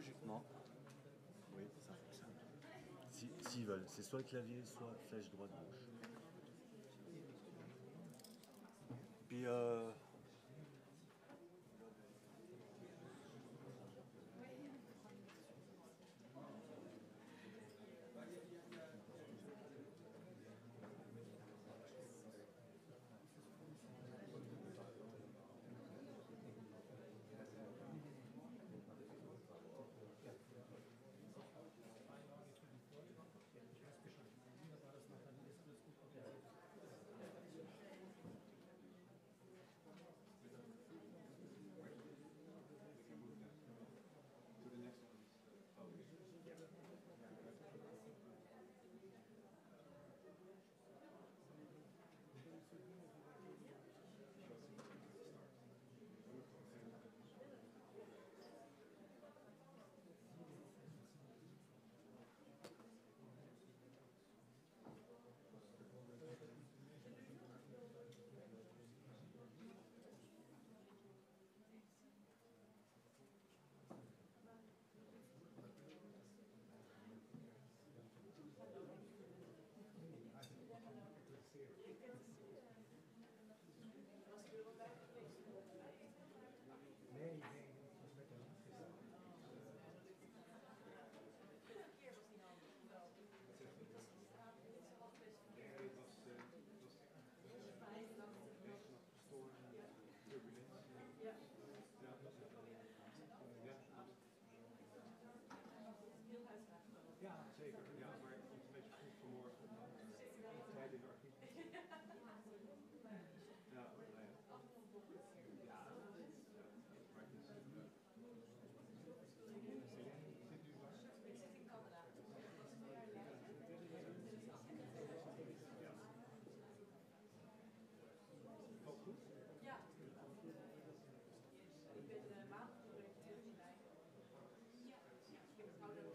logiquement, oui, ça fonctionne. S'ils veulent, c'est soit clavier, soit flèche droite-gauche. Puis Ja, zeker. Ja, maar het komt een beetje goed vanmorgen. Tijd in de archief. Ja, nou ja. Ja, maar het is... Zit u waar? Ik zit in Canada. Ja. Ook goed? Ja. Ik ben maandelijk televisieleider. Ja, ik heb het ouder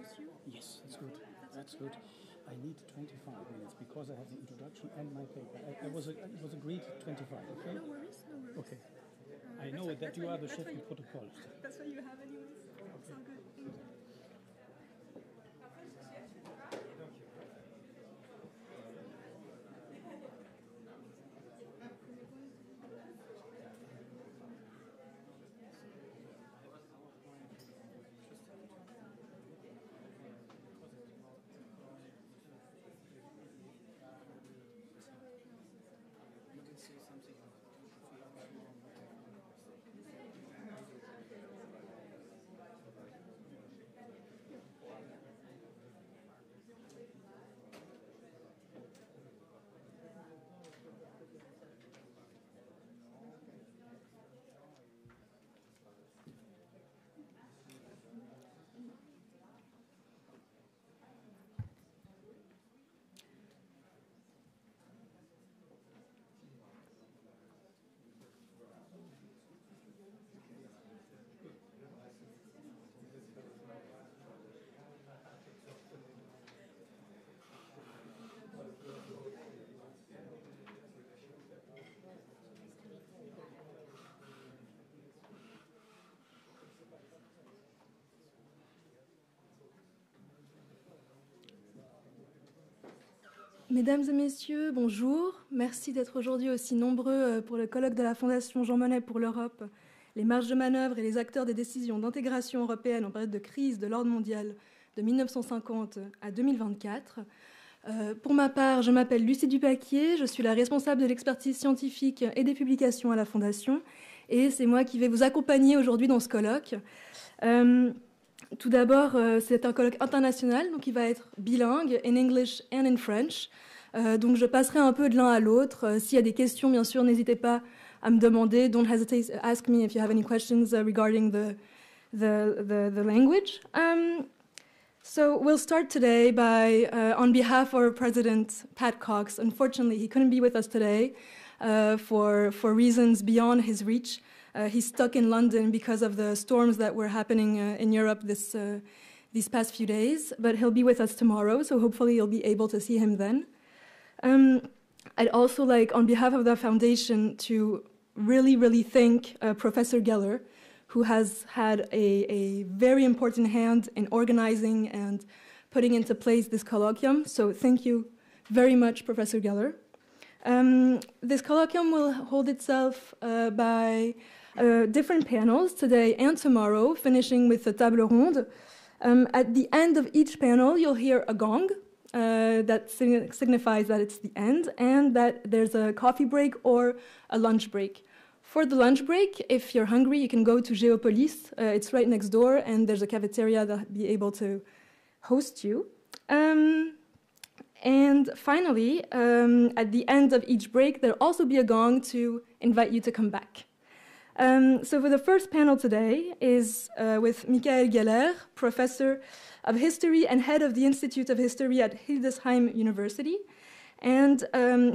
with you? Yes, that's good. That's good. I need 25 minutes because I have the introduction and my paper. It was agreed 25, okay? No worries, no worries. Okay. I know that you are the chef de protocol. That's what you have anyways. It's all good. Thank you. Mesdames et messieurs, bonjour. Merci d'être aujourd'hui aussi nombreux pour le colloque de la Fondation Jean Monnet pour l'Europe, les marges de manœuvre et les acteurs des décisions d'intégration européenne en période de crise de l'ordre mondial de 1950 à 2024. Pour ma part, je m'appelle Lucie Dupaquier, je suis la responsable de l'expertise scientifique et des publications à la Fondation, et c'est moi qui vais vous accompagner aujourd'hui dans ce colloque. Tout d'abord, c'est un colloque international, donc il va être bilingue, in English and in French. Donc je passerai un peu de l'un à l'autre. S'il y a des questions, bien sûr, n'hésitez pas à me demander. Don't hesitate to ask me if you have any questions regarding the language. So we'll start today by, on behalf of our president, Pat Cox. Unfortunately, he couldn't be with us today for reasons beyond his reach. He's stuck in London because of the storms that were happening in Europe these past few days, but he'll be with us tomorrow, so hopefully you'll be able to see him then. I'd also like, on behalf of the foundation, to really thank Professor Geller, who has had a very important hand in organizing and putting into place this colloquium, so thank you very much, Professor Geller. This colloquium will hold itself by different panels today and tomorrow, finishing with the table ronde. At the end of each panel, you'll hear a gong that signifies that it's the end and that there's a coffee break or a lunch break. For the lunch break, if you're hungry, you can go to Géopolis. It's right next door, and there's a cafeteria that'll be able to host you. And finally, at the end of each break, there'll also be a gong to invite you to come back. So for the first panel today is with Michael Geller, professor of history and head of the Institute of History at Hildesheim University. And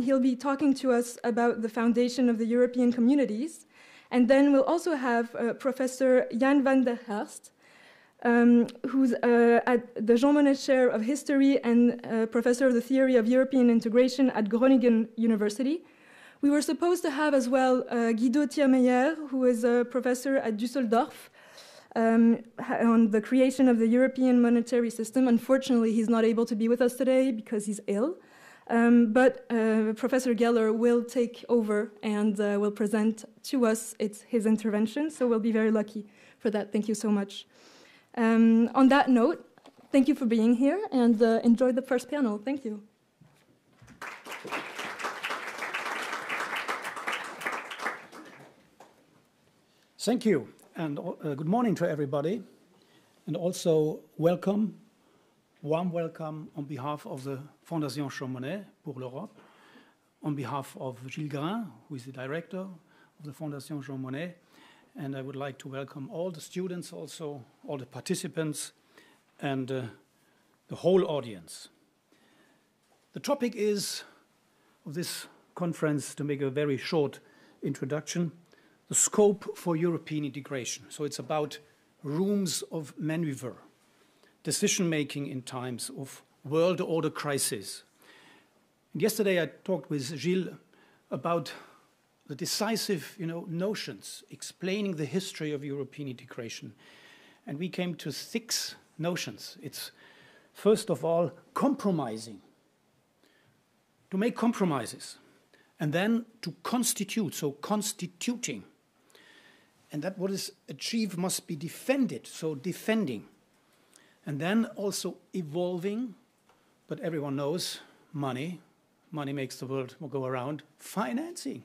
he'll be talking to us about the foundation of the European communities. And then we'll also have Professor Jan van der Herst, who's at the Jean Monnet Chair of History and Professor of the Theory of European Integration at Groningen University. We were supposed to have as well Guido Thiermeyer, who is a professor at Düsseldorf on the creation of the European monetary system. Unfortunately, he's not able to be with us today because he's ill. But Professor Geller will take over and will present to us his intervention, so we'll be very lucky for that. Thank you so much. On that note, thank you for being here and enjoy the first panel. Thank you. Thank you, and good morning to everybody, and also welcome, warm welcome on behalf of the Fondation Jean Monnet pour l'Europe, on behalf of Gilles Grain, who is the director of the Fondation Jean Monnet, and I would like to welcome all the students, also all the participants, and the whole audience. The topic is of this conference, to make a very short introduction, the scope for European integration. So it's about rooms of maneuver. decision-making in times of world order crisis. And yesterday I talked with Gilles about the decisive notions explaining the history of European integration. And we came to 6 notions. It's, first of all, compromising, to make compromises, and then to constitute, so constituting. And that what is achieved must be defended, so defending. And then also evolving, but everyone knows money. Money makes the world go around. Financing,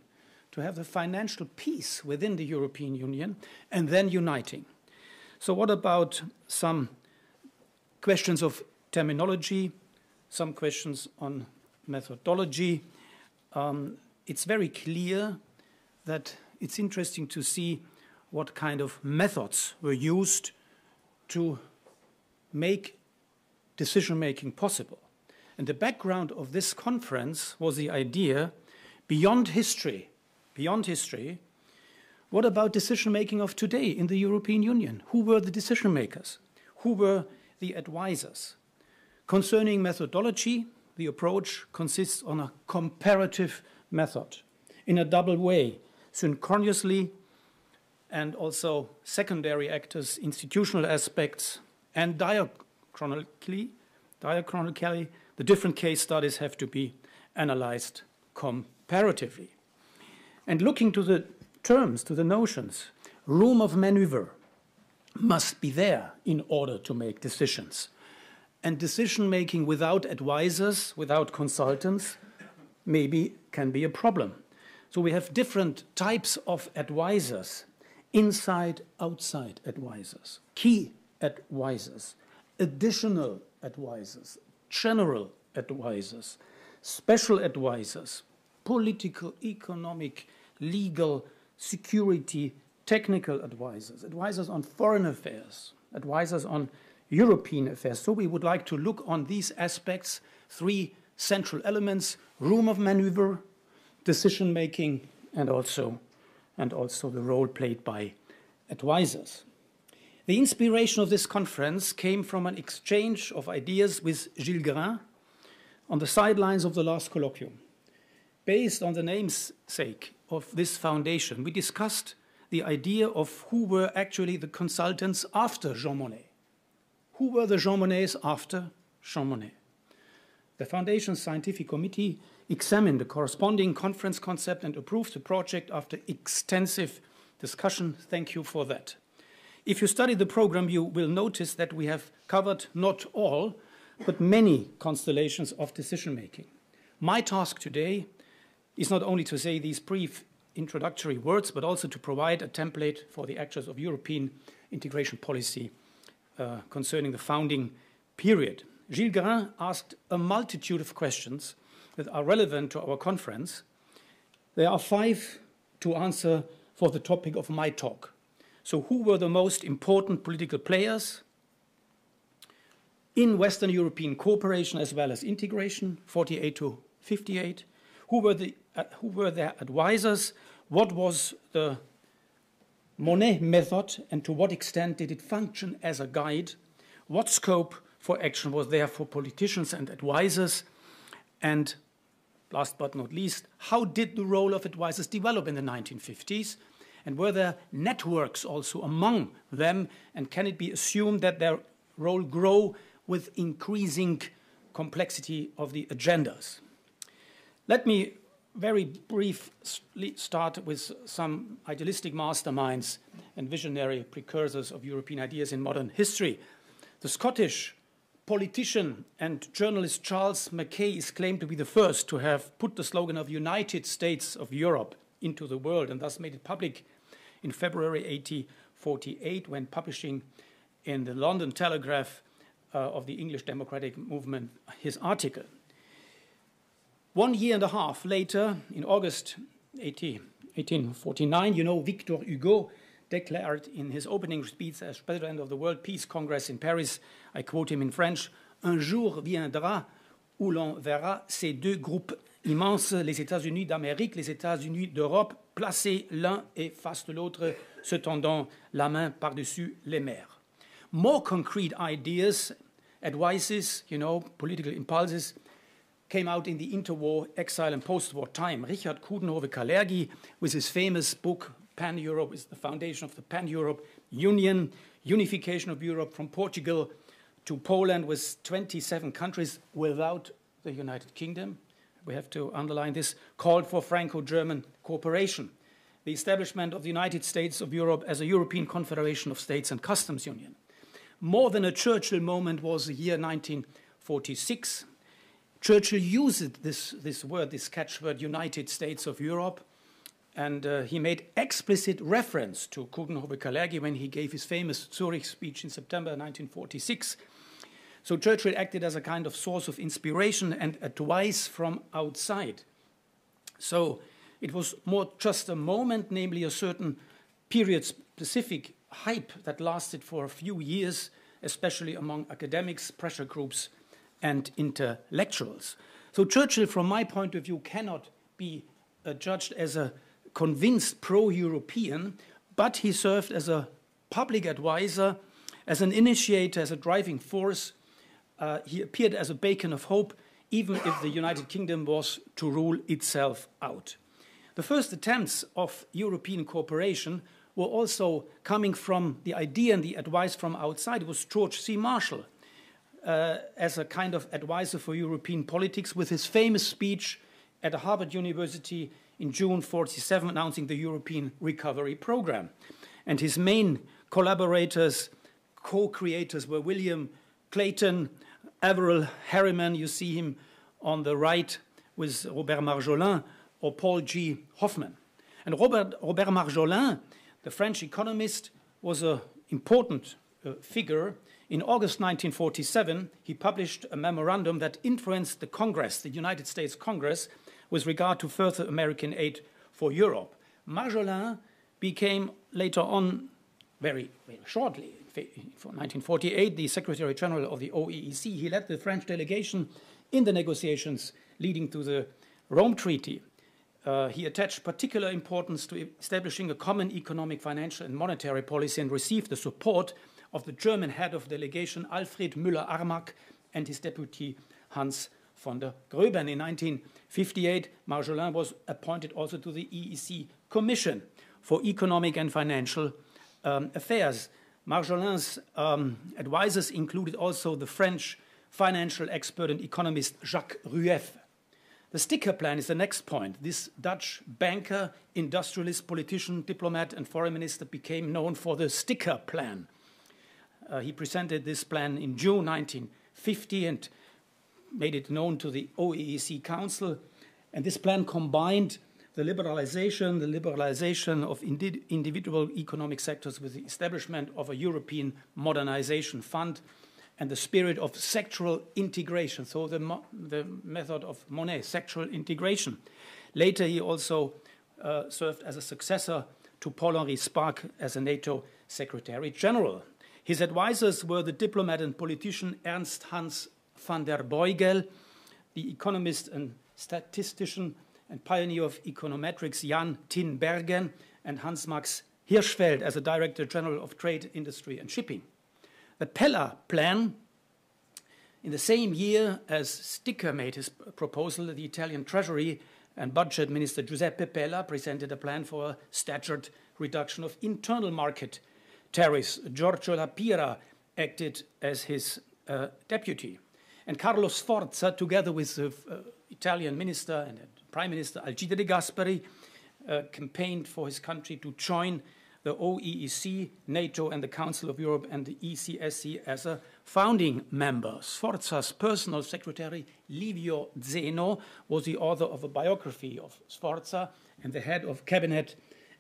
to have the financial peace within the European Union, and then uniting. So what about some questions of terminology, some questions on methodology? It's very clear that it's interesting to see what kind of methods were used to make decision-making possible. And the background of this conference was the idea, beyond history, what about decision-making of today in the European Union? Who were the decision-makers? Who were the advisors? Concerning methodology, the approach consists on a comparative method in a double way, synchronously and also secondary actors, institutional aspects, and diachronically, the different case studies have to be analyzed comparatively. And looking to the terms, to the notions, room of maneuver must be there in order to make decisions. And decision-making without advisors, without consultants, maybe can be a problem. So we have different types of advisors, inside, outside advisors, key advisors, additional advisors, general advisors, special advisors, political, economic, legal, security, technical advisors, advisors on foreign affairs, advisors on European affairs. So we would like to look on these aspects, 3 central elements: room of maneuver, decision-making, and also the role played by advisors. The inspiration of this conference came from an exchange of ideas with Gilles Grain on the sidelines of the last colloquium. Based on the namesake of this foundation, we discussed the idea of who were actually the consultants after Jean Monnet. Who were the Jean Monnets after Jean Monnet? The Foundation's scientific committee examined the corresponding conference concept and approved the project after extensive discussion. Thank you for that. If you study the program, you will notice that we have covered not all, but many constellations of decision-making. My task today is not only to say these brief introductory words, but also to provide a template for the actors of European integration policy concerning the founding period. Gilles Grain asked a multitude of questions that are relevant to our conference. There are 5 to answer for the topic of my talk. So who were the most important political players in Western European cooperation as well as integration, 48 to 58? Who were their advisors? What was the Monnet method, and to what extent did it function as a guide? What scope for action was there for politicians and advisors? And last but not least, how did the role of advisors develop in the 1950s? And were there networks also among them? And can it be assumed that their role grew with increasing complexity of the agendas? Let me very briefly start with some idealistic masterminds and visionary precursors of European ideas in modern history. The Scottish politician and journalist Charles Mackay is claimed to be the first to have put the slogan of United States of Europe into the world, and thus made it public in February 1848 when publishing in the London Telegraph of the English Democratic Movement his article. 1 year and a half later, in August 1849, Victor Hugo declared in his opening speech as president of the World Peace Congress in Paris, I quote him in French, "Un jour viendra où l'on verra ces 2 groupes immenses, les États-Unis d'Amérique, les États-Unis d'Europe, placés l'un et face de l'autre, se tendant la main par-dessus les mers." More concrete ideas advices, you know, political impulses, came out in the interwar, exile, and post-war time. Richard Coudenhove-Kalergi, with his famous book, Pan-Europe, is the foundation of the Pan-Europe Union, unification of Europe from Portugal to Poland with 27 countries without the United Kingdom. We have to underline this, called for Franco-German cooperation. The establishment of the United States of Europe as a European Confederation of States and Customs Union. More than a Churchill moment was the year 1946. Churchill used this word, this catchword, United States of Europe, and he made explicit reference to Coudenhove-Kalergi when he gave his famous Zurich speech in September 1946. So Churchill acted as a kind of source of inspiration and advice from outside. So it was more just a moment, namely a certain period-specific hype that lasted for a few years, especially among academics, pressure groups, and intellectuals. So Churchill, from my point of view, cannot be judged as a convinced pro-European, but he served as a public advisor, as an initiator, as a driving force. He appeared as a beacon of hope, even if the United Kingdom was to rule itself out. The first attempts of European cooperation were also coming from the idea and the advice from outside. It was George C. Marshall as a kind of advisor for European politics with his famous speech at Harvard University in June 1947 announcing the European Recovery Program. And his main collaborators, co-creators were William Clayton, Averell Harriman, you see him on the right with Robert Marjolin, or Paul G. Hoffman. And Robert Marjolin, the French economist, was an important figure. In August 1947, he published a memorandum that influenced the Congress, the United States Congress, with regard to further American aid for Europe. Marjolin became later on, very, very shortly, for 1948, the Secretary General of the OEEC. He led the French delegation in the negotiations leading to the Rome Treaty. He attached particular importance to establishing a common economic, financial, and monetary policy and received the support of the German head of delegation, Alfred Müller-Armack, and his deputy, Hans von der Gröben. In 1958, Marjolin was appointed also to the EEC Commission for Economic and Financial Affairs. Marjolin's advisors included also the French financial expert and economist Jacques Rueff. The sticker plan is the next point. This Dutch banker, industrialist, politician, diplomat, and foreign minister became known for the sticker plan. He presented this plan in June 1950 and made it known to the OEEC Council. And this plan combined the liberalization of individual economic sectors with the establishment of a European modernization fund and the spirit of sectoral integration, so the method of Monnet, sectoral integration. Later, he also served as a successor to Paul-Henri Spaak as a NATO Secretary General. His advisors were the diplomat and politician Ernst Hans van der Beugel, the economist and statistician and pioneer of econometrics Jan Tinbergen, and Hans Max Hirschfeld as a Director General of Trade, Industry and Shipping. The Pella Plan, in the same year as Sticker made his proposal, the Italian Treasury and Budget Minister Giuseppe Pella presented a plan for a staggered reduction of internal market tariffs. Giorgio La Pira acted as his deputy. And Carlo Sforza, together with the Italian minister and Prime Minister Alcide de Gasperi, campaigned for his country to join the OEEC, NATO, and the Council of Europe and the ECSC as a founding member. Sforza's personal secretary, Livio Zeno, was the author of a biography of Sforza and the head of cabinet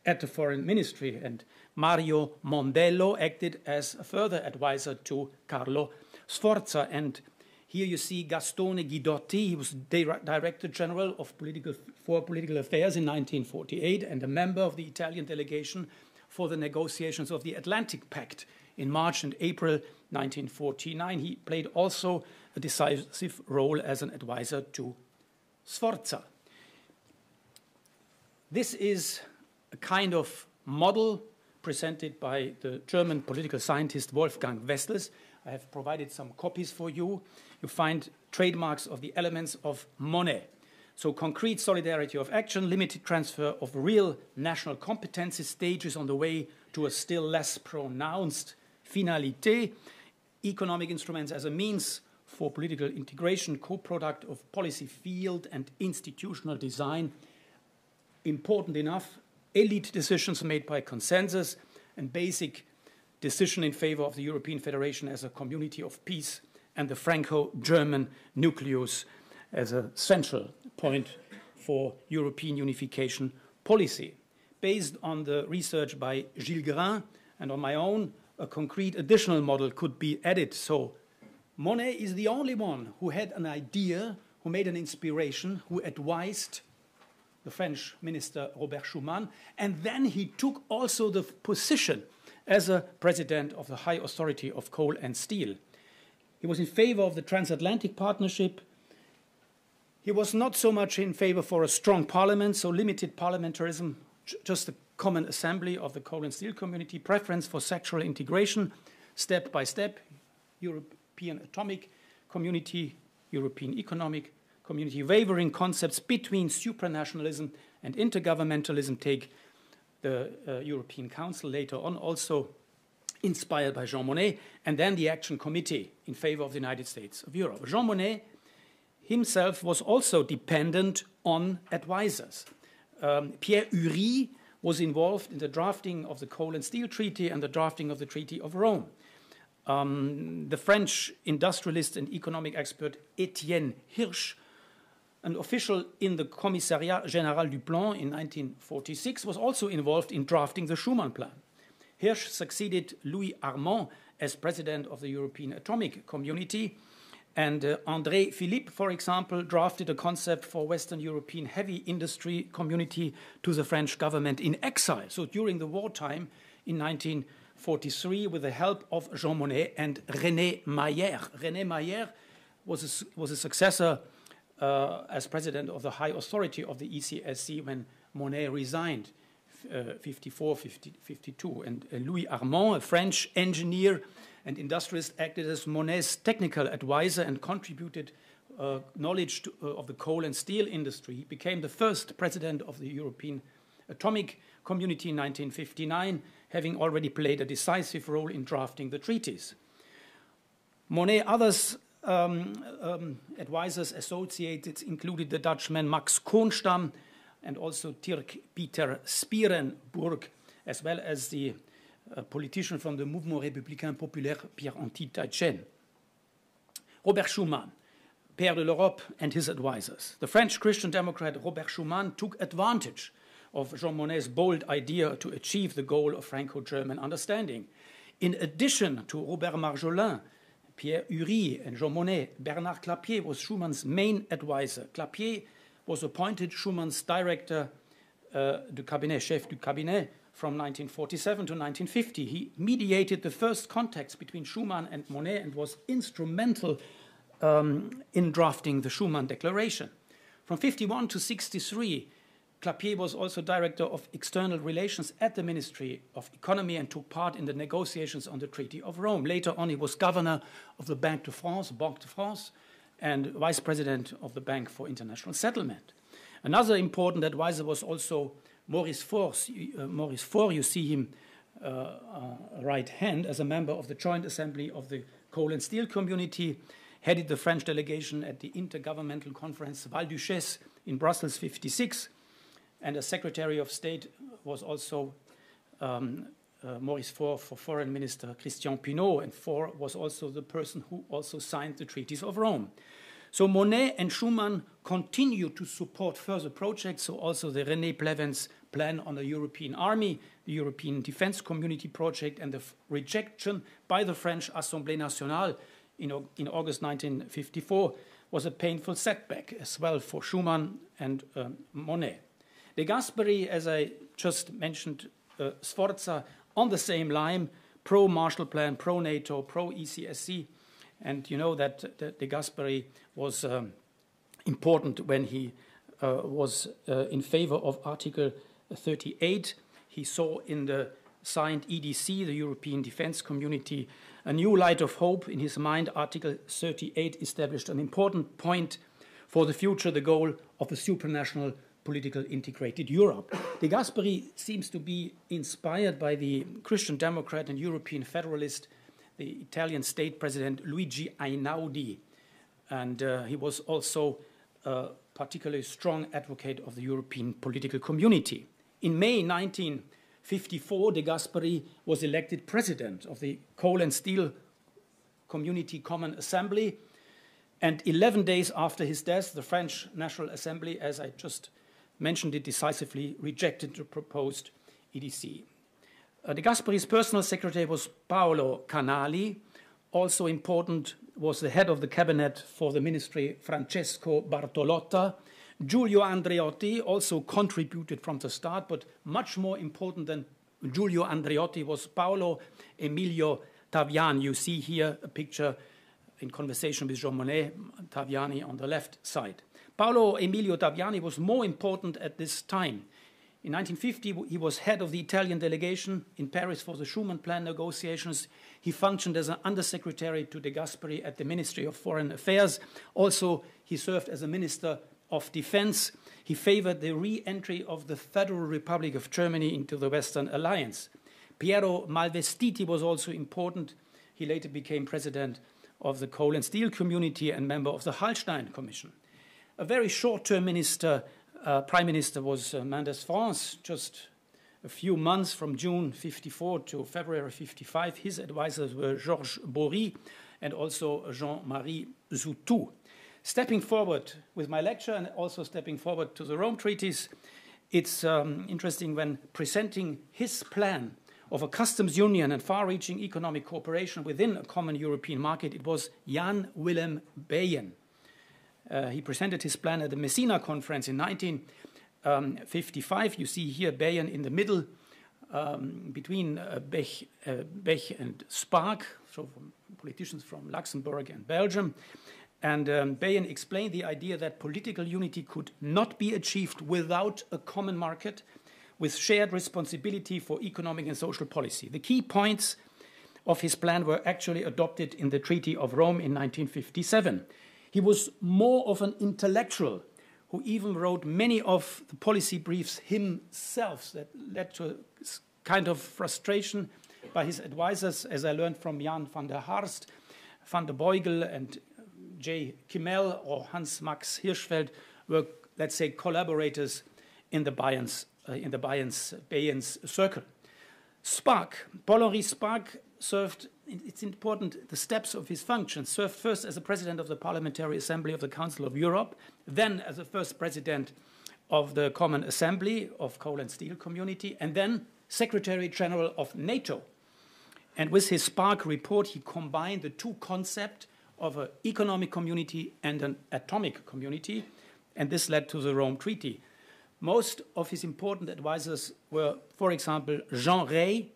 at the Foreign Ministry. And Mario Mondello acted as a further advisor to Carlo Sforza. And here you see Gastone Guidotti. He was Director General of Political Affairs in 1948 and a member of the Italian delegation for the negotiations of the Atlantic Pact in March and April 1949. He played also a decisive role as an advisor to Sforza. This is a kind of model presented by the German political scientist Wolfgang Wessels. I have provided some copies for you. You find trademarks of the elements of Monnet. So concrete solidarity of action, limited transfer of real national competences, stages on the way to a still less pronounced finalité, economic instruments as a means for political integration, co-product of policy field and institutional design, important enough, elite decisions made by consensus, and basic decision in favor of the European Federation as a community of peace and the Franco-German nucleus as a central point for European unification policy. Based on the research by Gilles Grain and on my own, a concrete additional model could be added. So Monnet is the only one who had an idea, who made an inspiration, who advised the French minister Robert Schuman, and then he took also the position as a president of the High Authority of Coal and Steel. He was in favor of the transatlantic partnership. He was not so much in favor for a strong parliament, so limited parliamentarism, just a common assembly of the coal and steel community, preference for sectoral integration, step by step, European atomic community, European economic community, wavering concepts between supranationalism and intergovernmentalism, take the European Council later on, also inspired by Jean Monnet, and then the Action Committee in favor of the United States of Europe. Jean Monnet himself was also dependent on advisors. Pierre Uri was involved in the drafting of the Coal and Steel Treaty and the drafting of the Treaty of Rome. The French industrialist and economic expert Étienne Hirsch, an official in the Commissariat Général du Plan in 1946, was also involved in drafting the Schuman Plan. Hirsch succeeded Louis Armand as president of the European Atomic Community, and André Philippe, for example, drafted a concept for Western European heavy industry community to the French government in exile, so during the wartime in 1943, with the help of Jean Monnet and René Mayer. René Mayer was a successor as president of the High Authority of the ECSC when Monnet resigned, 54, 52. And Louis Armand, a French engineer and industrialist, acted as Monnet's technical advisor and contributed knowledge of the coal and steel industry. He became the first president of the European Atomic Community in 1959, having already played a decisive role in drafting the treaties. Monnet, others advisors associated included the Dutchman Max Koonstam and also Dirk Pieter Spierenburg, as well as the politician from the Mouvement Républicain Populaire, Pierre-Anti Taitchen. Robert Schuman, Père de l'Europe, and his advisors. The French Christian Democrat Robert Schuman took advantage of Jean Monnet's bold idea to achieve the goal of Franco-German understanding. In addition to Robert Marjolin, Pierre Uri, and Jean Monnet, Bernard Clapier was Schumann's main advisor. Clapier was appointed Schumann's director du cabinet, chef du cabinet, from 1947 to 1950. He mediated the first contacts between Schuman and Monnet and was instrumental in drafting the Schuman Declaration. From 51 to 63, Clapier was also director of external relations at the Ministry of Economy and took part in the negotiations on the Treaty of Rome. Later on, he was governor of the Banque de France, and vice president of the Bank for International Settlement. Another important advisor was also Maurice Faure. Maurice Faure, you see him right hand, as a member of the Joint Assembly of the Coal and Steel Community, headed the French delegation at the Intergovernmental Conference Val-Duchesse in Brussels 56, and as Secretary of State was also Maurice Faure for Foreign Minister Christian Pinault, and Faure was also the person who also signed the Treaties of Rome. So Monnet and Schuman continued to support further projects, so also the René Pleven's plan on a European army, the European Defense Community project, and the rejection by the French Assemblée Nationale in August 1954 was a painful setback as well for Schuman and Monnet. De Gasperi, as I just mentioned, Sforza, on the same line, pro-Marshall Plan, pro-NATO, pro-ECSC, and you know that De Gasperi was important when he was in favor of Article 38. He saw in the signed EDC, the European Defence Community, a new light of hope. In his mind, Article 38 established an important point for the future, the goal of a supranational political integrated Europe. De Gasperi seems to be inspired by the Christian Democrat and European federalist, the Italian state president Luigi Einaudi. And he was also a particularly strong advocate of the European political community. In May 1954, De Gasperi was elected president of the Coal and Steel Community Common Assembly. And 11 days after his death, the French National Assembly, as I just mentioned it, decisively rejected the proposed EDC. De Gasperi's personal secretary was Paolo Canali. Also important was the head of the cabinet for the ministry, Francesco Bartolotta. Giulio Andreotti also contributed from the start, but much more important than Giulio Andreotti was Paolo Emilio Taviani. You see here a picture in conversation with Jean Monnet, Taviani on the left side. Paolo Emilio Taviani was more important at this time. In 1950, he was head of the Italian delegation in Paris for the Schuman Plan negotiations. He functioned as an undersecretary to De Gasperi at the Ministry of Foreign Affairs. Also, he served as a minister of defense. He favored the re-entry of the Federal Republic of Germany into the Western Alliance. Piero Malvestiti was also important. He later became president of the Coal and Steel Community and member of the Hallstein Commission. A very short-term prime minister was Mendes France, just a few months from June 54 to February 55. His advisors were Georges Bory and also Jean-Marie Zoutou. Stepping forward with my lecture and also stepping forward to the Rome treaties, it's interesting when presenting his plan of a customs union and far-reaching economic cooperation within a common European market, it was Jan Willem Beyen. He presented his plan at the Messina conference in 1955. You see here Beyen in the middle between Bech and Spark, so politicians from Luxembourg and Belgium. And Beyen explained the idea that political unity could not be achieved without a common market with shared responsibility for economic and social policy. The key points of his plan were actually adopted in the Treaty of Rome in 1957. He was more of an intellectual who even wrote many of the policy briefs himself that led to a kind of frustration by his advisors, as I learned from Jan van der Harst, van der Beugel, and J. Kimmel or Hans Max Hirschfeld were, let's say, collaborators in the Beyen's circle. Spark, Paul-Henri Spark served, it's important, the steps of his function, served first as the president of the Parliamentary Assembly of the Council of Europe, then as the first president of the Common Assembly of Coal and Steel Community, and then Secretary General of NATO. And with his Spark report, he combined the two concepts of an economic community and an atomic community, and this led to the Rome Treaty. Most of his important advisors were, for example, Jean Rey,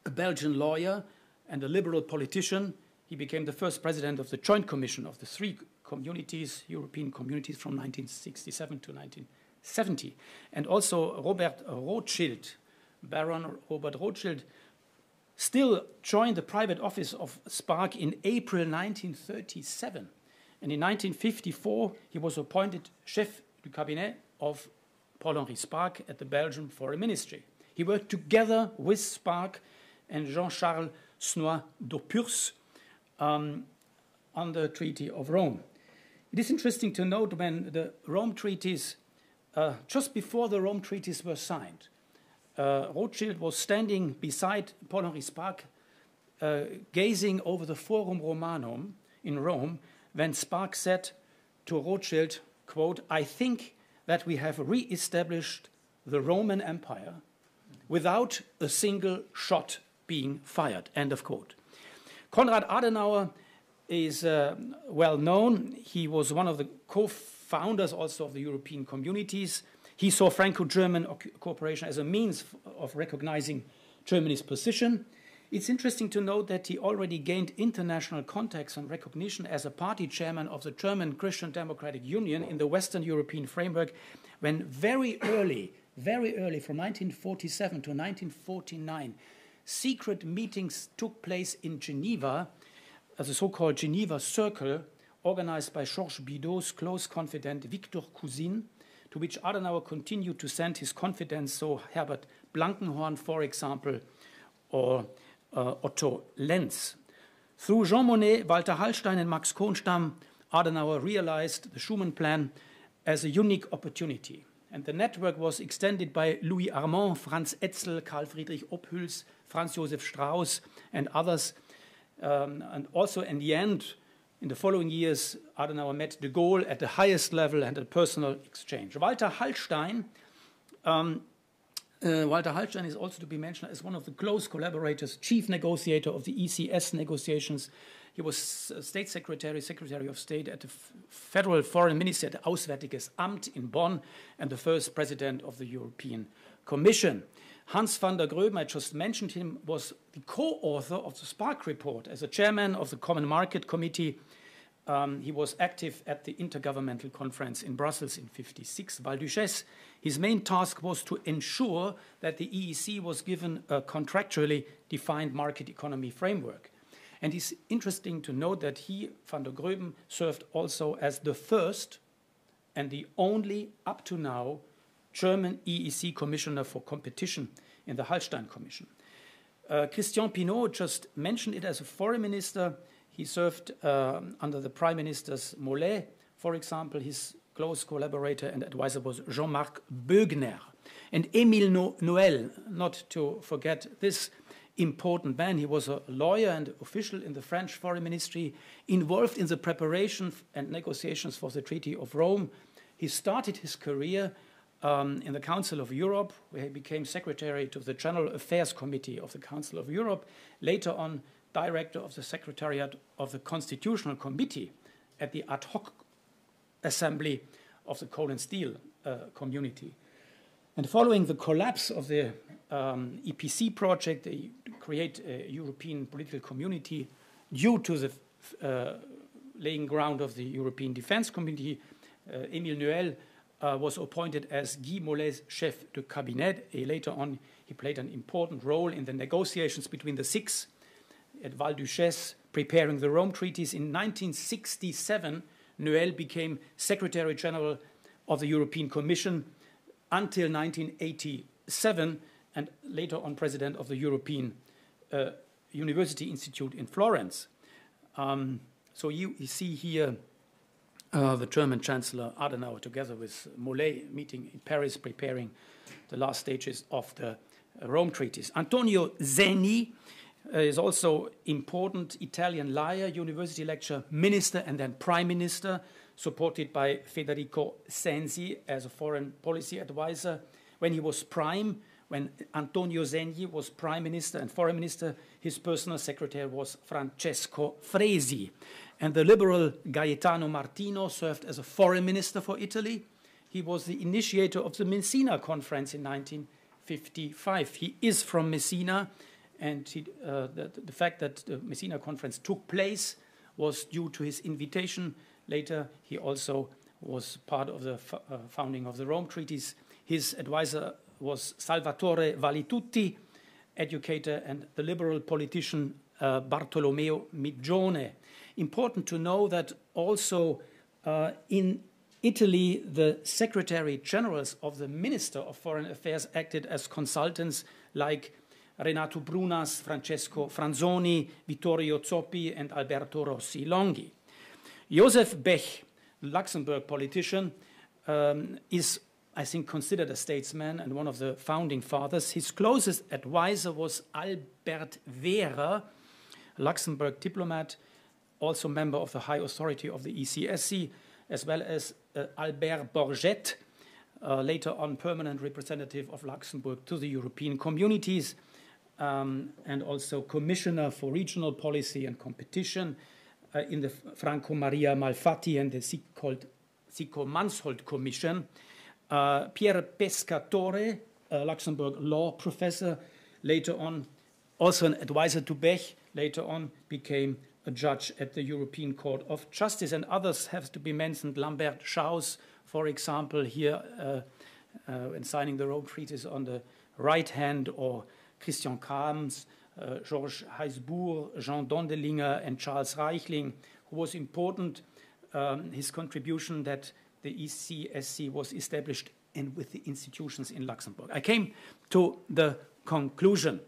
a Belgian lawyer and a liberal politician. He became the first president of the Joint Commission of the three communities, European communities, from 1967 to 1970. And also Robert Rothschild, Baron Robert Rothschild, still joined the private office of Spark in April 1937. And in 1954, he was appointed chef du cabinet of Paul-Henri Spark at the Belgian Foreign Ministry. He worked together with Spark and Jean-Charles Snoy d'Aupurs on the Treaty of Rome. It is interesting to note when the Rome treaties, just before the Rome treaties were signed, Rothschild was standing beside Paul-Henri Spark, gazing over the Forum Romanum in Rome, when Spark said to Rothschild, quote, "I think that we have re-established the Roman Empire without a single shot being fired," end of quote. Konrad Adenauer is well known. He was one of the co-founders also of the European communities. He saw Franco-German cooperation as a means of recognizing Germany's position. It's interesting to note that he already gained international contacts and recognition as a party chairman of the German Christian Democratic Union in the Western European framework when very early very early, from 1947 to 1949, secret meetings took place in Geneva, as a so-called Geneva Circle, organized by Georges Bidault's close confidant Victor Cousin, to which Adenauer continued to send his confidants, so Herbert Blankenhorn, for example, or Otto Lenz. Through Jean Monnet, Walter Hallstein, and Max Kohnstam, Adenauer realized the Schuman Plan as a unique opportunity. And the network was extended by Louis Armand, Franz Etzel, Karl Friedrich Ophüls, Franz Josef Strauss, and others. And also in the end, in the following years, Adenauer met de Gaulle at the highest level and a personal exchange. Walter Hallstein is also to be mentioned as one of the close collaborators, chief negotiator of the ECS negotiations. He was State Secretary, Secretary of State at the Federal Foreign Ministry at the Auswärtiges Amt in Bonn, and the first president of the European Commission. Hans van der Groeben, I just mentioned him, was the co-author of the Spark Report. As a chairman of the Common Market Committee, he was active at the Intergovernmental Conference in Brussels in 1956. Val-Duchesse, his main task was to ensure that the EEC was given a contractually defined market economy framework. And it's interesting to note that he, van der Groeben, served also as the first and the only, up to now, German EEC Commissioner for Competition in the Hallstein Commission. Christian Pinault just mentioned it as a foreign minister. He served under the Prime Ministers Mollet, for example. His close collaborator and advisor was Jean-Marc Bögner. And Émile Noël, not to forget this important man. He was a lawyer and official in the French Foreign Ministry, involved in the preparation and negotiations for the Treaty of Rome. He started his career in the Council of Europe, where he became secretary to the General Affairs Committee of the Council of Europe, later on director of the Secretariat of the Constitutional Committee at the Ad hoc Assembly of the Coal and Steel Community. And following the collapse of the EPC project, they create a European political community due to the laying ground of the European Defense Committee. Émile Noël was appointed as Guy Mollet's chef de cabinet. Later on, he played an important role in the negotiations between the six at Val-Duchesse, preparing the Rome treaties. In 1967, Noël became Secretary General of the European Commission until 1987, and later on President of the European University Institute in Florence. So you see here the German Chancellor Adenauer together with Mollet meeting in Paris, preparing the last stages of the Rome treaties. Antonio Zeni is also important Italian lawyer, university lecturer, minister, and then prime minister, supported by Federico Sensi as a foreign policy advisor. When he was prime, when Antonio Zeni was prime minister and foreign minister, his personal secretary was Francesco Fresi. And the liberal Gaetano Martino served as a foreign minister for Italy. He was the initiator of the Messina Conference in 1955. He is from Messina, and the fact that the Messina Conference took place was due to his invitation. Later, he also was part of the founding of the Rome treaties. His advisor was Salvatore Valitutti, educator, and the liberal politician Bartolomeo Migione. Important to know that also in Italy, the Secretary Generals of the Minister of Foreign Affairs acted as consultants like Renato Brunas, Francesco Franzoni, Vittorio Zoppi, and Alberto Rossi Longhi. Joseph Bech, Luxembourg politician, is, I think, considered a statesman and one of the founding fathers. His closest advisor was Albert Wehrer, a Luxembourg diplomat, also member of the high authority of the ECSC, as well as Albert Bourget, later on permanent representative of Luxembourg to the European communities, and also commissioner for regional policy and competition in the Franco Maria Malfatti and the Sico Mansholt Commission. Pierre Pescatore, a Luxembourg law professor, later on also an advisor to Bech, later on became a judge at the European Court of Justice, and others have to be mentioned. Lambert Schaus, for example, here when signing the Rome Treaties on the right hand, or Christian Krams, Georges Heisbourg, Jean Dondelinger, and Charles Reichling, who was important, his contribution that the ECSC was established and with the institutions in Luxembourg. I came to the conclusion.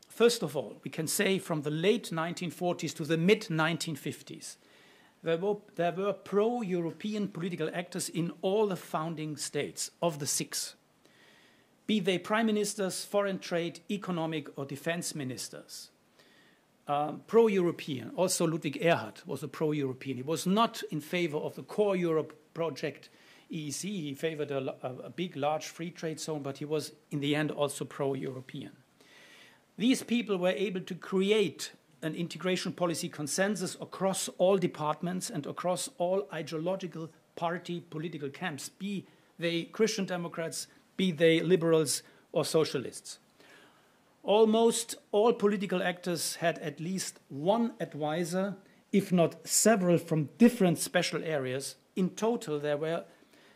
First of all, we can say from the late 1940s to the mid-1950s, there were pro-European political actors in all the founding states of the 6. Be they prime ministers, foreign trade, economic, or defense ministers. Pro-European. Also Ludwig Erhard was a pro-European. He was not in favor of the core Europe project EEC. He favored a big, large free trade zone, but he was in the end also pro-European. These people were able to create an integration policy consensus across all departments and across all ideological party political camps, be they Christian Democrats, be they liberals or socialists. Almost all political actors had at least one advisor, if not several from different special areas. In total, there were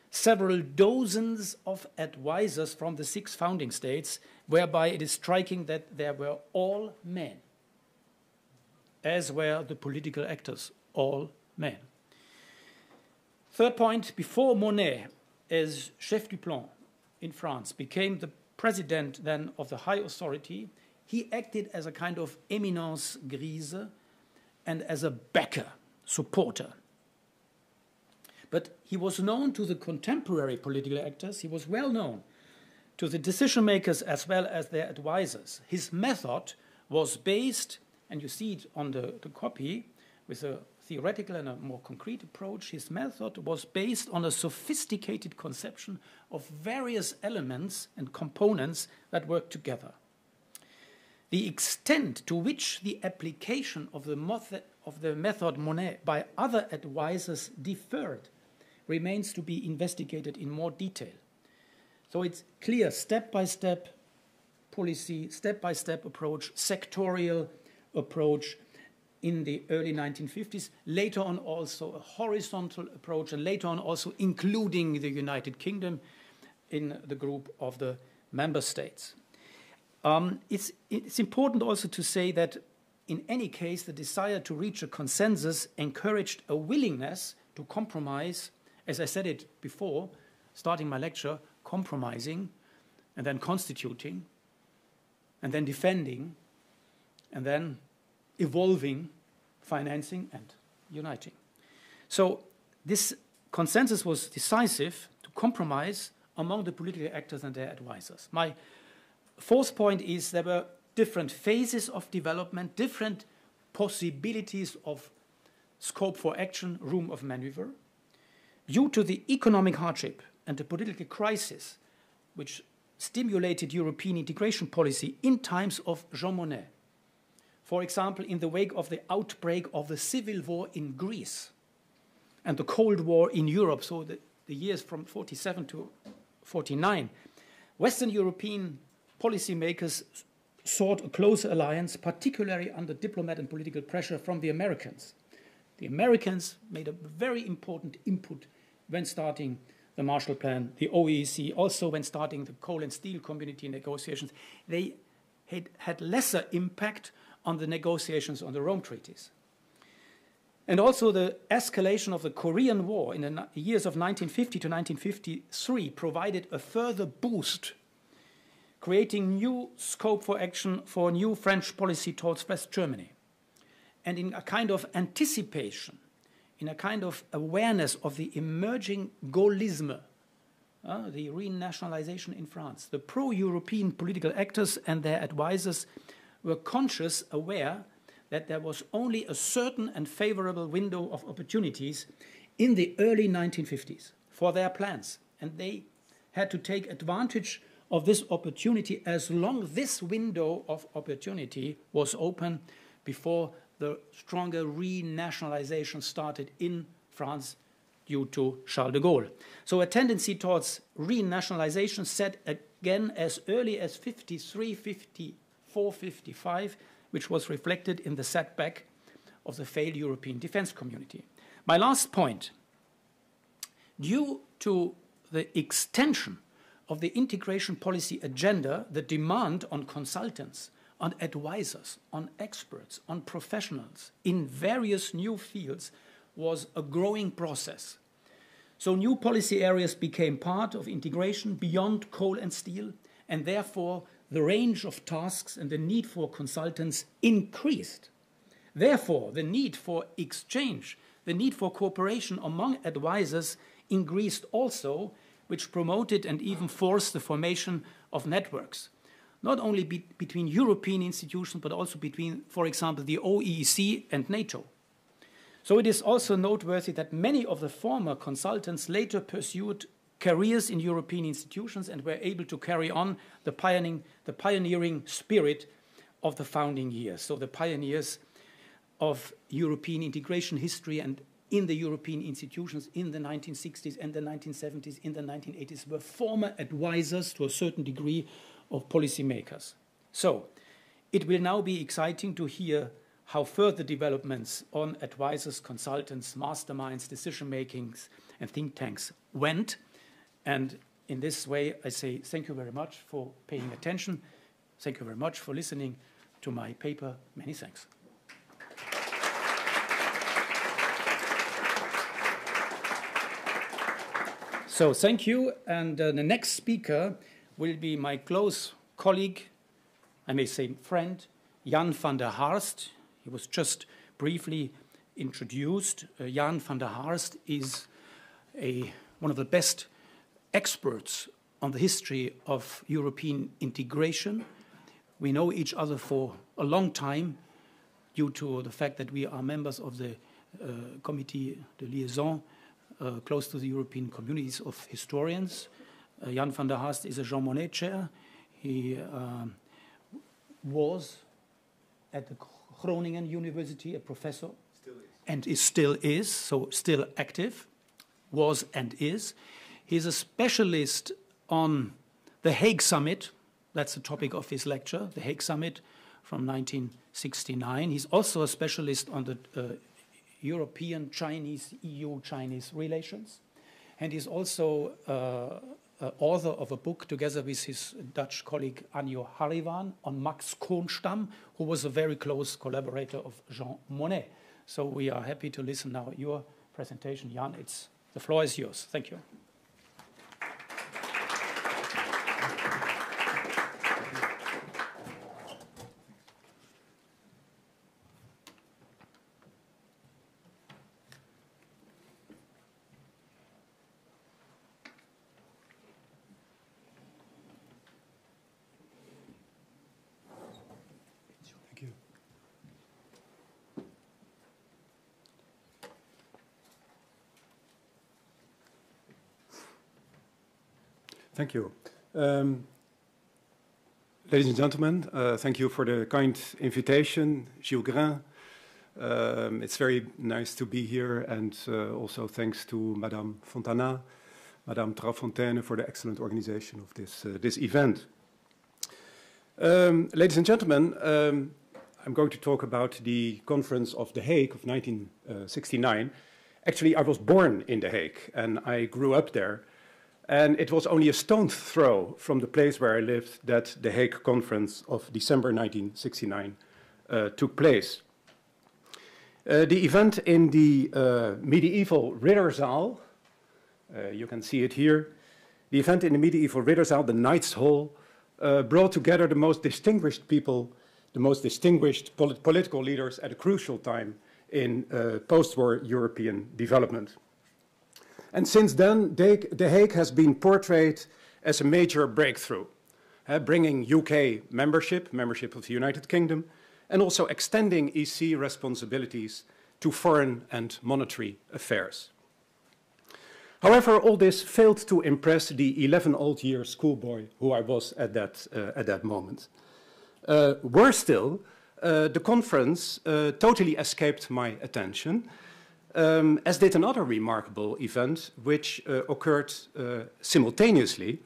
several dozens of advisors from the 6 founding states, whereby it is striking that they were all men, as were the political actors, all men. Third point, before Monnet, as chef du plan in France, became the president then of the high authority, he acted as a kind of éminence grise and as a backer, supporter. But he was known to the contemporary political actors, he was well known to the decision makers as well as their advisors. His method was based, and you see it on the copy, with a theoretical and a more concrete approach. His method was based on a sophisticated conception of various elements and components that work together. The extent to which the application of the method Monnet by other advisors differed remains to be investigated in more detail. So it's clear, step-by-step policy, step-by-step approach, sectorial approach in the early 1950s, later on also a horizontal approach, and later on also including the United Kingdom in the group of the member states. It's important also to say that in any case, the desire to reach a consensus encouraged a willingness to compromise, as I said it before, starting my lecture, compromising, and then constituting, and then defending, and then evolving, financing, and uniting. So this consensus was decisive to compromise among the political actors and their advisors. My fourth point is there were different phases of development, different possibilities of scope for action, room of maneuver. Due to the economic hardship and the political crisis, which stimulated European integration policy in times of Jean Monnet, for example, in the wake of the outbreak of the civil war in Greece and the Cold War in Europe, so the years from 47 to 49, Western European policymakers sought a closer alliance, particularly under diplomatic and political pressure from the Americans. The Americans made a very important input when starting the Marshall Plan, the OEC, also when starting the coal and steel community negotiations. They had lesser impact on the negotiations on the Rome Treaties. And also the escalation of the Korean War in the years of 1950 to 1953 provided a further boost, creating new scope for action for new French policy towards West Germany. And in a kind of anticipation, in a kind of awareness of the emerging Gaullisme, the renationalization in France, the pro-European political actors and their advisors were conscious, aware that there was only a certain and favorable window of opportunities in the early 1950s for their plans. And they had to take advantage of this opportunity as long as this window of opportunity was open before the stronger renationalization started in France due to Charles de Gaulle. So a tendency towards renationalization set again as early as 53, 54, 55, which was reflected in the setback of the failed European defense community. My last point, due to the extension of the integration policy agenda, the demand on consultants, on advisors, on experts, on professionals in various new fields was a growing process. So new policy areas became part of integration beyond coal and steel, and therefore the range of tasks and the need for consultants increased. Therefore, the need for exchange, the need for cooperation among advisors increased also, which promoted and even forced the formation of networks, not only between European institutions, but also between, for example, the OEC and NATO. So it is also noteworthy that many of the former consultants later pursued careers in European institutions and were able to carry on the pioneering spirit of the founding years. So the pioneers of European integration history and in the European institutions in the 1960s and the 1970s, in the 1980s, were former advisors to a certain degree of policymakers. So it will now be exciting to hear how further developments on advisors, consultants, masterminds, decision-makings, and think tanks went. And in this way, I say thank you very much for paying attention. Thank you very much for listening to my paper. Many thanks. So thank you, and the next speaker will be my close colleague, I may say friend, Jan van der Harst. He was just briefly introduced. Jan van der Harst is one of the best experts on the history of European integration. We know each other for a long time due to the fact that we are members of the Committee de Liaison close to the European communities of historians. Jan van der Harst is a Jean Monnet chair. He was at the Groningen University a professor. Still is, so still active, was and is. He's a specialist on the Hague Summit. That's the topic of his lecture, the Hague Summit from 1969. He's also a specialist on the European-Chinese, EU-Chinese relations. And he's also author of a book together with his Dutch colleague Anjo Harivan on Max Koonstam, who was a very close collaborator of Jean Monnet. So we are happy to listen now to your presentation. Jan, the floor is yours. Thank you. Thank you. Ladies and gentlemen, thank you for the kind invitation, Gilles Grain. It's very nice to be here, and also thanks to Madame Fontana, Madame Trafontaine for the excellent organization of this event. Ladies and gentlemen, I'm going to talk about the Conference of The Hague of 1969. Actually, I was born in The Hague, and I grew up there. And it was only a stone's throw from the place where I lived that the Hague Conference of December 1969 took place. The event in the medieval Ridderzaal, you can see it here, the event in the medieval Ridderzaal, the Knights' Hall, brought together the most distinguished people, the most distinguished political leaders at a crucial time in post-war European development. And since then, The Hague has been portrayed as a major breakthrough, bringing UK membership of the United Kingdom, and also extending EC responsibilities to foreign and monetary affairs. However, all this failed to impress the 11-old-year schoolboy who I was at that moment. Worse still, the conference totally escaped my attention, as did another remarkable event which occurred simultaneously,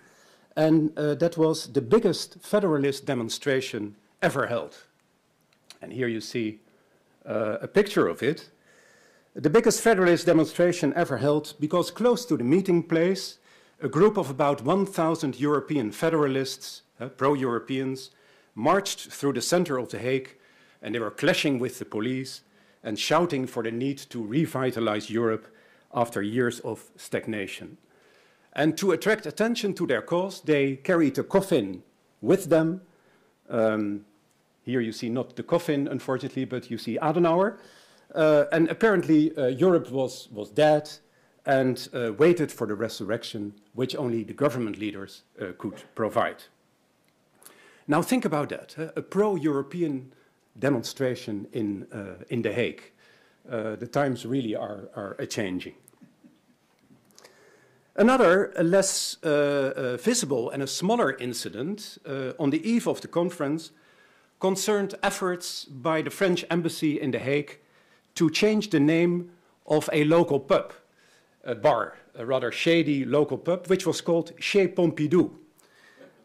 and that was the biggest federalist demonstration ever held. And here you see a picture of it. The biggest federalist demonstration ever held, because close to the meeting place, a group of about 1,000 European federalists, pro-Europeans, marched through the center of The Hague, and they were clashing with the police and shouting for the need to revitalize Europe after years of stagnation. And to attract attention to their cause, they carried a coffin with them. Here you see not the coffin, unfortunately, but you see Adenauer. And apparently Europe was dead and waited for the resurrection, which only the government leaders could provide. Now think about that, a pro-European demonstration in The Hague. The times really are a-changing. Another, a less visible and a smaller incident on the eve of the conference concerned efforts by the French embassy in The Hague to change the name of a local pub, a bar, a rather shady local pub, which was called Chez Pompidou.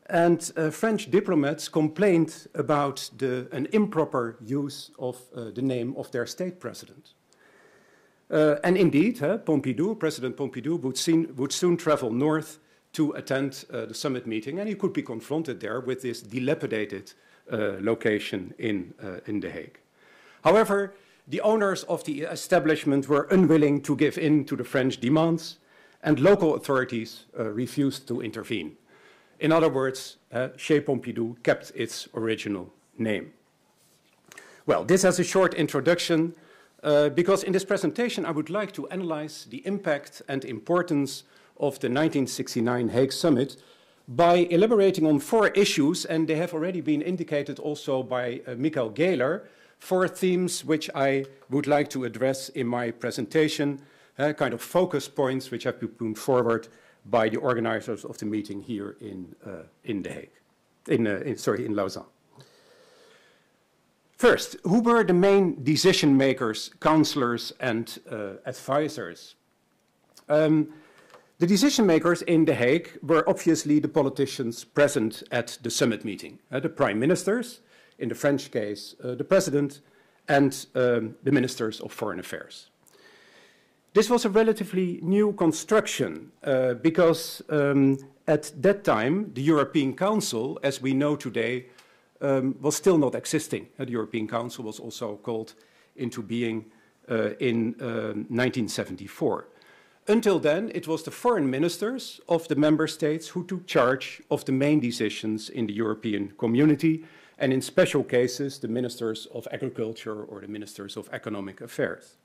And French diplomats complained about an improper use of the name of their state president. And indeed, President Pompidou would soon travel north to attend the summit meeting, and he could be confronted there with this dilapidated location in The Hague. However, the owners of the establishment were unwilling to give in to the French demands, and local authorities refused to intervene. In other words, Chez Pompidou kept its original name. Well, this as a short introduction, because in this presentation I would like to analyze the impact and importance of the 1969 Hague Summit by elaborating on 4 issues, and they have already been indicated also by Michael Gehler, 4 themes which I would like to address in my presentation, kind of focus points which have been put forward by the organizers of the meeting here in The Hague, in Lausanne. First, who were the main decision makers, counselors, and advisors? The decision makers in The Hague were obviously the politicians present at the summit meeting, the prime ministers, in the French case, the president, and the ministers of foreign affairs. This was a relatively new construction because at that time, the European Council, as we know today, was still not existing. The European Council was also called into being in 1974. Until then, it was the foreign ministers of the member states who took charge of the main decisions in the European community, and in special cases, the ministers of agriculture or the ministers of economic affairs.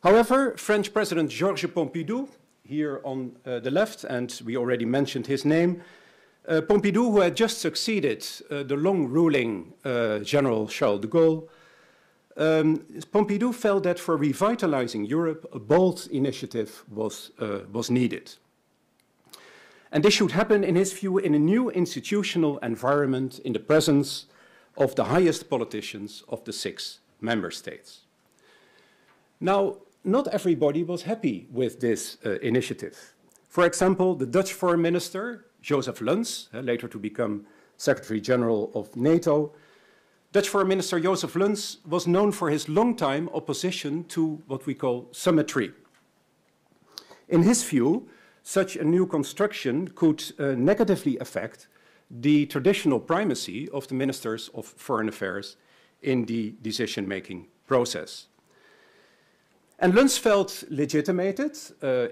However, French President Georges Pompidou, here on the left, and we already mentioned his name, Pompidou, who had just succeeded the long-ruling General Charles de Gaulle, Pompidou felt that for revitalizing Europe, a bold initiative was needed. And this should happen, in his view, in a new institutional environment in the presence of the highest politicians of the 6 member states. Now, not everybody was happy with this initiative. For example, the Dutch Foreign Minister, Joseph Luns, later to become Secretary General of NATO, Dutch Foreign Minister Joseph Luns was known for his long-time opposition to what we call symmetry. In his view, such a new construction could negatively affect the traditional primacy of the ministers of foreign affairs in the decision-making process. And Luns felt legitimated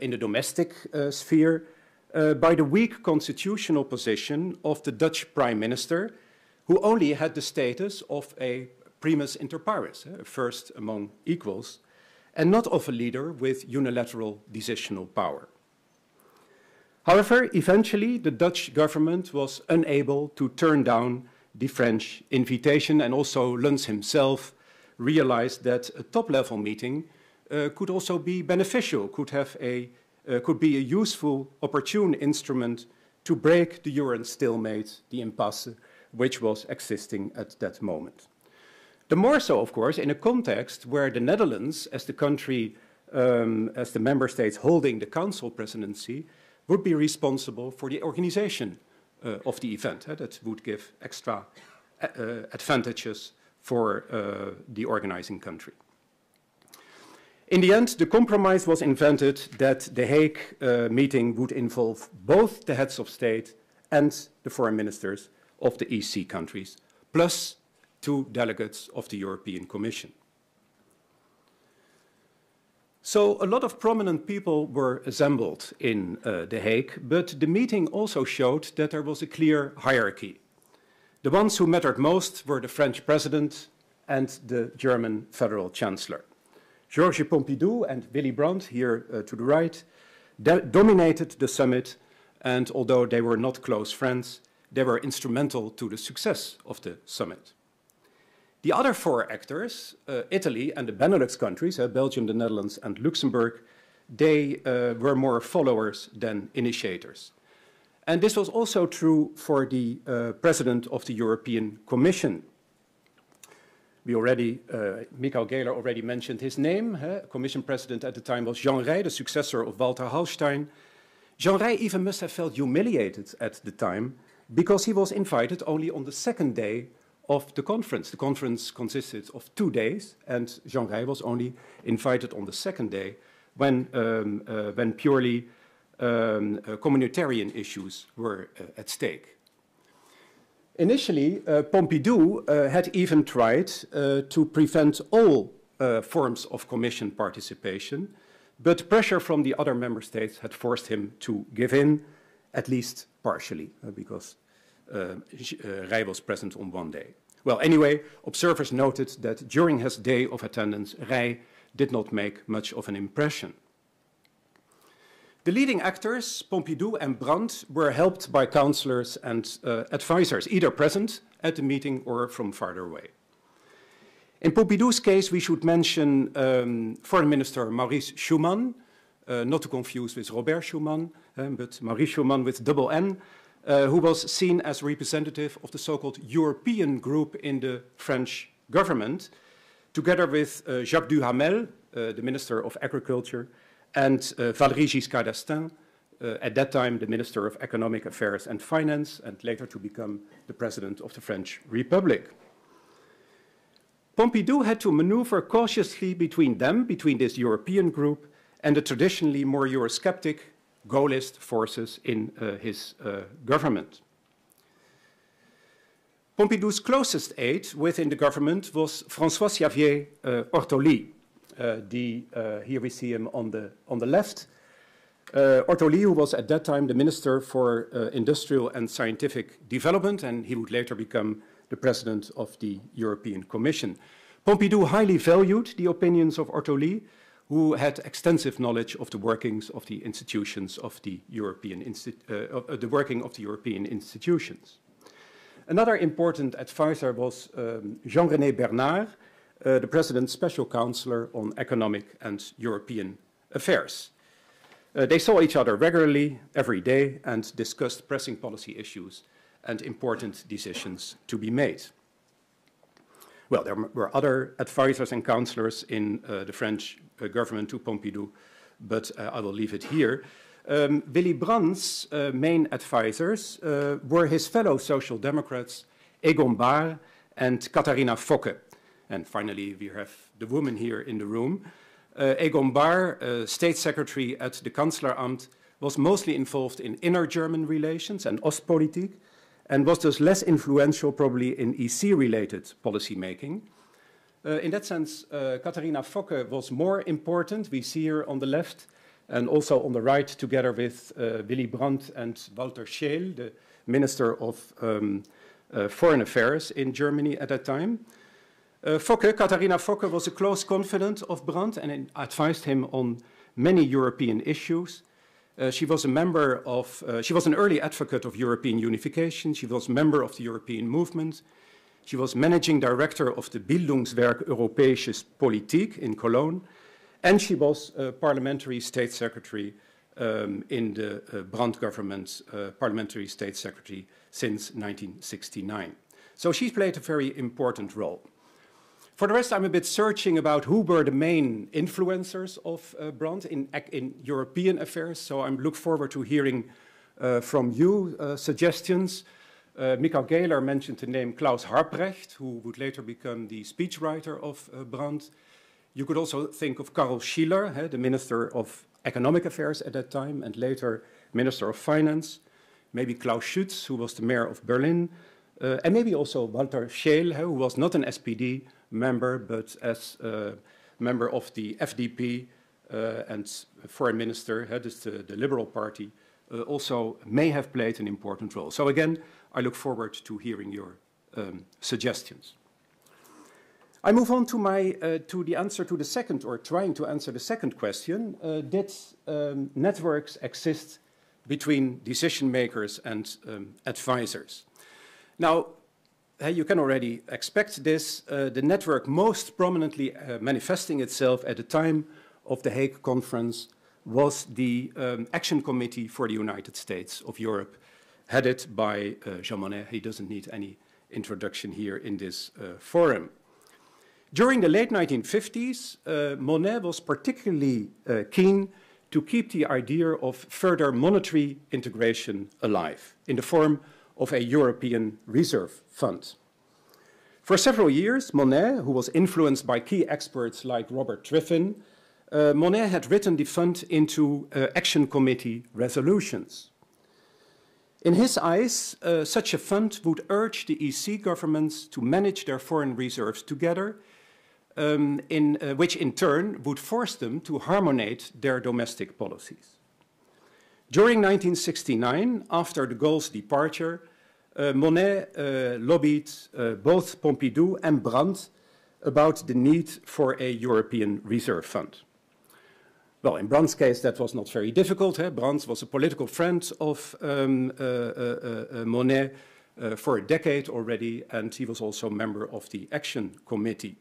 in the domestic sphere by the weak constitutional position of the Dutch Prime Minister, who only had the status of a primus inter pares, a first among equals, and not of a leader with unilateral decisional power. However, eventually the Dutch government was unable to turn down the French invitation, and also Luns himself realized that a top-level meeting could also be beneficial, could be a useful, opportune instrument to break the Euro stalemate, the impasse, which was existing at that moment. The more so, of course, in a context where the Netherlands, as the country, as the member states holding the Council presidency, would be responsible for the organization of the event. That would give extra advantages for the organizing country. In the end, the compromise was invented that the Hague meeting would involve both the heads of state and the foreign ministers of the EC countries, plus 2 delegates of the European Commission. So a lot of prominent people were assembled in The Hague, but the meeting also showed that there was a clear hierarchy. The ones who mattered most were the French president and the German federal chancellor. Georges Pompidou and Willy Brandt, here to the right, dominated the summit, and although they were not close friends, they were instrumental to the success of the summit. The other 4 actors, Italy and the Benelux countries, Belgium, the Netherlands, and Luxembourg, they were more followers than initiators. And this was also true for the president of the European Commission. We already, Michael Gehler already mentioned his name. Commission president at the time was Jean Rey, the successor of Walter Hallstein. Jean Rey even must have felt humiliated at the time because he was invited only on the 2nd day of the conference. The conference consisted of 2 days, and Jean Rey was only invited on the 2nd day when purely communitarian issues were at stake. Initially, Pompidou had even tried to prevent all forms of Commission participation, but pressure from the other member states had forced him to give in, at least partially, because Rey was present on 1 day. Well, anyway, observers noted that during his day of attendance, Rey did not make much of an impression. The leading actors, Pompidou and Brandt, were helped by counselors and advisors, either present at the meeting or from farther away. In Pompidou's case, we should mention Foreign Minister Maurice Schuman, not to confuse with Robert Schuman, but Maurice Schuman with double N, who was seen as representative of the so-called European group in the French government, together with Jacques Duhamel, the Minister of Agriculture, and Valéry Giscard d'Estaing, at that time the Minister of Economic Affairs and Finance, and later to become the President of the French Republic. Pompidou had to maneuver cautiously between them, between this European group, and the traditionally more Eurosceptic Gaullist forces in his government. Pompidou's closest aide within the government was François-Xavier Ortoli. Here we see him on the left. Ortoli, who was at that time the Minister for Industrial and Scientific Development, and he would later become the President of the European Commission. Pompidou highly valued the opinions of Ortoli, who had extensive knowledge of the workings of the institutions of the European institutions. Another important advisor was Jean-René Bernard, the President's Special Counselor on Economic and European Affairs. They saw each other regularly, every day, and discussed pressing policy issues and important decisions to be made. Well, there were other advisors and counselors in the French government to Pompidou, but I will leave it here. Willy Brandt's main advisors were his fellow Social Democrats, Egon Bahr and Katharina Focke. And finally, we have the woman here in the room. Egon Bahr, State Secretary at the Kanzleramt, was mostly involved in inner German relations and Ostpolitik, and was thus less influential probably in EC-related policy making. In that sense, Katharina Focke was more important. We see her on the left and also on the right, together with Willy Brandt and Walter Scheel, the Minister of Foreign Affairs in Germany at that time. Katharina Focke was a close confidant of Brandt and advised him on many European issues. She was an early advocate of European unification. She was a member of the European movement. She was managing director of the Bildungswerk Europäische Politik in Cologne. And she was parliamentary state secretary in the Brandt government, parliamentary state secretary since 1969. So she played a very important role. For the rest, I'm a bit searching about who were the main influencers of Brandt in European affairs, so I look forward to hearing from you suggestions. Michael Gehler mentioned the name Klaus Harprecht, who would later become the speechwriter of Brandt. You could also think of Karl Schiller, the Minister of Economic Affairs at that time, and later Minister of Finance. Maybe Klaus Schütz, who was the mayor of Berlin, and maybe also Walter Scheel, who was not an SPD member, but as a member of the FDP and foreign minister, the Liberal Party, also may have played an important role. So again, I look forward to hearing your suggestions. I move on to the answer to the second, or trying to answer the second question. Did networks exist between decision makers and advisors? Now, you can already expect this. The network most prominently manifesting itself at the time of the Hague Conference was the Action Committee for the United States of Europe, headed by Jean Monnet. He doesn't need any introduction here in this forum. During the late 1950s, Monnet was particularly keen to keep the idea of further monetary integration alive in the form of a European Reserve Fund. For several years, Monnet, who was influenced by key experts like Robert Triffin, Monnet had written the fund into Action Committee resolutions. In his eyes, such a fund would urge the EC governments to manage their foreign reserves together, which in turn would force them to harmonize their domestic policies. During 1969, after de Gaulle's departure, Monnet lobbied both Pompidou and Brandt about the need for a European Reserve Fund. Well, in Brandt's case, that was not very difficult. Brandt was a political friend of Monnet for a decade already, and he was also a member of the Action Committee.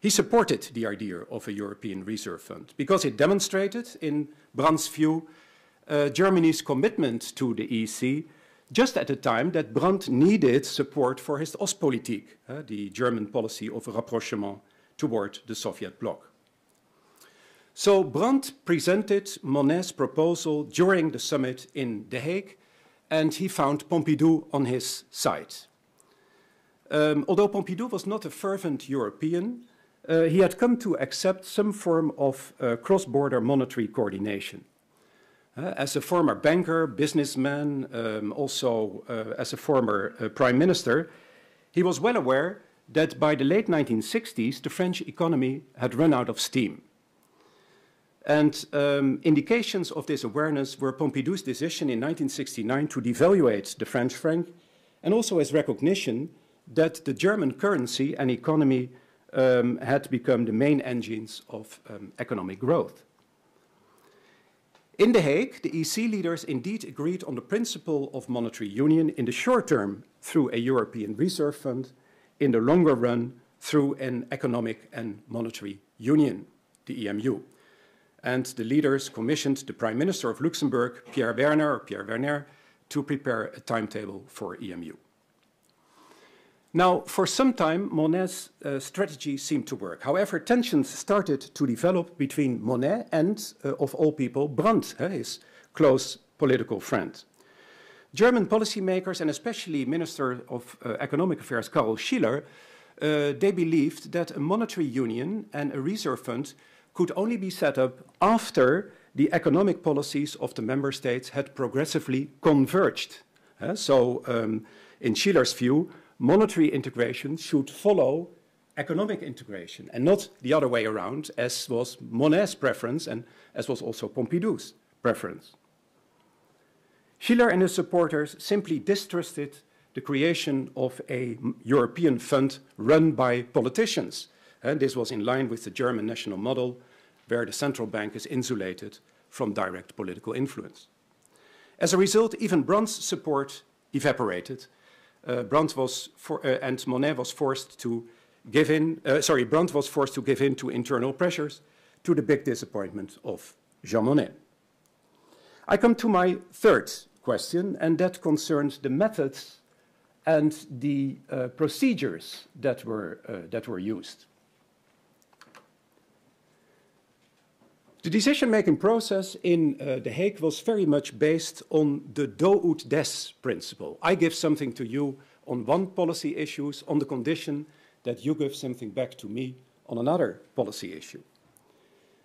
He supported the idea of a European Reserve Fund because it demonstrated, in Brandt's view, Germany's commitment to the EC just at the time that Brandt needed support for his Ostpolitik, the German policy of rapprochement toward the Soviet bloc. So Brandt presented Monnet's proposal during the summit in The Hague, and he found Pompidou on his side. Although Pompidou was not a fervent European, he had come to accept some form of cross-border monetary coordination. As a former banker, businessman, also as a former prime minister, he was well aware that by the late 1960s, the French economy had run out of steam. And indications of this awareness were Pompidou's decision in 1969 to devaluate the French franc, and also his recognition that the German currency and economy had become the main engines of economic growth. In The Hague, the EC leaders indeed agreed on the principle of monetary union in the short term through a European Reserve Fund, in the longer run through an economic and monetary union, the EMU. And the leaders commissioned the Prime Minister of Luxembourg, Pierre Werner, to prepare a timetable for EMU. Now, for some time, Monnet's strategy seemed to work. However, tensions started to develop between Monnet and, of all people, Brandt, his close political friend. German policymakers, and especially Minister of Economic Affairs Karl Schiller, they believed that a monetary union and a reserve fund could only be set up after the economic policies of the member states had progressively converged. In Schiller's view, monetary integration should follow economic integration and not the other way around, as was Monnet's preference and as was also Pompidou's preference. Schiller and his supporters simply distrusted the creation of a European fund run by politicians. And this was in line with the German national model, where the central bank is insulated from direct political influence. As a result, even Brandt's support evaporated. Brandt was and Monnet was forced to give in. Brandt was forced to give in to internal pressures, to the big disappointment of Jean Monnet. I come to my third question, and that concerns the methods and the procedures that were used. The decision-making process in The Hague was very much based on the do ut des principle. I give something to you on one policy issue on the condition that you give something back to me on another policy issue.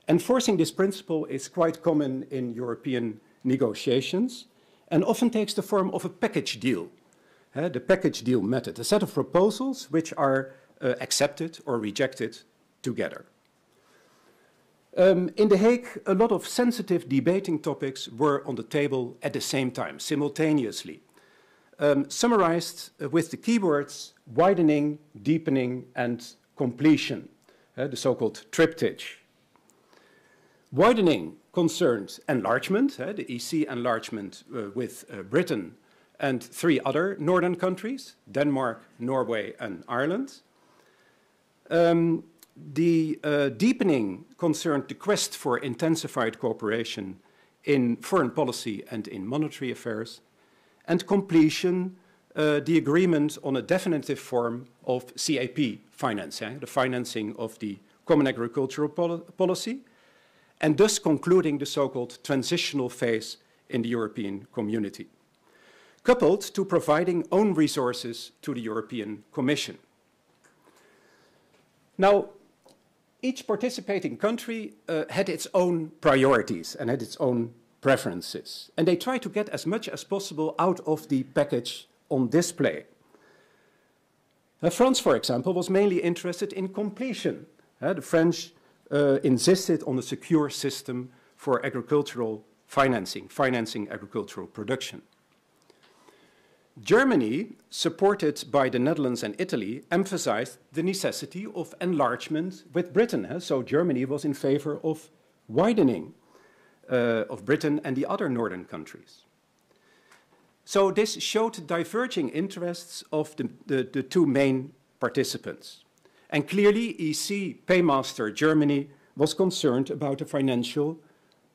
Enforcing this principle is quite common in European negotiations and often takes the form of a package deal, the package deal method, a set of proposals which are accepted or rejected together. In The Hague, a lot of sensitive debating topics were on the table at the same time, simultaneously, summarized with the keywords widening, deepening, and completion, the so-called triptych. Widening concerned enlargement, the EC enlargement with Britain and 3 other northern countries, Denmark, Norway, and Ireland. The deepening concerned the quest for intensified cooperation in foreign policy and in monetary affairs, and completion, the agreement on a definitive form of CAP financing, the financing of the common agricultural policy, and thus concluding the so-called transitional phase in the European community, coupled to providing own resources to the European Commission. Now, each participating country had its own priorities and had its own preferences, and they tried to get as much as possible out of the package on display. France, for example, was mainly interested in completion. The French insisted on a secure system for agricultural financing agricultural production. Germany, supported by the Netherlands and Italy, emphasized the necessity of enlargement with Britain. So Germany was in favor of widening of Britain and the other northern countries. So this showed diverging interests of the 2 main participants. And clearly, EC paymaster Germany was concerned about the financial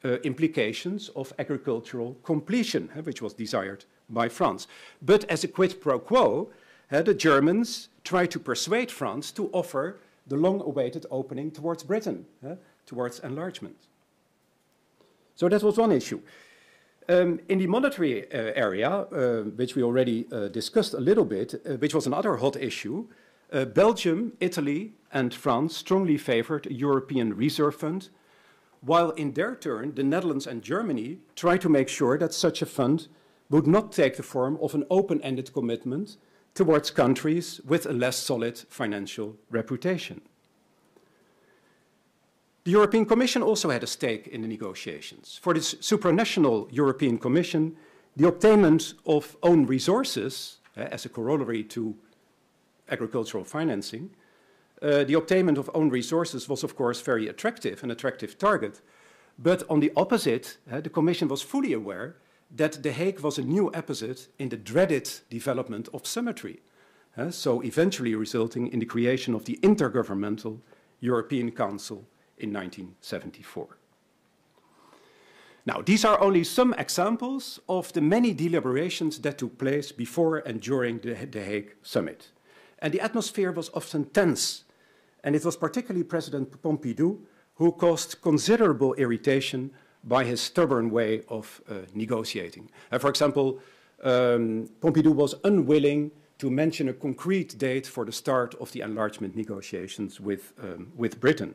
implications of agricultural completion, which was desired by France. But as a quid pro quo, the Germans tried to persuade France to offer the long-awaited opening towards Britain, towards enlargement. So that was one issue. In the monetary area, which we already discussed a little bit, which was another hot issue, Belgium, Italy, and France strongly favored a European Reserve Fund, while in their turn, the Netherlands and Germany tried to make sure that such a fund would not take the form of an open-ended commitment towards countries with a less solid financial reputation. The European Commission also had a stake in the negotiations. For this supranational European Commission, the obtainment of own resources, as a corollary to agricultural financing, the obtainment of own resources was, of course, very attractive, an attractive target. But on the opposite, the Commission was fully aware that The Hague was a new episode in the dreaded development of symmetry, so eventually resulting in the creation of the Intergovernmental European Council in 1974. Now, these are only some examples of the many deliberations that took place before and during the Hague summit. And the atmosphere was often tense, and it was particularly President Pompidou who caused considerable irritation by his stubborn way of negotiating. For example, Pompidou was unwilling to mention a concrete date for the start of the enlargement negotiations with Britain.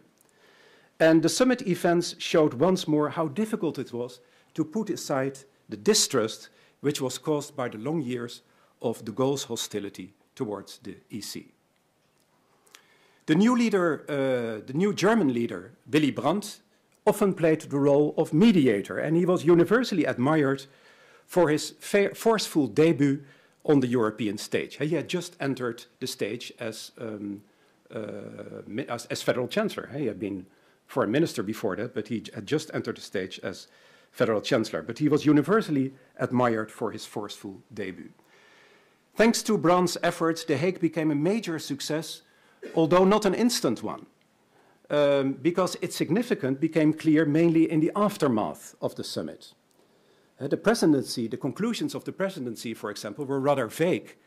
And the summit events showed once more how difficult it was to put aside the distrust which was caused by the long years of de Gaulle's hostility towards the EC. The new German leader, Willy Brandt, often played the role of mediator, and he was universally admired for his forceful debut on the European stage. He had just entered the stage as federal chancellor. He had been foreign minister before that, but he had just entered the stage as federal chancellor. But he was universally admired for his forceful debut. Thanks to Brandt's efforts, The Hague became a major success, although not an instant one, because its significance became clear mainly in the aftermath of the summit. The presidency, the conclusions of the presidency, for example, were rather vague,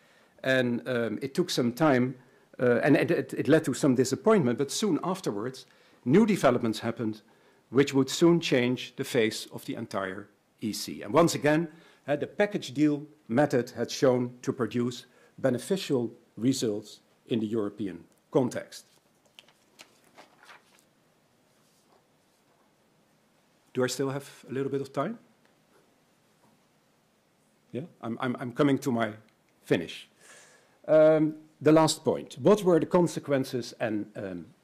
and it took some time, and it led to some disappointment, but soon afterwards, new developments happened, which would soon change the face of the entire EC. And once again, the package deal method had shown to produce beneficial results in the European context. Do I still have a little bit of time? Yeah, I'm coming to my finish. The last point. What were the consequences and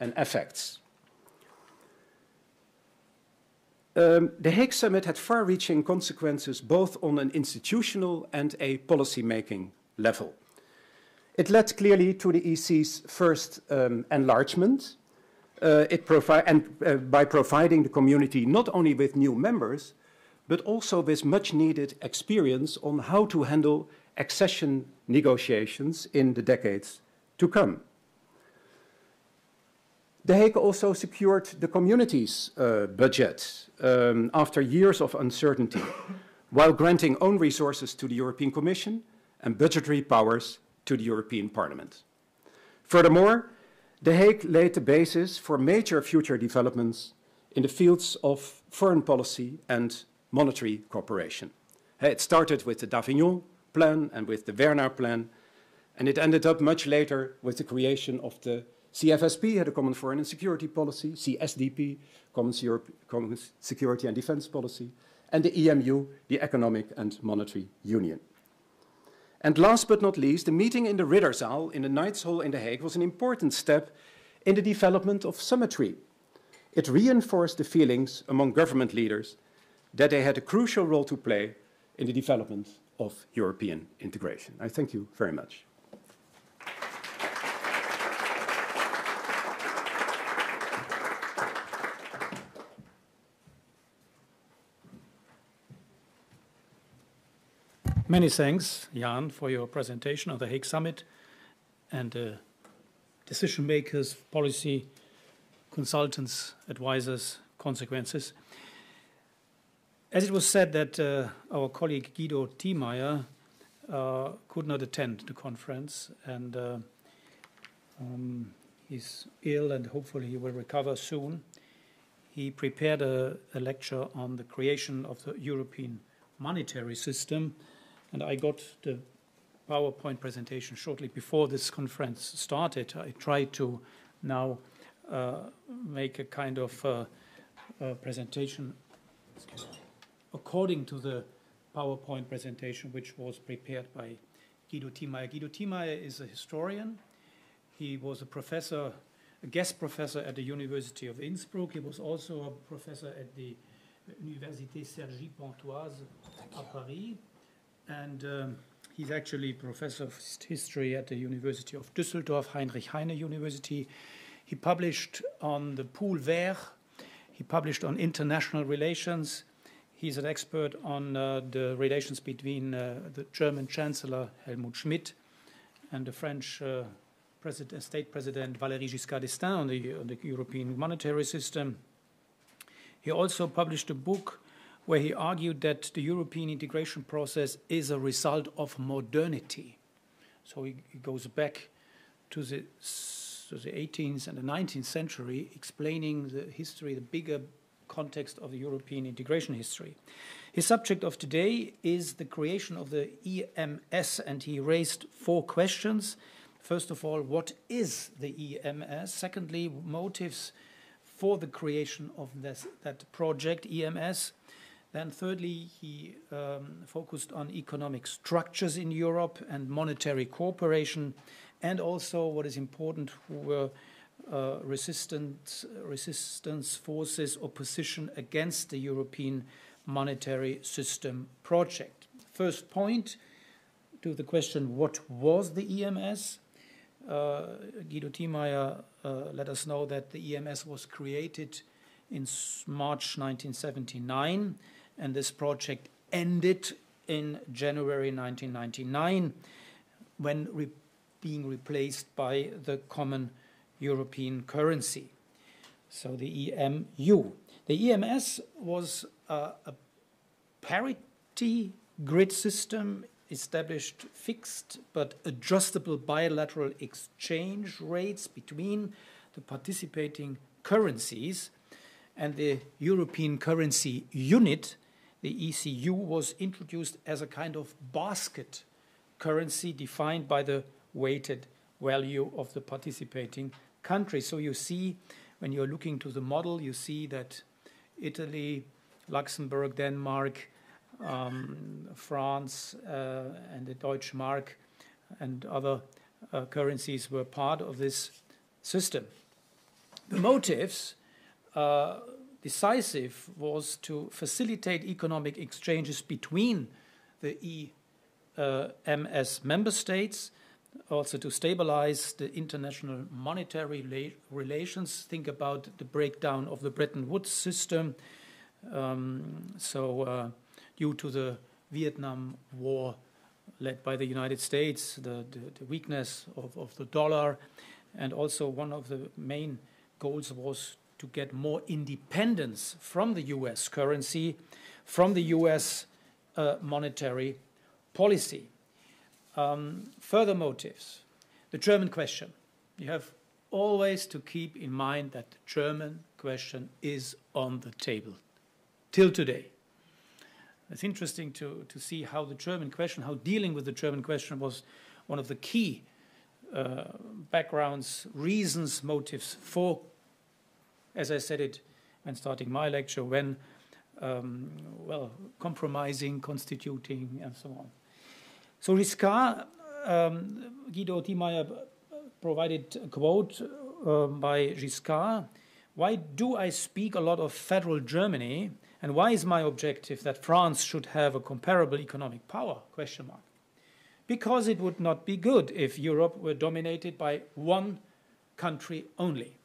effects? The Hague Summit had far-reaching consequences both on an institutional and a policy-making level. It led clearly to the EC's first enlargement, by providing the community not only with new members, but also with much-needed experience on how to handle accession negotiations in the decades to come. The Hague also secured the community's budget after years of uncertainty, while granting own resources to the European Commission and budgetary powers to the European Parliament. Furthermore, The Hague laid the basis for major future developments in the fields of foreign policy and monetary cooperation. It started with the d'Avignon Plan and with the Werner Plan, and it ended up much later with the creation of the CFSP, the Common Foreign and Security Policy, CSDP, Common Security and Defense Policy, and the EMU, the Economic and Monetary Union. And last but not least, the meeting in the Ridderzaal in the Knights Hall in The Hague was an important step in the development of symmetry. It reinforced the feelings among government leaders that they had a crucial role to play in the development of European integration. I thank you very much. Many thanks, Jan, for your presentation of the Hague Summit and decision makers, policy consultants, advisors, consequences. As it was said that our colleague Guido Thiemeyer could not attend the conference, and he's ill and hopefully he will recover soon. He prepared a lecture on the creation of the European monetary system, and I got the PowerPoint presentation shortly before this conference started. I tried to now make a kind of presentation according to the PowerPoint presentation which was prepared by Guido Thiemeyer. Guido Thiemeyer is a historian. He was a professor, a guest professor at the University of Innsbruck. He was also a professor at the Université Cergy Pontoise at Paris. And he's actually professor of history at the University of Düsseldorf, Heinrich Heine University. He published on the Pool Vert. He published on international relations. He's an expert on the relations between the German Chancellor Helmut Schmidt and the French State President Valéry Giscard d'Estaing on the European monetary system. He also published a book where he argued that the European integration process is a result of modernity. So he goes back to the 18th and the 19th century, explaining the history, the bigger context of the European integration history. His subject of today is the creation of the EMS, and he raised 4 questions. First of all, what is the EMS? Secondly, motives for the creation of that project, EMS. Then thirdly, he focused on economic structures in Europe and monetary cooperation, and also what is important, who were resistance forces, opposition against the European monetary system project. First point to the question, what was the EMS? Guido Thiemeyer let us know that the EMS was created in March 1979, and this project ended in January 1999 when being replaced by the common European currency, so the EMU. The EMS was a parity grid system, established fixed but adjustable bilateral exchange rates between the participating currencies, and the European currency unit, the ECU, was introduced as a kind of basket currency defined by the weighted value of the participating country. So you see, when you're looking to the model, you see that Italy Luxembourg, Denmark, France, and the Deutsche Mark and other currencies were part of this system. The motives decisive was to facilitate economic exchanges between the EMS member states, also to stabilize the international monetary relations. Think about the breakdown of the Bretton Woods system. Due to the Vietnam War led by the United States, the weakness of the dollar, and also one of the main goals was to get more independence from the US currency, from the US monetary policy. Further motives, the German question. You have always to keep in mind that the German question is on the table till today. It's interesting to see how the German question, how dealing with the German question was one of the key backgrounds, reasons, motives for, as I said it when starting my lecture, when, compromising, constituting, and so on. So Giscard, Guido Thiemeyer provided a quote by Giscard. Why do I speak a lot of federal Germany? And why is my objective that France should have a comparable economic power? Question mark. Because it would not be good if Europe were dominated by one country only.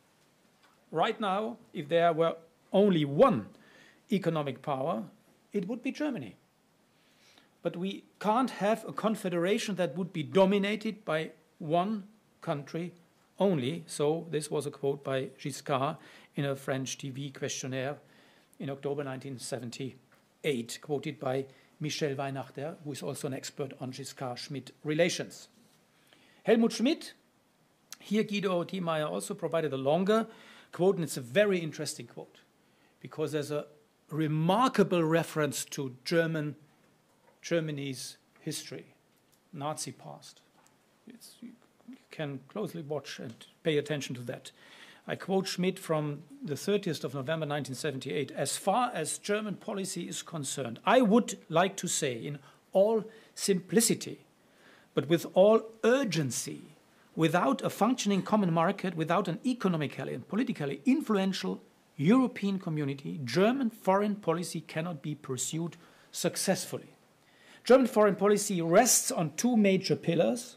Right now, if there were only one economic power, it would be Germany. But we can't have a confederation that would be dominated by one country only. So this was a quote by Giscard in a French TV questionnaire in October 1978, quoted by Michel Weihnachter, who is also an expert on Giscard-Schmidt relations. Helmut Schmidt, here Guido Thiemeyer also provided a longer quote, and it's a very interesting quote, because there's a remarkable reference to Germany's history, Nazi past. You can closely watch and pay attention to that. I quote Schmidt from the 30th of November 1978. As far as German policy is concerned, I would like to say in all simplicity, but with all urgency, without a functioning common market, without an economically and politically influential European community, German foreign policy cannot be pursued successfully. German foreign policy rests on two major pillars.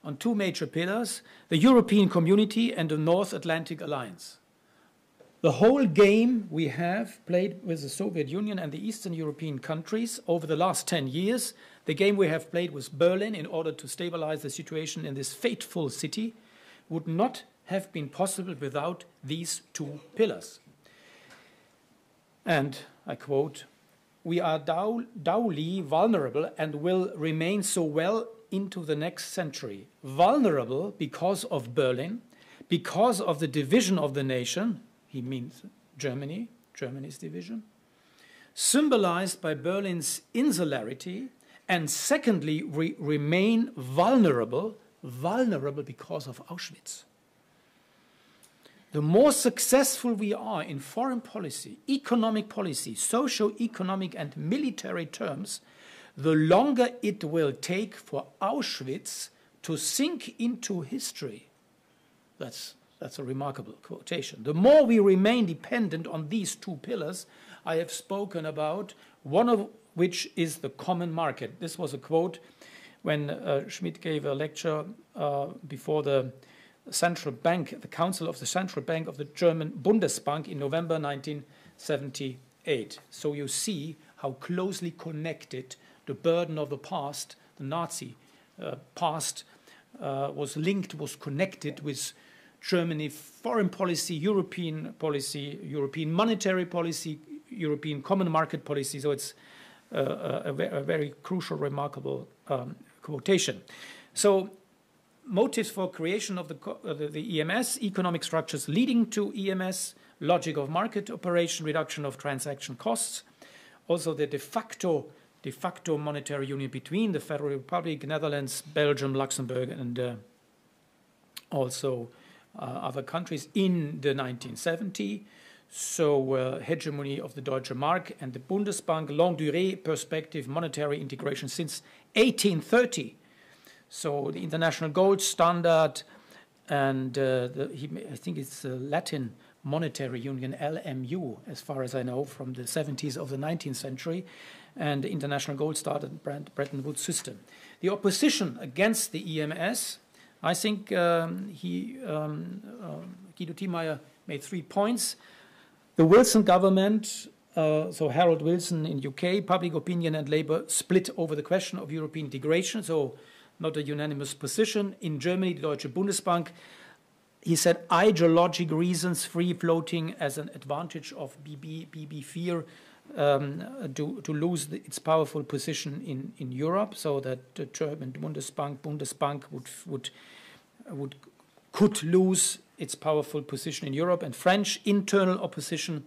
The European Community and the North Atlantic Alliance. The whole game we have played with the Soviet Union and the Eastern European countries over the last 10 years, the game we have played with Berlin in order to stabilize the situation in this fateful city, would not have been possible without these two pillars. And I quote, we are doubly vulnerable and will remain so well into the next century. Vulnerable because of Berlin, because of the division of the nation, he means Germany, Germany's division, symbolized by Berlin's insularity, and secondly, remain vulnerable because of Auschwitz. The more successful we are in foreign policy, economic policy, socio-economic and military terms, the longer it will take for Auschwitz to sink into history. That's a remarkable quotation. The more we remain dependent on these two pillars I have spoken about, one of which is the common market. This was a quote when Schmidt gave a lecture before the Central Bank, the Council of the Central Bank of the German Bundesbank in November 1978. So you see how closely connected the burden of the past, the Nazi past, was connected with Germany foreign policy, European monetary policy, European common market policy. So it's a very crucial, remarkable quotation. So motives for creation of the EMS, economic structures leading to EMS, logic of market operation, reduction of transaction costs, also the de facto monetary union between the Federal Republic, Netherlands, Belgium, Luxembourg, and also other countries in the 1970s. so hegemony of the Deutsche Mark, and the Bundesbank, longue durée perspective, monetary integration since 1830. So the international gold standard, and I think it's the Latin monetary union, LMU, as far as I know, from the 70s of the 19th century, and the international gold standard Bretton Woods system. The opposition against the EMS, I think Guido Thiemeyer made 3 points. The Wilson government, so Harold Wilson in UK, public opinion and Labour split over the question of European integration, so not a unanimous position. In Germany, the Deutsche Bundesbank, he said ideologic reasons, free floating as an advantage of BB fear to lose its powerful position in Europe, so that the German Bundesbank could lose its powerful position in Europe. And French internal opposition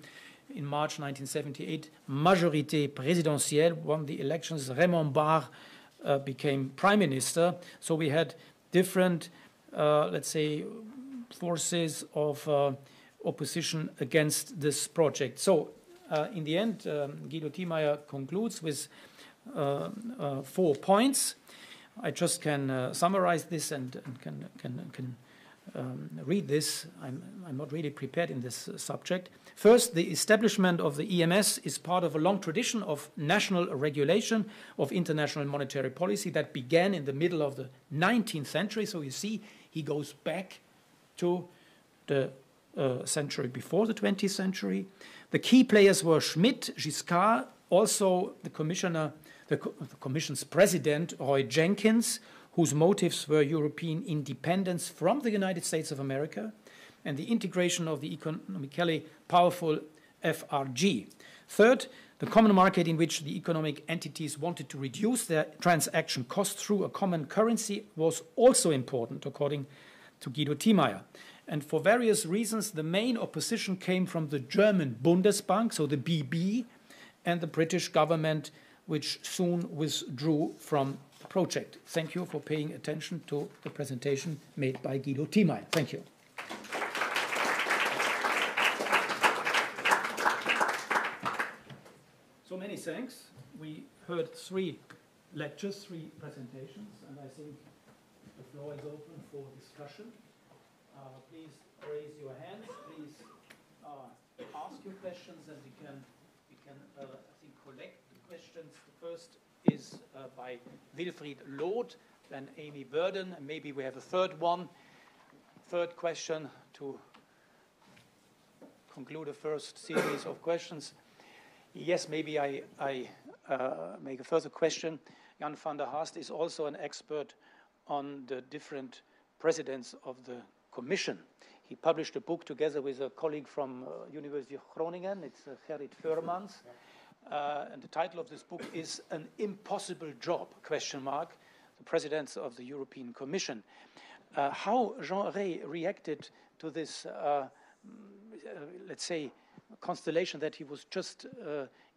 in March 1978, majorité présidentielle, won the elections. Raymond Barre became prime minister. So we had different, let's say, forces of opposition against this project. So in the end, Guido Thiemeyer concludes with 4 points. I just can summarize this and can read this. I'm not really prepared in this subject. First, the establishment of the EMS is part of a long tradition of national regulation of international monetary policy that began in the middle of the 19th century. So you see, he goes back to the century before the 20th century. The key players were Schmidt, Giscard, also the commissioner, the Commission's president, Roy Jenkins, whose motives were European independence from the United States of America and the integration of the economically powerful FRG. Third, the common market in which the economic entities wanted to reduce their transaction costs through a common currency was also important, according to Guido Thiemeyer. And for various reasons, the main opposition came from the German Bundesbank, so the BB, and the British government, which soon withdrew from the project. Thank you for paying attention to the presentation made by Guido Thiemeyer. Thank you. So many thanks. We heard 3 lectures, 3 presentations, and I think the floor is open for discussion. Please raise your hands. Please ask your questions, and we can I think, collect the questions. The first is by Wilfried Loth, then Amy Burden, and maybe we have a third question to conclude the first series of questions. Yes, maybe I make a further question. Jan van der Haast is also an expert on the different presidents of the Commission. He published a book together with a colleague from University of Groningen. It's Gerrit Veurmans. And the title of this book is An Impossible Job, ? The Presidents of the European Commission. How Jean-Ray reacted to this, let's say, constellation that he was just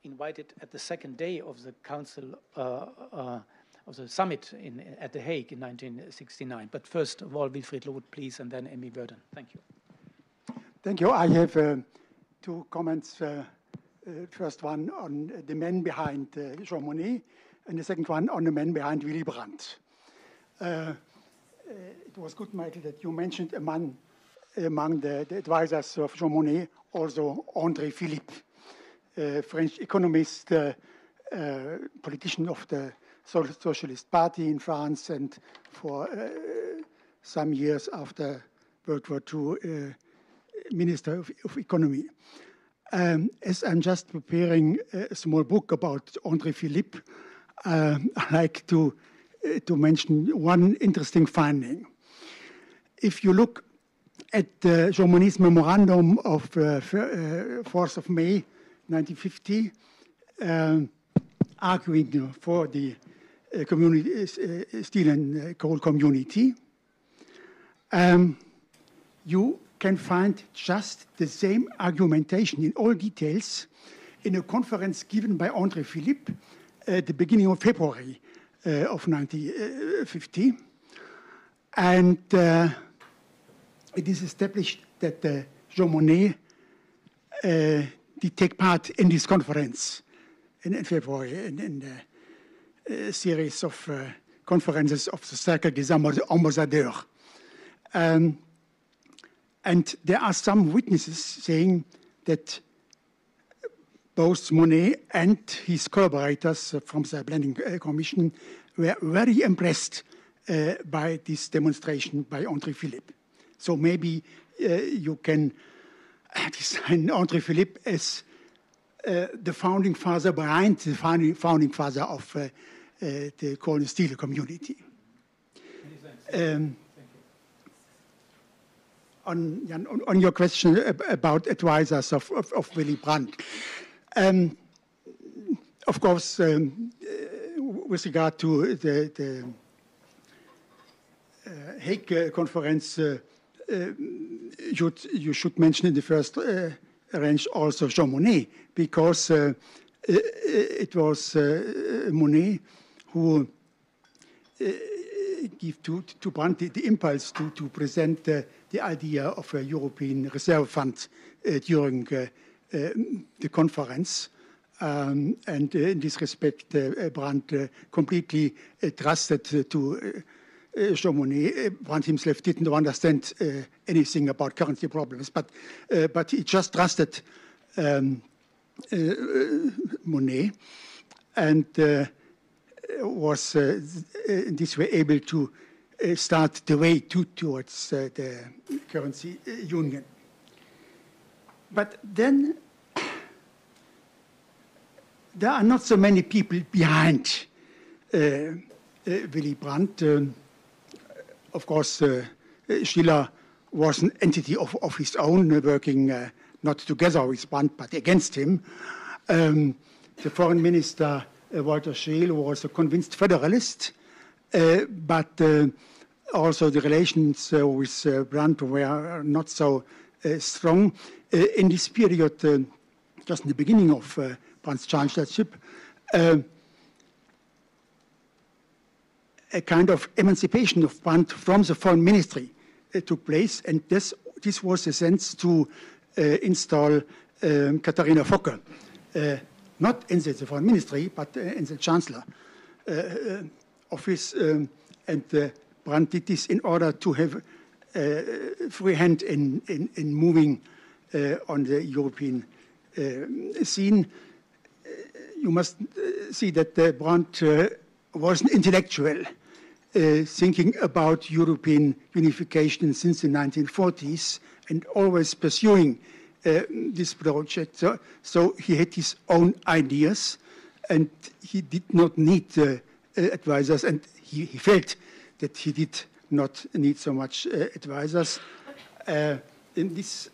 invited at the second day of the Council of the summit at The Hague in 1969. But first of all, Wilfried Loth, please, and then Amy Burden. Thank you. Thank you. I have 2 comments. First one on the man behind Jean Monnet, and the second one on the man behind Willy Brandt. It was good, Michael, that you mentioned among the advisors of Jean Monnet also André Philippe, French economist, politician of the Socialist Party in France, and for some years after World War II, Minister of Economy. As I'm just preparing a small book about André Philippe, I like to mention one interesting finding. If you look at Jean Monnet's memorandum of 4th of May 1950, arguing for the steel and coal community, you can find just the same argumentation in all details in a conference given by André Philippe at the beginning of February of 1950. And it is established that Jean Monnet did take part in this conference in February, in the series of conferences of the Cercle des Ambassadeurs. And there are some witnesses saying that both Monnet and his collaborators from the Planning Commission were very impressed by this demonstration by André Philippe. So maybe you can design André Philippe as the founding father behind the founding father of the coal and steel community. On your question about advisors of Willy Brandt, of course, with regard to the Hague conference, you should mention in the first range also Jean Monnet, because it was Monnet who gave to Brandt the impulse to present the idea of a European Reserve Fund during the conference. And in this respect, Brandt completely trusted to Jean Monnet. Brandt himself didn't understand anything about currency problems, but he just trusted Monnet, and was in this way able to start the way towards the currency union. But then there are not so many people behind Willy Brandt. Of course, Schiller was an entity of his own, working not together with Brandt, but against him. The foreign minister, Walter Scheel, was a convinced federalist, but also the relations with Brandt were not so strong. In this period, just in the beginning of Brandt's chancellorship, a kind of emancipation of Brandt from the foreign ministry took place, and this was a sense to install Katharina Focke, not in the foreign ministry, but in the chancellor office. And Brandt did this in order to have free hand in moving on the European scene. You must see that Brandt was an intellectual, thinking about European unification since the 1940s and always pursuing this project. So he had his own ideas, and he did not need advisors, and he felt that he did not need so much advisors. In this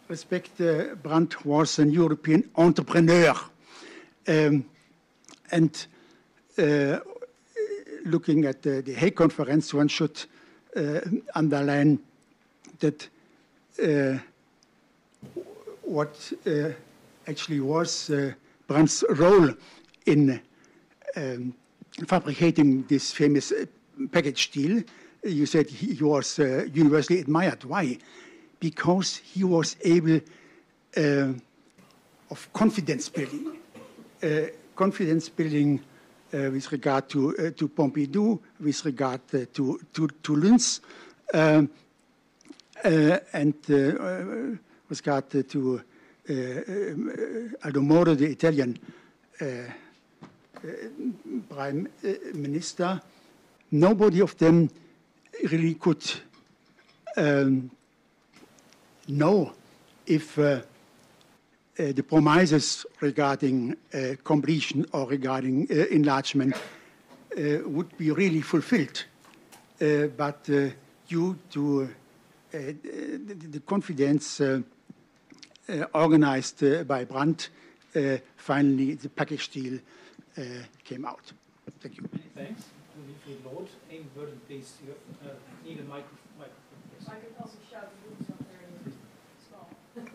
respect, Brandt was an European entrepreneur. And looking at the Hague Conference, one should underline that what actually was Brandt's role in fabricating this famous package deal. You said he was universally admired. Why? Because he was able of confidence building. Confidence building with regard to Pompidou, with regard to Luns, and with regard to Aldo Moro, the Italian prime minister. Nobody of them really could know if the promises regarding completion or regarding enlargement would be really fulfilled. But due to the confidence organized by Brandt, finally the package deal came out. Thank you. Many thanks. Lord, één word, please. You need a microphone. Yes. I could also shout the rooms up very small. Thank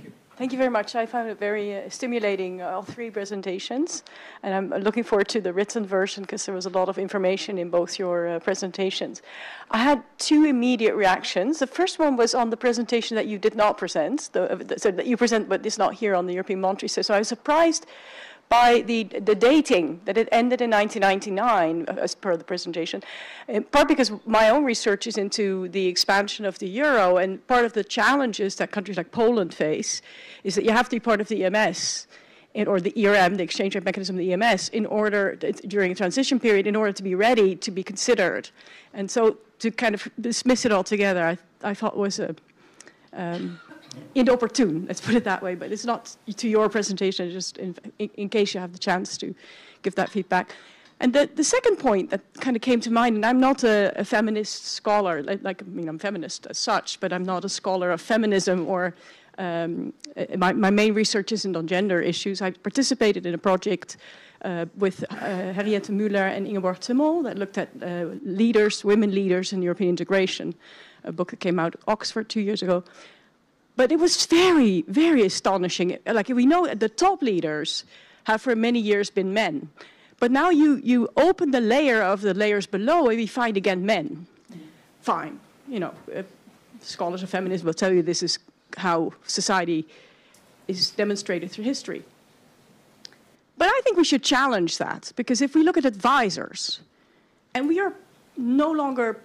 you. Thank you very much. I found it very stimulating, all three presentations. And I'm looking forward to the written version because there was a lot of information in both your presentations. I had two immediate reactions. The first one was on the presentation that you did not present, so that you present but is not here on the European Monetary System. So I was surprised by the dating, that it ended in 1999, as per the presentation, in part because my own research is into the expansion of the euro, and part of the challenges that countries like Poland face is that you have to be part of the EMS, or the ERM, the exchange rate mechanism of the EMS, in order, during a transition period, in order to be ready to be considered. And so to kind of dismiss it altogether, I thought was a... inopportune, let's put it that way, but it's not to your presentation, just in case you have the chance to give that feedback. And the second point that kind of came to mind, and I'm not a feminist scholar, I mean, I'm feminist as such, but I'm not a scholar of feminism, or my main research isn't on gender issues. I participated in a project with Henriette Müller and Ingeborg Timmel that looked at leaders, women leaders in European integration, a book that came out of Oxford 2 years ago. But it was very, very astonishing. Like, we know the top leaders have for many years been men. But now you open the layer of the layers below and we find again men. Fine. You know, scholars of feminism will tell you this is how society is demonstrated through history. But I think we should challenge that, because if we look at advisors, and we are no longer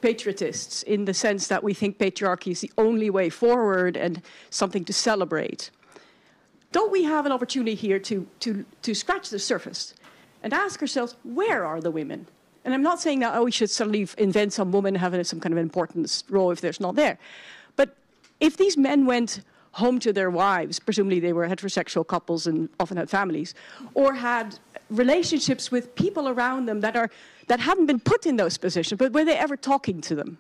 patriotists in the sense that we think patriarchy is the only way forward and something to celebrate. Don't we have an opportunity here to scratch the surface and ask ourselves, where are the women? And I'm not saying that, we should suddenly invent some woman having some kind of important role if there's not there. But if these men went home to their wives, presumably they were heterosexual couples and often had families, or had relationships with people around them that hadn't been put in those positions, but were they ever talking to them?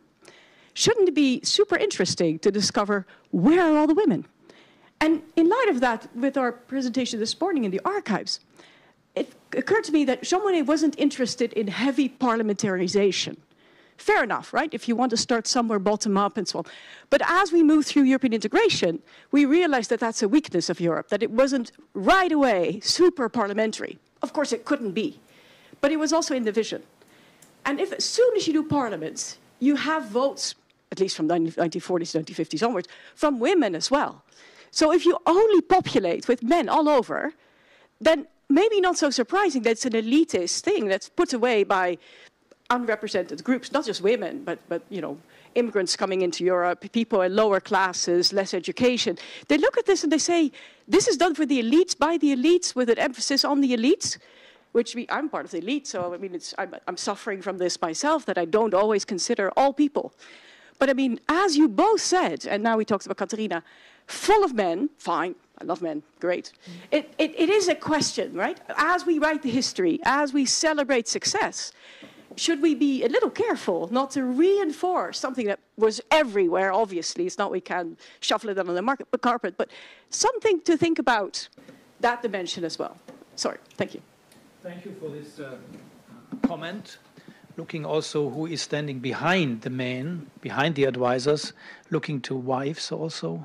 Shouldn't it be super interesting to discover where are all the women? And in light of that, with our presentation this morning in the archives, it occurred to me that Jean Monnet wasn't interested in heavy parliamentarization. Fair enough, right? If you want to start somewhere bottom up and so on. But as we move through European integration, we realized that that's a weakness of Europe, that it wasn't right away super parliamentary. Of course, it couldn't be. But it was also in the vision. And if as soon as you do parliaments, you have votes, at least from the 1940s, 1950s onwards, from women as well. So if you only populate with men all over, then maybe not so surprising that it's an elitist thing that's put away by unrepresented groups, not just women, but you know, immigrants coming into Europe, people in lower classes, less education. They look at this and they say, this is done for the elites, by the elites, with an emphasis on the elites, which I'm part of the elite, so I mean, I'm suffering from this myself, that I don't always consider all people. But I mean, as you both said, and now we talked about Katerina, full of men, fine, I love men, great. It is a question, right? As we write the history, as we celebrate success, should we be a little careful not to reinforce something that was everywhere, obviously. It's not we can shuffle it on the carpet, but something to think about that dimension as well. Sorry, thank you. Thank you for this comment. Looking also who is standing behind the men, behind the advisors, looking to wives also,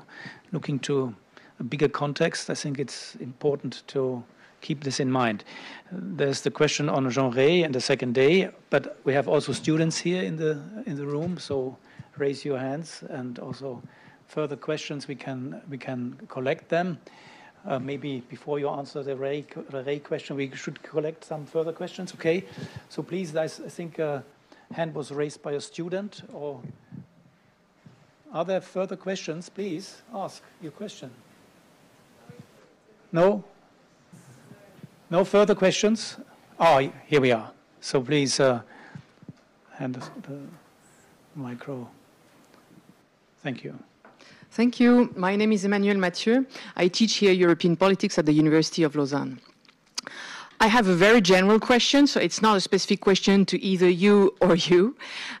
looking to a bigger context. I think it's important to keep this in mind. There's the question on genre and the second day, but we have also students here in the room, so raise your hands, and also further questions we can collect them. Maybe before you answer the Ray question, we should collect some further questions. Okay, so please, I think a hand was raised by a student. Or are there further questions? Please ask your question. No? No further questions? Oh, here we are. So please hand the micro. Thank you. Thank you. My name is Emmanuel Mathieu. I teach here European politics at the University of Lausanne. I have a very general question, so it's not a specific question to either you or you.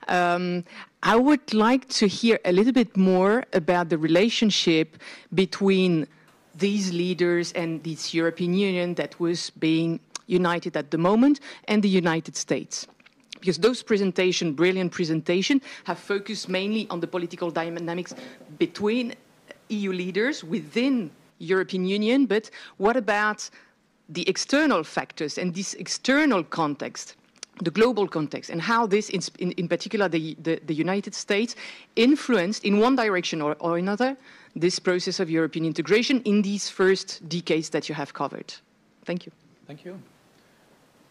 I would like to hear a little bit more about the relationship between these leaders and this European Union that was being united at the moment and the United States. Because those presentations, brilliant presentations, have focused mainly on the political dynamics between EU leaders within European Union, but what about the external factors and this external context, the global context, and how this, in particular the United States, influenced in one direction or another this process of European integration in these first decades that you have covered? Thank you. Thank you.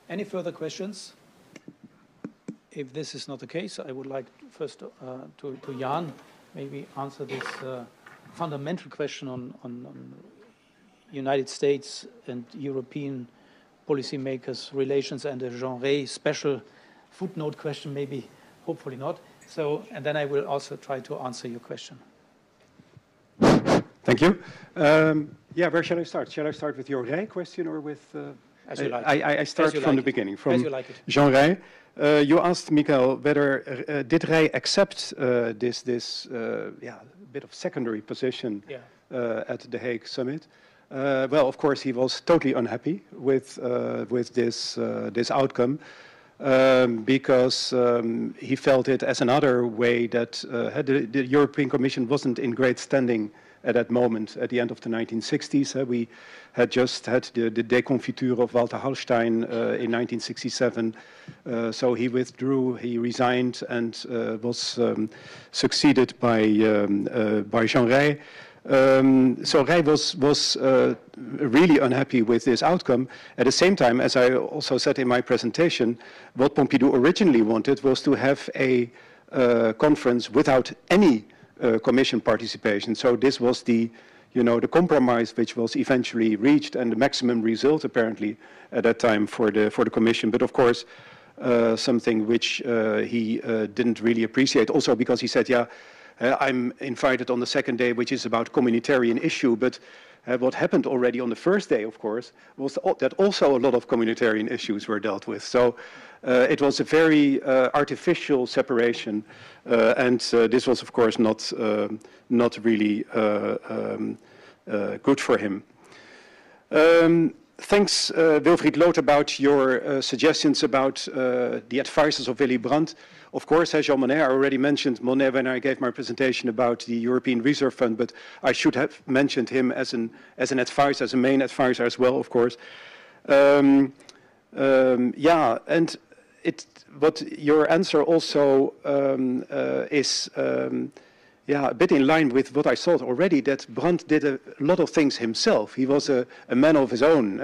Any further questions? If this is not the case, I would like first to Jan maybe answer this fundamental question on United States and European policymakers' relations, and a genre special footnote question, maybe, hopefully not. So, and then I will also try to answer your question. Thank you. Yeah, where shall I start? Shall I start with your Rey question or with... As you like. I start from the beginning, from Jean Rey. You asked Michael whether did Rey accept this bit of secondary position at the Hague summit. Well, of course, he was totally unhappy with this outcome because he felt it as another way that the European Commission wasn't in great standing at that moment, at the end of the 1960s. We had just had the déconfiture of Walter Hallstein in 1967. So he withdrew, he resigned, and was succeeded by Jean Rey. So Rey was really unhappy with this outcome. At the same time, as I also said in my presentation, what Pompidou originally wanted was to have a conference without any Commission participation. So this was the compromise which was eventually reached, and the maximum result apparently at that time for the Commission. But of course, something which he didn't really appreciate. Also because he said, yeah, I'm invited on the second day, which is about communitarian issue, but what happened already on the first day, of course, was that also a lot of communitarian issues were dealt with. So it was a very artificial separation, and this was, of course, not really good for him. Thanks, Wilfried Loth, about your suggestions about the advisors of Willy Brandt. Of course, as Jean Monnet, I already mentioned Monnet when I gave my presentation about the European Reserve Fund, but I should have mentioned him as an advisor, as a main advisor as well, of course. Yeah, and what your answer also is a bit in line with what I thought already, that Brandt did a lot of things himself. He was a man of his own,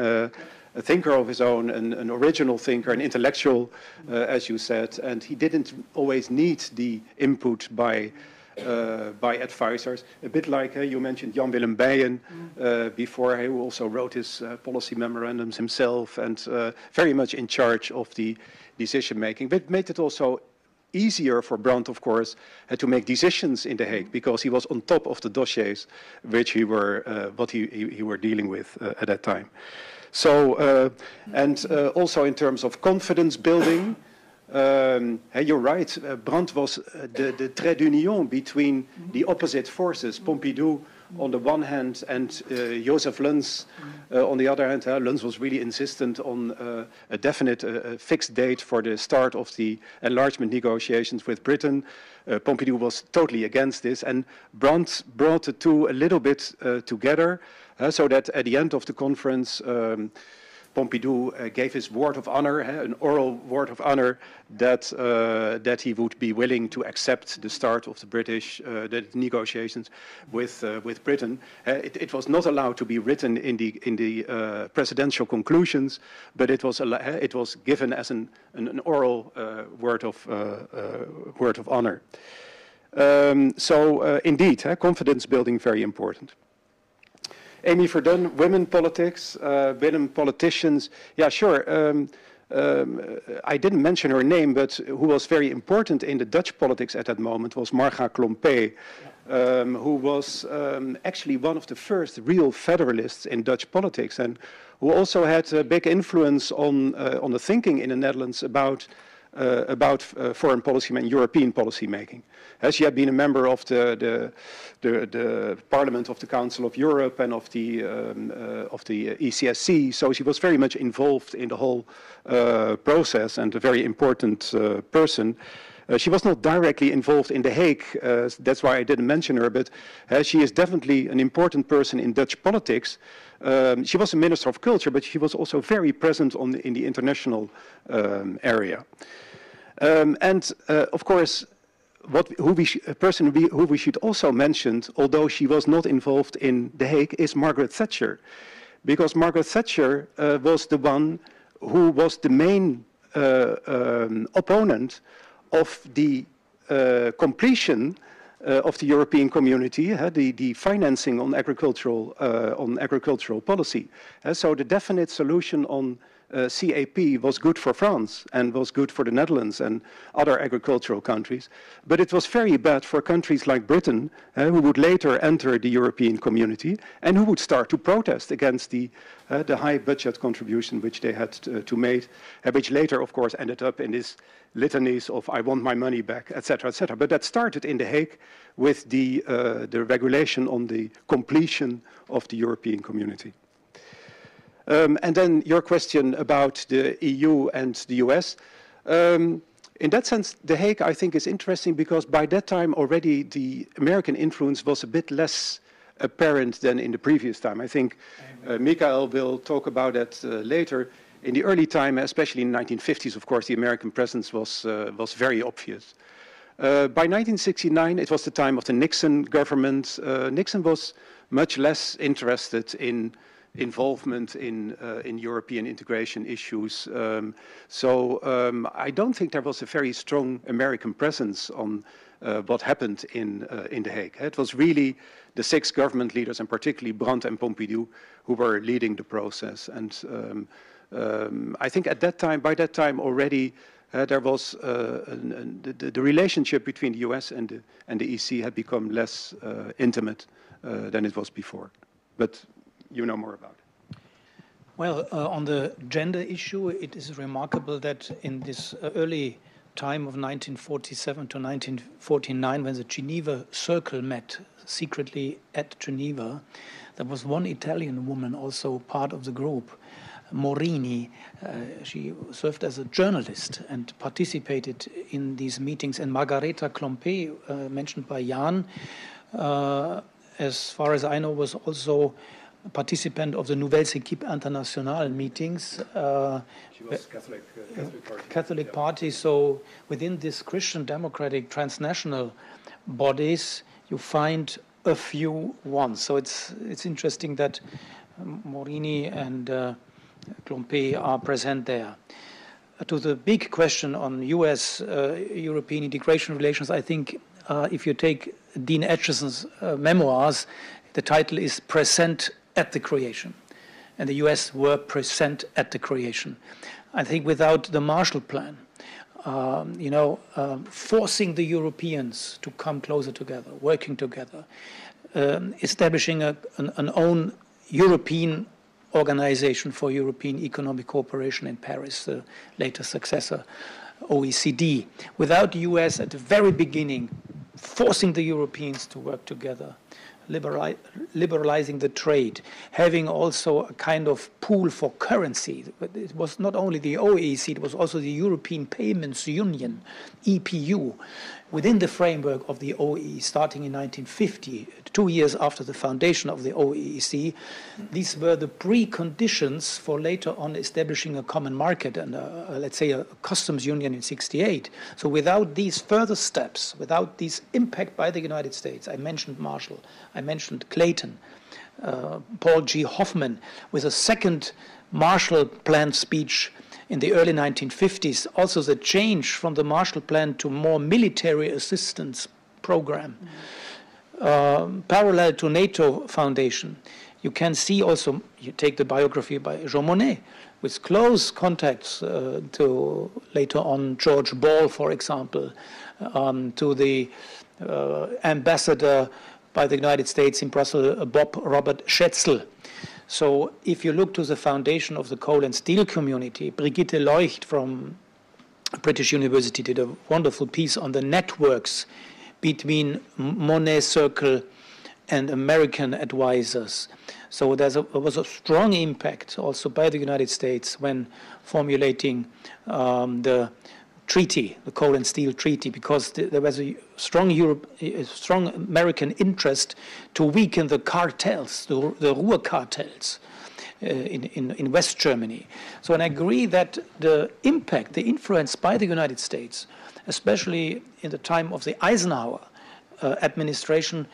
a thinker of his own, an original thinker, an intellectual, as you said, and he didn't always need the input by advisors. A bit like you mentioned Jan Willem Bijen before, who also wrote his policy memorandums himself, and very much in charge of the decision making. But it made it also easier for Brandt, of course, to make decisions in The Hague, because he was on top of the dossiers which he were dealing with at that time. So, and also in terms of confidence building, you're right, Brandt was the trait d'union between the opposite forces, Pompidou on the one hand and Joseph Luns on the other hand. Luns was really insistent on a definite fixed date for the start of the enlargement negotiations with Britain. Pompidou was totally against this, and Brandt brought the two a little bit together, so that at the end of the conference, Pompidou gave his word of honor, an oral word of honor, that he would be willing to accept the start of the the negotiations with Britain. It was not allowed to be written in the presidential conclusions, but it was given as an oral word of honor. So indeed, confidence building very important. Amy Verdun, women politics, women politicians. Yeah, sure. I didn't mention her name, but who was very important in the Dutch politics at that moment was Marga Klompé, who was actually one of the first real federalists in Dutch politics, and who also had a big influence on the thinking in the Netherlands about foreign policy and European policy making. She had been a member of the Parliament of the Council of Europe and of the ECSC, so she was very much involved in the whole process and a very important person. She was not directly involved in The Hague. That's why I didn't mention her, but she is definitely an important person in Dutch politics. She was a Minister of Culture, but she was also very present in the international area. Of course, a person who we should also mention, although she was not involved in The Hague, is Margaret Thatcher. Because Margaret Thatcher was the one who was the main opponent of the completion of the European community, the financing on agricultural policy. So the definite solution on CAP was good for France and was good for the Netherlands and other agricultural countries, but it was very bad for countries like Britain, who would later enter the European community and who would start to protest against the high budget contribution which they had to make, which later, of course, ended up in these litanies of "I want my money back," etc., etc. But that started in The Hague with the regulation on the completion of the European community. And then your question about the EU and the US. In that sense, The Hague, I think, is interesting because by that time already the American influence was a bit less apparent than in the previous time. I think Michael will talk about that later. In the early time, especially in the 1950s, of course, the American presence was very obvious. By 1969, it was the time of the Nixon government. Nixon was much less interested in involvement in European integration issues. I don't think there was a very strong American presence on what happened in The Hague. It was really the 6 government leaders, and particularly Brandt and Pompidou, who were leading the process. And I think at that time, by that time already, there was the relationship between the US and the EC had become less intimate than it was before. But you know more about it. Well, on the gender issue, it is remarkable that in this early time of 1947 to 1949, when the Geneva Circle met secretly at Geneva, there was one Italian woman also part of the group, Morini. She served as a journalist and participated in these meetings. And Margareta Clompe, mentioned by Jan, as far as I know, was also a participant of the Nouvelles Équipes Internationales meetings. She was Catholic Party. So within this Christian democratic transnational bodies, you find a few ones. So it's interesting that Morini and Clompe are present there. To the big question on US-European integration relations, I think if you take Dean Acheson's memoirs, the title is Present at the Creation. And the US were present at the creation. I think without the Marshall Plan, forcing the Europeans to come closer together, working together, establishing an own European organization for European economic cooperation in Paris, the later successor OECD. Without the US at the very beginning, forcing the Europeans to work together, liberalizing the trade, having also a kind of pool for currency. It was not only the OECD, it was also the European Payments Union, EPU, within the framework of the OEE, starting in 1950, 2 years after the foundation of the OEEC. These were the preconditions for later on establishing a common market and, let's say, a customs union in 1968. So without these further steps, without this impact by the United States, I mentioned Marshall, I mentioned Clayton, Paul G. Hoffman, with a second Marshall Plan speech in the early 1950s, also the change from the Marshall Plan to more military assistance program, parallel to NATO foundation. You can see also, you take the biography by Jean Monnet, with close contacts to later on George Ball, for example, to the ambassador by the United States in Brussels, Bob Robert Schätzl. So if you look to the foundation of the coal and steel community, Brigitte Leucht from British University did a wonderful piece on the networks between Monnet Circle and American advisors. So there was a strong impact also by the United States when formulating the treaty, the coal and steel treaty, because there was a strong American interest to weaken the cartels, the Ruhr cartels in West Germany. So, and I agree that the impact, the influence by the United States, especially in the time of the Eisenhower administration,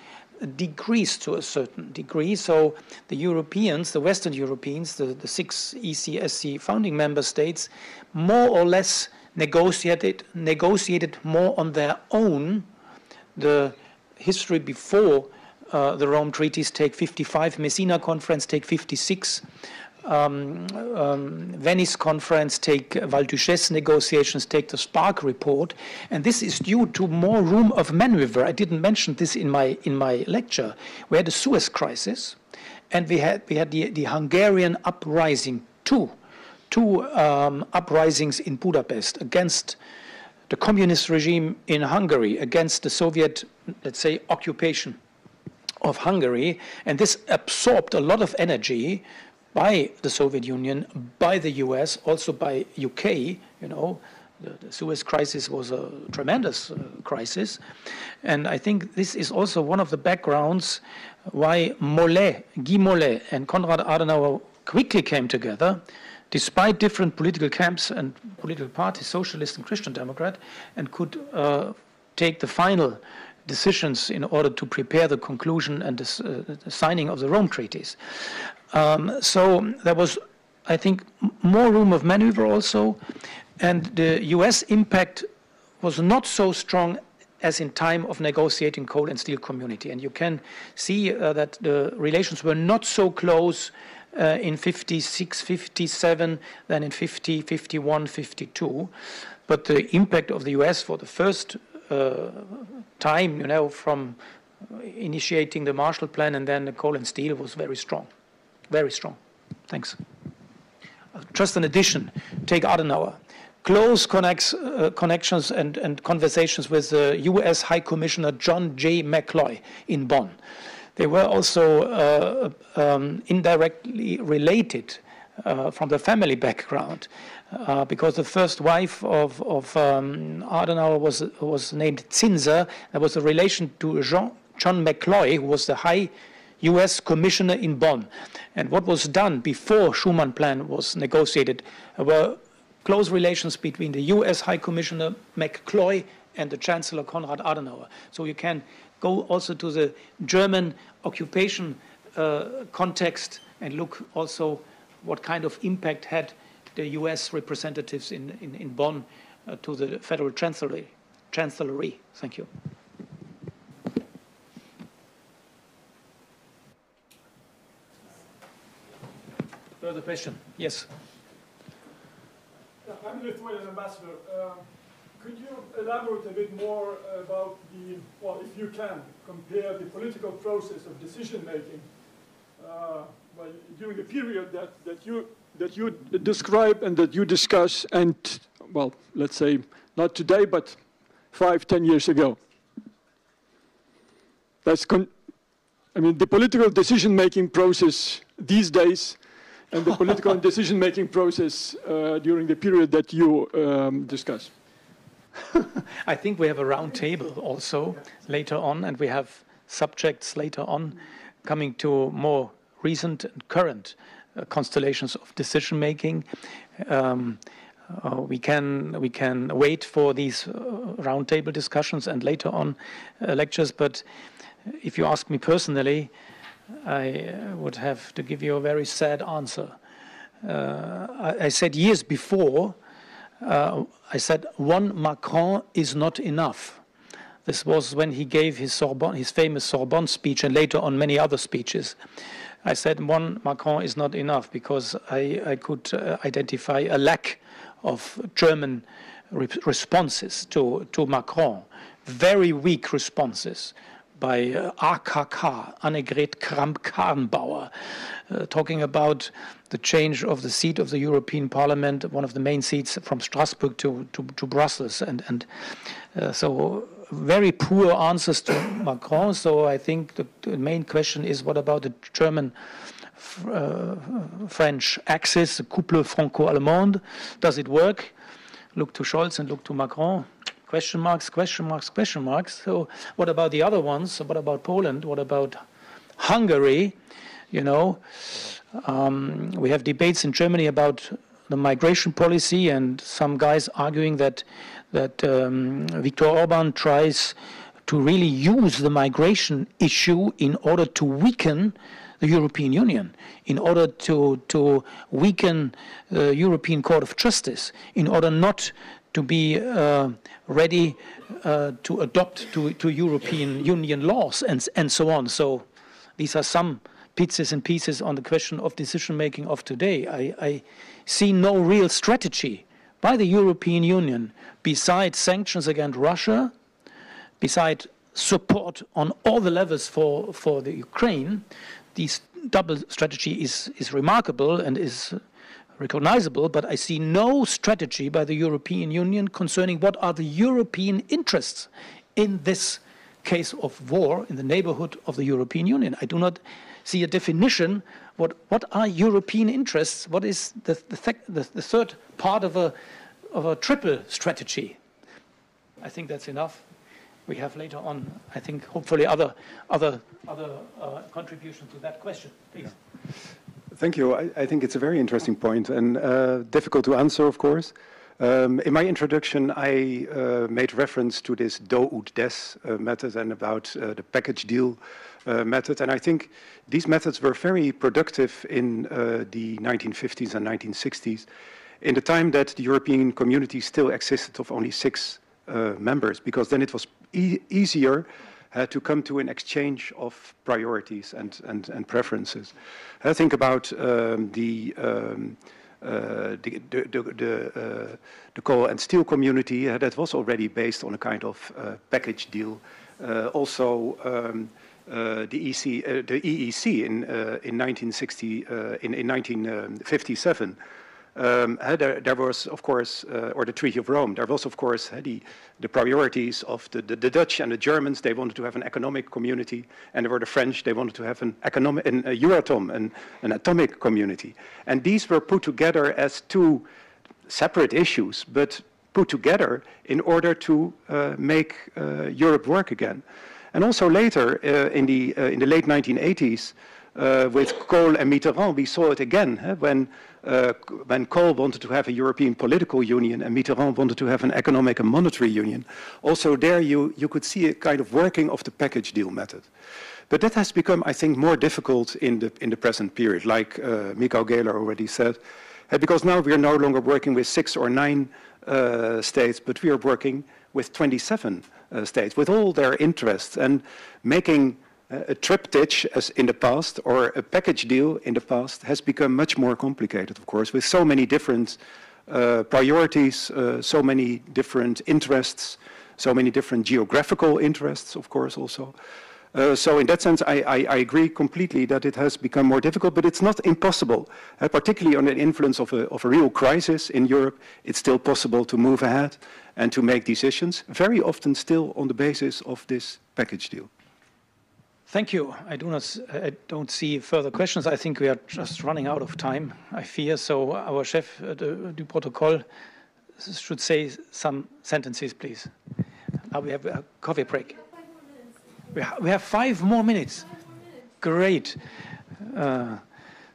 decreased to a certain degree. So the Europeans, the Western Europeans, the 6 ECSC founding member states, more or less negotiated more on their own. The history before the Rome treaties take 55, Messina Conference take 56, Venice Conference take Val d'Uchesse negotiations, take the Spark report, and this is due to more room of maneuver. I didn't mention this in my lecture. We had the Suez crisis, and we had the Hungarian uprising, two uprisings in Budapest against the communist regime in Hungary, against the Soviet, let's say, occupation of Hungary, and this absorbed a lot of energy by the Soviet Union, by the US, also by UK. You know, the Suez crisis was a tremendous crisis, and I think this is also one of the backgrounds why Guy Mollet and Konrad Adenauer quickly came together, despite different political camps and political parties, socialist and Christian Democrat, and could take the final decisions in order to prepare the conclusion and the signing of the Rome treaties. So there was, I think, more room of maneuver also, and the US impact was not so strong as in time of negotiating coal and steel community. And you can see that the relations were not so close in 56, 57 than in 50, 51, 52. But the impact of the US for the first time, you know, from initiating the Marshall Plan and then the coal and steel was very strong. Very strong. Thanks. Just an addition, take Adenauer. Close connections and conversations with the US High Commissioner John J. McCloy in Bonn. They were also indirectly related from the family background, because the first wife of Adenauer was named Zinser. There was a relation to John McCloy, who was the High US Commissioner in Bonn. And what was done before Schuman Plan was negotiated were close relations between the US High Commissioner McCloy and the Chancellor Konrad Adenauer. So you can go also to the German occupation context and look also what kind of impact had the US representatives in Bonn to the Federal Chancellery. Thank you. Further question? Yes. I'm the Lithuanian ambassador. Could you elaborate a bit more about the, well, if you can, compare the political process of decision making during the period that you describe and that you discuss, and, well, let's say not today, but 5-10 years ago? That's I mean, the political decision making process these days and the political decision-making process during the period that you discuss. I think we have a round table also later on, and we have subjects later on coming to more recent and current constellations of decision-making. We can wait for these round table discussions and later on lectures, but if you ask me personally, I would have to give you a very sad answer. I said years before, I said one Macron is not enough. This was when he gave his famous Sorbonne speech and later on many other speeches. I said one Macron is not enough because I could identify a lack of German responses to Macron, very weak responses by AKK, Annegret Kramp-Karrenbauer, talking about the change of the seat of the European Parliament, one of the main seats from Strasbourg to Brussels. And so very poor answers to Macron. So I think the main question is, what about the German-French axis, the couple franco-allemande? Does it work? look to Scholz and look to Macron. Question marks, question marks, question marks. So what about the other ones? What about Poland? What about Hungary? You know, we have debates in Germany about the migration policy, and some guys arguing that Viktor Orban tries to really use the migration issue in order to weaken the European Union, in order to weaken the European Court of Justice, in order not to be ready to adopt to European Union laws and so on. So these are some bits and pieces on the question of decision-making of today. I see no real strategy by the European Union besides sanctions against Russia, besides support on all the levels for the Ukraine. This double strategy is remarkable and is recognizable, but I see no strategy by the European Union concerning what are the European interests in this case of war in the neighborhood of the European Union. I do not see a definition. What are European interests? What is the third part of a triple strategy? I think that's enough. We have later on, I think, hopefully other contributions to that question. Please. Yeah. Thank you. I think it's a very interesting point and difficult to answer, of course. In my introduction, I made reference to this do ut des method and about the package deal method. And I think these methods were very productive in the 1950s and 1960s, in the time that the European community still existed of only 6 members, because then it was easier to come to an exchange of priorities and preferences. I think about the coal and steel community that was already based on a kind of package deal. Also, the EEC in 1960 in 1957. There was, of course, or the Treaty of Rome, there was, of course, the priorities of the Dutch and the Germans. They wanted to have an economic community, and there were the French. They wanted to have an Euratom, an atomic community. And these were put together as 2 separate issues, but put together in order to make Europe work again. And also later, in the late 1980s, with Kohl and Mitterrand, we saw it again when Kohl wanted to have a European political union and Mitterrand wanted to have an economic and monetary union. Also there you could see a kind of working of the package deal method. But that has become, I think, more difficult in the present period, like Michael Gehler already said, because now we are no longer working with 6 or 9 states, but we are working with 27 states, with all their interests, and making a triptych, as in the past, or a package deal in the past, has become much more complicated, of course, with so many different priorities, so many different interests, so many different geographical interests, of course, also. So in that sense, I agree completely that it has become more difficult, but it's not impossible. Particularly under the influence of a real crisis in Europe, it's still possible to move ahead and to make decisions, very often still on the basis of this package deal. Thank you. I don't see further questions. I think we are just running out of time, I fear. So our chef du protocol should say some sentences, please. Now we have a coffee break. We have 5 more minutes. Great.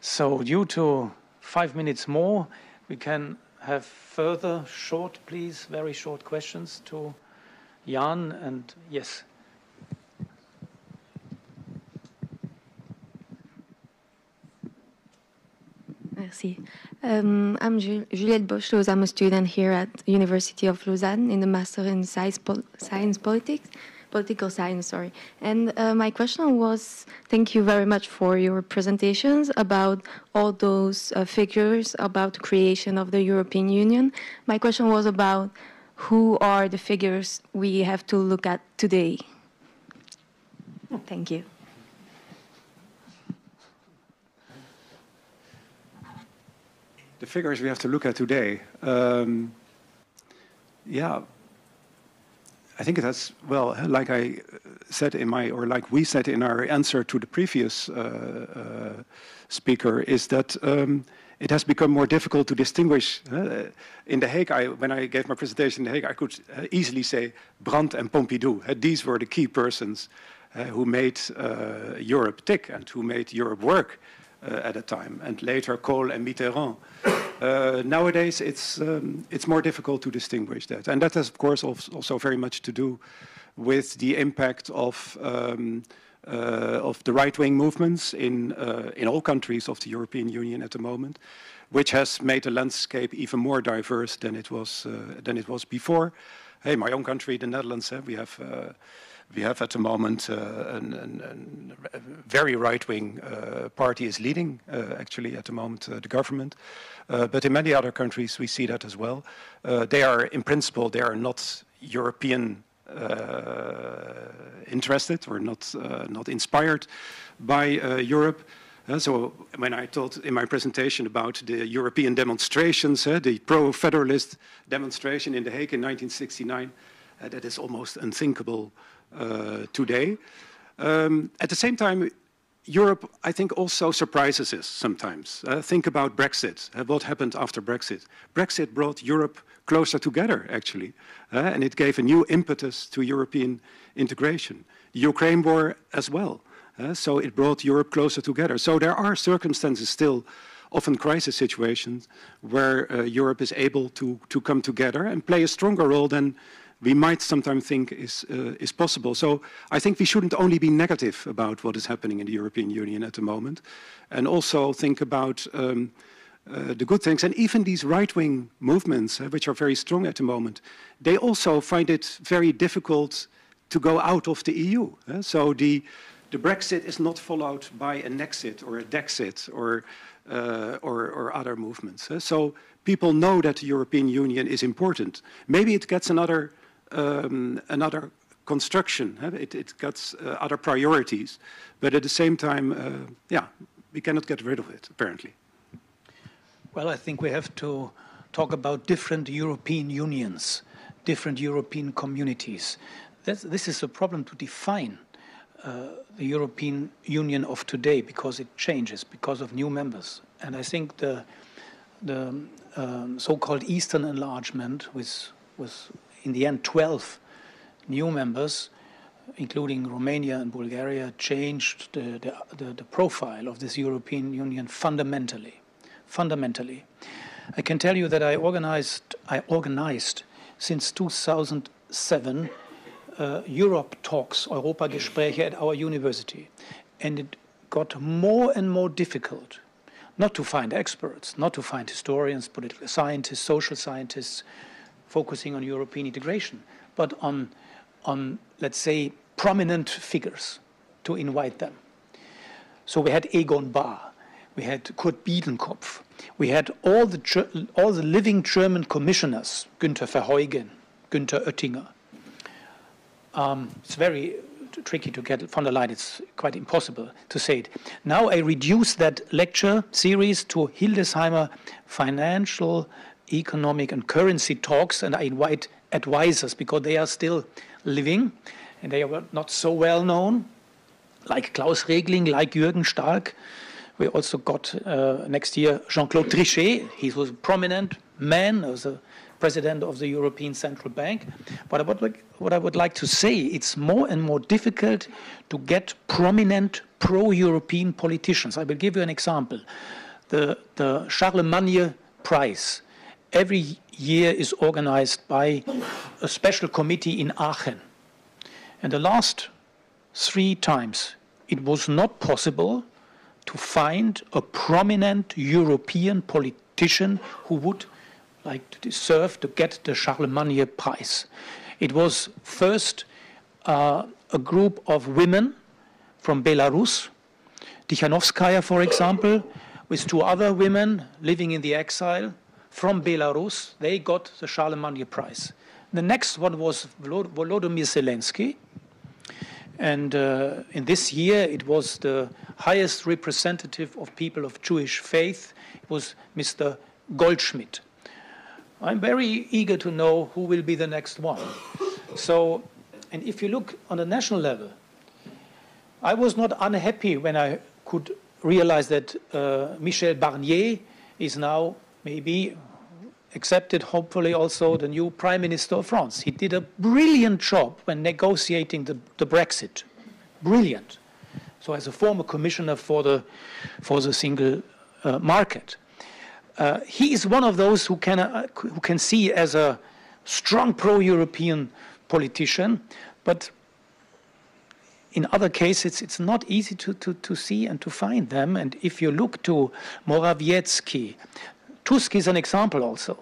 So due to 5 minutes more, we can have further short, please, very short questions to Jan and yes. Merci. I'm Juliette Boschloz. I'm a student here at University of Lausanne in the Master in Political Science, sorry. And my question was, thank you very much for your presentations about all those figures about the creation of the European Union. My question was about who are the figures we have to look at today. Thank you. The figures we have to look at today, yeah, I think that's, well, like I said in my, or like we said in our answer to the previous speaker, is that it has become more difficult to distinguish. In The Hague, when I gave my presentation in The Hague, I could easily say Brandt and Pompidou. These were the key persons who made Europe tick and who made Europe work at a time, and later Kohl and Mitterrand. Nowadays, it's more difficult to distinguish that. And that has, of course, also very much to do with the impact of the right-wing movements in all countries of the European Union at the moment, which has made the landscape even more diverse than it was before. Hey, my own country, the Netherlands, we have at the moment a very right-wing party is leading, actually, at the moment, the government. But in many other countries, we see that as well. They are, in principle, they are not European interested or not inspired by Europe. So when I told in my presentation about the European demonstrations, the pro-federalist demonstration in The Hague in 1969, that is almost unthinkable today. At the same time, Europe, I think, also surprises us sometimes. Think about Brexit. What happened after Brexit? Brexit brought Europe closer together, actually, and it gave a new impetus to European integration. The Ukraine war as well. So it brought Europe closer together. So there are circumstances still, often crisis situations, where Europe is able to come together and play a stronger role than we might sometimes think is possible. So I think we shouldn't only be negative about what is happening in the European Union at the moment, and also think about the good things. And even these right-wing movements, which are very strong at the moment, they also find it very difficult to go out of the EU. So the Brexit is not followed by an exit or a Dexit or other movements. So people know that the European Union is important. Maybe it gets another construction. It gets other priorities. But at the same time, we cannot get rid of it, apparently. Well, I think we have to talk about different European unions, different European communities. This is a problem to define the European Union of today, because it changes because of new members. And I think the so-called Eastern enlargement with in the end 12 new members, including Romania and Bulgaria, changed the profile of this European Union fundamentally. I can tell you that I organized since 2007 Europe Talks, Europagespräche at our university. And it got more and more difficult not to find experts, not to find historians, political scientists, social scientists focusing on European integration, but on let's say, prominent figures to invite them. So we had Egon Bahr, we had Kurt Biedenkopf, we had all the living German commissioners, Günther Verheugen, Günther Oettinger. It's very tricky to get von der Leyen. It's quite impossible to say it. Now I reduce that lecture series to Hildesheimer Financial, Economic and Currency Talks, and I invite advisors because they are still living and they are not so well known, like Klaus Regling, like Jürgen Stark. We also got next year Jean-Claude Trichet. He was a prominent man, was a president of the European Central Bank. But what I would like to say, it's more and more difficult to get prominent pro-European politicians. I will give you an example. The Charlemagne Prize every year is organized by a special committee in Aachen. And the last 3 times, it was not possible to find a prominent European politician who would like to deserve to get the Charlemagne Prize. It was first a group of women from Belarus, Tikhanovskaya, for example, with 2 other women living in the exile from Belarus. They got the Charlemagne Prize. The next one was Volodymyr Zelensky. And in this year, it was the highest representative of people of Jewish faith. It was Mr. Goldschmidt. I'm very eager to know who will be the next one. So, and if you look on a national level, I was not unhappy when I could realize that Michel Barnier is now maybe accepted, hopefully also the new Prime Minister of France. He did a brilliant job when negotiating the Brexit. Brilliant. So as a former commissioner for the single market. He is one of those who can see as a strong pro-European politician, but in other cases it's not easy to see and to find them. And if you look to Morawiecki, Tusk is an example also,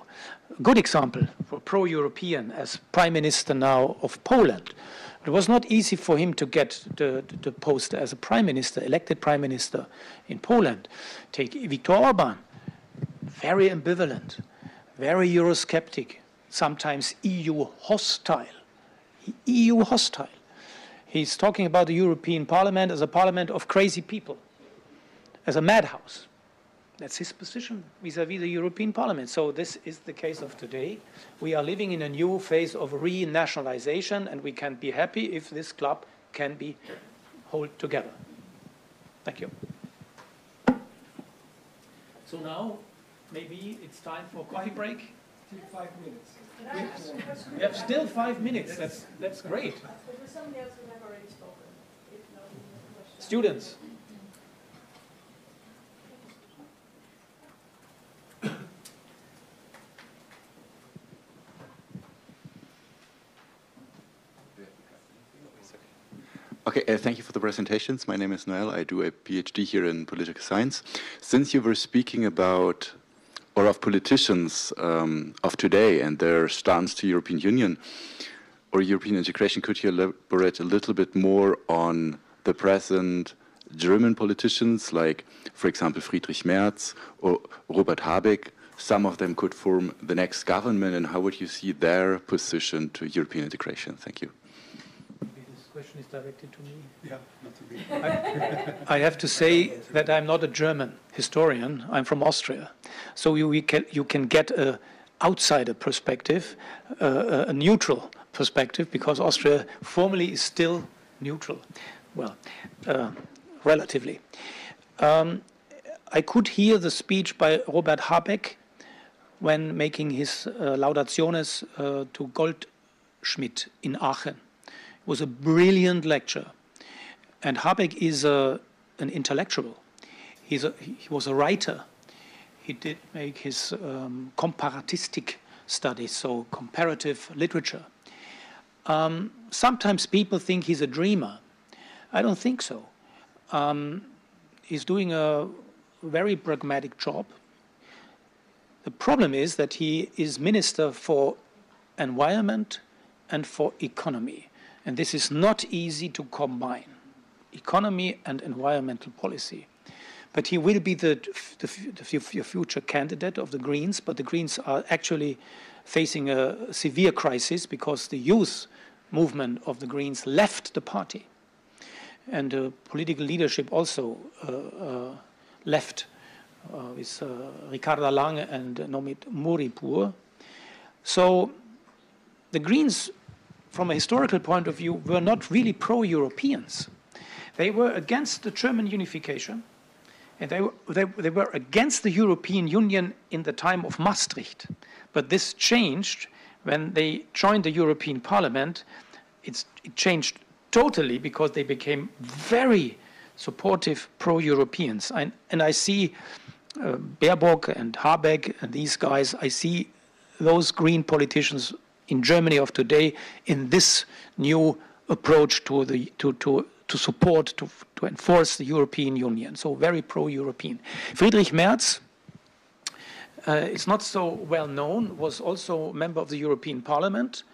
a good example for pro-European as Prime Minister now of Poland. It was not easy for him to get the post as a Prime Minister, elected Prime Minister in Poland. Take Viktor Orban, very ambivalent, very Eurosceptic, sometimes EU hostile. EU hostile. He's talking about the European Parliament as a parliament of crazy people, as a madhouse. That's his position vis-à-vis the European Parliament. So this is the case of today. We are living in a new phase of renationalization, and we can be happy if this club can be held together. Thank you. So now, maybe it's time for coffee break. 5 minutes. We have still 5 minutes. That's great. Students. Okay, thank you for the presentations. My name is Noel. I do a PhD here in political science. Since you were speaking about, or of politicians of today and their stance to European Union or European integration, could you elaborate a little bit more on the present German politicians, like, for example, Friedrich Merz or Robert Habeck? Some of them could form the next government, and how would you see their position to European integration? Thank you. Question is directed to me. Yeah, not to me. I have to say that I'm not a German historian. I'm from Austria. So you can get an outsider perspective, a neutral perspective, because Austria formally is still neutral. Well, relatively. I could hear the speech by Robert Habeck when making his Laudationes to Goldschmidt in Aachen. It was a brilliant lecture. And Habeck is an intellectual. He was a writer. He did make his comparatistic studies, so comparative literature. Sometimes people think he's a dreamer. I don't think so. He's doing a very pragmatic job. The problem is that he is Minister for Environment and for Economy. And this is not easy to combine, economy and environmental policy. But he will be the future candidate of the Greens, but the Greens are actually facing a severe crisis because the youth movement of the Greens left the party. And the political leadership also left with Ricarda Lang and Nomit Muripur. So the Greens, from a historical point of view, were not really pro-Europeans. They were against the German unification, and they were against the European Union in the time of Maastricht. But this changed when they joined the European Parliament. It changed totally because they became very supportive pro-Europeans. And I see Baerbock and Habeck and these guys, I see those green politicians in Germany of today in this new approach to support, to enforce the European Union, so very pro-European. Friedrich Merz is not so well known, was also a member of the European Parliament,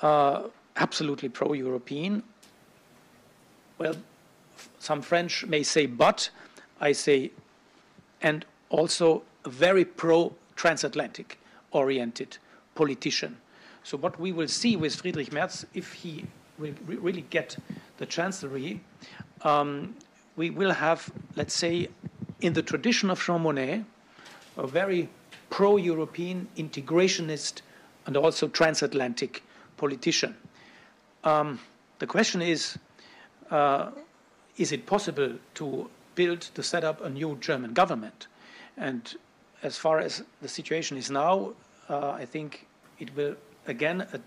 absolutely pro-European. Well, some French may say but, I say, and also a very pro-transatlantic oriented politician. So what we will see with Friedrich Merz, if he will really get the chancellery, we will have, let's say, in the tradition of Jean Monnet, a very pro-European, integrationist, and also transatlantic politician. The question is it possible to set up a new German government? And as far as the situation is now, I think it will, again, a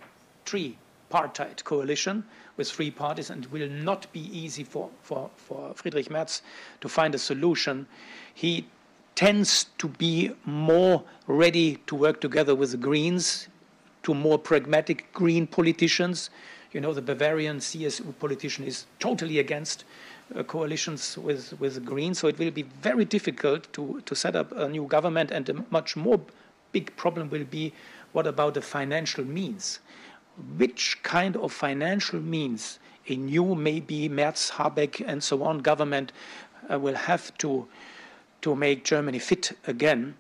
tripartite coalition with three parties, and it will not be easy for Friedrich Merz to find a solution. He tends to be more ready to work together with the Greens, to more pragmatic Green politicians. You know, the Bavarian CSU politician is totally against coalitions with the Greens, so it will be very difficult to set up a new government, and a much more big problem will be, what about the financial means? Which kind of financial means a new, maybe Merz, Habeck, and so on government will have to make Germany fit again,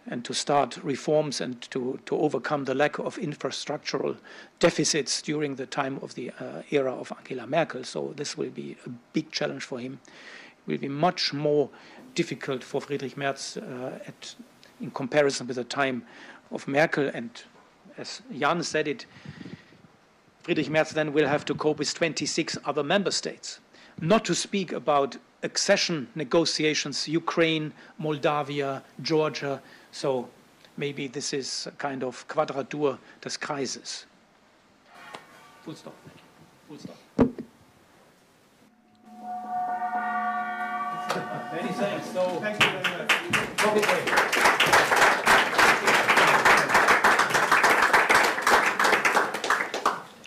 and to start reforms and to overcome the lack of infrastructural deficits during the time of the era of Angela Merkel. So this will be a big challenge for him. It will be much more difficult for Friedrich Merz in comparison with the time of Merkel. And as Jan said it, Friedrich Merz then will have to cope with 26 other member states. Not to speak about accession negotiations, Ukraine, Moldavia, Georgia. So maybe this is a kind of Quadratur des Kreises. Full stop. Full stop. Many thanks. So, thank you very much.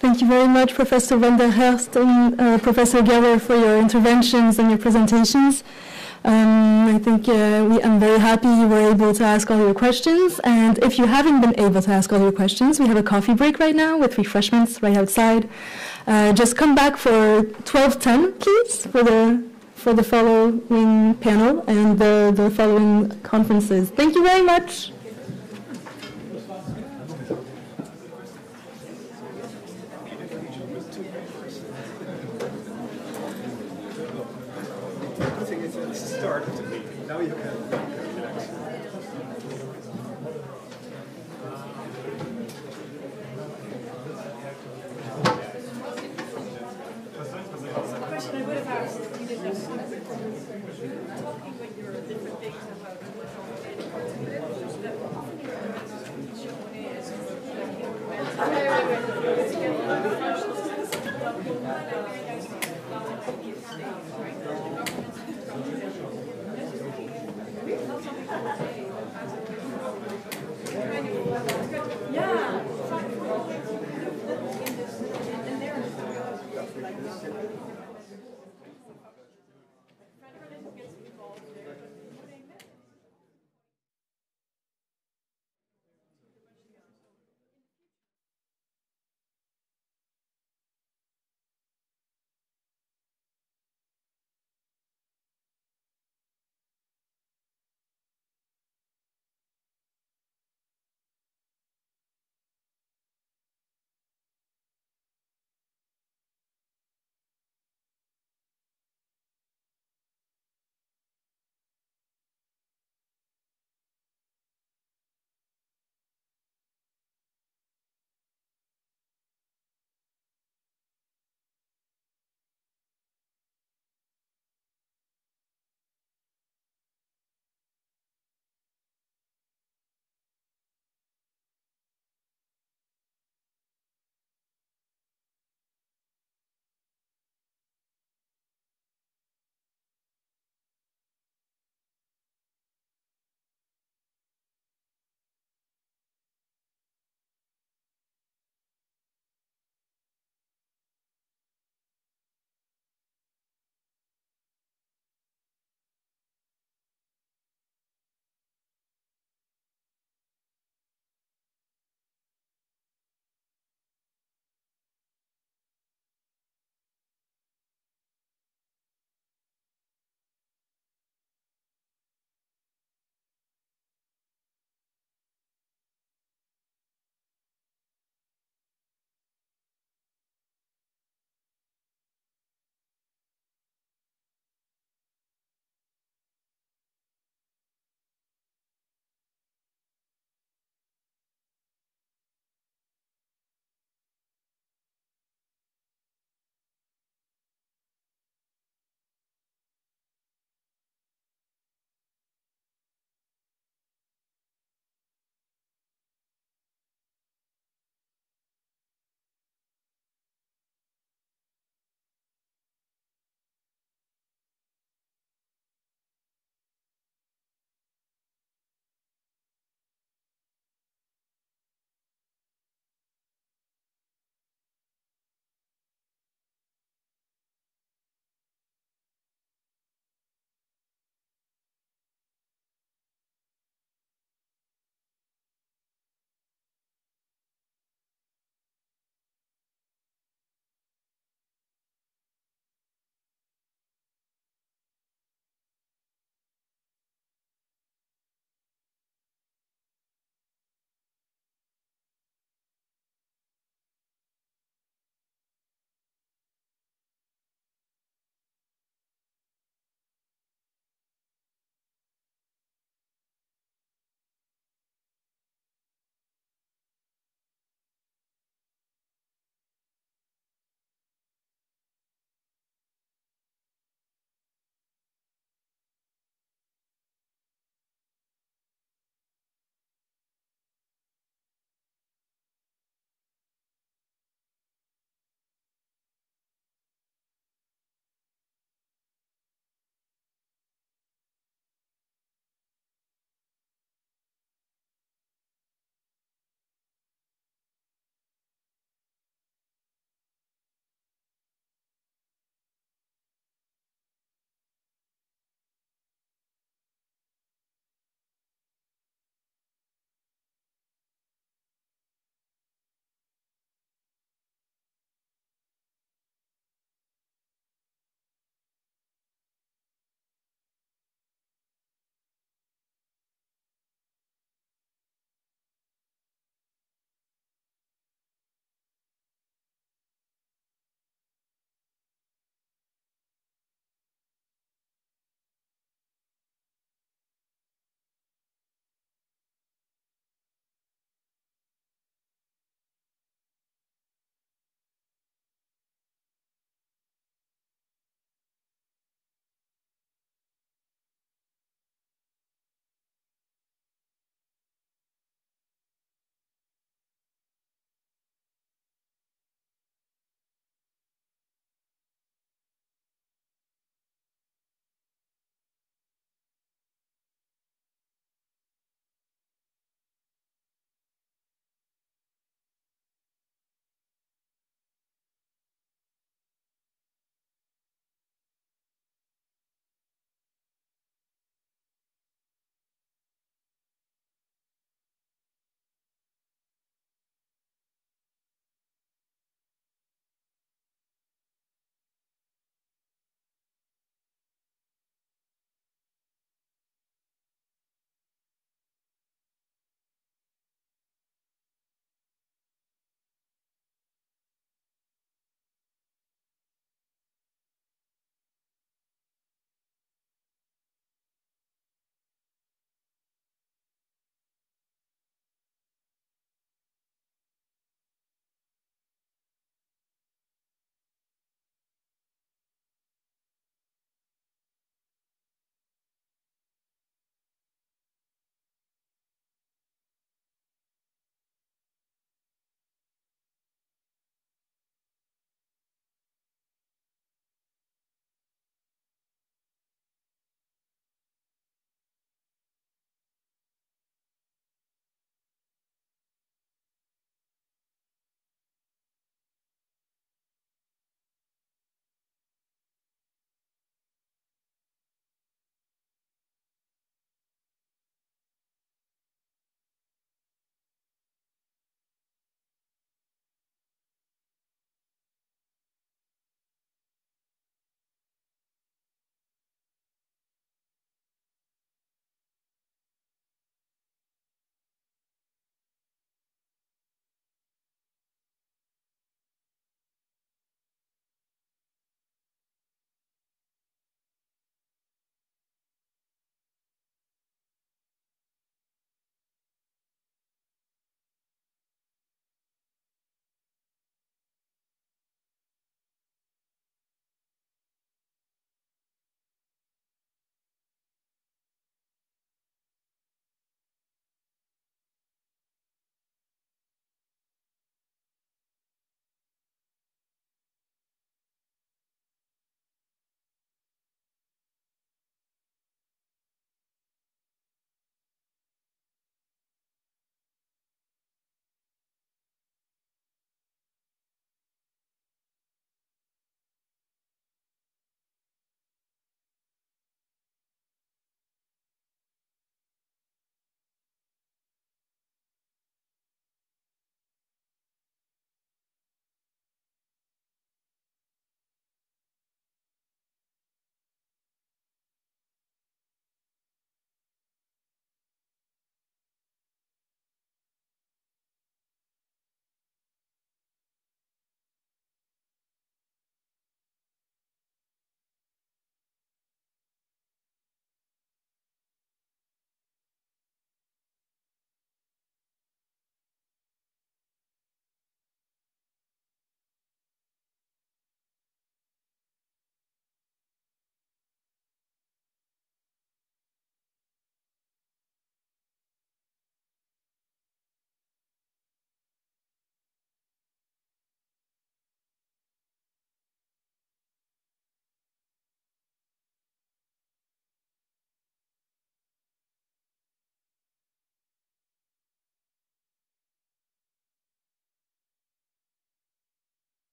Thank you very much, Professor van der Herst and Professor Geller, for your interventions and your presentations. I think I'm very happy you were able to ask all your questions. And if you haven't been able to ask all your questions, we have a coffee break right now with refreshments right outside. Just come back for 12:10, please, for the following panel and the following conferences. Thank you very much. Now you can.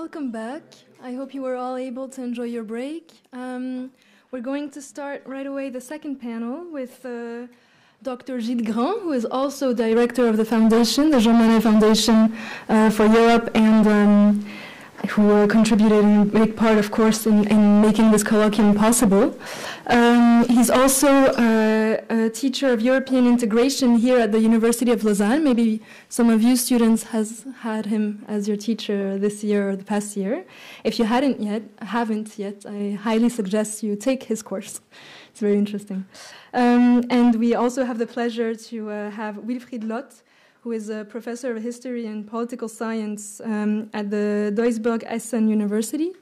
Welcome back. I hope you were all able to enjoy your break. We're going to start right away the second panel with Dr. Gilles Grand, who is also director of the foundation, the Jean Monnet Foundation for Europe, and who contributed in a big part, of course, in making this colloquium possible. He's also a teacher of European integration here at the University of Lausanne. Maybe some of you students has had him as your teacher this year or the past year. If you haven't yet, I highly suggest you take his course. It's very interesting. And we also have the pleasure to have Wilfried Lott, who is a professor of history and political science at the Duisburg-Essen University.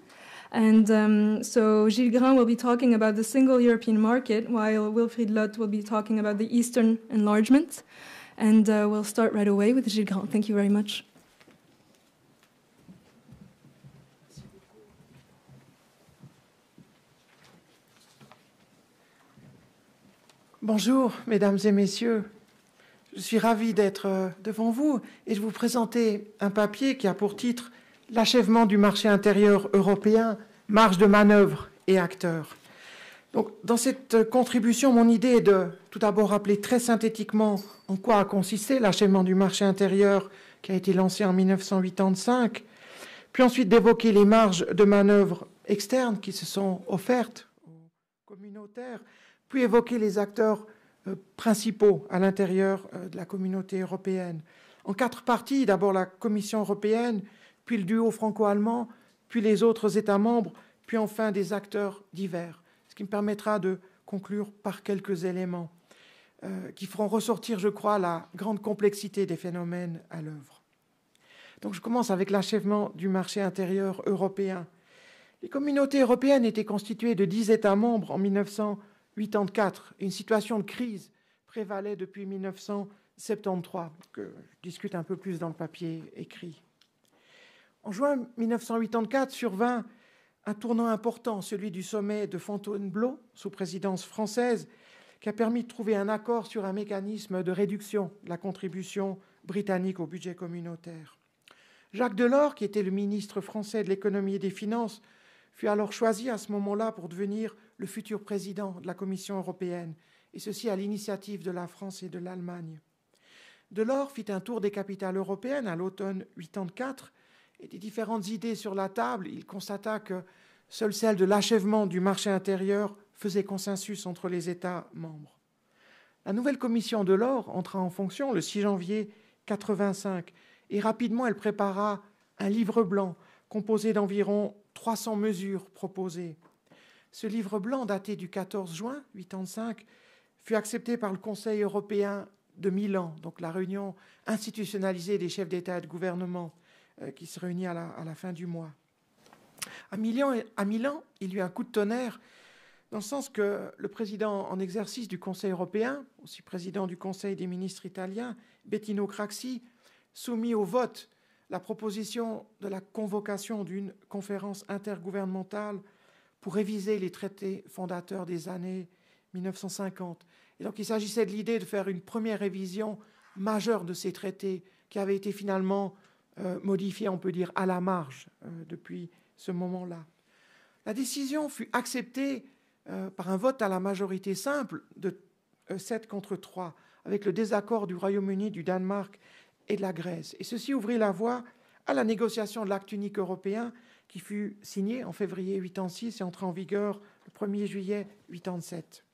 And so Gilles Grand will be talking about the single European market, while Wilfried Lott will be talking about the Eastern enlargement. And we'll start right away with Gilles Grand. Thank you very much. Bonjour, mesdames et messieurs. Je suis ravi d'être devant vous et de vous présenter un papier qui a pour titre « L'achèvement du marché intérieur européen, marge de manœuvre et acteurs ». Donc, dans cette contribution, mon idée est de tout d'abord rappeler très synthétiquement en quoi a consisté l'achèvement du marché intérieur qui a été lancé en 1985, puis ensuite d'évoquer les marges de manœuvre externes qui se sont offertes aux communautaires, puis évoquer les acteurs principaux à l'intérieur de la communauté européenne. En 4 parties, d'abord la Commission européenne, puis le duo franco-allemand, puis les autres États membres, puis enfin des acteurs divers, ce qui me permettra de conclure par quelques éléments qui feront ressortir, je crois, la grande complexité des phénomènes à l'œuvre. Donc je commence avec l'achèvement du marché intérieur européen. Les communautés européennes étaient constituées de 10 États membres en 1984. Une situation de crise prévalait depuis 1973, que je discute un peu plus dans le papier écrit. En juin 1984 survint un tournant important, celui du sommet de Fontainebleau, sous présidence française, qui a permis de trouver un accord sur un mécanisme de réduction de la contribution britannique au budget communautaire. Jacques Delors, qui était le ministre français de l'économie et des finances, fut alors choisi à ce moment-là pour devenir le futur président de la Commission européenne, et ceci à l'initiative de la France et de l'Allemagne. Delors fit un tour des capitales européennes à l'automne 1984, et des différentes idées sur la table, il constata que seule celle de l'achèvement du marché intérieur faisait consensus entre les États membres. La nouvelle commission Delors entra en fonction le 6 janvier 1985, et rapidement elle prépara un livre blanc composé d'environ 300 mesures proposées. Ce livre blanc, daté du 14 juin 1985, fut accepté par le Conseil européen de Milan, donc la réunion institutionnalisée des chefs d'État et de gouvernement qui se réunit à la fin du mois. À Milan, il y eut un coup de tonnerre, dans le sens que le président en exercice du Conseil européen, aussi président du Conseil des ministres italiens, Bettino Craxi, soumit au vote la proposition de la convocation d'une conférence intergouvernementale pour réviser les traités fondateurs des années 1950. Et donc il s'agissait de l'idée de faire une première révision majeure de ces traités qui avaient été finalement modifiés, on peut dire, à la marge depuis ce moment-là. La décision fut acceptée par un vote à la majorité simple de 7 contre 3, avec le désaccord du Royaume-Uni, du Danemark et de la Grèce. Et ceci ouvrit la voie à la négociation de l'acte unique européen qui fut signé en février 1986 et entré en vigueur le 1er juillet 1987.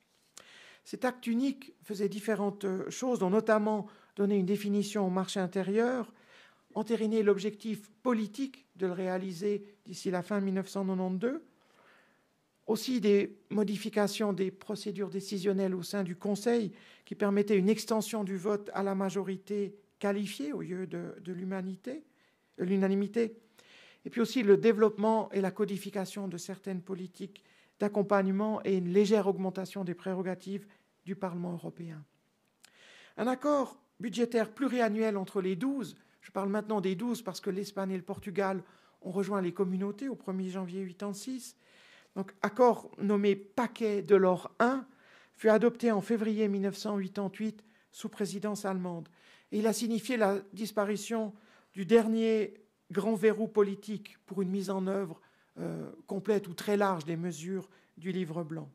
Cet acte unique faisait différentes choses, dont notamment donner une définition au marché intérieur, entériner l'objectif politique de le réaliser d'ici la fin 1992, aussi des modifications des procédures décisionnelles au sein du Conseil qui permettaient une extension du vote à la majorité qualifiée au lieu de l'unanimité, et puis aussi le développement et la codification de certaines politiques d'accompagnement et une légère augmentation des prérogatives du Parlement européen. Un accord budgétaire pluriannuel entre les 12, je parle maintenant des 12 parce que l'Espagne et le Portugal ont rejoint les communautés au 1er janvier 1986, donc accord nommé Paquet Delors I, fut adopté en février 1988 sous présidence allemande. Et il a signifié la disparition du dernier grand verrou politique pour une mise en œuvre complète ou très large des mesures du livre blanc.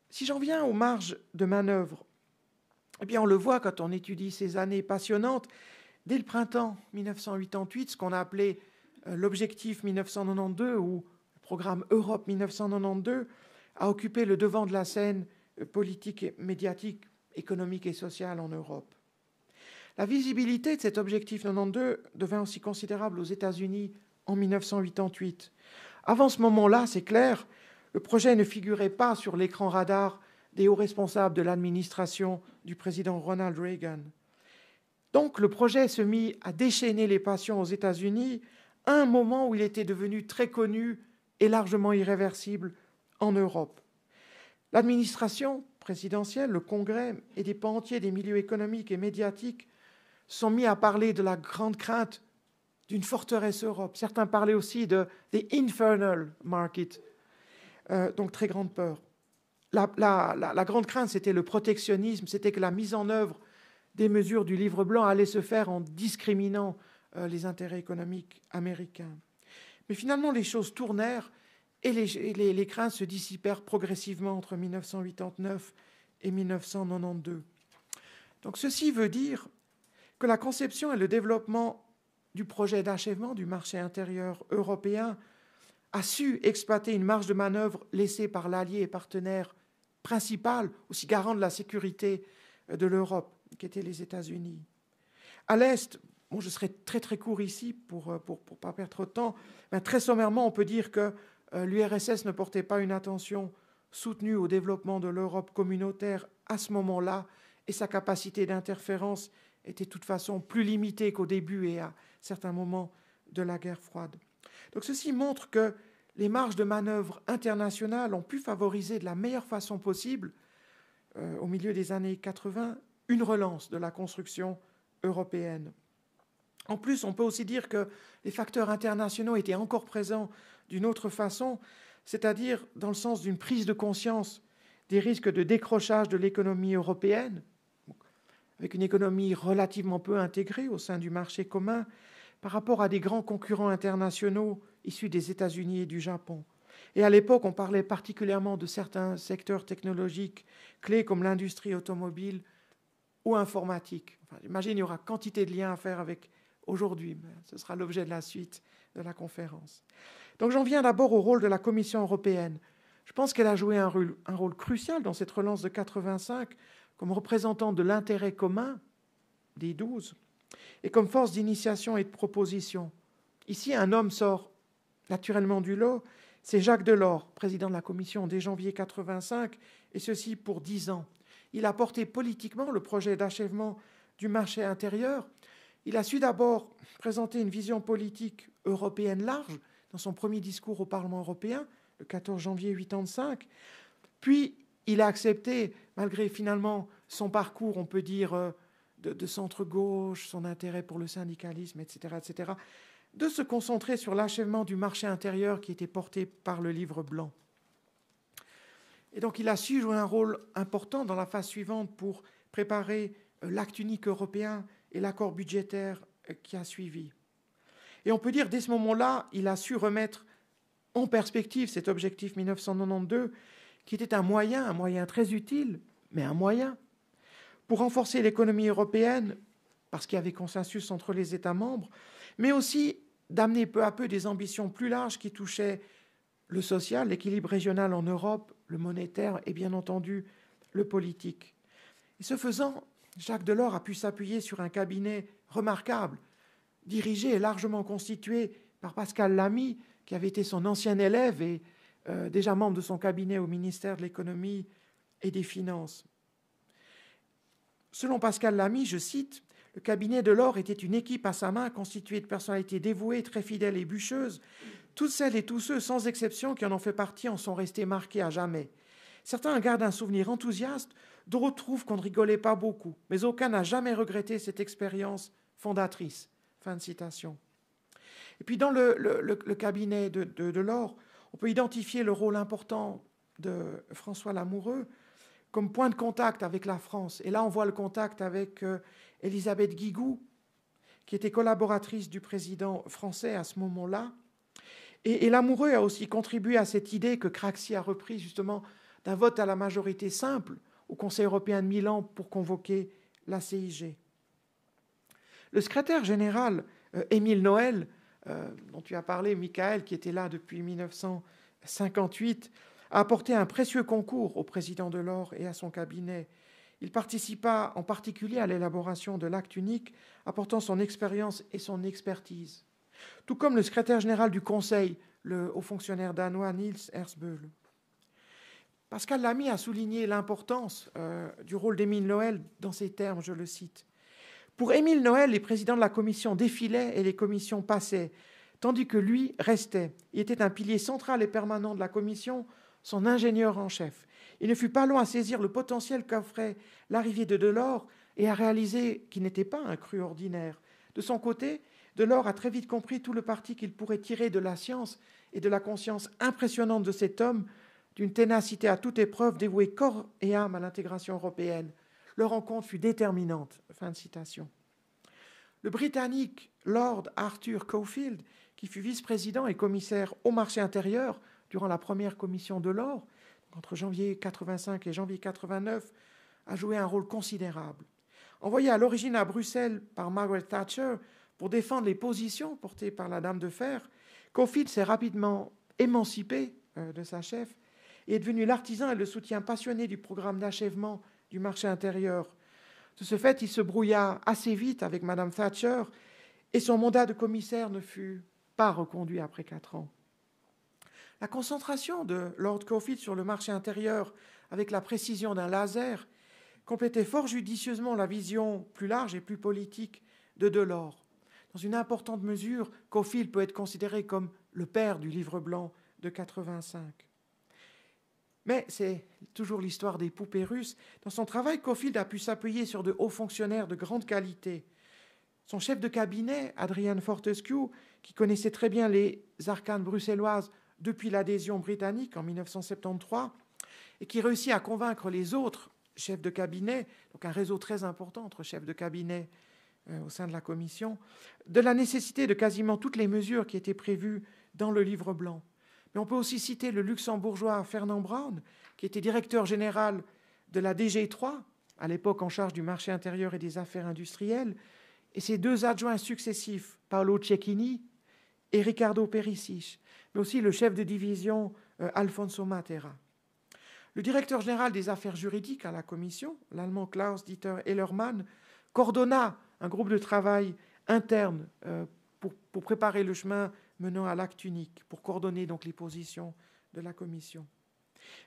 Si j'en viens aux marges de manœuvre, eh bien on le voit quand on étudie ces années passionnantes. Dès le printemps 1988, ce qu'on a appelé l'objectif 1992 ou le programme Europe 1992 a occupé le devant de la scène politique, et médiatique, économique et sociale en Europe. La visibilité de cet objectif 92 devint aussi considérable aux États-Unis en 1988. Avant ce moment-là, c'est clair, le projet ne figurait pas sur l'écran radar des hauts responsables de l'administration du président Ronald Reagan. Donc le projet se mit à déchaîner les passions aux États-Unis à un moment où il était devenu très connu et largement irréversible en Europe. L'administration présidentielle, le Congrès et des pans entiers des milieux économiques et médiatiques sont mis à parler de la grande crainte d'une forteresse Europe. Certains parlaient aussi de the infernal market, donc très grande peur. La grande crainte, c'était le protectionnisme, c'était que la mise en œuvre des mesures du livre blanc allait se faire en discriminant les intérêts économiques américains. Mais finalement, les choses tournèrent et les craintes se dissipèrent progressivement entre 1989 et 1992. Donc ceci veut dire que la conception et le développement du projet d'achèvement du marché intérieur européen a su exploiter une marge de manœuvre laissée par l'allié et partenaire principal, aussi garant de la sécurité de l'Europe, qui étaient les États-Unis. À l'Est, bon, je serai très très court ici pour ne pas perdre trop de temps, mais très sommairement, on peut dire que l'URSS ne portait pas une attention soutenue au développement de l'Europe communautaire à ce moment-là, et sa capacité d'interférence était de toute façon plus limitée qu'au début et à certains moments de la guerre froide. Donc ceci montre que les marges de manœuvre internationales ont pu favoriser de la meilleure façon possible, au milieu des années 80, une relance de la construction européenne. En plus, on peut aussi dire que les facteurs internationaux étaient encore présents d'une autre façon, c'est-à-dire dans le sens d'une prise de conscience des risques de décrochage de l'économie européenne, avec une économie relativement peu intégrée au sein du marché commun, par rapport à des grands concurrents internationaux issus des États-Unis et du Japon. Et à l'époque, on parlait particulièrement de certains secteurs technologiques clés comme l'industrie automobile ou informatique. Enfin, j'imagine qu'il y aura quantité de liens à faire avec aujourd'hui, mais ce sera l'objet de la suite de la conférence. Donc j'en viens d'abord au rôle de la Commission européenne. Je pense qu'elle a joué un rôle crucial dans cette relance de 85 comme représentante de l'intérêt commun des 12 et comme force d'initiation et de proposition. Ici, un homme sort naturellement du lot, c'est Jacques Delors, président de la Commission dès janvier 85, et ceci pour 10 ans. Il a porté politiquement le projet d'achèvement du marché intérieur. Il a su d'abord présenter une vision politique européenne large dans son premier discours au Parlement européen, le 14 janvier 85. Puis, il a accepté, malgré finalement son parcours, on peut dire, de centre-gauche, son intérêt pour le syndicalisme, etc., de se concentrer sur l'achèvement du marché intérieur qui était porté par le livre blanc. Et donc il a su jouer un rôle important dans la phase suivante pour préparer l'acte unique européen et l'accord budgétaire qui a suivi. Et on peut dire, dès ce moment-là, il a su remettre en perspective cet objectif 1992, qui était un moyen très utile, mais un moyen, pour renforcer l'économie européenne, parce qu'il y avait consensus entre les États membres, mais aussi d'amener peu à peu des ambitions plus larges qui touchaient le social, l'équilibre régional en Europe, le monétaire et bien entendu le politique. Et ce faisant, Jacques Delors a pu s'appuyer sur un cabinet remarquable, dirigé et largement constitué par Pascal Lamy, qui avait été son ancien élève et déjà membre de son cabinet au ministère de l'économie et des finances. Selon Pascal Lamy, je cite, « Le cabinet Delors était une équipe à sa main constituée de personnalités dévouées, très fidèles et bûcheuses. Toutes celles et tous ceux, sans exception, qui en ont fait partie en sont restés marqués à jamais. Certains en gardent un souvenir enthousiaste, d'autres trouvent qu'on ne rigolait pas beaucoup, mais aucun n'a jamais regretté cette expérience fondatrice. » Fin de citation. Et puis dans le cabinet de Delors, on peut identifier le rôle important de François Lamoureux comme point de contact avec la France. Et là, on voit le contact avec Elisabeth Guigou, qui était collaboratrice du président français à ce moment-là. Et Lamoureux a aussi contribué à cette idée que Craxi a repris justement d'un vote à la majorité simple au Conseil européen de Milan pour convoquer la CIG. Le secrétaire général Émile Noël, dont tu as parlé, Michael, qui était là depuis 1958, a apporté un précieux concours au président Delors et à son cabinet. Il participa en particulier à l'élaboration de l'acte unique, apportant son expérience et son expertise. Tout comme le secrétaire général du Conseil, le haut fonctionnaire danois Niels Hersbøl. Pascal Lamy a souligné l'importance du rôle d'Émile Noël dans ces termes, je le cite. Pour Émile Noël, les présidents de la commission défilaient et les commissions passaient, tandis que lui restait. Il était un pilier central et permanent de la commission, son ingénieur en chef. Il ne fut pas long à saisir le potentiel qu'offrait l'arrivée de Delors et à réaliser qu'il n'était pas un cru ordinaire. De son côté, Delors a très vite compris tout le parti qu'il pourrait tirer de la science et de la conscience impressionnante de cet homme, d'une ténacité à toute épreuve, dévouée corps et âme à l'intégration européenne. Leur rencontre fut déterminante. Fin de citation. Le Britannique Lord Arthur Cockfield, qui fut vice-président et commissaire au marché intérieur durant la première commission Delors, entre janvier 85 et janvier 89, a joué un rôle considérable. Envoyé à l'origine à Bruxelles par Margaret Thatcher pour défendre les positions portées par la Dame de Fer, Cockfield s'est rapidement émancipé de sa chef et est devenu l'artisan et le soutien passionné du programme d'achèvement du marché intérieur. De ce fait, il se brouilla assez vite avec Madame Thatcher et son mandat de commissaire ne fut pas reconduit après 4 ans. La concentration de Lord Cockfield sur le marché intérieur avec la précision d'un laser complétait fort judicieusement la vision plus large et plus politique de Delors. Dans une importante mesure, Cockfield peut être considéré comme le père du livre blanc de 85. Mais c'est toujours l'histoire des poupées russes. Dans son travail, Cockfield a pu s'appuyer sur de hauts fonctionnaires de grande qualité. Son chef de cabinet, Adrian Fortescue, qui connaissait très bien les arcanes bruxelloises depuis l'adhésion britannique en 1973, et qui réussit à convaincre les autres chefs de cabinet, donc un réseau très important entre chefs de cabinet au sein de la Commission, de la nécessité de quasiment toutes les mesures qui étaient prévues dans le livre blanc. Mais on peut aussi citer le luxembourgeois Fernand Braun, qui était directeur général de la DG3, à l'époque en charge du marché intérieur et des affaires industrielles, et ses 2 adjoints successifs, Paolo Cecchini et Riccardo Perisic, mais aussi le chef de division Alfonso Matera. Le directeur général des affaires juridiques à la Commission, l'allemand Klaus-Dieter Ellermann, coordonna un groupe de travail interne pour préparer le chemin menant à l'acte unique, pour coordonner donc les positions de la Commission.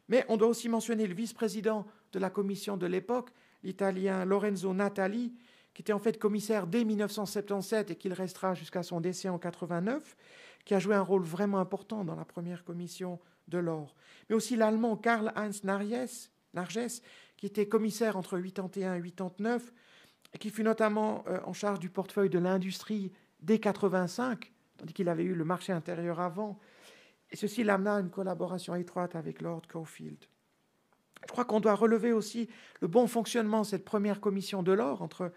Mais on doit aussi mentionner le vice-président de la Commission de l'époque, l'Italien Lorenzo Natali, qui était en fait commissaire dès 1977 et qu'il restera jusqu'à son décès en 89, qui a joué un rôle vraiment important dans la première commission Delors. Mais aussi l'Allemand Karl-Heinz Marges, qui était commissaire entre 81 et 89, et qui fut notamment en charge du portefeuille de l'industrie dès 85, tandis qu'il avait eu le marché intérieur avant. Et ceci l'amena à une collaboration étroite avec Lord Cockfield. Je crois qu'on doit relever aussi le bon fonctionnement de cette première commission Delors entre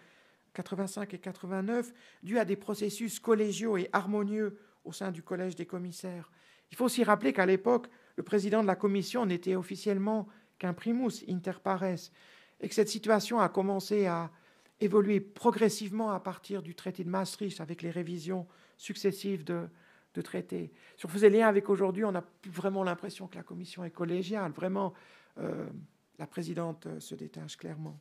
85 et 89, dû à des processus collégiaux et harmonieux au sein du collège des commissaires. Il faut aussi rappeler qu'à l'époque, le président de la commission n'était officiellement qu'un primus inter pares, et que cette situation a commencé à évoluer progressivement à partir du traité de Maastricht avec les révisions successives de traités. Si on faisait lien avec aujourd'hui, on n'a plus vraiment l'impression que la commission est collégiale. Vraiment, la présidente se détache clairement.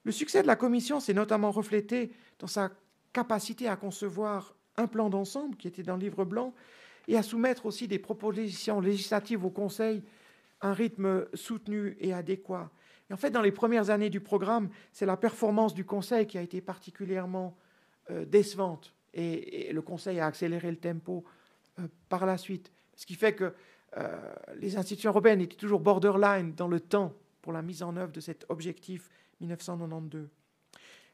Le succès de la commission s'est notamment reflété dans sa capacité à concevoir un plan d'ensemble qui était dans le livre blanc et à soumettre aussi des propositions législatives au Conseil à un rythme soutenu et adéquat. Et en fait, dans les premières années du programme, c'est la performance du Conseil qui a été particulièrement décevante. Et le Conseil a accéléré le tempo par la suite. Ce qui fait que les institutions européennes étaient toujours borderline dans le temps pour la mise en œuvre de cet objectif 1992.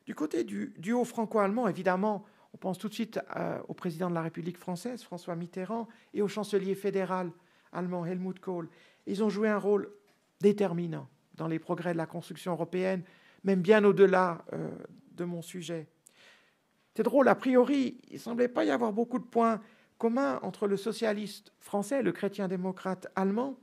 Du côté du duo franco-allemand, évidemment, on pense tout de suite au président de la République française, François Mitterrand, et au chancelier fédéral allemand, Helmut Kohl. Ils ont joué un rôle déterminant dans les progrès de la construction européenne, même bien au-delà de mon sujet. C'est drôle, a priori, il ne semblait pas y avoir beaucoup de points communs entre le socialiste français et le chrétien-démocrate allemand,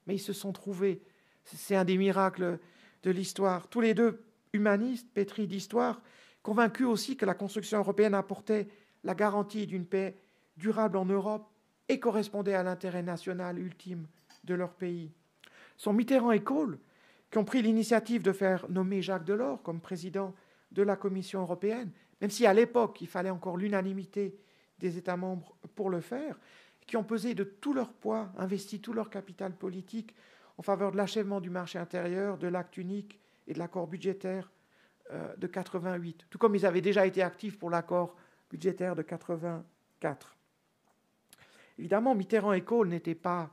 mais ils se sont trouvés. C'est un des miracles de l'histoire. Tous les deux humanistes, pétris d'histoire, convaincus aussi que la construction européenne apportait la garantie d'une paix durable en Europe et correspondait à l'intérêt national ultime de leur pays. Ce sont Mitterrand et Kohl qui ont pris l'initiative de faire nommer Jacques Delors comme président de la Commission européenne, même si à l'époque il fallait encore l'unanimité des États membres pour le faire, qui ont pesé de tout leur poids, investi tout leur capital politique en faveur de l'achèvement du marché intérieur, de l'acte unique et de l'accord budgétaire de 88, tout comme ils avaient déjà été actifs pour l'accord budgétaire de 84. Évidemment, Mitterrand et Kohl n'étaient pas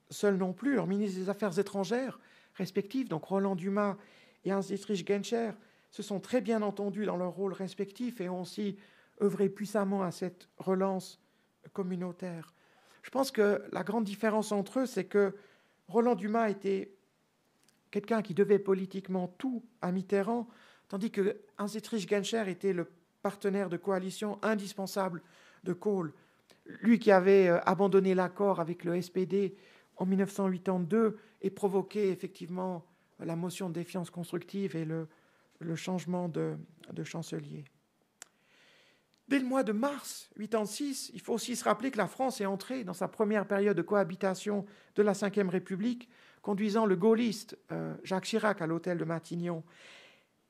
seuls non plus. Leurs ministres des Affaires étrangères respectifs, donc Roland Dumas et Hans-Dietrich Genscher, se sont très bien entendus dans leurs rôles respectifs et ont aussi œuvré puissamment à cette relance communautaire. Je pense que la grande différence entre eux, c'est que Roland Dumas était quelqu'un qui devait politiquement tout à Mitterrand, tandis que Hans-Dietrich Genscher était le partenaire de coalition indispensable de Kohl. Lui qui avait abandonné l'accord avec le SPD en 1982 et provoqué effectivement la motion de défiance constructive et le changement de chancelier. Dès le mois de mars 1986, il faut aussi se rappeler que la France est entrée dans sa première période de cohabitation de la Ve République, conduisant le gaulliste Jacques Chirac à l'hôtel de Matignon.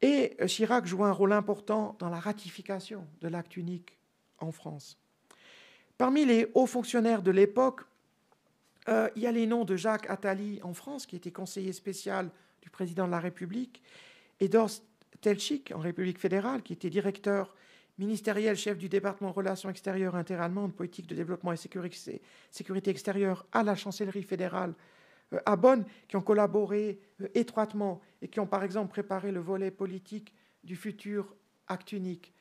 Et Chirac joue un rôle important dans la ratification de l'acte unique en France. Parmi les hauts fonctionnaires de l'époque, il y a les noms de Jacques Attali en France, qui était conseiller spécial du président de la République, et d'Horst Telschik en République fédérale, qui était directeur ministériel, chef du département Relations extérieures interallemandes, politique de développement et sécurité extérieure à la chancellerie fédérale à Bonn, qui ont collaboré étroitement et qui ont par exemple préparé le volet politique du futur acte unique.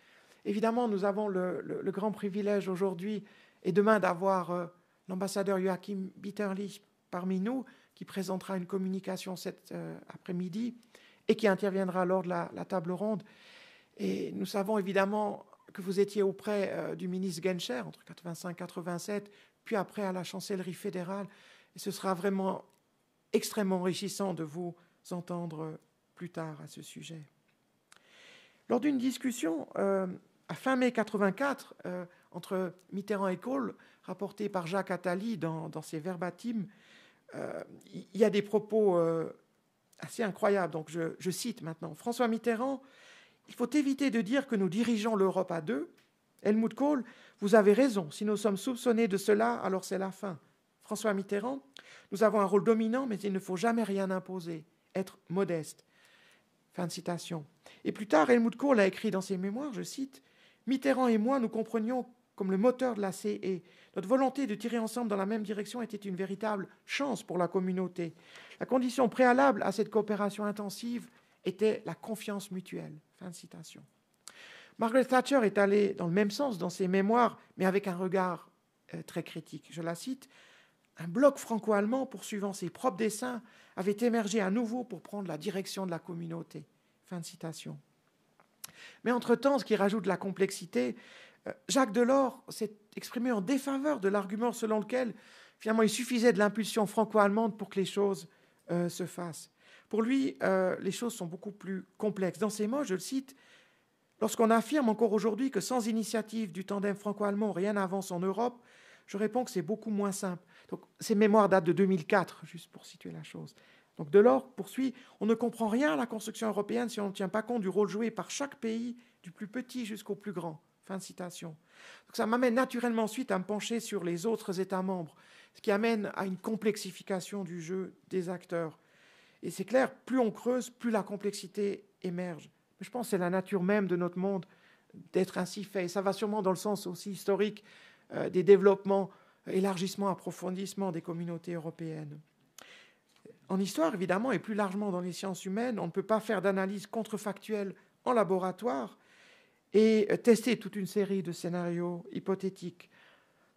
Évidemment, nous avons le grand privilège aujourd'hui et demain d'avoir l'ambassadeur Joachim Bitterlich parmi nous, qui présentera une communication cet après-midi et qui interviendra lors de la table ronde. Et nous savons évidemment que vous étiez auprès du ministre Genscher entre 1985 et 1987, puis après à la chancellerie fédérale. Et ce sera vraiment extrêmement enrichissant de vous entendre plus tard à ce sujet. Lors d'une discussion à fin mai 1984 entre Mitterrand et Kohl, rapportée par Jacques Attali dans ses verbatims, il y a des propos assez incroyables. Donc je cite maintenant. François Mitterrand: il faut éviter de dire que nous dirigeons l'Europe à deux. Helmut Kohl, vous avez raison. Si nous sommes soupçonnés de cela, alors c'est la fin. François Mitterrand, nous avons un rôle dominant, mais il ne faut jamais rien imposer. Être modeste. Fin de citation. Et plus tard, Helmut Kohl a écrit dans ses mémoires, je cite, « Mitterrand et moi, nous comprenions comme le moteur de la CE. Notre volonté de tirer ensemble dans la même direction était une véritable chance pour la communauté. La condition préalable à cette coopération intensive était la confiance mutuelle. » Fin de citation. Margaret Thatcher est allée dans le même sens dans ses mémoires, mais avec un regard très critique. Je la cite. Un bloc franco-allemand, poursuivant ses propres desseins, avait émergé à nouveau pour prendre la direction de la communauté. Fin de citation. Mais entre-temps, ce qui rajoute de la complexité, Jacques Delors s'est exprimé en défaveur de l'argument selon lequel, finalement, il suffisait de l'impulsion franco-allemande pour que les choses se fassent. Pour lui, les choses sont beaucoup plus complexes. Dans ces mots, je le cite, « Lorsqu'on affirme encore aujourd'hui que sans initiative du tandem franco-allemand, rien n'avance en Europe, je réponds que c'est beaucoup moins simple. » Donc, ces mémoires datent de 2004, juste pour situer la chose. Donc, Delors poursuit, « On ne comprend rien à la construction européenne si on ne tient pas compte du rôle joué par chaque pays, du plus petit jusqu'au plus grand. » Fin de citation. Donc, ça m'amène naturellement ensuite à me pencher sur les autres États membres, ce qui amène à une complexification du jeu des acteurs. Et c'est clair, plus on creuse, plus la complexité émerge. Mais je pense que c'est la nature même de notre monde d'être ainsi fait. Et ça va sûrement dans le sens aussi historique des développements, élargissements, approfondissements des communautés européennes. En histoire, évidemment, et plus largement dans les sciences humaines, on ne peut pas faire d'analyse contrefactuelle en laboratoire et tester toute une série de scénarios hypothétiques.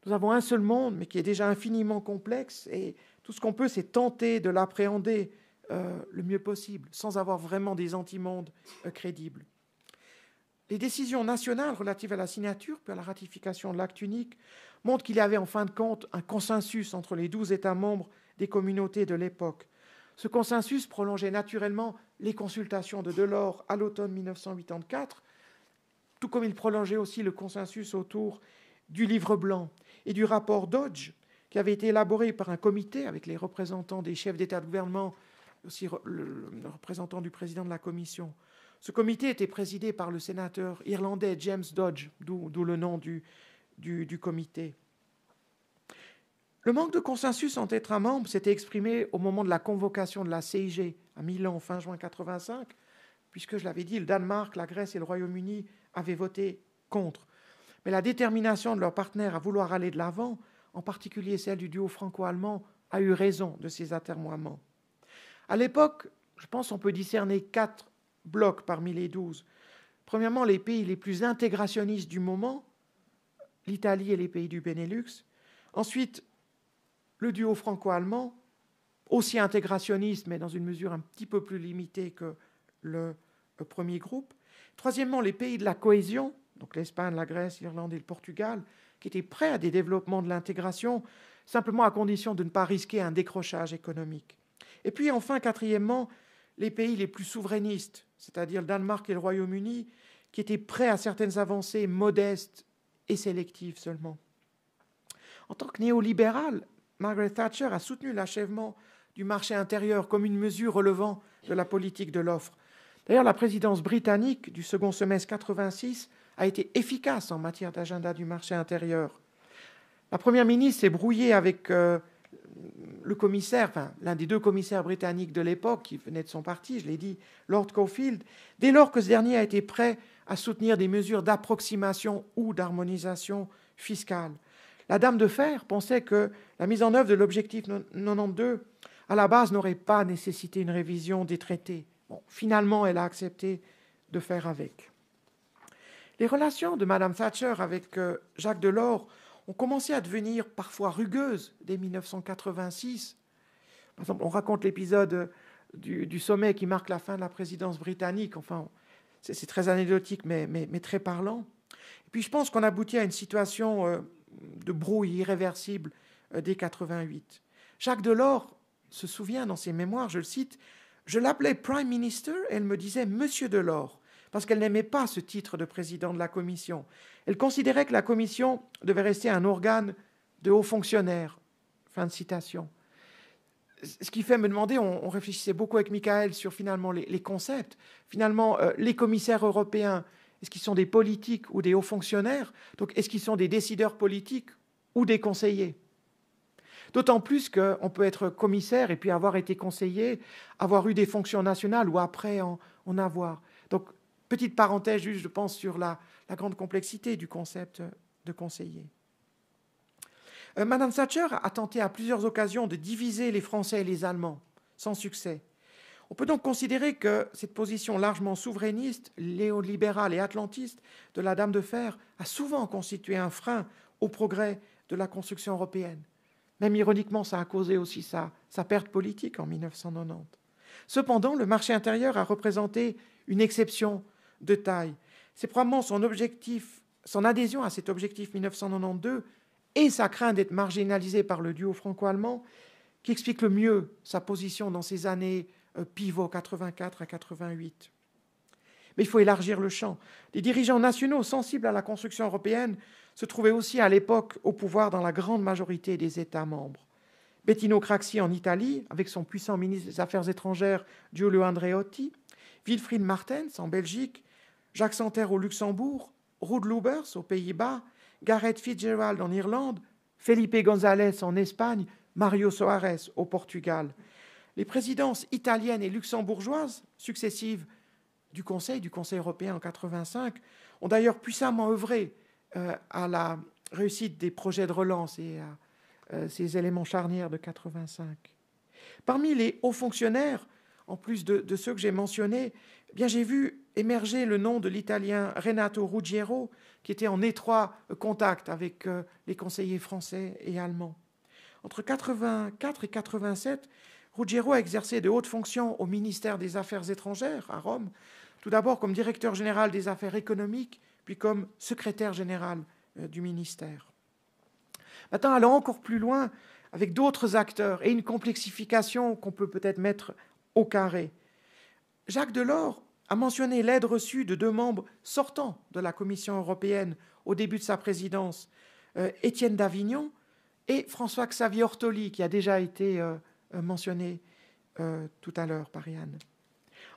Nous avons un seul monde, mais qui est déjà infiniment complexe, et tout ce qu'on peut, c'est tenter de l'appréhender le mieux possible, sans avoir vraiment des antimondes crédibles. les décisions nationales relatives à la signature puis à la ratification de l'acte unique montrent qu'il y avait en fin de compte un consensus entre les 12 États membres des communautés de l'époque. Ce consensus prolongeait naturellement les consultations de Delors à l'automne 1984, tout comme il prolongeait aussi le consensus autour du livre blanc et du rapport Dodge, qui avait été élaboré par un comité avec les représentants des chefs d'État de gouvernement, aussi le représentant du président de la Commission. Ce comité était présidé par le sénateur irlandais James Dodge, d'où le nom du comité. Le manque de consensus entre États membres s'était exprimé au moment de la convocation de la CIG à Milan fin juin 1985, puisque, je l'avais dit, le Danemark, la Grèce et le Royaume-Uni avaient voté contre. Mais la détermination de leurs partenaires à vouloir aller de l'avant, en particulier celle du duo franco-allemand, a eu raison de ces atermoiements. À l'époque, je pense qu'on peut discerner 4 blocs parmi les 12. Premièrement, les pays les plus intégrationnistes du moment, l'Italie et les pays du Benelux. Ensuite, le duo franco-allemand, aussi intégrationniste, mais dans une mesure un petit peu plus limitée que le premier groupe. Troisièmement, les pays de la cohésion, donc l'Espagne, la Grèce, l'Irlande et le Portugal, qui étaient prêts à des développements de l'intégration, simplement à condition de ne pas risquer un décrochage économique. Et puis enfin, quatrièmement, les pays les plus souverainistes, c'est-à-dire le Danemark et le Royaume-Uni, qui étaient prêts à certaines avancées modestes et sélectives seulement. En tant que néolibérale, Margaret Thatcher a soutenu l'achèvement du marché intérieur comme une mesure relevant de la politique de l'offre. D'ailleurs, la présidence britannique du second semestre 86 a été efficace en matière d'agenda du marché intérieur. La première ministre s'est brouillée avec le commissaire, enfin l'un des 2 commissaires britanniques de l'époque, qui venait de son parti, je l'ai dit, Lord Caulfield, dès lors que ce dernier a été prêt à soutenir des mesures d'approximation ou d'harmonisation fiscale. La Dame de Fer pensait que la mise en œuvre de l'objectif 92, à la base, n'aurait pas nécessité une révision des traités. Bon, finalement, elle a accepté de faire avec. Les relations de Mme Thatcher avec Jacques Delors ont commencé à devenir parfois rugueuses dès 1986. Par exemple, on raconte l'épisode du sommet qui marque la fin de la présidence britannique. Enfin, c'est très anecdotique, mais très parlant. Et puis, je pense qu'on aboutit à une situation de brouille irréversible dès 88. Jacques Delors se souvient dans ses mémoires, je le cite, « Je l'appelais Prime Minister et elle me disait Monsieur Delors », parce qu'elle n'aimait pas ce titre de président de la Commission. Elle considérait que la Commission devait rester un organe de hauts fonctionnaires. Fin de citation. Ce qui fait me demander, on réfléchissait beaucoup avec Michael sur finalement les concepts. Finalement, les commissaires européens, est-ce qu'ils sont des politiques ou des hauts fonctionnaires? Donc, est-ce qu'ils sont des décideurs politiques ou des conseillers? D'autant plus qu'on peut être commissaire et puis avoir été conseiller, avoir eu des fonctions nationales ou après en avoir. Donc, petite parenthèse, juste, je pense, sur la grande complexité du concept de conseiller. Madame Thatcher a tenté à plusieurs occasions de diviser les Français et les Allemands, sans succès. On peut donc considérer que cette position largement souverainiste, néolibérale et atlantiste de la Dame de Fer a souvent constitué un frein au progrès de la construction européenne. Même ironiquement, ça a causé aussi sa perte politique en 1990. Cependant, le marché intérieur a représenté une exception de taille. C'est probablement son adhésion à cet objectif 1992 et sa crainte d'être marginalisé par le duo franco-allemand qui explique le mieux sa position dans ces années pivot 84 à 88. Mais il faut élargir le champ. Les dirigeants nationaux sensibles à la construction européenne se trouvaient aussi à l'époque au pouvoir dans la grande majorité des États membres. Bettino Craxi en Italie, avec son puissant ministre des Affaires étrangères Giulio Andreotti, Wilfried Martens en Belgique, Jacques Santer au Luxembourg, Ruud Lubbers aux Pays-Bas, Gareth Fitzgerald en Irlande, Felipe González en Espagne, Mario Soares au Portugal. Les présidences italiennes et luxembourgeoises successives du Conseil européen en 1985, ont d'ailleurs puissamment œuvré à la réussite des projets de relance et à ces éléments charnières de 1985. Parmi les hauts fonctionnaires, en plus de ceux que j'ai mentionnés, eh bien, j'ai vu émerger le nom de l'Italien Renato Ruggiero, qui était en étroit contact avec les conseillers français et allemands. Entre 1984 et 1987, Ruggiero a exercé de hautes fonctions au ministère des Affaires étrangères à Rome, tout d'abord comme directeur général des affaires économiques, puis comme secrétaire général du ministère. Maintenant, allons encore plus loin avec d'autres acteurs et une complexification qu'on peut peut-être mettre au carré. Jacques Delors a mentionné l'aide reçue de 2 membres sortants de la Commission européenne au début de sa présidence, Étienne d'Avignon et François-Xavier Ortoli, qui a déjà été mentionné tout à l'heure par Yann.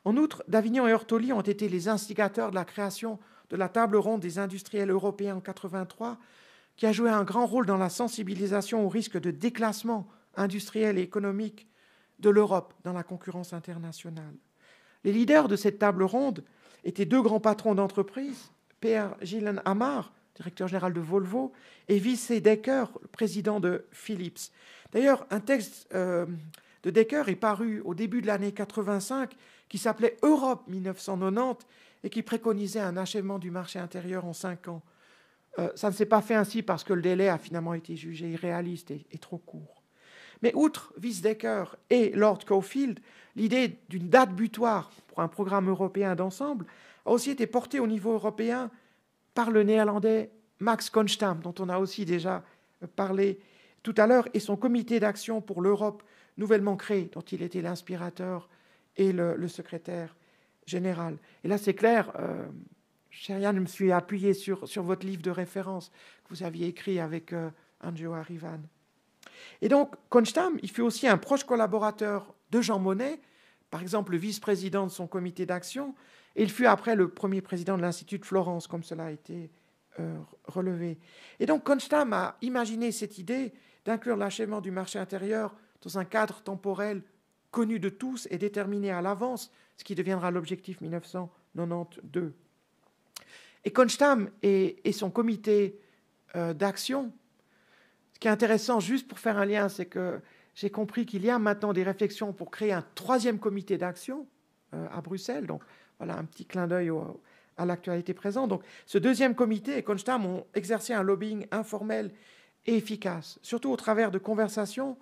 En outre, d'Avignon et Ortoli ont été les instigateurs de la création de la table ronde des industriels européens en 1983, qui a joué un grand rôle dans la sensibilisation au risque de déclassement industriel et économique de l'Europe dans la concurrence internationale. Les leaders de cette table ronde étaient 2 grands patrons d'entreprise, Pierre Gillenhammer, directeur général de Volvo, et Wiese Dekker, président de Philips. D'ailleurs, un texte de Dekker est paru au début de l'année 85 qui s'appelait Europe 1990 et qui préconisait un achèvement du marché intérieur en 5 ans. Ça ne s'est pas fait ainsi parce que le délai a finalement été jugé irréaliste et trop court. Mais outre Wiese Dekker et Lord Cockfield, l'idée d'une date butoir pour un programme européen d'ensemble a aussi été portée au niveau européen par le néerlandais Max Constam, dont on a aussi déjà parlé tout à l'heure, et son comité d'action pour l'Europe nouvellement créé, dont il était l'inspirateur et le secrétaire général. Et là, c'est clair, cher Yann, je me suis appuyé sur votre livre de référence que vous aviez écrit avec Anjo Arrivan. Et donc, Constam, il fut aussi un proche collaborateur de Jean Monnet, par exemple le vice-président de son comité d'action, et il fut après le premier président de l'Institut de Florence, comme cela a été relevé. Et donc, Constam a imaginé cette idée d'inclure l'achèvement du marché intérieur dans un cadre temporel connu de tous et déterminé à l'avance, ce qui deviendra l'objectif 1992. Et Constam et son comité d'action, ce qui est intéressant, juste pour faire un lien, c'est que j'ai compris qu'il y a maintenant des réflexions pour créer un 3e comité d'action à Bruxelles. Donc, voilà un petit clin d'œil à l'actualité présente. Donc, ce 2e comité et Constam ont exercé un lobbying informel et efficace, surtout au travers de conversations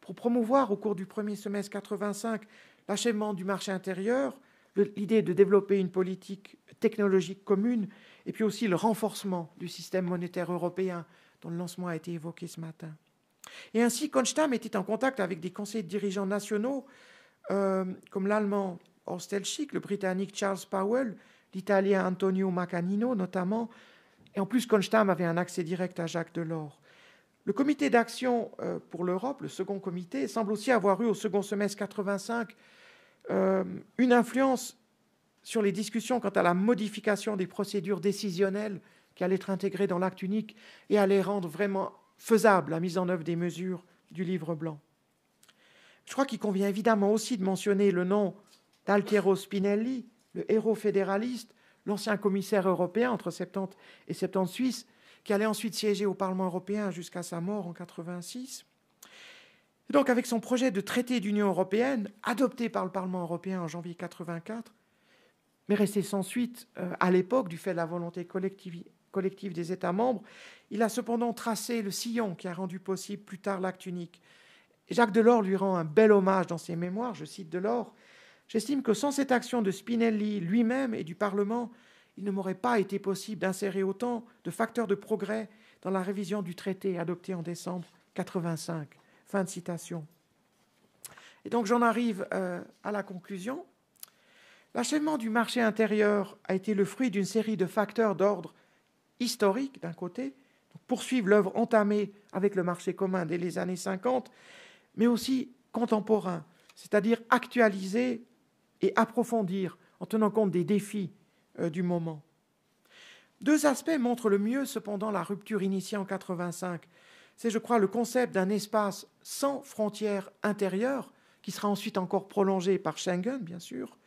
pour promouvoir au cours du premier semestre 85 l'achèvement du marché intérieur, l'idée de développer une politique technologique commune et puis aussi le renforcement du système monétaire européen dont le lancement a été évoqué ce matin. Et ainsi, Constam était en contact avec des conseillers de dirigeants nationaux comme l'allemand Horst Hellschick, le britannique Charles Powell, l'italien Antonio Macanino notamment, et en plus Constam avait un accès direct à Jacques Delors. Le comité d'action pour l'Europe, le second comité, semble aussi avoir eu au second semestre 85 une influence sur les discussions quant à la modification des procédures décisionnelles qui allaient être intégrées dans l'acte unique et allaient rendre vraiment faisable la mise en œuvre des mesures du livre blanc. Je crois qu'il convient évidemment aussi de mentionner le nom d'Altiero Spinelli, le héros fédéraliste, l'ancien commissaire européen entre 70 et 76, qui allait ensuite siéger au Parlement européen jusqu'à sa mort en 1986. Et donc, avec son projet de traité d'Union européenne, adopté par le Parlement européen en janvier 1984, mais resté sans suite à l'époque du fait de la volonté collective des États membres, il a cependant tracé le sillon qui a rendu possible plus tard l'acte unique. Et Jacques Delors lui rend un bel hommage dans ses mémoires, je cite Delors, « J'estime que sans cette action de Spinelli lui-même et du Parlement, il ne m'aurait pas été possible d'insérer autant de facteurs de progrès dans la révision du traité adopté en décembre 1985. » Fin de citation. Et donc j'en arrive à la conclusion. L'achèvement du marché intérieur a été le fruit d'une série de facteurs d'ordre historique, d'un côté, poursuivre l'œuvre entamée avec le marché commun dès les années 50, mais aussi contemporain, c'est-à-dire actualiser et approfondir en tenant compte des défis du moment. 2 aspects montrent le mieux cependant la rupture initiée en 1985. C'est, je crois, le concept d'un espace sans frontières intérieures, qui sera ensuite encore prolongé par Schengen, bien sûr,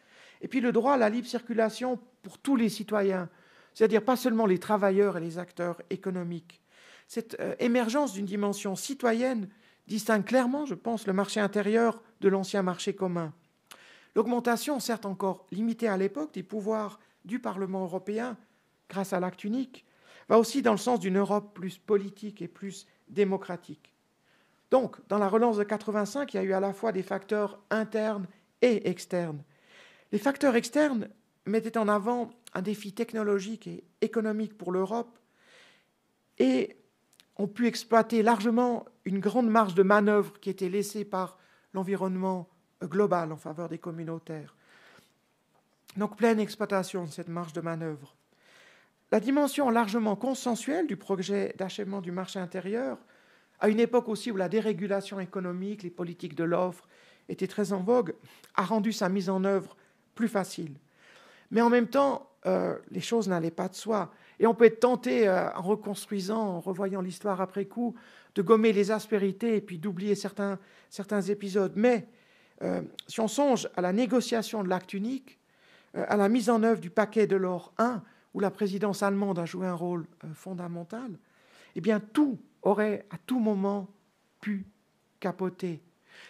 et puis le droit à la libre circulation pour tous les citoyens, c'est-à-dire pas seulement les travailleurs et les acteurs économiques. Cette émergence d'une dimension citoyenne distingue clairement, je pense, le marché intérieur de l'ancien marché commun. L'augmentation, certes encore limitée à l'époque, des pouvoirs du Parlement européen, grâce à l'acte unique, va aussi dans le sens d'une Europe plus politique et plus démocratique. Donc, dans la relance de 85, il y a eu à la fois des facteurs internes et externes. Les facteurs externes mettait en avant un défi technologique et économique pour l'Europe et ont pu exploiter largement une grande marge de manœuvre qui était laissée par l'environnement global en faveur des communautaires. Donc, pleine exploitation de cette marge de manœuvre. La dimension largement consensuelle du projet d'achèvement du marché intérieur, à une époque aussi où la dérégulation économique, les politiques de l'offre étaient très en vogue, a rendu sa mise en œuvre plus facile. Mais en même temps, les choses n'allaient pas de soi. Et on peut être tenté, en reconstruisant, en revoyant l'histoire après coup, de gommer les aspérités et puis d'oublier certains épisodes. Mais si on songe à la négociation de l'acte unique, à la mise en œuvre du paquet de l'or 1, où la présidence allemande a joué un rôle fondamental, eh bien tout aurait à tout moment pu capoter.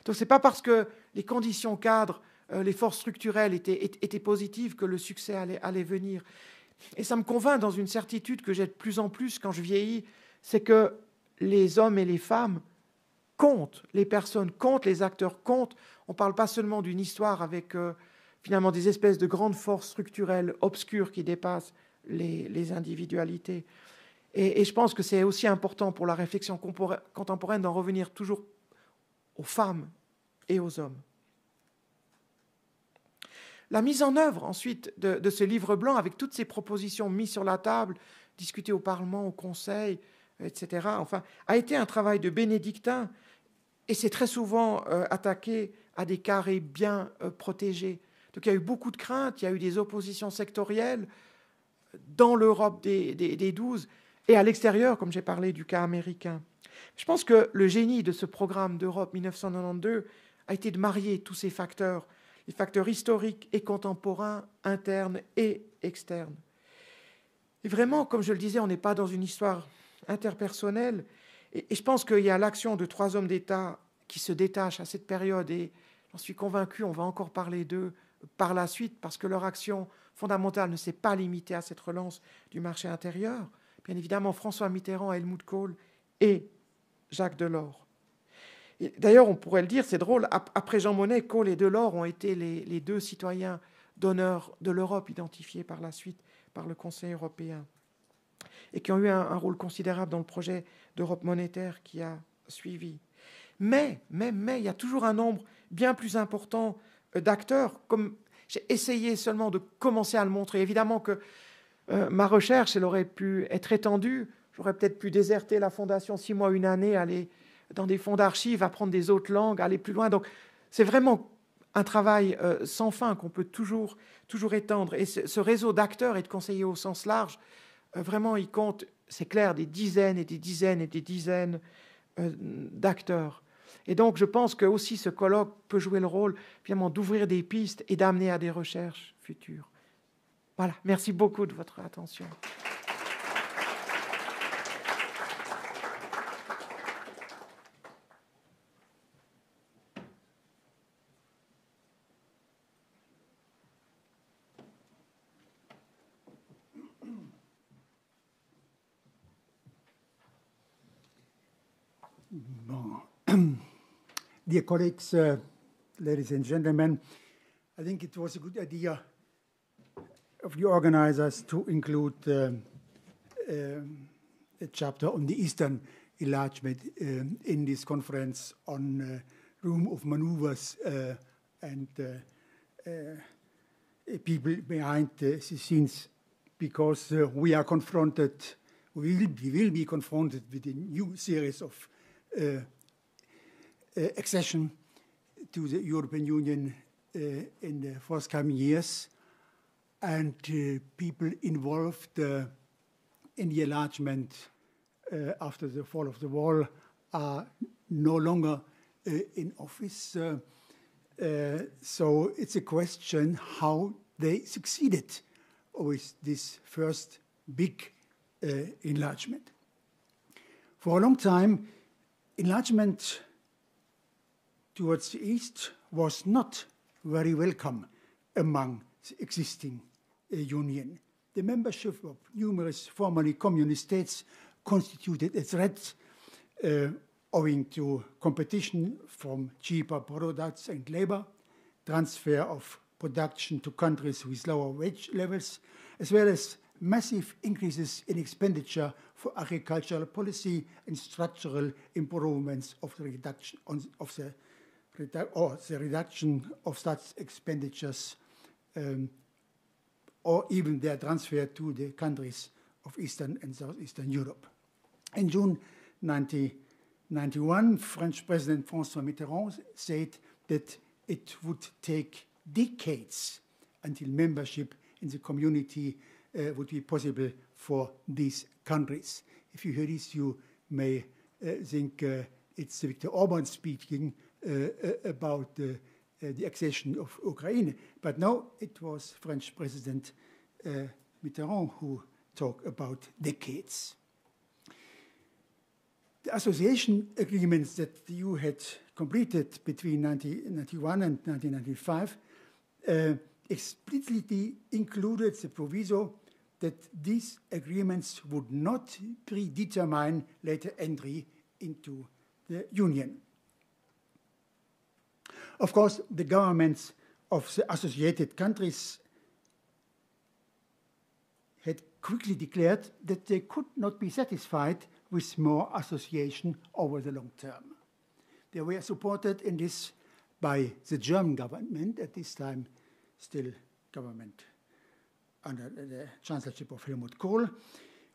Donc ce n'est pas parce que les conditions cadres, les forces structurelles étaient positives que le succès allait venir. Et ça me convainc dans une certitude que j'ai de plus en plus quand je vieillis, c'est que les hommes et les femmes comptent, les personnes comptent, les acteurs comptent. On ne parle pas seulement d'une histoire avec finalement des espèces de grandes forces structurelles obscures qui dépassent les individualités. Et je pense que c'est aussi important pour la réflexion contemporaine d'en revenir toujours aux femmes et aux hommes. La mise en œuvre ensuite de ce livre blanc, avec toutes ces propositions mises sur la table, discutées au Parlement, au Conseil, etc., enfin, a été un travail de bénédictin et c'est très souvent attaqué à des carrés bien protégés. Donc il y a eu beaucoup de craintes, il y a eu des oppositions sectorielles dans l'Europe des 12 et à l'extérieur, comme j'ai parlé du cas américain. Je pense que le génie de ce programme d'Europe 1992 a été de marier tous ces facteurs, les facteurs historiques et contemporains, internes et externes. Et vraiment, comme je le disais, on n'est pas dans une histoire interpersonnelle. Et je pense qu'il y a l'action de 3 hommes d'État qui se détachent à cette période. Et j'en suis convaincu, on va encore parler d'eux par la suite, parce que leur action fondamentale ne s'est pas limitée à cette relance du marché intérieur. Bien évidemment, François Mitterrand, Helmut Kohl et Jacques Delors. D'ailleurs, on pourrait le dire, c'est drôle, après Jean Monnet, Kohl et Delors ont été les 2 citoyens d'honneur de l'Europe identifiés par la suite par le Conseil européen et qui ont eu un rôle considérable dans le projet d'Europe monétaire qui a suivi. Mais, il y a toujours un nombre bien plus important d'acteurs, comme j'ai essayé seulement de commencer à le montrer. Évidemment que ma recherche, elle aurait pu être étendue, j'aurais peut-être pu déserter la Fondation 6 mois, 1 année, aller dans des fonds d'archives, apprendre des autres langues, aller plus loin. Donc, c'est vraiment un travail sans fin qu'on peut toujours étendre. Et ce réseau d'acteurs et de conseillers au sens large, vraiment, il compte, c'est clair, des dizaines et des dizaines et des dizaines d'acteurs. Et donc, je pense que aussi ce colloque peut jouer le rôle, finalement, d'ouvrir des pistes et d'amener à des recherches futures. Voilà, merci beaucoup de votre attention. Dear colleagues, ladies and gentlemen, I think it was a good idea of the organizers to include a chapter on the Eastern enlargement in this conference on room of maneuvers and people behind the scenes, because we are confronted, we will be confronted with a new series of accession to the European Union in the forthcoming years, and people involved in the enlargement after the fall of the wall are no longer in office. So it's a question how they succeeded with this first big enlargement. For a long time, enlargement towards the East was not very welcome among the existing Union. The membership of numerous formerly communist states constituted a threat owing to competition from cheaper products and labor, transfer of production to countries with lower wage levels, as well as massive increases in expenditure for agricultural policy and structural improvements of the reduction of such expenditures, or even their transfer to the countries of Eastern and Southeastern Europe. In June 1991, French President François Mitterrand said that it would take decades until membership in the community would be possible for these countries. If you hear this, you may think it's Viktor Orban speaking about the accession of Ukraine. But no, it was French President Mitterrand who talked about decades. The association agreements that the EU had completed between 1991 and 1995 explicitly included the proviso that these agreements would not predetermine later entry into the Union. Of course, the governments of the associated countries had quickly declared that they could not be satisfied with more association over the long term. They were supported in this by the German government, at this time still government under the chancellorship of Helmut Kohl,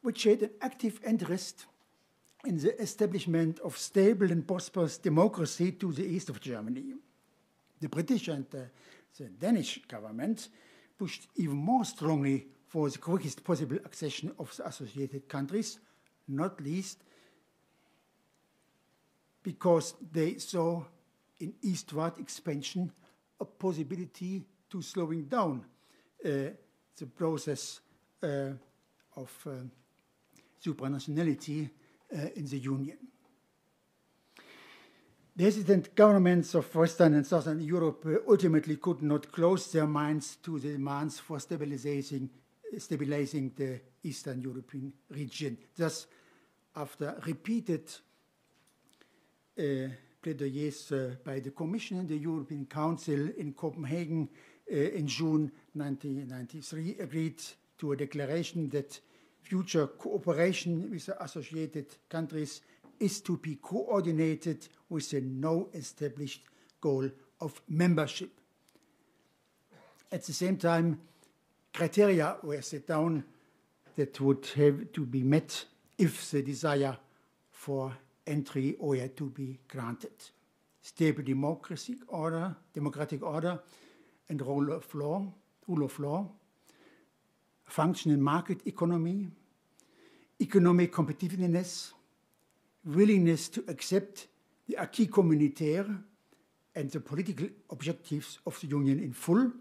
which had an active interest in the establishment of stable and prosperous democracy to the east of Germany. The British and the Danish government pushed even more strongly for the quickest possible accession of the associated countries, not least because they saw in eastward expansion a possibility to slowing down the process of supranationality in the Union. The hesitant governments of Western and Southern Europe ultimately could not close their minds to the demands for stabilizing the Eastern European region. Thus, after repeated plaidoyers by the Commission and the European Council in Copenhagen in June 1993, agreed to a declaration that future cooperation with the associated countries is to be coordinated with a no established goal of membership. At the same time, criteria were set down that would have to be met if the desire for entry were to be granted. Stable democratic order, and rule of law, functioning market economy, economic competitiveness, willingness to accept the acquis communautaire and the political objectives of the Union in full,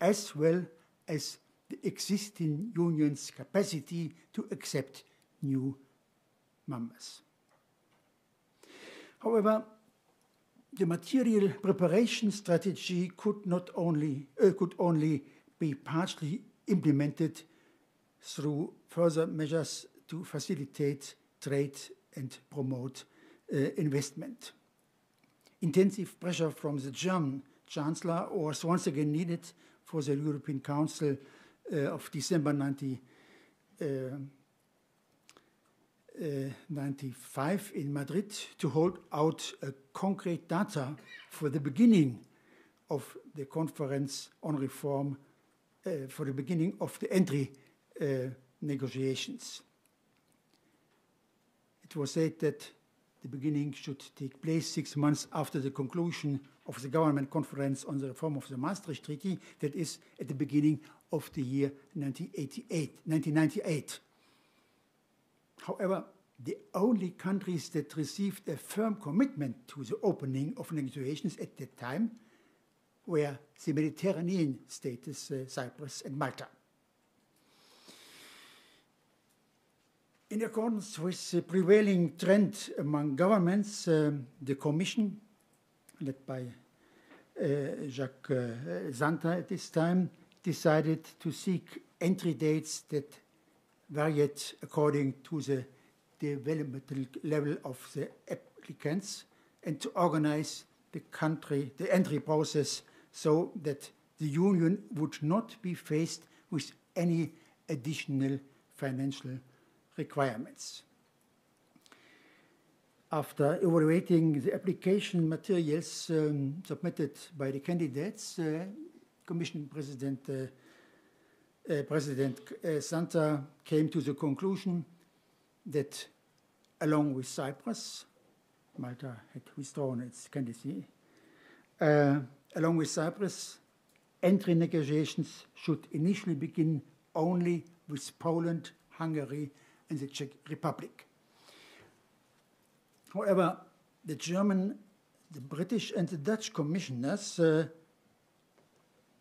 as well as the existing Union's capacity to accept new members. However, the material preparation strategy could only be partially implemented through further measures to facilitate trade and promote investment. Intensive pressure from the German Chancellor was once again needed for the European Council of December 1995 in Madrid to hold out a concrete data for the beginning of the conference on reform, for the beginning of the entry negotiations. It was said that the beginning should take place 6 months after the conclusion of the government conference on the reform of the Maastricht Treaty, that is, at the beginning of the year 1998. However, the only countries that received a firm commitment to the opening of negotiations at that time were the Mediterranean states, Cyprus and Malta. In accordance with the prevailing trend among governments, the Commission, led by Jacques Santer at this time, decided to seek entry dates that varied according to the developmental level of the applicants and to organize the entry process so that the Union would not be faced with any additional financial requirements. After evaluating the application materials submitted by the candidates, Commission President Santa came to the conclusion that along with Cyprus, Malta had withdrawn its candidacy, along with Cyprus, entry negotiations should initially begin only with Poland, Hungary, and the Czech Republic. However, the German, the British, and the Dutch commissioners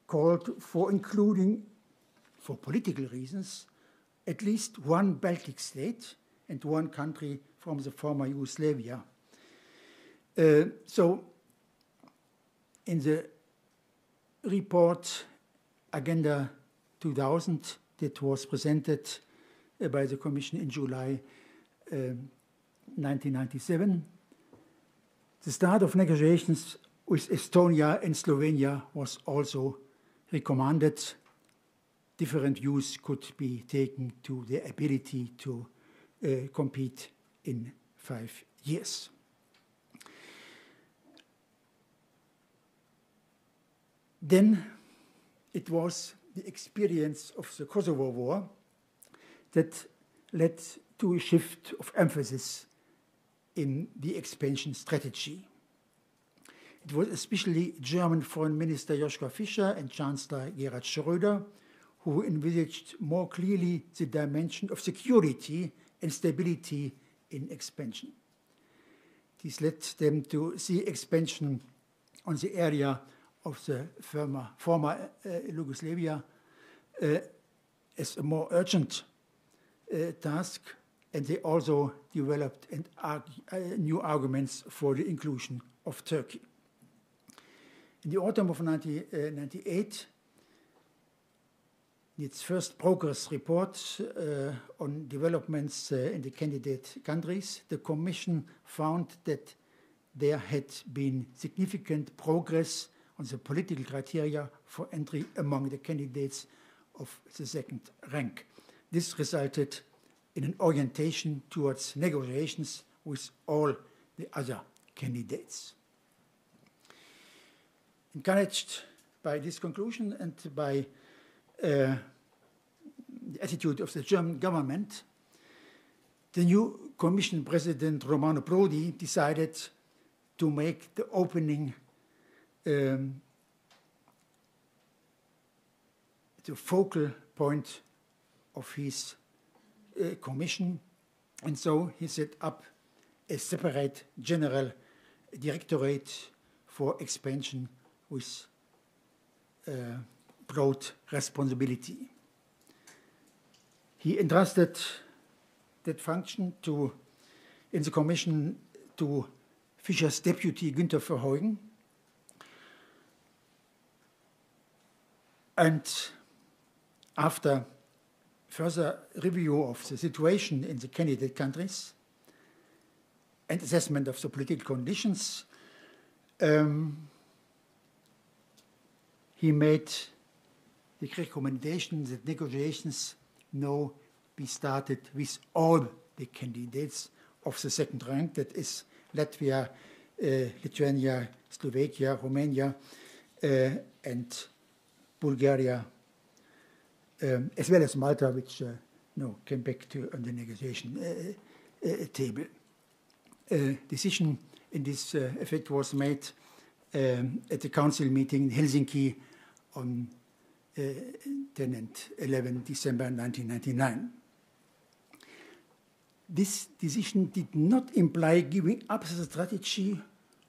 called for including, for political reasons, at least one Baltic state and one country from the former Yugoslavia. So, in the report Agenda 2000 that was presented by the Commission in July 1997, the start of negotiations with Estonia and Slovenia was also recommended. Different views could be taken to their ability to compete in 5 years. Then it was the experience of the Kosovo War that led to a shift of emphasis in the expansion strategy. It was especially German Foreign Minister Joschka Fischer and Chancellor Gerhard Schröder who envisaged more clearly the dimension of security and stability in expansion. This led them to see expansion on the area of the former Yugoslavia as a more urgent task, and they also developed new arguments for the inclusion of Turkey. In the autumn of 1998, in its first progress report on developments in the candidate countries, the Commission found that there had been significant progress on the political criteria for entry among the candidates of the second rank. This resulted in an orientation towards negotiations with all the other candidates. Encouraged by this conclusion and by the attitude of the German government, the new Commission President Romano Prodi decided to make the opening the focal point of his commission, and so he set up a separate general directorate for expansion with broad responsibility. He entrusted that function in the commission to Fischer's deputy Günther Verheugen, and after further review of the situation in the candidate countries and assessment of the political conditions, he made the recommendation that negotiations now be started with all the candidates of the second rank, that is Latvia, Lithuania, Slovakia, Romania, and Bulgaria, as well as Malta, which came back to on the negotiation table. Decision in this effect was made at the council meeting in Helsinki on 10 and 11 December 1999. This decision did not imply giving up the strategy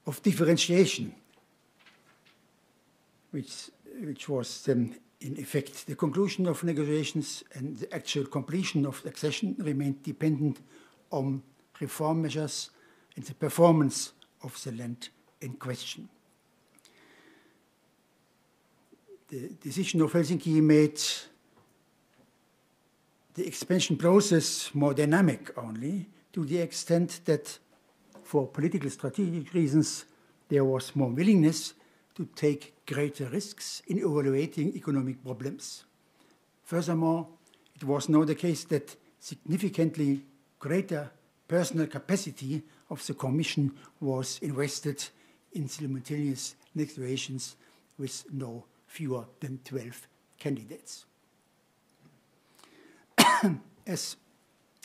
of differentiation, which was in effect the conclusion of negotiations, and the actual completion of accession remained dependent on reform measures and the performance of the land in question. The decision of Helsinki made the expansion process more dynamic only, to the extent that for political strategic reasons there was more willingness to take greater risks in evaluating economic problems. Furthermore, it was now the case that significantly greater personal capacity of the Commission was invested in simultaneous negotiations with no fewer than 12 candidates. As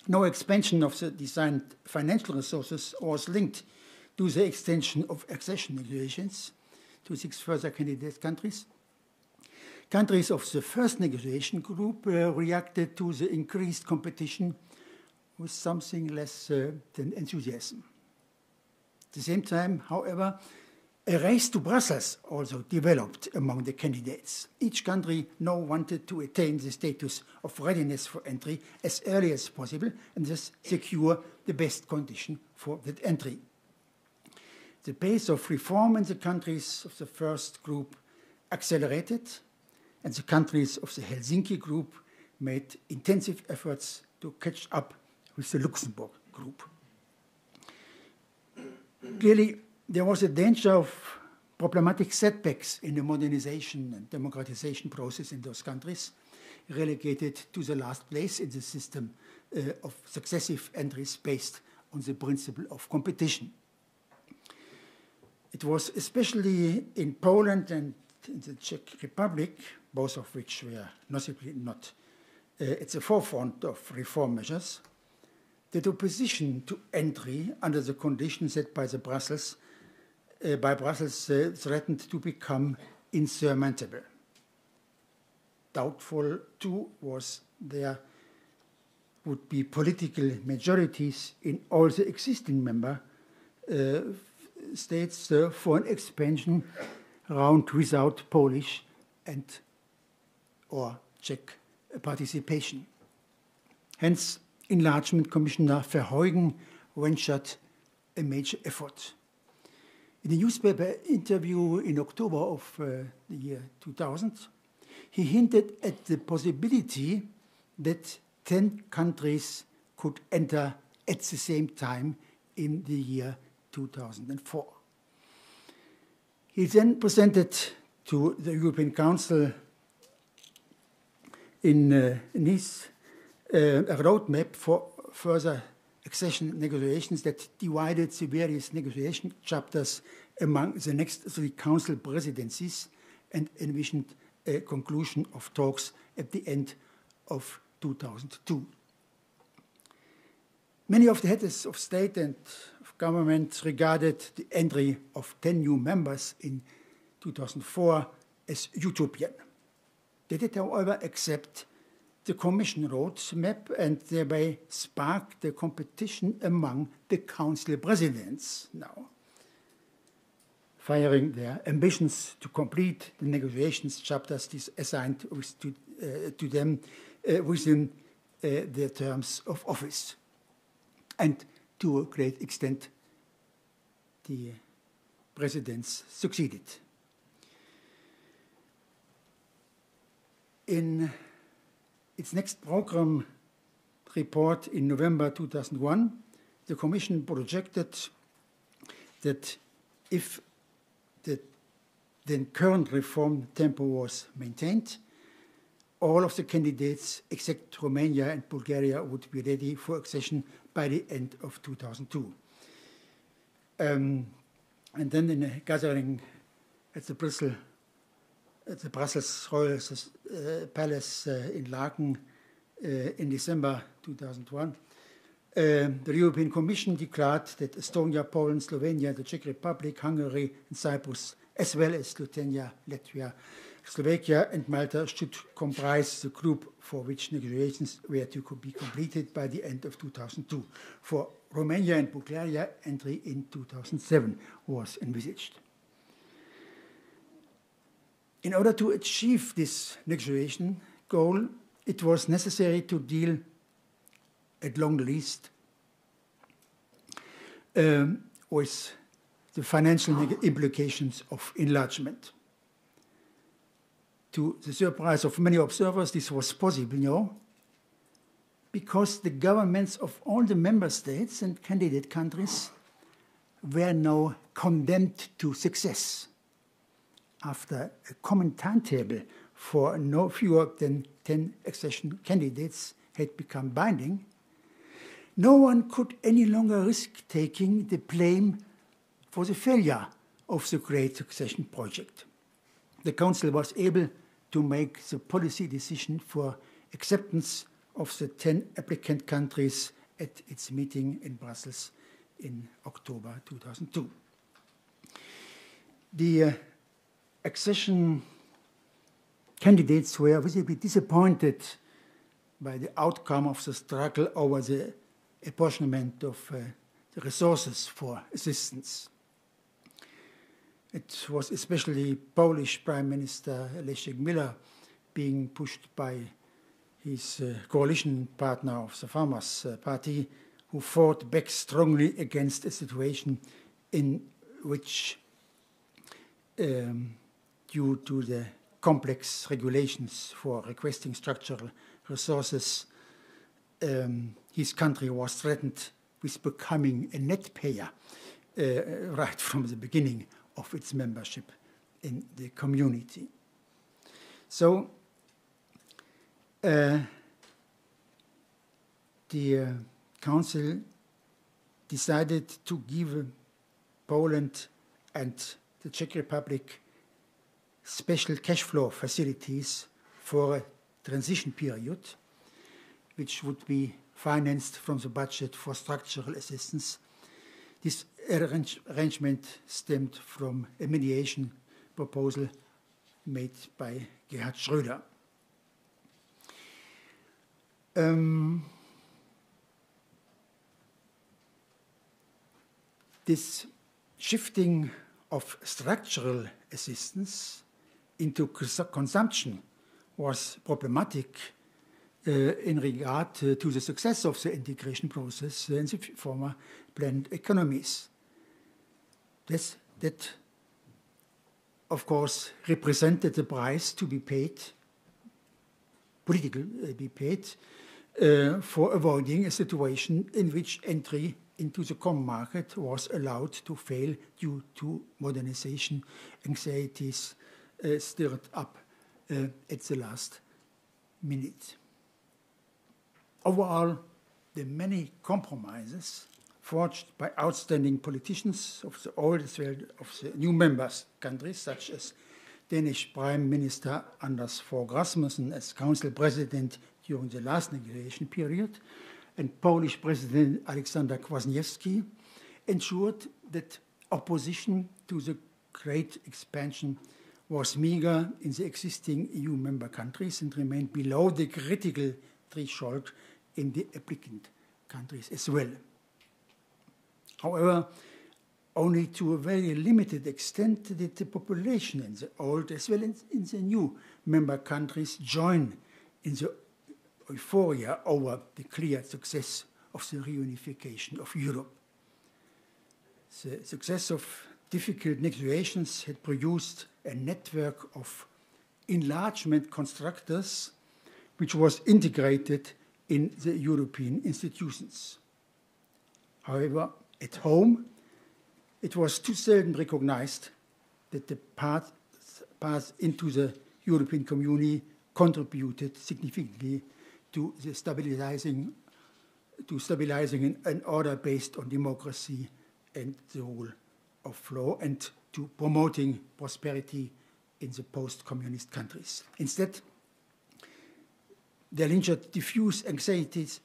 no expansion of the designed financial resources was linked to the extension of accession negotiations to 6 further candidate countries, countries of the first negotiation group reacted to the increased competition with something less than enthusiasm. At the same time, however, a race to Brussels also developed among the candidates. Each country now wanted to attain the status of readiness for entry as early as possible and thus secure the best condition for that entry. The pace of reform in the countries of the first group accelerated, and the countries of the Helsinki group made intensive efforts to catch up with the Luxembourg group. Clearly, there was a danger of problematic setbacks in the modernization and democratization process in those countries, relegated to the last place in the system of successive entries based on the principle of competition. It was especially in Poland and in the Czech Republic, both of which were notably not at the forefront of reform measures, that opposition to entry under the conditions set by Brussels threatened to become insurmountable. Doubtful, too, was there would be political majorities in all the existing member states for an expansion round without Polish and or Czech participation. Hence, Enlargement Commissioner Verheugen ventured a major effort. In a newspaper interview in October of the year 2000, he hinted at the possibility that 10 countries could enter at the same time in the year 2004. He then presented to the European Council in Nice a roadmap for further accession negotiations that divided the various negotiation chapters among the next 3 council presidencies and envisioned a conclusion of talks at the end of 2002. Many of the heads of state and of government regarded the entry of 10 new members in 2004 as utopian. They did, however, accept the Commission roadmap and thereby spark the competition among the Council presidents now, firing their ambitions to complete the negotiations chapters assigned to them within their terms of office. And to a great extent, the presidents succeeded. In its next program report in November 2001, the Commission projected that if the then current reform tempo was maintained, all of the candidates except Romania and Bulgaria would be ready for accession by the end of 2002. And then in a gathering at the Brussels Royal Palace in Laken in December 2001, the European Commission declared that Estonia, Poland, Slovenia, the Czech Republic, Hungary, and Cyprus, as well as Lithuania, Latvia, Slovakia, and Malta should comprise the group for which negotiations were to be completed by the end of 2002. For Romania and Bulgaria, entry in 2007 was envisaged. In order to achieve this negotiation goal, it was necessary to deal, at long least, with the financial implications of enlargement. To the surprise of many observers, this was possible, because the governments of all the member states and candidate countries were now condemned to success. after a common timetable for no fewer than 10 accession candidates had become binding, no one could any longer risk taking the blame for the failure of the great succession project. The Council was able to make the policy decision for acceptance of the 10 applicant countries at its meeting in Brussels in October 2002. The accession candidates were visibly disappointed by the outcome of the struggle over the apportionment of the resources for assistance. It was especially Polish Prime Minister Leszek Miller being pushed by his coalition partner of the Farmers' Party, who fought back strongly against a situation in which, due to the complex regulations for requesting structural resources, his country was threatened with becoming a net payer right from the beginning of its membership in the community. So the Council decided to give Poland and the Czech Republic special cash flow facilities for a transition period, which would be financed from the budget for structural assistance. This arrangement stemmed from a mediation proposal made by Gerhard Schröder. This shifting of structural assistance into consumption was problematic in regard to the success of the integration process in the former planned economies. That, of course, represented the price to be paid, be paid, for avoiding a situation in which entry into the common market was allowed to fail due to modernization anxieties stirred up at the last minute. Overall, the many compromises forged by outstanding politicians of the old as well of the new member countries, such as Danish Prime Minister Anders Fogh Rasmussen as Council President during the last negotiation period, and Polish President Aleksander Kwaśniewski, ensured that opposition to the great expansion was meager in the existing EU member countries and remained below the critical threshold in the applicant countries as well. However, only to a very limited extent did the population in the old as well as in the new member countries join in the euphoria over the clear success of the reunification of Europe. The success of difficult negotiations had produced a network of enlargement constructors which was integrated in the European institutions. However, at home, it was too seldom recognized that the path into the European community contributed significantly to the stabilizing an order based on democracy and the rule of law, and to promoting prosperity in the post-communist countries. Instead, there lingered diffuse anxieties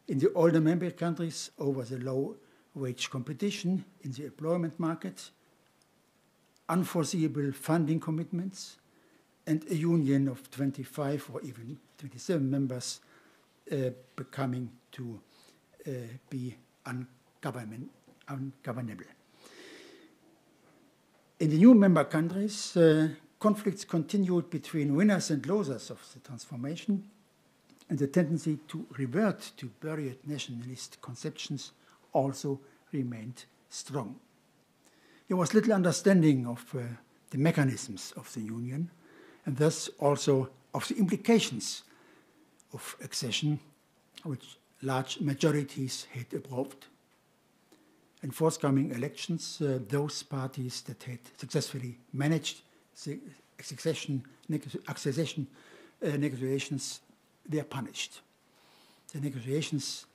in the older member countries over the low wage competition in the employment market, unforeseeable funding commitments, and a union of 25 or even 27 members becoming to be ungovernable. In the new member countries, conflicts continued between winners and losers of the transformation, and the tendency to revert to buried nationalist conceptions also remained strong. There was little understanding of the mechanisms of the Union, and thus also of the implications of accession, which large majorities had approved. in forthcoming elections, those parties that had successfully managed the accession negotiations were punished. The negotiations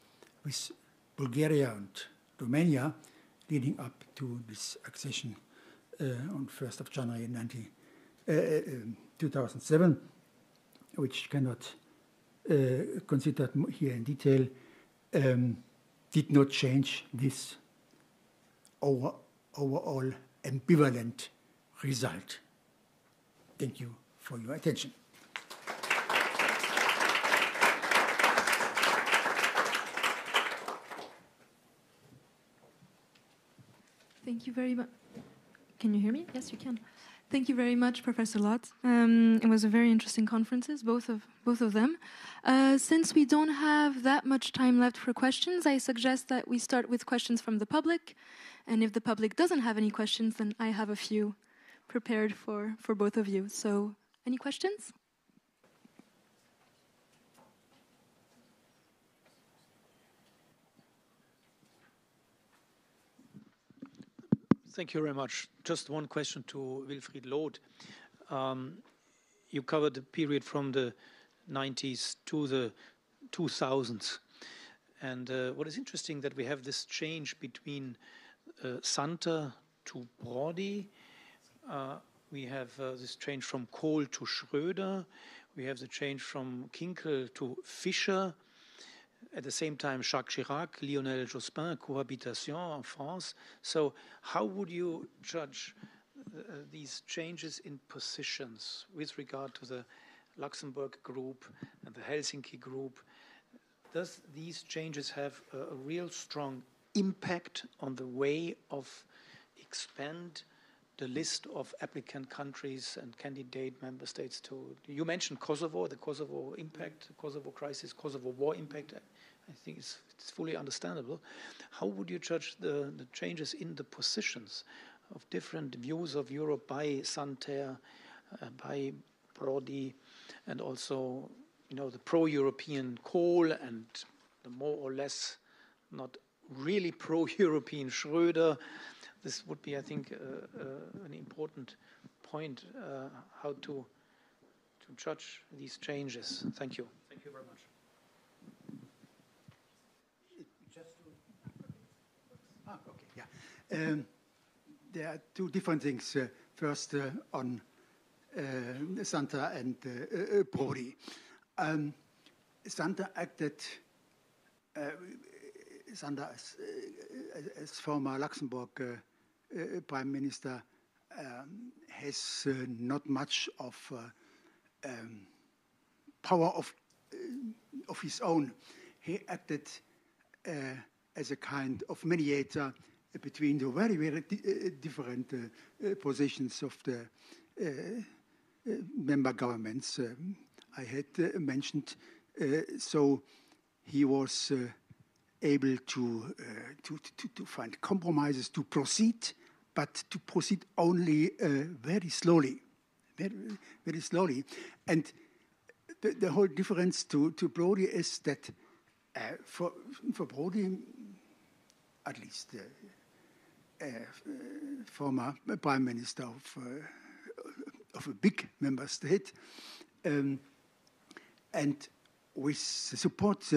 with Bulgaria and Romania leading up to this accession on 1st of January 2007, which cannot considered here in detail, did not change this overall ambivalent result. Thank you for your attention. Thank you very much. Can you hear me? Yes, you can. Thank you very much, Professor Lott. It was a very interesting conferences, both of them. Since we don't have that much time left for questions, I suggest that we start with questions from the public. And if the public doesn't have any questions, then I have a few prepared for both of you. So, any questions? Thank you very much. Just one question to Wilfried Loth. You covered the period from the 90s to the 2000s. And what is interesting that we have this change between Santer to Prodi. We have this change from Kohl to Schröder. We have the change from Kinkel to Fischer. At the same time, Jacques Chirac, Lionel Jospin, cohabitation in France. So how would you judge these changes in positions with regard to the Luxembourg group and the Helsinki group? Does these changes have a real strong impact on the way of expand the list of applicant countries and candidate member states to? You mentioned Kosovo, the Kosovo impact, the Kosovo crisis, Kosovo war impact. I think it's fully understandable. How would you judge the changes in the positions of different views of Europe by Santer, by Prodi, and also, you know, the pro-European Kohl and the more or less not really pro-European Schröder? This would be, I think, an important point, how to judge these changes. Thank you. Thank you very much. There are two different things. First, on Santer and Prodi. Santer acted, Santer as former Luxembourg Prime Minister has not much of power of his own. He acted as a kind of mediator between the very, very different positions of the member governments I had mentioned. So he was able to find compromises, to proceed, but to proceed only very slowly, very slowly. And the whole difference to Prodi is that for Prodi, at least former prime minister of a big member state, and with the support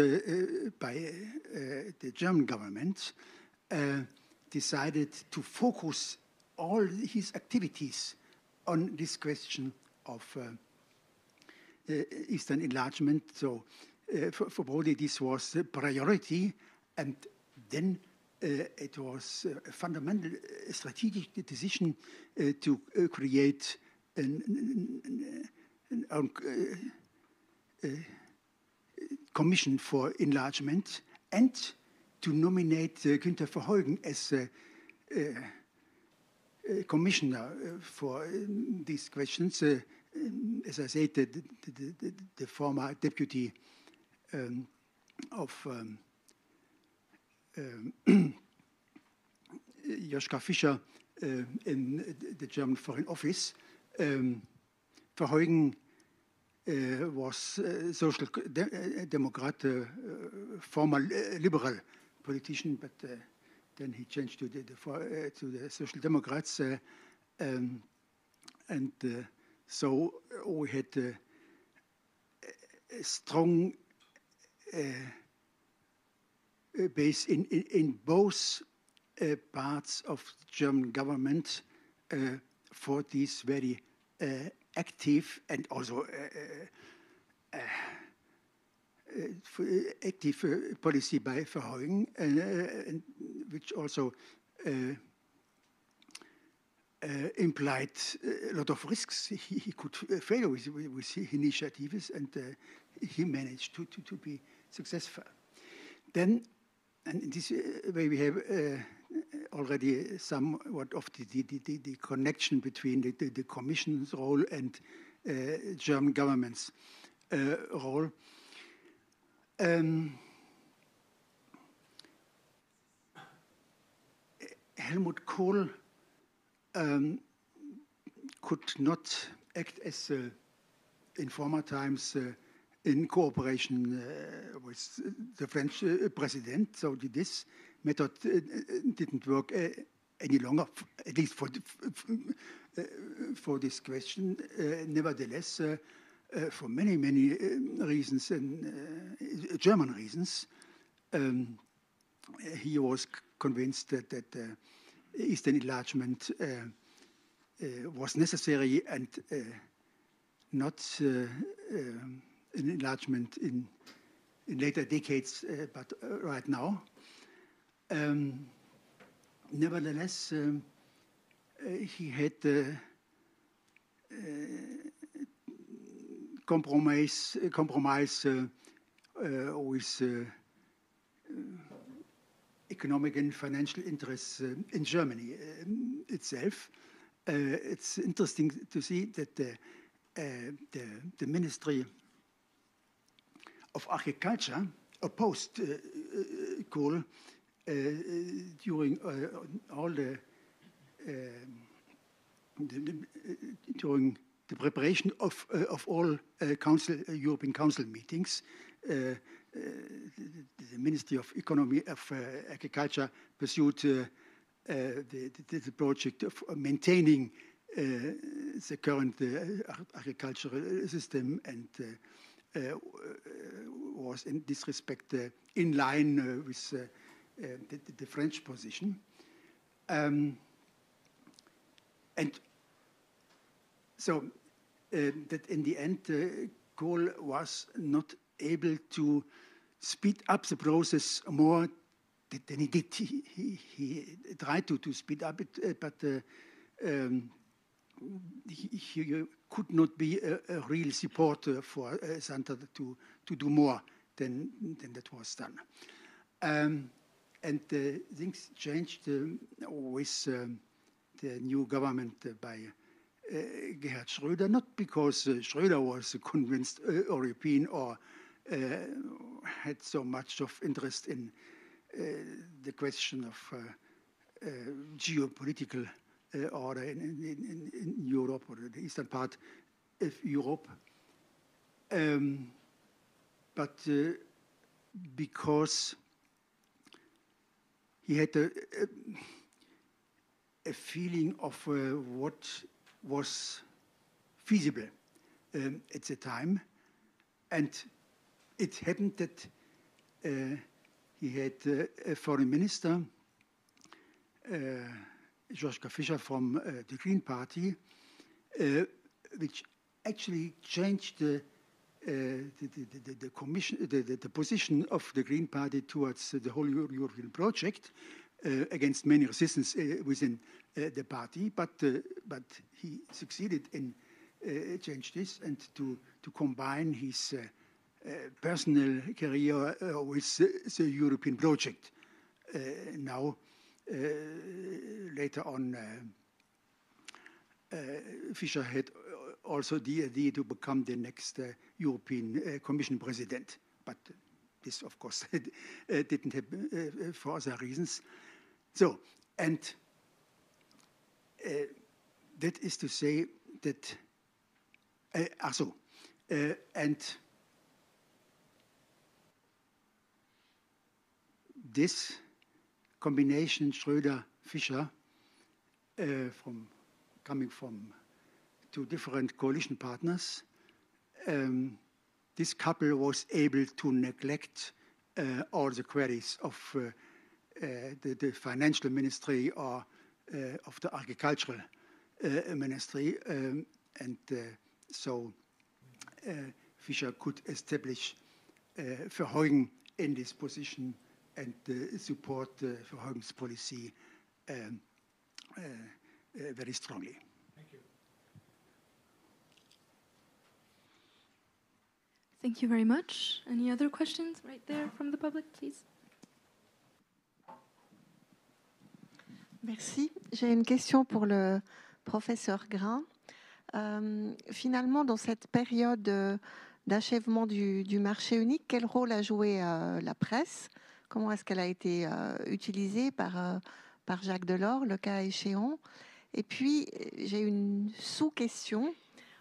by the German government, decided to focus all his activities on this question of Eastern enlargement. So for Prodi, this was a priority, and then it was a fundamental strategic decision to create a commission for enlargement and to nominate Günther Verheugen as commissioner for these questions. As I said, the former deputy of Joschka Fischer in the German Foreign Office. Verheugen was social democrat, former liberal politician, but then he changed to the Social Democrats, and so we had a strong base in both parts of the German government for this very active and also active policy by Verheugen, which also implied a lot of risks. He could fail with initiatives, and he managed to be successful. Then, and in this way, we have already somewhat of the connection between the Commission's role and German government's role. Helmut Kohl could not act as in former times in cooperation with the French president, so this method didn't work any longer, at least for this question. Nevertheless, for many reasons, and German reasons, he was convinced that Eastern enlargement was necessary and not an enlargement in later decades, but right now. Nevertheless, he had compromise with economic and financial interests in Germany itself. It's interesting to see that the Ministry of Agriculture opposed Kohl during all during the preparation of all European Council meetings. The Ministry of Agriculture pursued the project of maintaining the current agricultural system, and was in this respect in line with the French position. And so that in the end, Kohl was not able to speed up the process more than he did. He tried to speed up it, but he could not be a real supporter for Santer to do more than that was done. And things changed with the new government by Gerhard Schröder, not because Schröder was a convinced European or had so much of interest in the question of geopolitical order in Europe or the eastern part of Europe, but because he had a feeling of what was feasible at the time, and it happened that he had a foreign minister, Joschka Fischer from the Green Party, which actually changed the position of the Green Party towards the whole European project, against many resistance within the party, but he succeeded in change this and to combine his personal career with the European project. Now, later on, Fischer had also the idea to become the next European Commission president, but this, of course, didn't happen for other reasons. So, and that is to say that, and this combination Schröder-Fischer, coming from two different coalition partners, this couple was able to neglect all the queries of the financial ministry or of the agricultural ministry, and so Fischer could establish Verheugen in this position and support Verheugen's policy very strongly. Thank you. Thank you very much. Any other questions right there from the public, please? Merci. J'ai une question pour le professeur Grain. Finalement, dans cette période d'achèvement du marché unique, quel rôle a joué la presse? Comment est-ce qu'elle a été utilisée par Jacques Delors, le cas échéant? Et puis, j'ai une sous-question.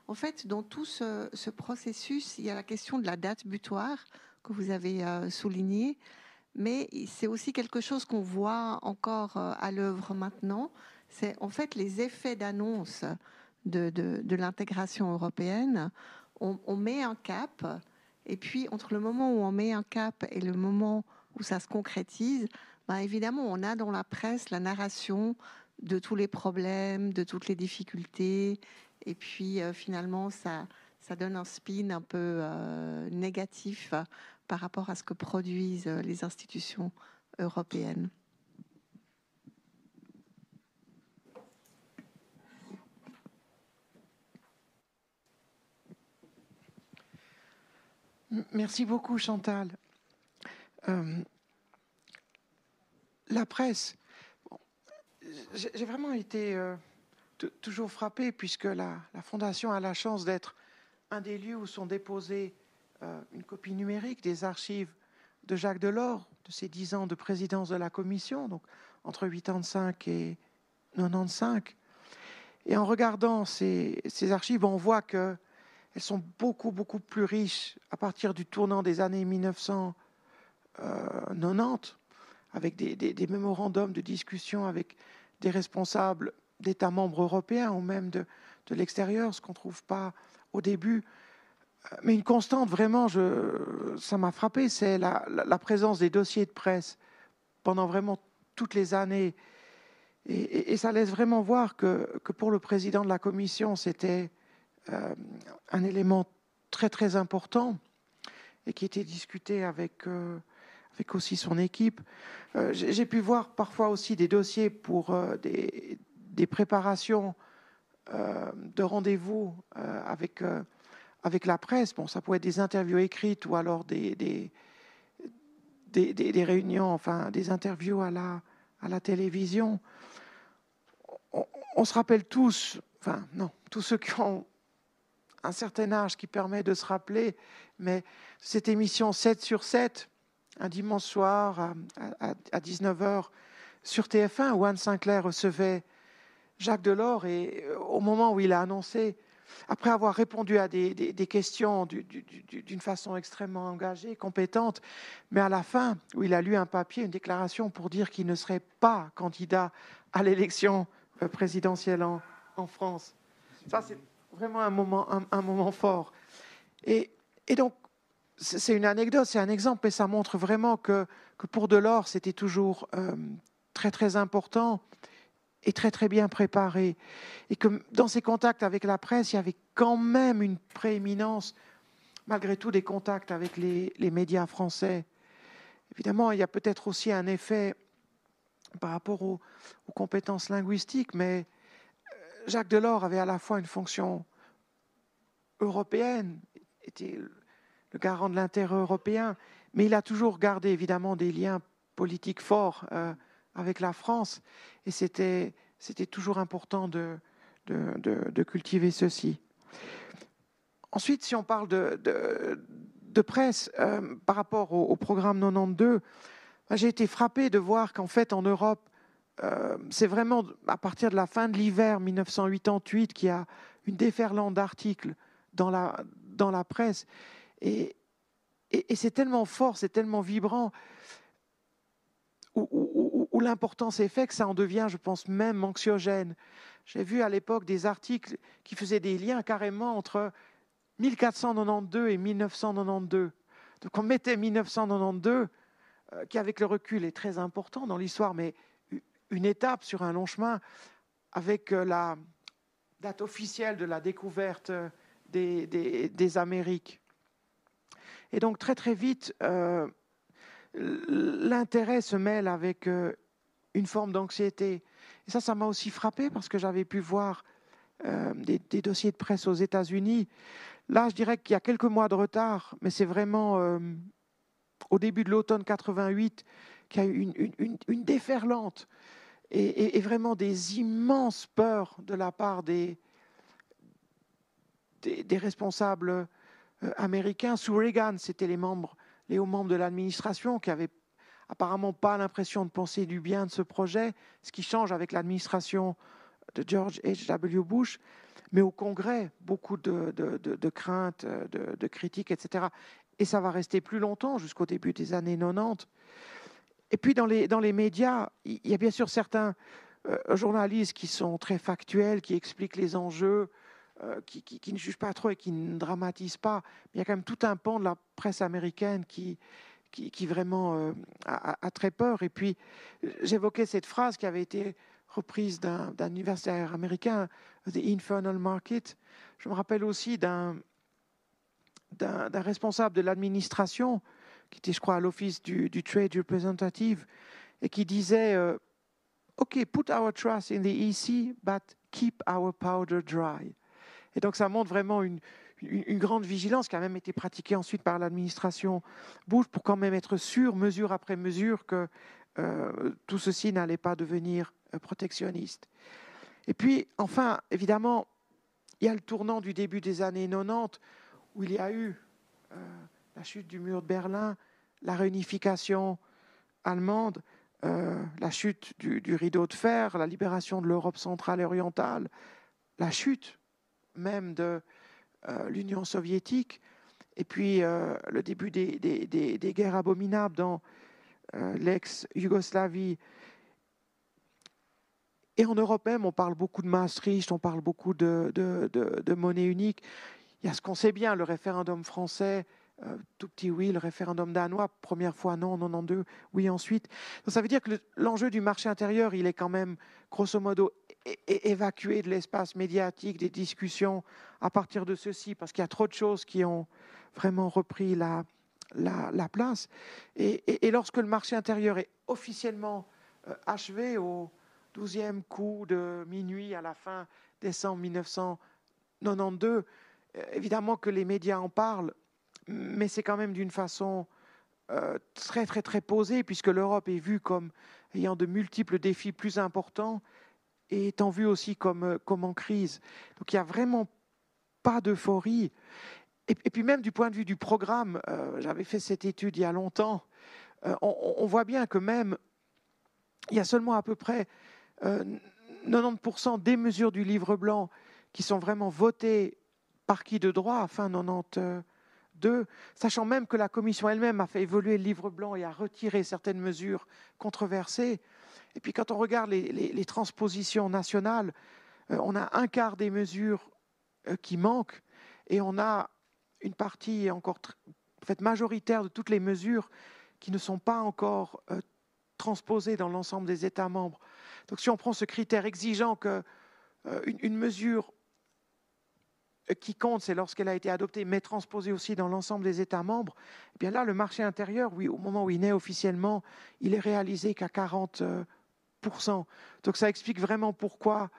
En fait, dans tout ce processus, il y a la question de la date butoir que vous avez soulignée, mais c'est aussi quelque chose qu'on voit encore à l'œuvre maintenant. C'est en fait les effets d'annonce de l'intégration européenne. On met un cap, et puis entre le moment où on met un cap et le moment où ça se concrétise, ben évidemment, on a dans la presse la narration de tous les problèmes, de toutes les difficultés, et puis finalement, ça donne un spin un peu négatif par rapport à ce que produisent les institutions européennes. Merci beaucoup, Chantal. La presse, j'ai vraiment été toujours frappée, puisque la Fondation a la chance d'être un des lieux où sont déposées une copie numérique des archives de Jacques Delors, de ses 10 ans de présidence de la Commission, donc entre 85 et 95. Et en regardant ces archives, on voit qu'elles sont beaucoup plus riches à partir du tournant des années 1990, avec des mémorandums de discussion avec des responsables d'États membres européens ou même de l'extérieur, ce qu'on ne trouve pas au début. Mais une constante, vraiment, ça m'a frappé, c'est la présence des dossiers de presse pendant vraiment toutes les années. Et ça laisse vraiment voir que pour le président de la Commission, c'était un élément très important et qui était discuté avec aussi son équipe. J'ai pu voir parfois aussi des dossiers pour des préparations de rendez-vous avec la presse. Bon, ça pouvait être des interviews écrites ou alors des réunions, enfin des interviews à la télévision. On se rappelle tous, enfin non, tous ceux qui ont un certain âge qui permet de se rappeler, mais cette émission 7 sur 7, un dimanche soir à 19h sur TF1, où Anne Sinclair recevait Jacques Delors, et au moment où il a annoncé, après avoir répondu à des questions d'une façon extrêmement engagée, compétente, mais à la fin, où il a lu un papier, une déclaration pour dire qu'il ne serait pas candidat à l'élection présidentielle en France. Ça, c'est vraiment un moment fort. Et donc, c'est une anecdote, c'est un exemple, mais ça montre vraiment que pour Delors, c'était toujours très important et très bien préparé. Et que dans ses contacts avec la presse, il y avait quand même une prééminence, malgré tout, des contacts avec les médias français. Évidemment, il y a peut-être aussi un effet par rapport aux compétences linguistiques, mais Jacques Delors avait à la fois une fonction européenne, était le garant de l'intérêt européen, mais il a toujours gardé évidemment des liens politiques forts avec la France, et c'était toujours important de cultiver ceci. Ensuite, si on parle de presse, par rapport au programme 92, j'ai été frappé de voir qu'en fait en Europe, c'est vraiment à partir de la fin de l'hiver 1988 qu'il y a une déferlante d'articles dans la presse. Et c'est tellement fort, c'est tellement vibrant, où où l'importance est faite que ça en devient, je pense, même anxiogène. J'ai vu à l'époque des articles qui faisaient des liens carrément entre 1492 et 1992. Donc on mettait 1992, qui avec le recul est très important dans l'histoire, mais une étape sur un long chemin, avec la date officielle de la découverte des Amériques. Et donc très très vite, l'intérêt se mêle avec une forme d'anxiété. Et ça m'a aussi frappé parce que j'avais pu voir des dossiers de presse aux États-Unis. Là, je dirais qu'il y a quelques mois de retard, mais c'est vraiment au début de l'automne 88 qu'il y a eu une déferlante et vraiment des immenses peurs de la part des responsables américains. Sous Reagan, c'était les hauts membres de l'administration qui avaient apparemment pas l'impression de penser du bien de ce projet, ce qui change avec l'administration de George H.W. Bush. Mais au Congrès, beaucoup de craintes, de critiques, etc. Et ça va rester plus longtemps, jusqu'au début des années 90. Et puis dans les médias, il y a bien sûr certains journalistes qui sont très factuels, qui expliquent les enjeux, qui ne jugent pas trop et qui ne dramatisent pas. Mais il y a quand même tout un pan de la presse américaine qui vraiment a très peur. Et puis j'évoquais cette phrase qui avait été reprise d'un universitaire américain, The Infernal Market. Je me rappelle aussi d'un responsable de l'administration qui était, je crois, à l'office du Trade Representative et qui disait OK, put our trust in the EC, but keep our powder dry. Et donc ça montre vraiment une grande vigilance qui a même été pratiquée ensuite par l'administration Bush pour quand même être sûr, mesure après mesure, que tout ceci n'allait pas devenir protectionniste. Et puis, enfin, évidemment, il y a le tournant du début des années 90 où il y a eu la chute du mur de Berlin, la réunification allemande, la chute du rideau de fer, la libération de l'Europe centrale et orientale, la chute même de l'Union soviétique, et puis le début des guerres abominables dans l'ex-Yougoslavie. Et en Europe même, on parle beaucoup de Maastricht, on parle beaucoup de monnaie unique. Il y a ce qu'on sait bien, le référendum français, tout petit oui, le référendum danois, première fois non, 92, oui ensuite. Donc ça veut dire que l'enjeu du marché intérieur, il est quand même grosso modo évacué de l'espace médiatique, des discussions à partir de ceci, parce qu'il y a trop de choses qui ont vraiment repris la place. Et lorsque le marché intérieur est officiellement achevé au 12e coup de minuit à la fin décembre 1992, évidemment que les médias en parlent, mais c'est quand même d'une façon très, très, très posée, puisque l'Europe est vue comme ayant de multiples défis plus importants et étant vue aussi comme en crise. Donc il n'y a vraiment pas d'euphorie. Et puis même du point de vue du programme, j'avais fait cette étude il y a longtemps, on voit bien que même, il y a seulement à peu près 90% des mesures du livre blanc qui sont vraiment votées par qui de droit, fin 92, sachant même que la Commission elle-même a fait évoluer le livre blanc et a retiré certaines mesures controversées. Et puis quand on regarde les transpositions nationales, on a un quart des mesures qui manquent et on a une partie encore en fait, majoritaire de toutes les mesures qui ne sont pas encore transposées dans l'ensemble des États membres. Donc si on prend ce critère exigeant qu'une mesure qui compte, c'est lorsqu'elle a été adoptée, mais transposée aussi dans l'ensemble des États membres, eh bien là, le marché intérieur, oui, au moment où il naît officiellement, il est réalisé qu'à 40%. Donc ça explique vraiment pourquoi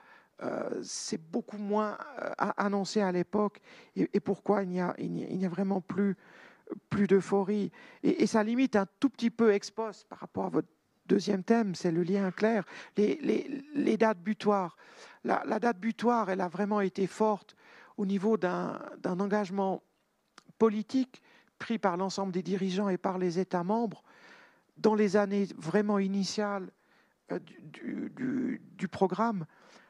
c'est beaucoup moins annoncé à l'époque et pourquoi il n'y a vraiment plus d'euphorie. Et ça limite un tout petit peu ex post par rapport à votre deuxième thème, c'est le lien clair, les dates butoirs. La date butoir, elle a vraiment été forte au niveau d'un engagement politique pris par l'ensemble des dirigeants et par les États membres dans les années vraiment initiales du programme.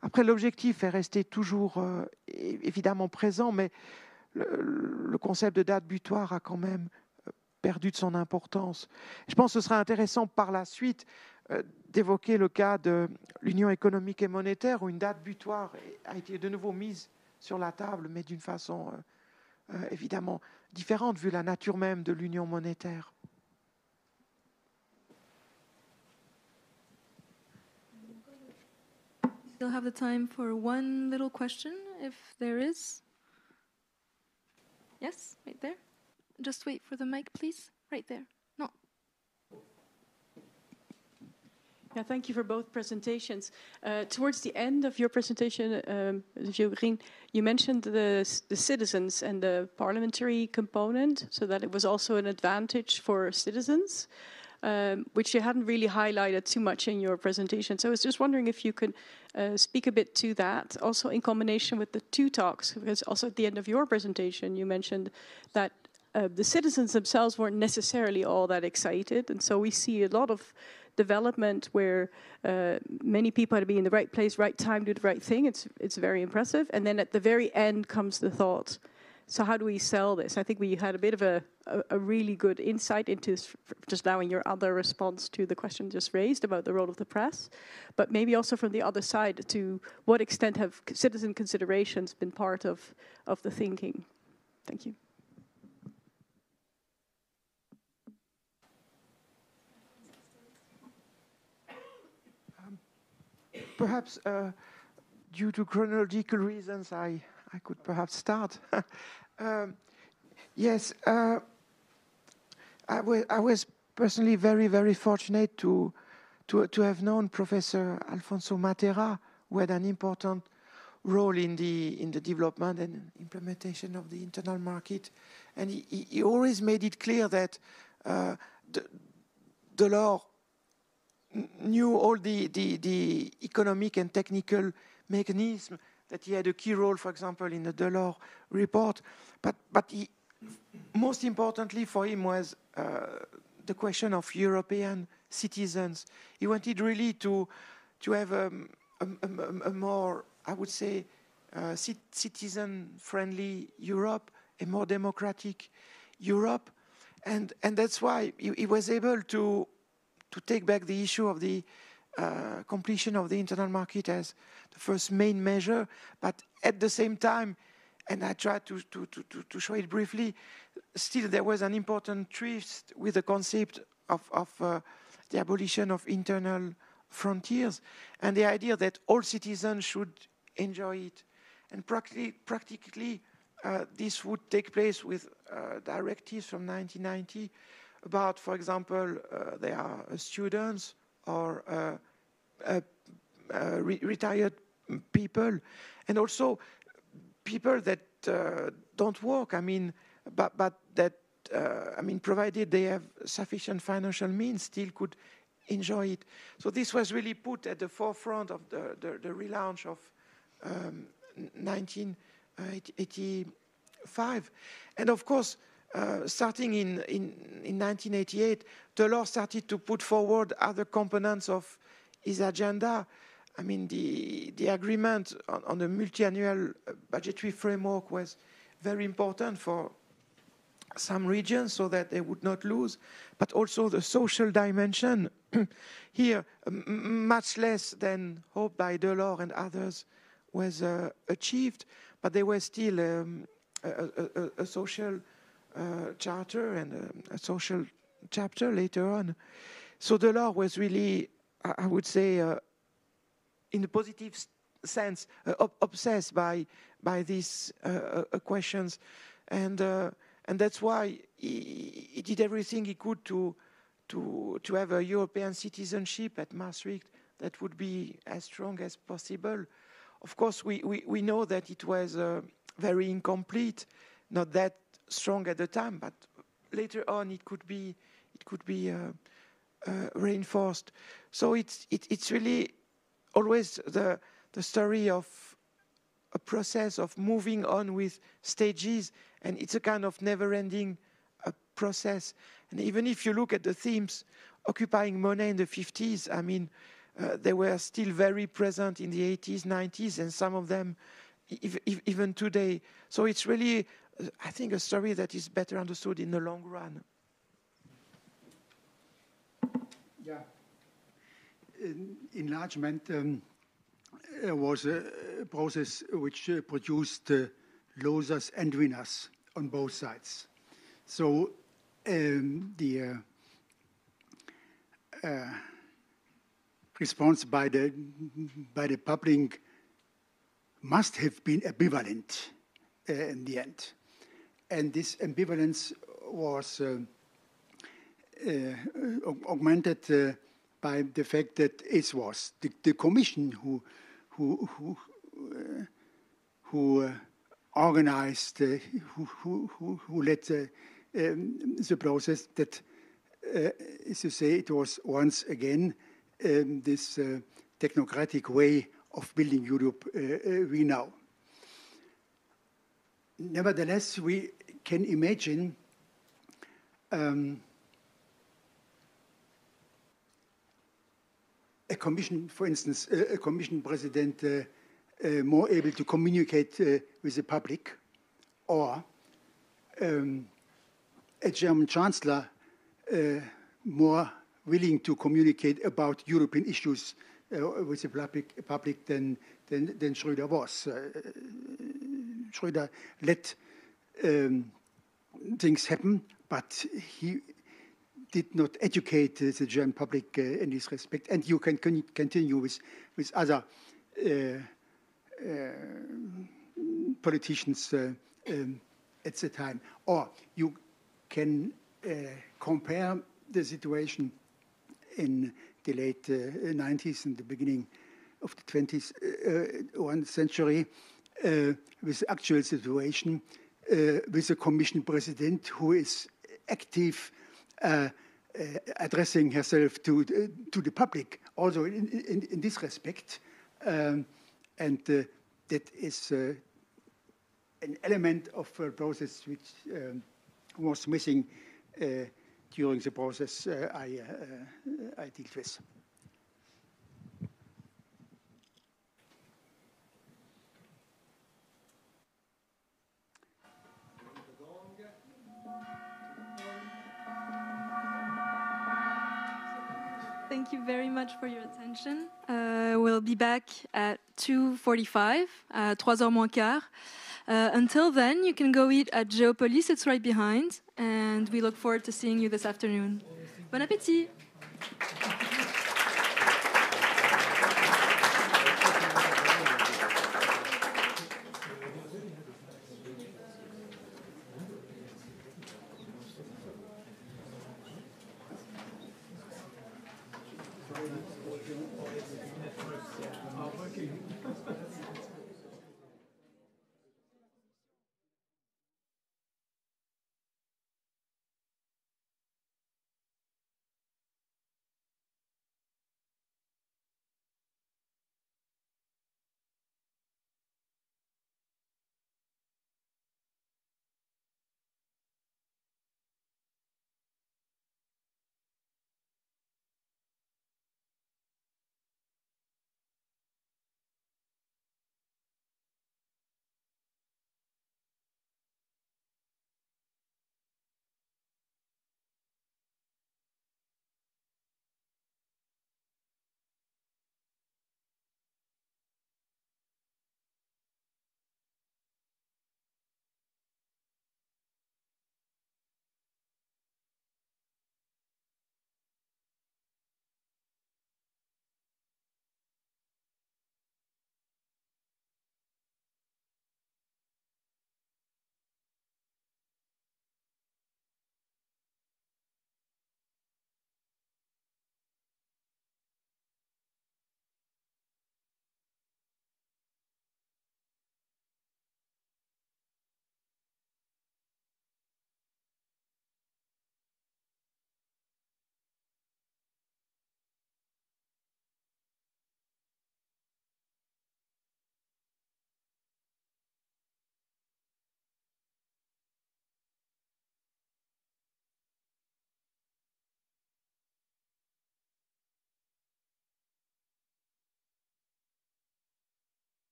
Après, l'objectif est resté toujours évidemment présent, mais le concept de date butoir a quand même perdu de son importance. Je pense que ce sera intéressant par la suite d'évoquer le cas de l'Union économique et monétaire, où une date butoir a été de nouveau mise sur la table, mais d'une façon évidemment différente, vu la nature même de l'Union monétaire. Still have the time for one little question, if there is. Yes, right there. Just wait for the mic, please. Right there. No. Yeah, thank you for both presentations. Towards the end of your presentation, you mentioned the citizens and the parliamentary component, so that it was also an advantage for citizens, which you hadn't really highlighted too much in your presentation. So I was just wondering if you could speak a bit to that, also in combination with the two talks, because also at the end of your presentation, you mentioned that the citizens themselves weren't necessarily all that excited, and so we see a lot of development where many people had to be in the right place, right time, do the right thing. It's very impressive. And then at the very end comes the thought, so how do we sell this? I think we had a bit of a really good insight into this just now in your other response to the question just raised about the role of the press, but maybe also from the other side, to what extent have citizen considerations been part of the thinking? Thank you. Perhaps due to chronological reasons, I could perhaps start. Yes, I was personally very fortunate to have known Professor Alfonso Matera, who had an important role in the development and implementation of the internal market, and he always made it clear that Delors knew all the economic and technical mechanisms, that he had a key role, for example, in the Delors report. But he, most importantly for him was the question of European citizens. He wanted really to have a more, I would say, citizen-friendly Europe, a more democratic Europe. And that's why he was able to take back the issue of the completion of the internal market as the first main measure, but at the same time, and I tried to show it briefly, still there was an important twist with the concept of the abolition of internal frontiers and the idea that all citizens should enjoy it. And practically this would take place with directives from 1990 about, for example, they are students or retired people, and also people that don't work. I mean, but that I mean, provided they have sufficient financial means, still could enjoy it. So this was really put at the forefront of the relaunch of 1985, and of course. Starting in 1988, Delors started to put forward other components of his agenda. I mean, the agreement on the multi-annual budgetary framework was very important for some regions so that they would not lose, but also the social dimension. Here, much less than hoped by Delors and others was achieved, but there was still a social charter and a social chapter later on. So Delors was really, I would say, in a positive sense, obsessed by these questions, and that's why he did everything he could to have a European citizenship at Maastricht that would be as strong as possible. Of course, we know that it was very incomplete, not that strong at the time, but later on it could be reinforced. So it's really always the story of a process of moving on with stages, and it's a kind of never-ending process. And even if you look at the themes occupying Monnet in the 50s, I mean, they were still very present in the 80s, 90s, and some of them even today. So it's really, I think, a story that is better understood in the long run. Yeah. enlargement was a process which produced losers and winners on both sides. So the response by the public must have been ambivalent in the end. And this ambivalence was augmented by the fact that it was the Commission who organized, who led the process. That, as you say, it was once again this technocratic way of building Europe we know. Nevertheless, we can imagine a commission, for instance, a commission president more able to communicate with the public, or a German chancellor more willing to communicate about European issues with the public than Schröder was. Schröder let things happen, but he did not educate the German public in this respect. And you can continue with other politicians at the time. Or you can compare the situation in the late 90s and the beginning of the 21st century with the actual situation with a commission president who is active, addressing herself to the public, also in this respect. And that is an element of a process which was missing during the process I dealt with. Thank you very much for your attention. We'll be back at 2:45, 3h moins quart. Until then, you can go eat at Geopolis, it's right behind, and we look forward to seeing you this afternoon. Bon appétit!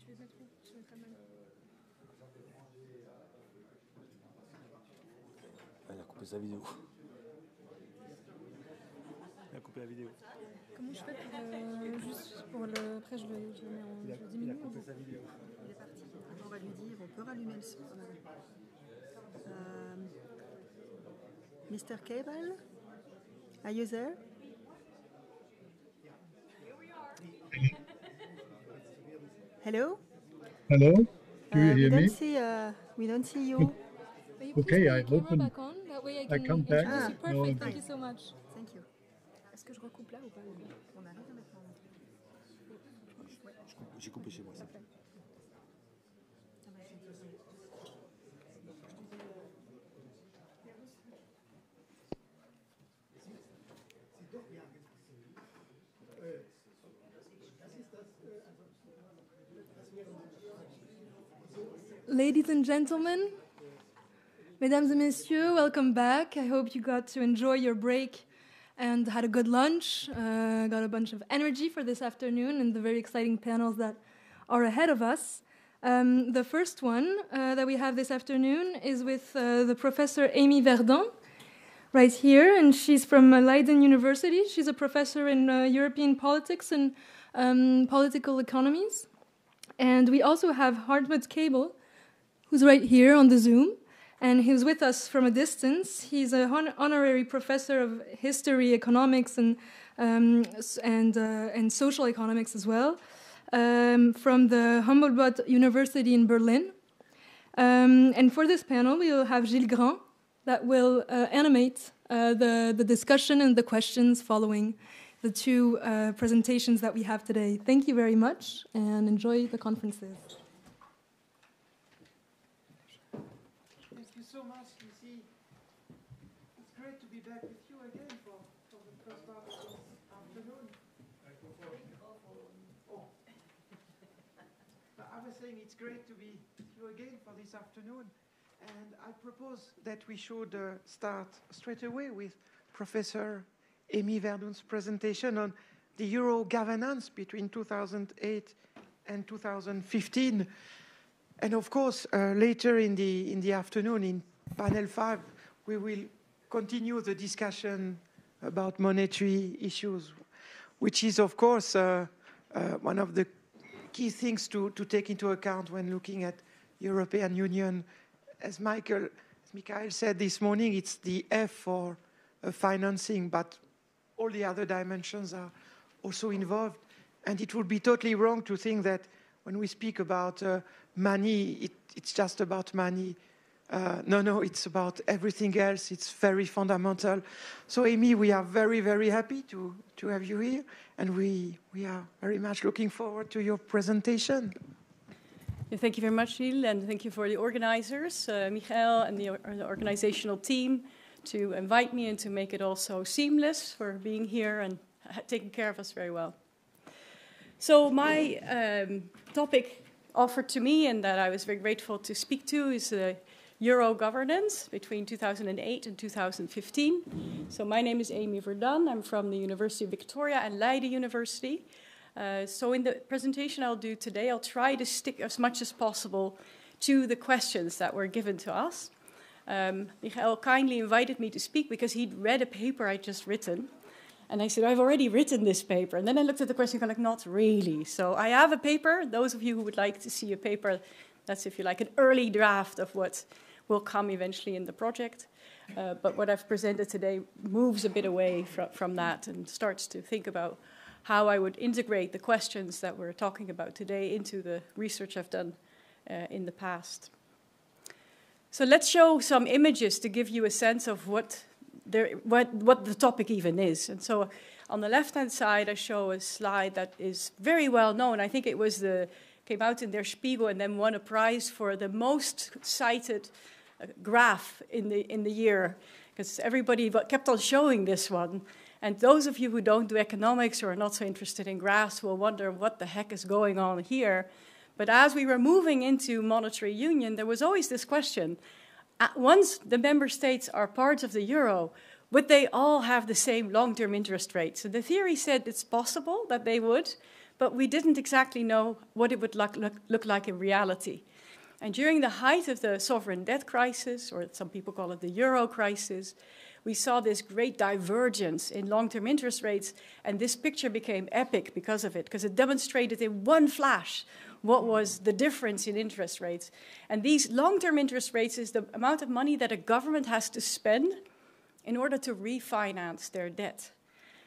Elle a coupé sa vidéo. Elle a coupé la vidéo. Comment je fais pour juste pour le... Après je le mets en... Il a coupé sa vidéo. Il est parti. On va lui dire, on peut rallumer le son. Mr. Cable, are you there? Hello? Hello? Do you hear me? We don't see you. Okay, I open. Back on. That way I come back. Perfect. No. Thank you so much. Thank you. Est-ce que je recoupe là ou pas? On arrive à mettre en... J'ai coupé chez moi. Ça. Ladies and gentlemen, mesdames et messieurs, welcome back. I hope you got to enjoy your break and had a good lunch, got a bunch of energy for this afternoon and the very exciting panels that are ahead of us. The first one that we have this afternoon is with the professor Amy Verdun, right here, and she's from Leiden University. She's a professor in European politics and political economies. And we also have Hartmut Kabel, who's right here on the Zoom, and he's with us from a distance. He's an honorary professor of history, economics, and social economics as well, from the Humboldt University in Berlin. And for this panel, we will have Gilles Grand that will animate the discussion and the questions following the two presentations that we have today. Thank you very much, and enjoy the conferences. Thank you so much, Lucy. It's great to be back with you again for the first part of this afternoon. Oh. I was saying it's great to be with you again for this afternoon, and I propose that we should start straight away with Professor Amy Verdun's presentation on the Euro governance between 2008 and 2015. And of course, later in the afternoon, in panel 5, we will continue the discussion about monetary issues, which is, of course, one of the key things to take into account when looking at European Union. As Michael said this morning, it's the F for financing, but all the other dimensions are also involved. And it would be totally wrong to think that when we speak about money, it's just about money. No, it's about everything else. It's very fundamental. So, Amy, we are very, very happy to have you here, and we are very much looking forward to your presentation. Yeah, thank you very much, Gilles, and thank you for the organizers, Michael, and the organizational team, to invite me and to make it also seamless for being here and taking care of us very well. So my topic offered to me and that I was very grateful to speak to is Euro governance between 2008 and 2015. So my name is Amy Verdun. I'm from the University of Victoria and Leiden University. So in the presentation I'll do today, I'll try to stick as much as possible to the questions that were given to us. Michael kindly invited me to speak because he'd read a paper I'd just written. And I said, I've already written this paper. And then I looked at the question and I'm like, not really. So I have a paper. Those of you who would like to see a paper, that's, if you like, an early draft of what will come eventually in the project. But what I've presented today moves a bit away from that and starts to think about how I would integrate the questions that we're talking about today into the research I've done in the past. So let's show some images to give you a sense of what the topic even is. And so on the left-hand side, I show a slide that is very well known. I think it was came out in Der Spiegel and then won a prize for the most cited graph in the year, because everybody kept on showing this one. And those of you who don't do economics or are not so interested in graphs will wonder what the heck is going on here. But as we were moving into monetary union, there was always this question. Once the member states are part of the euro, would they all have the same long-term interest rates? So the theory said it's possible that they would, but we didn't exactly know what it would look like in reality. And during the height of the sovereign debt crisis, or some people call it the euro crisis, we saw this great divergence in long-term interest rates, and this picture became epic because of it, because it demonstrated in one flash what was the difference in interest rates. And these long-term interest rates is the amount of money that a government has to spend in order to refinance their debt.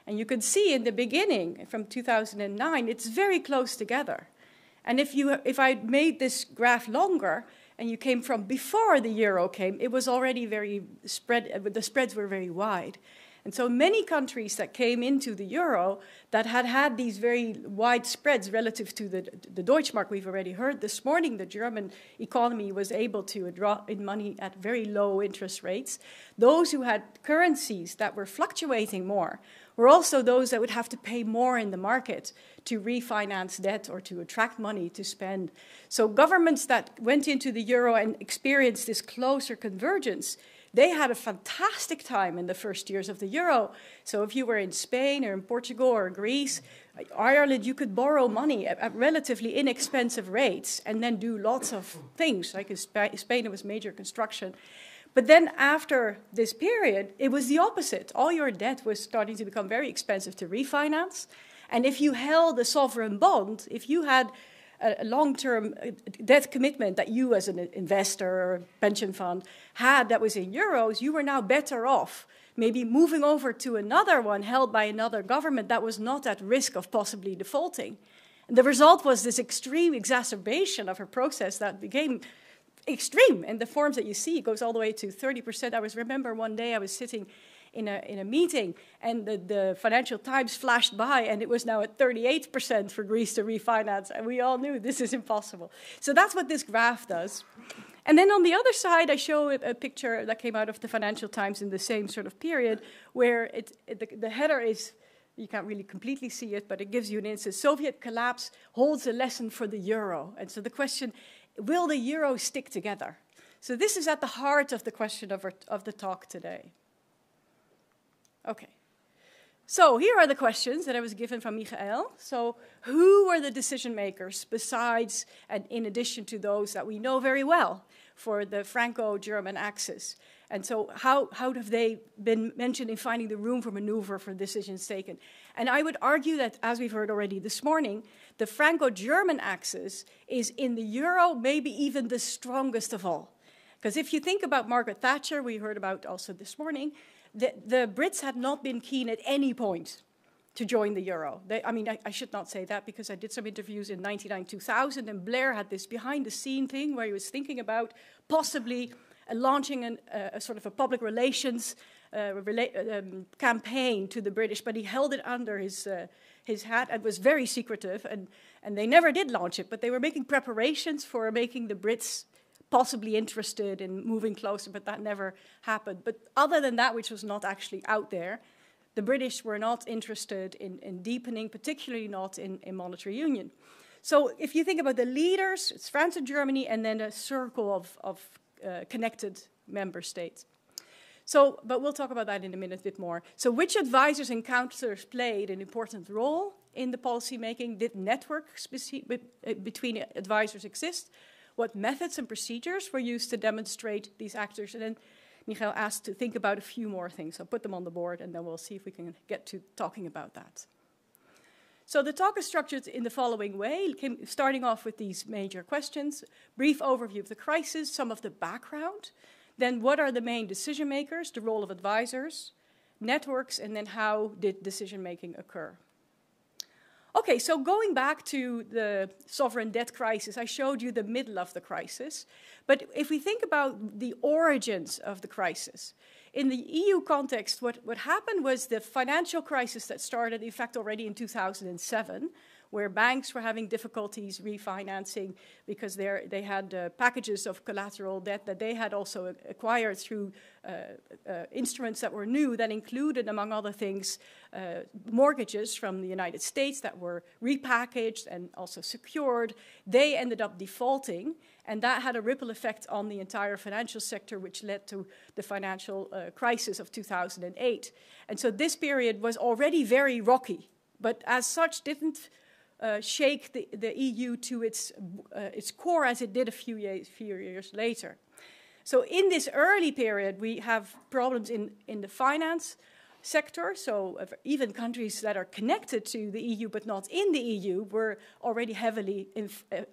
And you can see in the beginning, from 2009, it's very close together. And if I made this graph longer, and you came from before the euro came, it was already very spread, the spreads were very wide. And so many countries that came into the euro that had these very wide spreads relative to the Deutschmark, we've already heard this morning, the German economy was able to draw in money at very low interest rates. Those who had currencies that were fluctuating more were also those that would have to pay more in the market to refinance debt or to attract money to spend. So governments that went into the euro and experienced this closer convergence, they had a fantastic time in the first years of the euro. So if you were in Spain or in Portugal or Greece, Ireland, you could borrow money at relatively inexpensive rates and then do lots of things. Like in Spain, it was major construction. But then after this period, it was the opposite. All your debt was starting to become very expensive to refinance. And if you held a sovereign bond, if you had a long-term debt commitment that you as an investor or pension fund had that was in euros, you were now better off maybe moving over to another one held by another government that was not at risk of possibly defaulting. And the result was this extreme exacerbation of a process that became extreme in the forms that you see. It goes all the way to 30%. I remember one day I was sitting in a meeting, and the Financial Times flashed by, and it was now at 38% for Greece to refinance, and we all knew this is impossible. So that's what this graph does. And then on the other side, I show a picture that came out of the Financial Times in the same sort of period, where the header is, you can't really completely see it, but it gives you an instance. Soviet collapse holds a lesson for the euro. And so the question, will the euro stick together? So this is at the heart of the question of the talk today. Okay, so here are the questions that I was given from Michael. So who were the decision makers besides and in addition to those that we know very well for the Franco-German axis? And so how have they been mentioned in finding the room for maneuver for decisions taken? And I would argue that, as we've heard already this morning, the Franco-German axis is in the euro maybe even the strongest of all. Because if you think about Margaret Thatcher, we heard about also this morning, the Brits had not been keen at any point to join the euro. I should not say that because I did some interviews in 1999-2000, and Blair had this behind-the-scene thing where he was thinking about possibly launching a sort of a public relations campaign to the British, but he held it under his hat and was very secretive, and they never did launch it, but they were making preparations for making the Brits possibly interested in moving closer, but that never happened. But other than that, which was not actually out there, the British were not interested in deepening, particularly not in monetary union. So if you think about the leaders, it's France and Germany, and then a circle of connected member states. So, but we'll talk about that in a minute a bit more. So which advisors and counselors played an important role in the policy making? Did networks between advisors exist? What methods and procedures were used to demonstrate these actors? And then Michael asked to think about a few more things. I'll put them on the board, and then we'll see if we can get to talking about that. So the talk is structured in the following way, starting off with these major questions, brief overview of the crisis, some of the background, then what are the main decision makers, the role of advisors, networks, and then how did decision making occur? Okay, so going back to the sovereign debt crisis, I showed you the middle of the crisis. But if we think about the origins of the crisis, in the EU context, what happened was the financial crisis that started, in fact, already in 2007, where banks were having difficulties refinancing because they had packages of collateral debt that they had also acquired through instruments that were new that included, among other things, mortgages from the United States that were repackaged and also secured. They ended up defaulting, and that had a ripple effect on the entire financial sector, which led to the financial crisis of 2008. And so this period was already very rocky, but as such didn't shake the EU to its core as it did a few years later. So in this early period, we have problems in the finance sector. So even countries that are connected to the EU but not in the EU were already heavily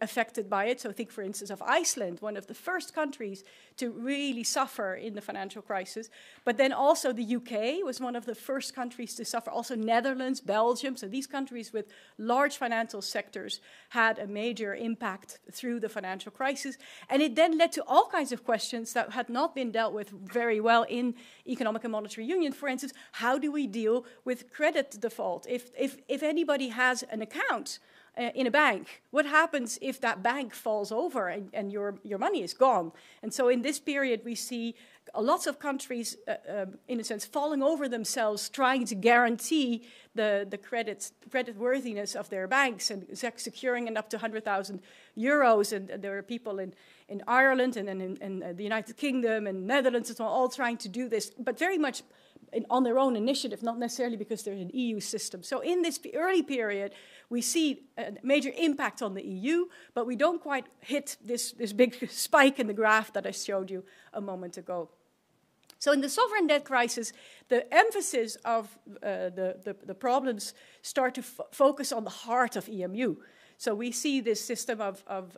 affected by it. So think, for instance, of Iceland, one of the first countries to really suffer in the financial crisis. But then also the UK was one of the first countries to suffer. Also Netherlands, Belgium. So these countries with large financial sectors had a major impact through the financial crisis. And it then led to all kinds of questions that had not been dealt with very well in economic and monetary union. For instance, how do we deal with credit default? If anybody has an account in a bank, what happens if that bank falls over and your money is gone? And so in this period, we see lots of countries, in a sense, falling over themselves, trying to guarantee the credit worthiness of their banks and securing up to 100,000 euros. And there are people in Ireland and then in the United Kingdom and Netherlands as well, all trying to do this, but very much on their own initiative, not necessarily because there's an EU system. So in this early period, we see a major impact on the EU, but we don't quite hit this big spike in the graph that I showed you a moment ago. So in the sovereign debt crisis, the emphasis of the problems start to focus on the heart of EMU. So we see this system of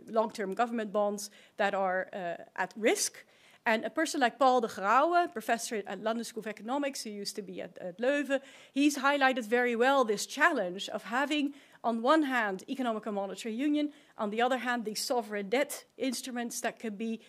long-term government bonds that are at risk. And a person like Paul de Grauwe, professor at London School of Economics, who used to be at Leuven, he's highlighted very well this challenge of having, on one hand, economic and monetary union, on the other hand, these sovereign debt instruments that can be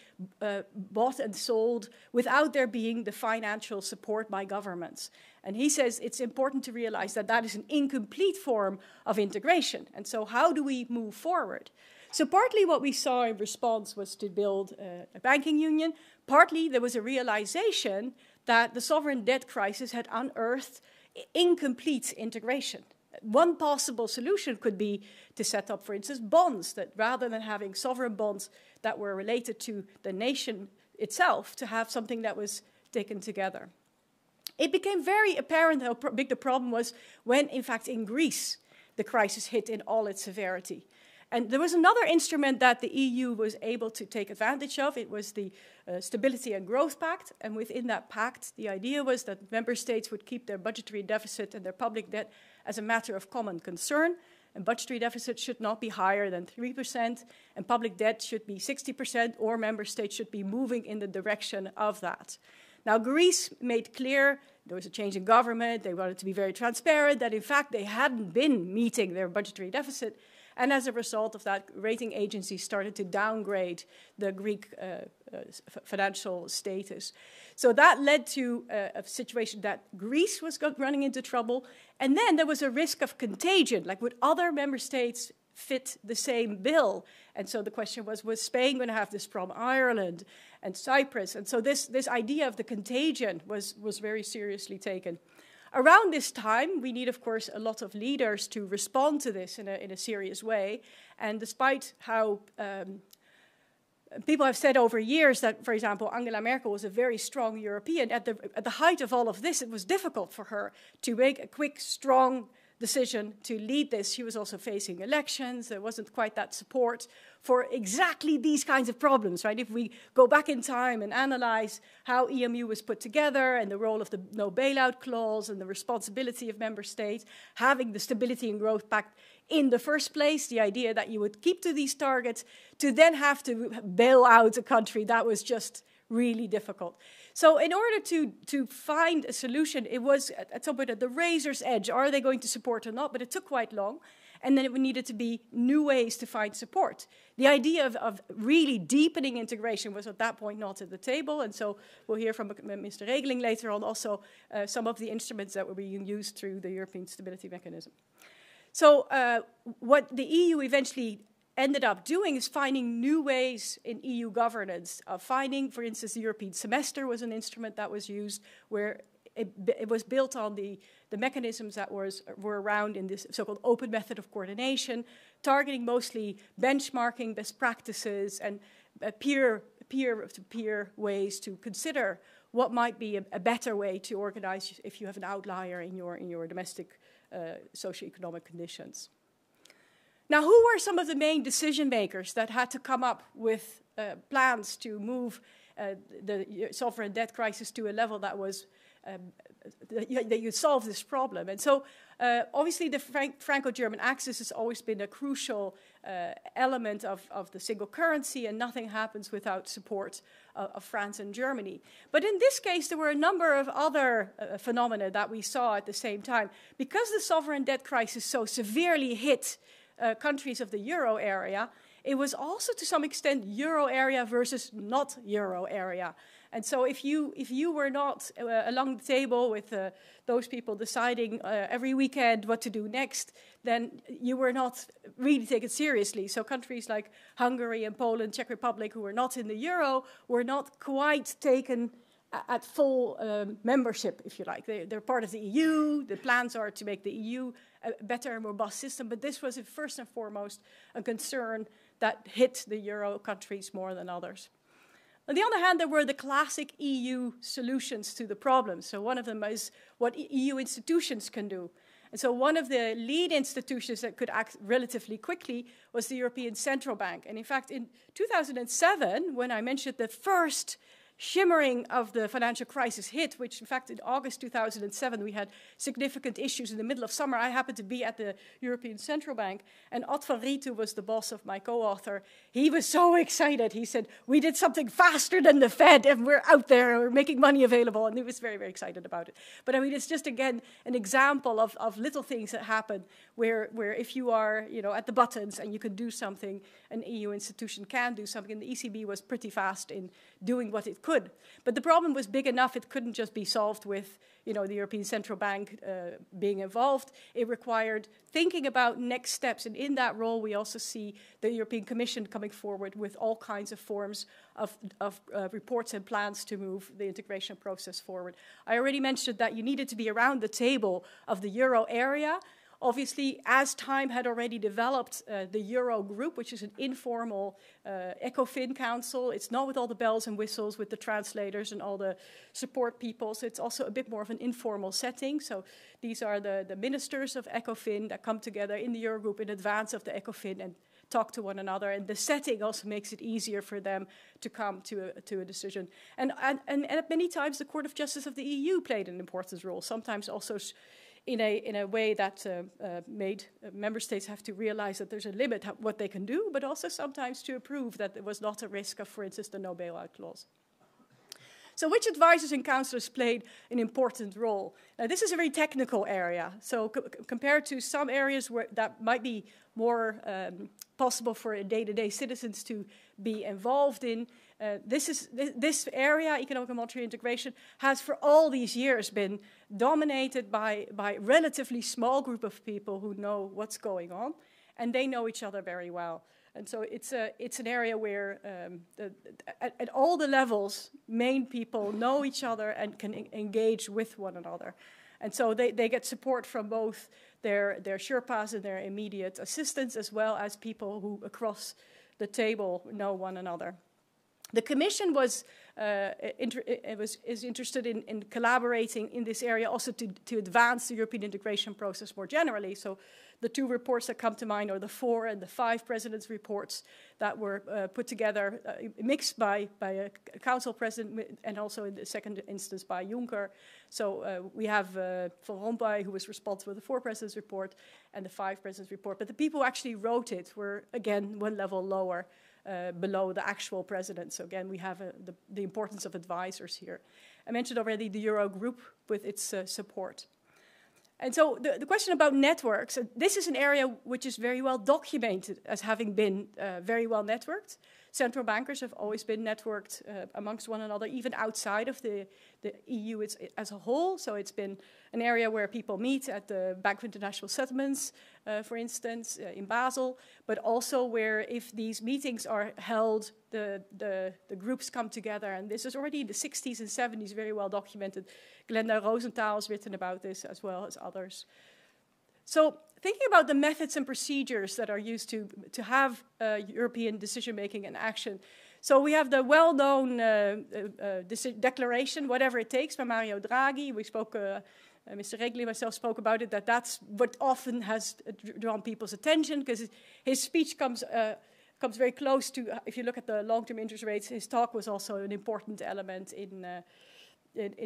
bought and sold without there being the financial support by governments. And he says it's important to realize that that is an incomplete form of integration. And so how do we move forward? So partly what we saw in response was to build a banking union. Partly there was a realization that the sovereign debt crisis had unearthed incomplete integration. One possible solution could be to set up, for instance, bonds, that rather than having sovereign bonds that were related to the nation itself, to have something that was taken together. It became very apparent how big the problem was when, in fact, in Greece, the crisis hit in all its severity. And there was another instrument that the EU was able to take advantage of. It was the Stability and Growth Pact. And within that pact, the idea was that member states would keep their budgetary deficit and their public debt as a matter of common concern. And budgetary deficit should not be higher than 3%, and public debt should be 60%, or member states should be moving in the direction of that. Now, Greece made clear, there was a change in government, they wanted to be very transparent, that in fact they hadn't been meeting their budgetary deficit. And as a result of that, rating agencies started to downgrade the Greek financial status. So that led to a situation that Greece was running into trouble. And then there was a risk of contagion, like would other member states fit the same bill? And so the question was Spain going to have this problem? Ireland and Cyprus. And so this idea of the contagion was very seriously taken. Around this time, we need, of course, a lot of leaders to respond to this in a serious way. And despite how people have said over years that, for example, Angela Merkel was a very strong European, at the height of all of this, it was difficult for her to make a quick, strong decision to lead this. She was also facing elections. There wasn't quite that support for exactly these kinds of problems, right? If we go back in time and analyze how EMU was put together and the role of the no bailout clause and the responsibility of member states, having the Stability and Growth Pact in the first place, the idea that you would keep to these targets, to then have to bail out a country, that was just really difficult. So in order to find a solution, it was at some point at the razor's edge. Are they going to support or not? But it took quite long. And then it needed to be new ways to find support. The idea of really deepening integration was at that point not at the table. And so we'll hear from Mr. Regeling later on also some of the instruments that were being used through the European Stability Mechanism. So what the EU eventually ended up doing is finding new ways in EU governance, finding, for instance, the European semester was an instrument that was used where it was built on the mechanisms that were around in this so-called open method of coordination, targeting mostly benchmarking best practices and peer-to-peer ways to consider what might be a better way to organize if you have an outlier in your domestic socioeconomic conditions. Now, who were some of the main decision makers that had to come up with plans to move the sovereign debt crisis to a level that was that you solve this problem? And so obviously the Franco-German axis has always been a crucial element of the single currency, and nothing happens without support of France and Germany. But in this case, there were a number of other phenomena that we saw at the same time. Because the sovereign debt crisis so severely hit countries of the euro area, it was also to some extent euro area versus not euro area. And so if you were not along the table with those people deciding every weekend what to do next, then you were not really taken seriously. So countries like Hungary and Poland, Czech Republic, who were not in the euro, were not quite taken at full membership, if you like. They're part of the EU. The plans are to make the EU a better and more robust system. But this was first and foremost a concern that hit the euro countries more than others. On the other hand, there were the classic EU solutions to the problem. So one of them is what EU institutions can do. And so one of the lead institutions that could act relatively quickly was the European Central Bank. And in fact, in 2007, when I mentioned the first shimmering of the financial crisis hit, which in fact in August 2007 we had significant issues in the middle of summer. I happened to be at the European Central Bank, and Ad van Riet, who was the boss of my co-author, he was so excited. He said, we did something faster than the Fed and we're out there, we're making money available, and he was very, very excited about it. But I mean, it's just again an example of little things that happen where if you are at the buttons and you can do something, an EU institution can do something, and the ECB was pretty fast in doing what it could. But the problem was big enough, it couldn't just be solved with the European Central Bank being involved. It required thinking about next steps. And in that role, we also see the European Commission coming forward with all kinds of forms of reports and plans to move the integration process forward. I already mentioned that you needed to be around the table of the euro area. Obviously, as time had already developed, the Euro Group, which is an informal ECOFIN council, it's not with all the bells and whistles, with the translators and all the support people, so it's also a bit more of an informal setting. So these are the ministers of ECOFIN that come together in the Euro Group in advance of the ECOFIN and talk to one another, and the setting also makes it easier for them to come to a decision. And many times the Court of Justice of the EU played an important role, sometimes also in a way that made member states have to realize that there's a limit what they can do, but also sometimes to approve that there was not a risk of, for instance, the no bailout clause. So which advisors and counselors played an important role? Now, this is a very technical area. So compared to some areas where that might be more possible for day-to-day citizens to be involved in, this area, economic and monetary integration, has for all these years been dominated by a relatively small group of people who know what's going on, and they know each other very well. And so it's an area where at all the levels, main people know each other and can engage with one another. And so they get support from both their Sherpas and their immediate assistants, as well as people who across the table know one another. The Commission is interested in collaborating in this area also to advance the European integration process more generally. So the two reports that come to mind are the 4 and the 5 presidents' reports that were put together, mixed by a council president and also in the second instance by Juncker. So we have Van Rompuy, who was responsible for the 4 presidents' report and the 5 presidents' report. But the people who actually wrote it were, again, one level lower. Below the actual president. So again, we have the importance of advisors here. I mentioned already the Euro Group with its support. And so the question about networks, this is an area which is very well documented as having been very well networked. Central bankers have always been networked amongst one another, even outside of the EU as a whole. So it's been an area where people meet at the Bank of International Settlements, for instance, in Basel, but also where if these meetings are held, the groups come together. And this is already in the 60s and 70s very well documented. Glenda Rosenthal has written about this as well as others. So thinking about the methods and procedures that are used to have European decision-making and action. So we have the well-known declaration, whatever it takes, by Mario Draghi. We spoke Mr. Regli and myself spoke about it, that's what often has drawn people's attention, because his speech comes very close to, if you look at the long-term interest rates, his talk was also an important element in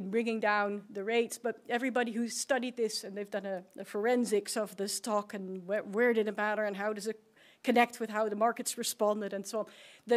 bringing down the rates. But everybody who's studied this, and they've done a forensics of this talk, and where did it matter, and how does it connect with how the markets responded, and so on.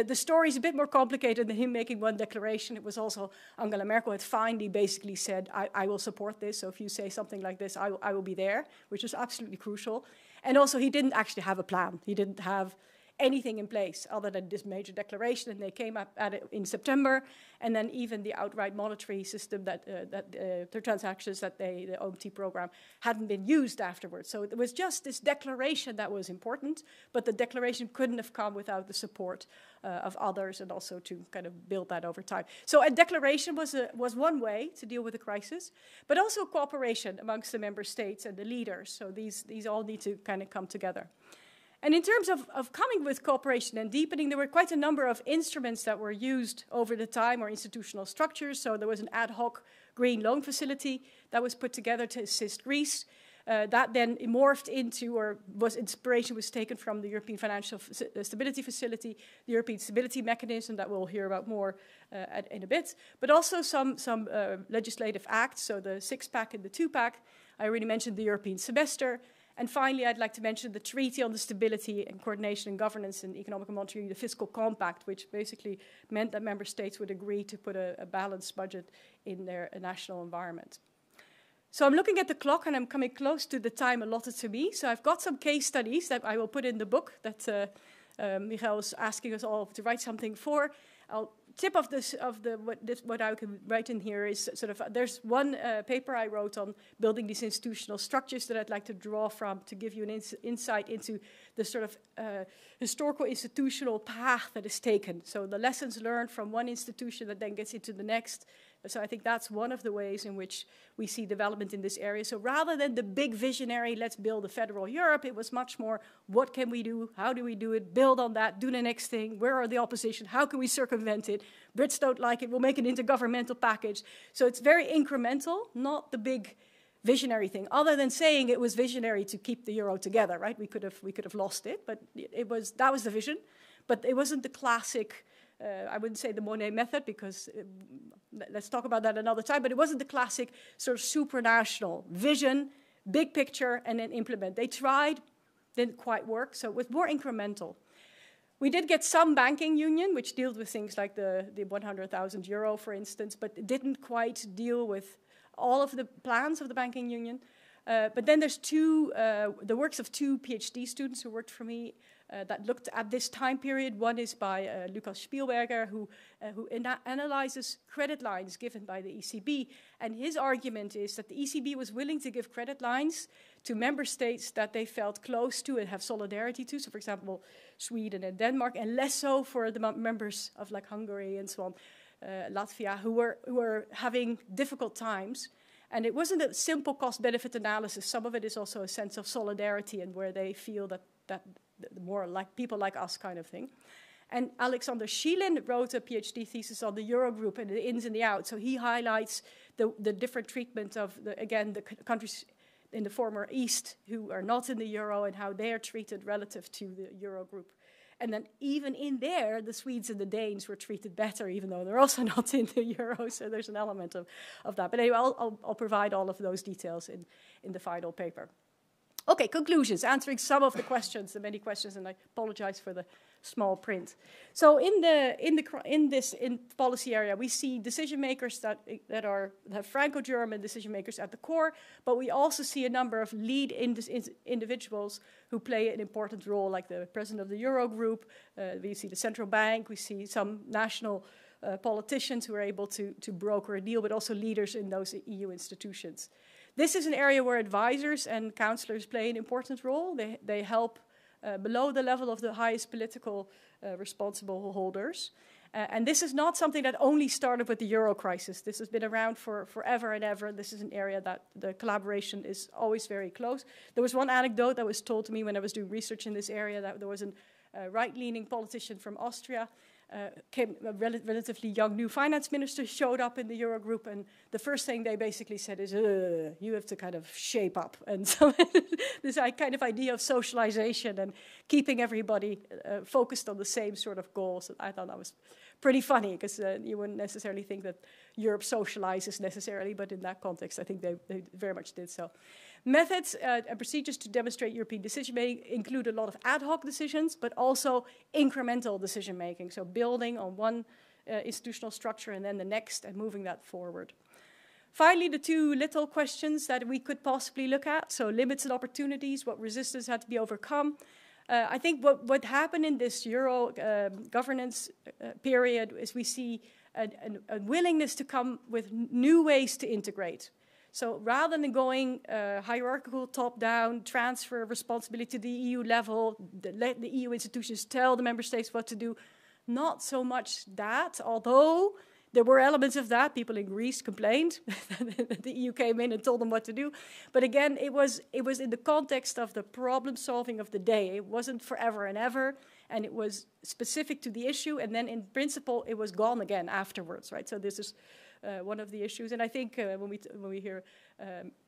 The story is a bit more complicated than him making one declaration. It was also Angela Merkel had finally basically said, I will support this, so if you say something like this, I will be there, which is absolutely crucial. And also, he didn't actually have a plan. He didn't have anything in place other than this major declaration, and they came up at it in September, and then even the outright monetary system the transactions that the OMT program hadn't been used afterwards. So it was just this declaration that was important, but the declaration couldn't have come without the support of others, and also to kind of build that over time. So a declaration was one way to deal with the crisis, but also cooperation amongst the member states and the leaders. So these all need to kind of come together. And in terms of coming with cooperation and deepening, there were quite a number of instruments that were used over the time, or institutional structures. So there was an ad hoc green loan facility that was put together to assist Greece. That then morphed into, or inspiration was taken from the European Financial Stability Facility, the European Stability Mechanism that we'll hear about more in a bit, but also some legislative acts, so the six-pack and the two-pack. I already mentioned the European semester. And finally, I'd like to mention the Treaty on the Stability and Coordination and Governance in Economic and Monetary, the Fiscal Compact, which basically meant that member states would agree to put a balanced budget in their national environment. So I'm looking at the clock, and I'm coming close to the time allotted to me. So I've got some case studies that I will put in the book that Michael was asking us all to write something for. Tip of what I can write in here is sort of, there's one paper I wrote on building these institutional structures that I'd like to draw from to give you an insight into the sort of historical institutional path that is taken. So the lessons learned from one institution that then gets into the next. So I think that's one of the ways in which we see development in this area. So rather than the big visionary, let's build a federal Europe, it was much more, what can we do? How do we do it? Build on that, do the next thing. Where are the opposition? How can we circumvent it? Brits don't like it, we'll make an intergovernmental package. So it's very incremental, not the big visionary thing, other than saying it was visionary to keep the euro together, right? We could have lost it, but that was the vision. But it wasn't the classic, I wouldn't say the Monnet method, because let's talk about that another time, but it wasn't the classic sort of supranational vision, big picture, and then implement. They tried, didn't quite work, so it was more incremental. We did get some banking union, which dealt with things like the 100,000 euro, for instance, but it didn't quite deal with all of the plans of the banking union. But then there's the works of two PhD students who worked for me that looked at this time period. One is by Lucas Spielberger, who analyzes credit lines given by the ECB. And his argument is that the ECB was willing to give credit lines to member states that they felt close to and have solidarity to. So, for example, Sweden and Denmark, and less so for the members of like Hungary and so on, Latvia, who were having difficult times. And it wasn't a simple cost-benefit analysis. Some of it is also a sense of solidarity and where they feel that more like people like us kind of thing. And Alexander Schilin wrote a PhD thesis on the Eurogroup and the ins and the outs. So he highlights the different treatment of, the countries in the former East who are not in the Euro and how they are treated relative to the Eurogroup. And then even in there, the Swedes and the Danes were treated better, even though they're also not in the Euro. So there's an element of that. But anyway, I'll provide all of those details in the final paper. Okay, conclusions, answering some of the questions, the many questions, and I apologize for the small print. So in this policy area, we see decision makers that have Franco-German decision makers at the core, but we also see a number of lead individuals who play an important role, like the president of the Eurogroup. We see the central bank. We see some national politicians who are able to broker a deal, but also leaders in those EU institutions. This is an area where advisors and counselors play an important role. They help below the level of the highest political responsible holders. And this is not something that only started with the Euro crisis. This has been around for forever and ever. This is an area that the collaboration is always very close. There was one anecdote that was told to me when I was doing research in this area, that there was a right-leaning politician from Austria a relatively young new finance minister showed up in the Eurogroup, and the first thing they basically said is, you have to kind of shape up. And so this kind of idea of socialization and keeping everybody focused on the same sort of goals, I thought that was pretty funny, because you wouldn't necessarily think that Europe socializes necessarily, but in that context, I think they very much did so. Methods and procedures to demonstrate European decision-making include a lot of ad hoc decisions, but also incremental decision-making, so building on one institutional structure and then the next and moving that forward. Finally, the two little questions that we could possibly look at, so limits and opportunities, what resistance had to be overcome. I think what happened in this Euro governance period is we see a willingness to come with new ways to integrate. So rather than going hierarchical top-down, transfer responsibility to the EU level, let the EU institutions tell the member states what to do, not so much that, although there were elements of that. People in Greece complained that the EU came in and told them what to do. But again, it was in the context of the problem solving of the day. It wasn't forever and ever, and it was specific to the issue, and then in principle, it was gone again afterwards, right? So this is one of the issues. And I think when we hear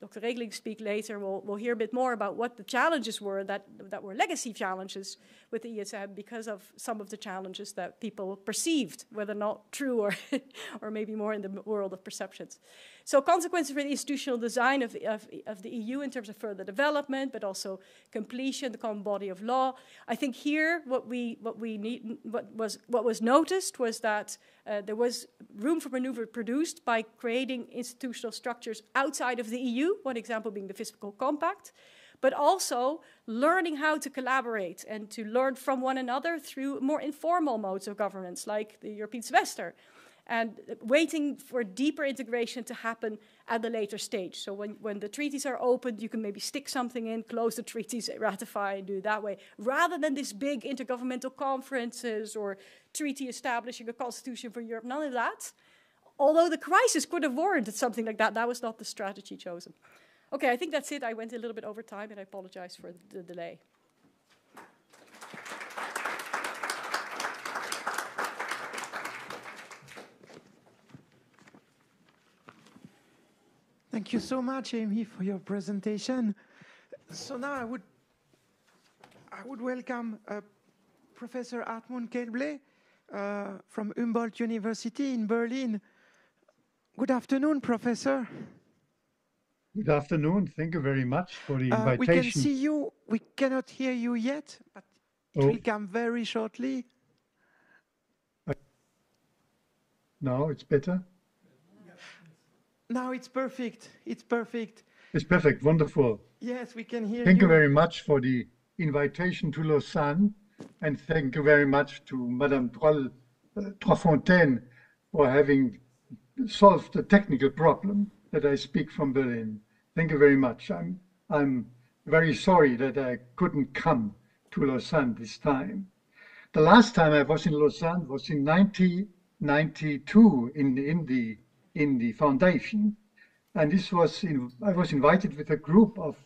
Dr. Regling speak later, we'll hear a bit more about what the challenges were that were legacy challenges with the ESM because of some of the challenges that people perceived, whether not true or maybe more in the world of perceptions. So consequences for the institutional design of the EU in terms of further development, but also completion, the common body of law. I think here what was noticed was that there was room for maneuver produced by creating institutional structures outside of the EU, one example being the fiscal compact, but also learning how to collaborate and to learn from one another through more informal modes of governance, like the European semester, and waiting for deeper integration to happen at the later stage. So when the treaties are opened, you can maybe stick something in, close the treaties, ratify, and do it that way, rather than this big intergovernmental conferences or treaty establishing a constitution for Europe, none of that. Although the crisis could have warranted something like that, that was not the strategy chosen. Okay, I think that's it. I went a little bit over time, and I apologize for the delay. Thank you so much, Amy, for your presentation. So now I would welcome Professor Hartmut Kelble from Humboldt University in Berlin. Good afternoon, Professor. Good afternoon. Thank you very much for the invitation. We can see you. We cannot hear you yet, but it will come very shortly. Now it's better? Now it's perfect. It's perfect. It's perfect. Wonderful. Yes, we can hear you. Thank you very much for the invitation to Lausanne, and thank you very much to Madame Troisfontaine for having solved the technical problem that I speak from Berlin. Thank you very much. I'm very sorry that I couldn't come to Lausanne this time. The last time I was in Lausanne was in 1992 in the foundation, and this was I was invited with a group of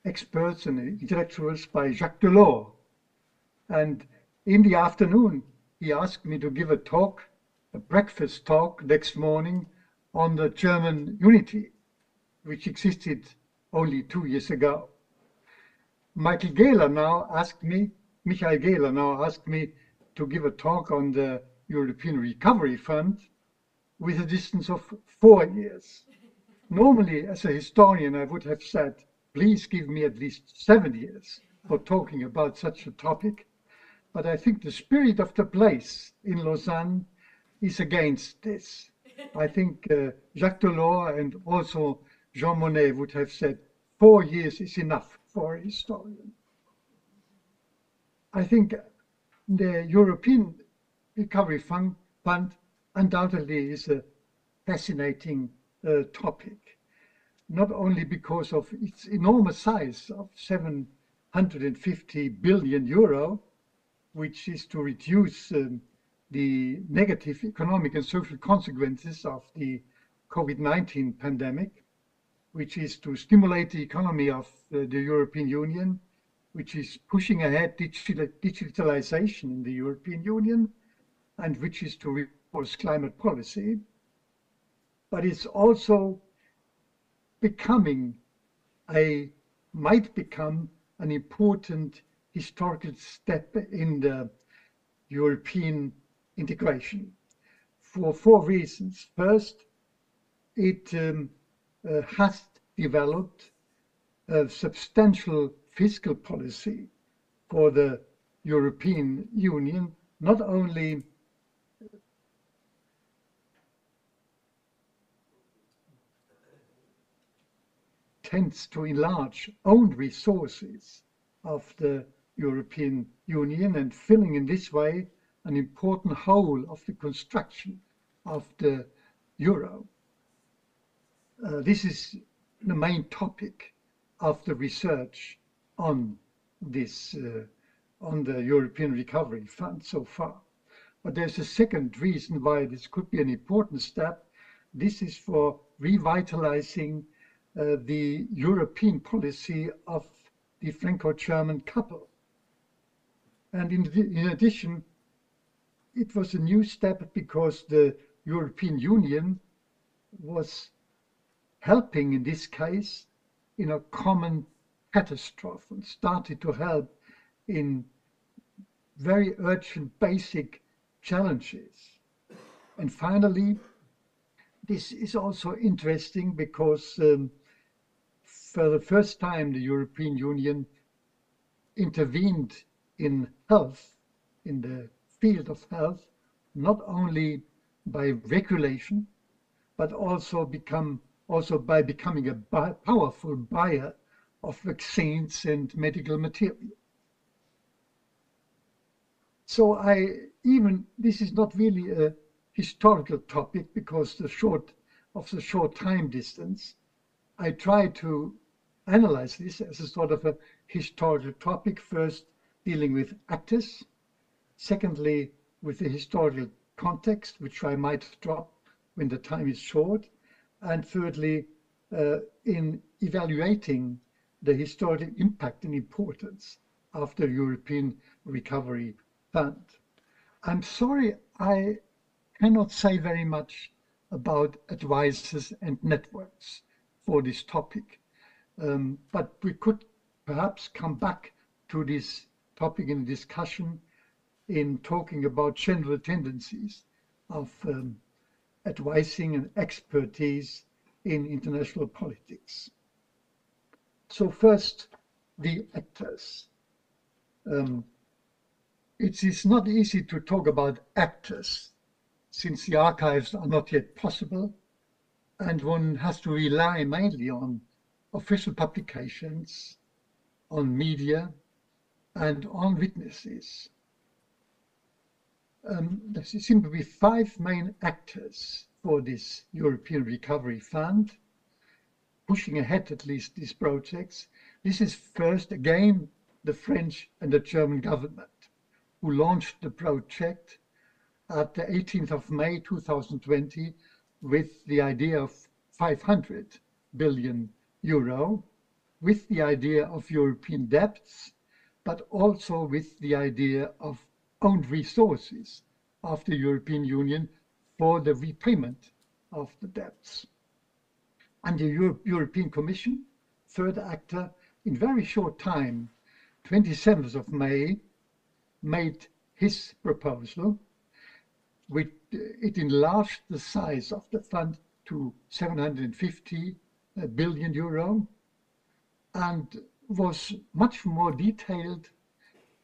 experts and intellectuals by Jacques Delors, and in the afternoon he asked me to give a talk, a breakfast talk next morning on the German unity, which existed only 2 years ago. Michael Gehler now asked me to give a talk on the European Recovery Fund with a distance of 4 years. Normally, as a historian, I would have said, please give me at least 7 years for talking about such a topic. But I think the spirit of the place in Lausanne is against this. I think Jacques Delors and also Jean Monnet would have said 4 years is enough for a historian. I think the European Recovery Fund undoubtedly is a fascinating topic, not only because of its enormous size of 750 billion euro, which is to reduce the negative economic and social consequences of the COVID-19 pandemic, which is to stimulate the economy of the European Union, which is pushing ahead digitalization in the European Union, and which is to reinforce climate policy, but it's also might become an important historical step in the European integration for 4 reasons. First, it has developed a substantial fiscal policy for the European Union, not only tends to enlarge own resources of the European Union and filling in this way an important hole of the construction of the euro. This is the main topic of the research on this, on the European Recovery Fund so far. But there's a second reason why this could be an important step. This is for revitalizing the European policy of the Franco-German couple. And in addition, it was a new step because the European Union was helping in this case in a common catastrophe and started to help in very urgent basic challenges. And finally, this is also interesting because for the first time the European Union intervened in health, in the field of health, not only by regulation, but also by becoming a powerful buyer of vaccines and medical material. So this is not really a historical topic because of the short time distance. I try to analyze this as a sort of a historical topic, first dealing with actors, secondly with the historical context, which I might drop when the time is short, and thirdly in evaluating the historical impact and importance of the European Recovery Fund. I'm sorry I cannot say very much about advisors and networks for this topic, but we could perhaps come back to this topic in discussion in talking about general tendencies of advising and expertise in international politics. So first, the actors. It is not easy to talk about actors since the archives are not yet possible, and one has to rely mainly on official publications, on media, and on witnesses. There seem to be 5 main actors for this European Recovery Fund, pushing ahead at least these projects. This is first, again, the French and the German government, who launched the project at the 18th of May 2020 with the idea of 500 billion euro, with the idea of European debts, but also with the idea of own resources of the European Union for the repayment of the debts. And the European Commission, third actor, in very short time, 27th of May, made his proposal. It enlarged the size of the fund to 750 billion euro and was much more detailed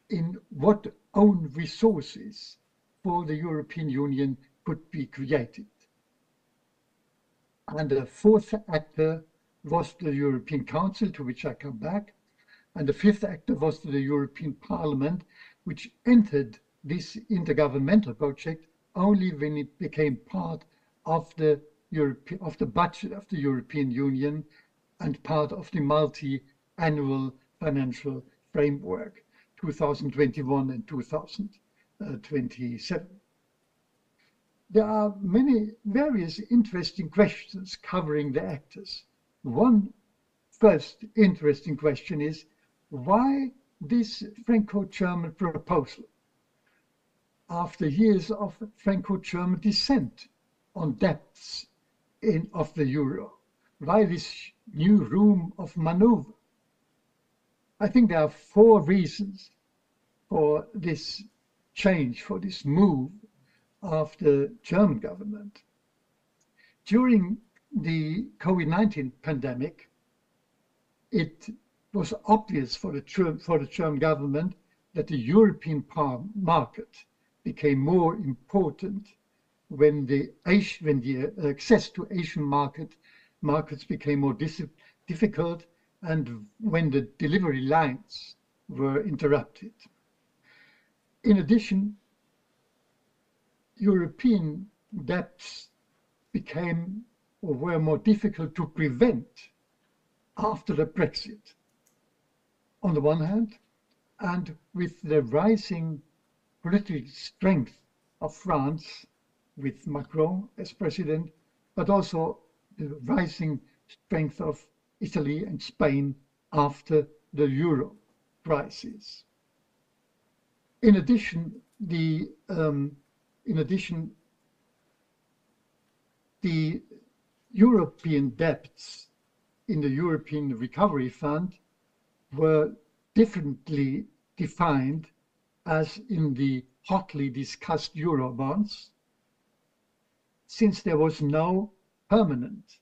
in what own resources for the European Union could be created. And the fourth actor was the European Council, to which I come back. And the fifth actor was the European Parliament, which entered this intergovernmental project only when it became part of the budget of the European Union and part of the multi-annual financial framework, 2021 and 2027. There are many various interesting questions covering the actors. One first interesting question is, why this Franco-German proposal? after years of Franco-German dissent on depths of the euro. Why this new room of maneuver? I think there are 4 reasons for this change, for this move of the German government. During the COVID-19 pandemic, it was obvious for the German government that the European market became more important when the access to Asian markets became more difficult and when the delivery lines were interrupted. In addition, European debts became or were more difficult to prevent after the Brexit, on the one hand, and with the rising political strength of France with Macron as president, but also the rising strength of Italy and Spain after the euro crisis. In addition, the European debts in the European Recovery Fund were differently defined as in the hotly discussed euro bonds, since there was no permanent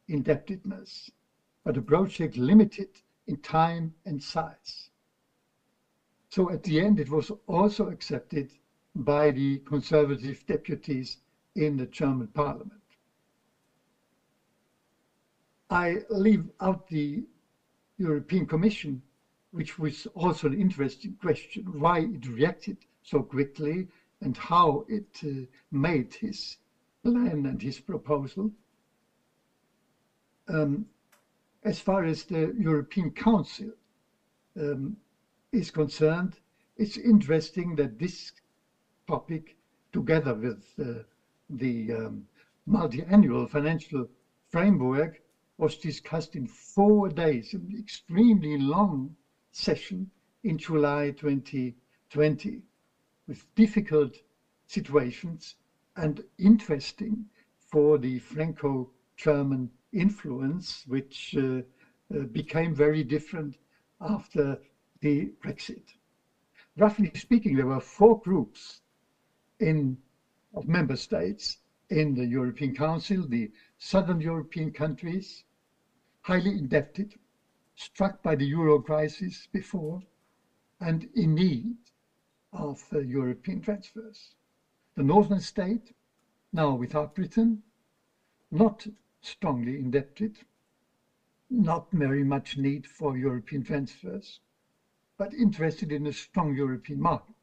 indebtedness, but a project limited in time and size. So at the end, it was also accepted by the conservative deputies in the German parliament. I leave out the European Commission, which was also an interesting question, why it reacted so quickly and how it made his plan and his proposal. As far as the European Council is concerned, it's interesting that this topic, together with the multi-annual financial framework, was discussed in 4 days, an extremely long session in July 2020, with difficult situations and interesting for the Franco-German influence, which became very different after the Brexit. Roughly speaking, there were 4 groups of member states in the European Council: the Southern European countries, highly indebted, struck by the euro crisis before, and in need of European transfers. The Northern state, now without Britain, not strongly indebted, not very much need for European transfers, but interested in a strong European market.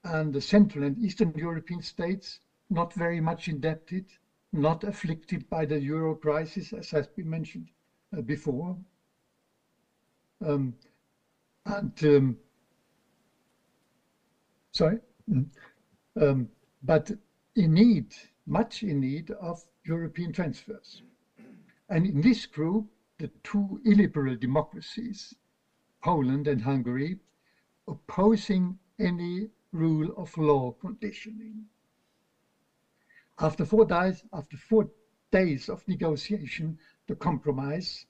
And the Central and Eastern European states, not very much indebted, not afflicted by the euro crisis, as has been mentioned before. But in need, much in need of European transfers. And in this group, the 2 illiberal democracies, Poland and Hungary, opposing any rule of law conditioning. After 4 days of negotiation, the compromise,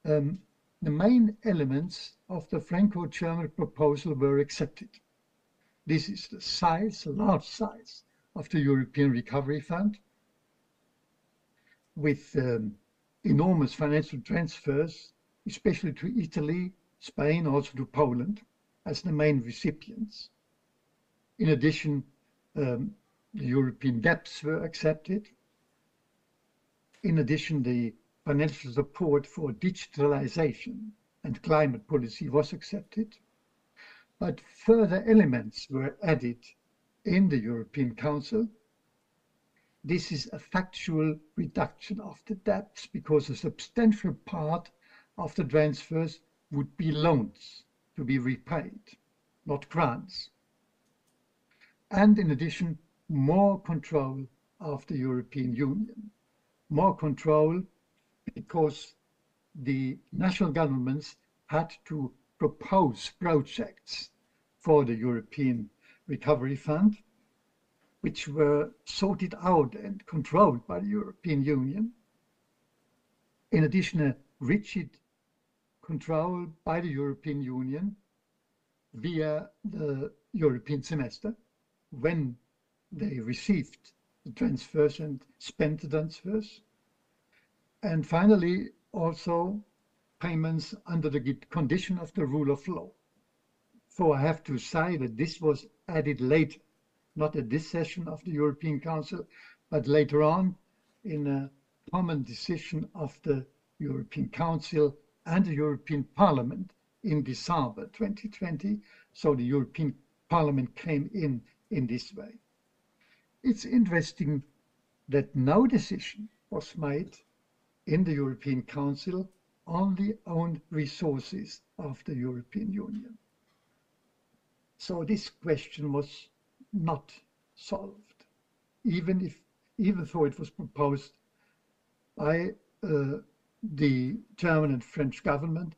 the main elements of the Franco-German proposal were accepted. This is the size, large size, of the European Recovery Fund, with enormous financial transfers, especially to Italy, Spain, also to Poland, as the main recipients. In addition, the European debts were accepted. In addition, the financial support for digitalization and climate policy was accepted. But further elements were added in the European Council. This is a factual reduction of the debts because a substantial part of the transfers would be loans to be repaid, not grants. And in addition, more control of the European Union. More control because the national governments had to propose projects for the European Recovery Fund, which were sorted out and controlled by the European Union. In addition, a rigid control by the European Union via the European semester when they received the transfers and spent the transfers. And finally, also payments under the condition of the rule of law. So I have to say that this was added later, not at this session of the European Council, but later on in a common decision of the European Council and the European Parliament in December 2020. So the European Parliament came in this way. It's interesting that no decision was made in the European Council on the own resources of the European Union. So this question was not solved, even though it was proposed by the German and French government,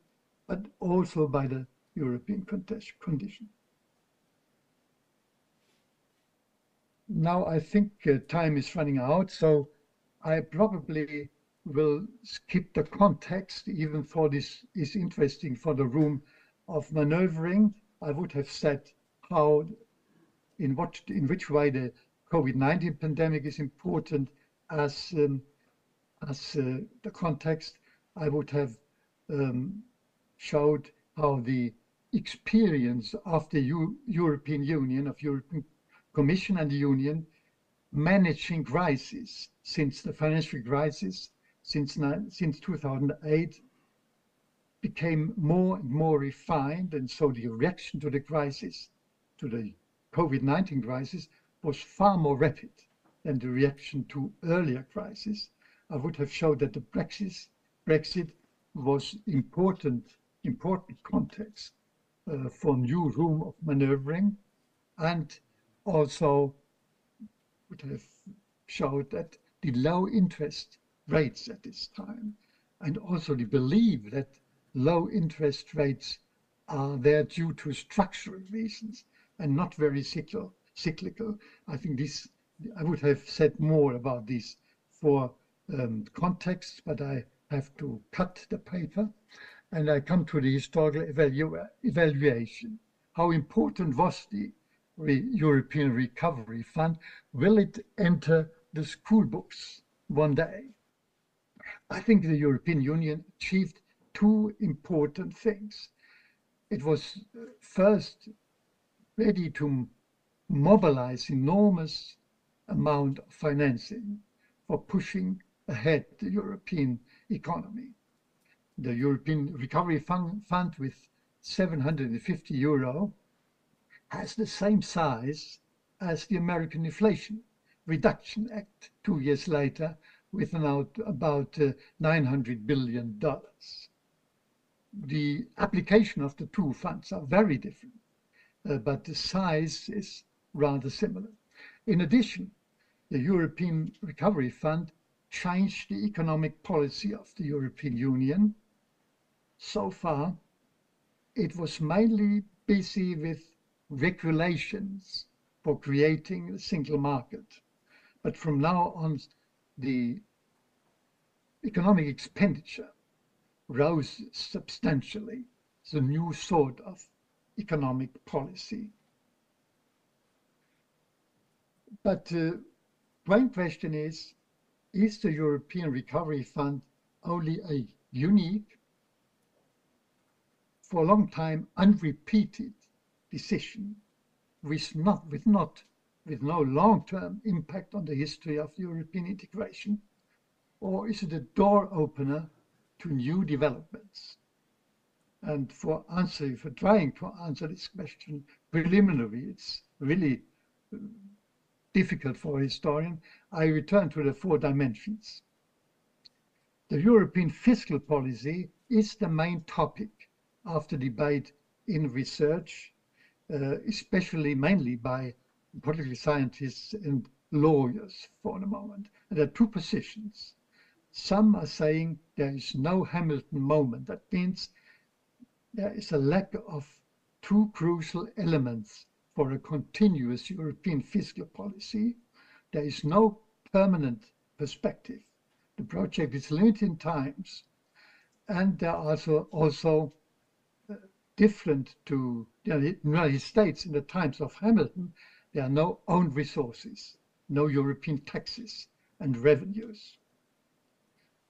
but also by the European Commission. Now I think time is running out, so I probably will skip the context, even though this is interesting for the room of maneuvering. I would have said how, in which way the COVID-19 pandemic is important as the context. I would have showed how the experience of the European Union, of European Commission and the Union managing crisis since the financial crisis, since 2008, became more and more refined, and so the reaction to the crisis, to the COVID-19 crisis, was far more rapid than the reaction to earlier crises. I would have showed that the Brexit was important context for new room of maneuvering, and also would have showed that the low interest rates at this time, and also the belief that low interest rates are there due to structural reasons and not very cyclical. I think this, I would have said more about this for context, but I have to cut the paper, and I come to the historical evaluation. How important was the European Recovery Fund? Will it enter the school books one day? I think the European Union achieved two important things. It was first ready to mobilize enormous amount of financing for pushing ahead the European economy. The European Recovery Fund with 750 euro has the same size as the American Inflation Reduction Act 2 years later, with about $900 billion. The application of the two funds are very different, but the size is rather similar. In addition, the European Recovery Fund changed the economic policy of the European Union. So far, it was mainly busy with regulations for creating a single market. But from now on, the economic expenditure rose substantially. It's a new sort of economic policy. But one question is the European Recovery Fund only a unique, for a long time unrepeated decision with no long-term impact on the history of European integration? Or is it a door opener to new developments? And for trying to answer this question preliminary, it's really difficult for a historian. I return to the four dimensions. The European fiscal policy is the main topic of the debate in research, especially mainly by political scientists and lawyers for the moment. And there are two positions. Some are saying there is no Hamilton moment. That means there is a lack of two crucial elements for a continuous European fiscal policy. There is no permanent perspective. The project is limited in times, and there are also different to the United States in the times of Hamilton. There are no own resources, no European taxes and revenues.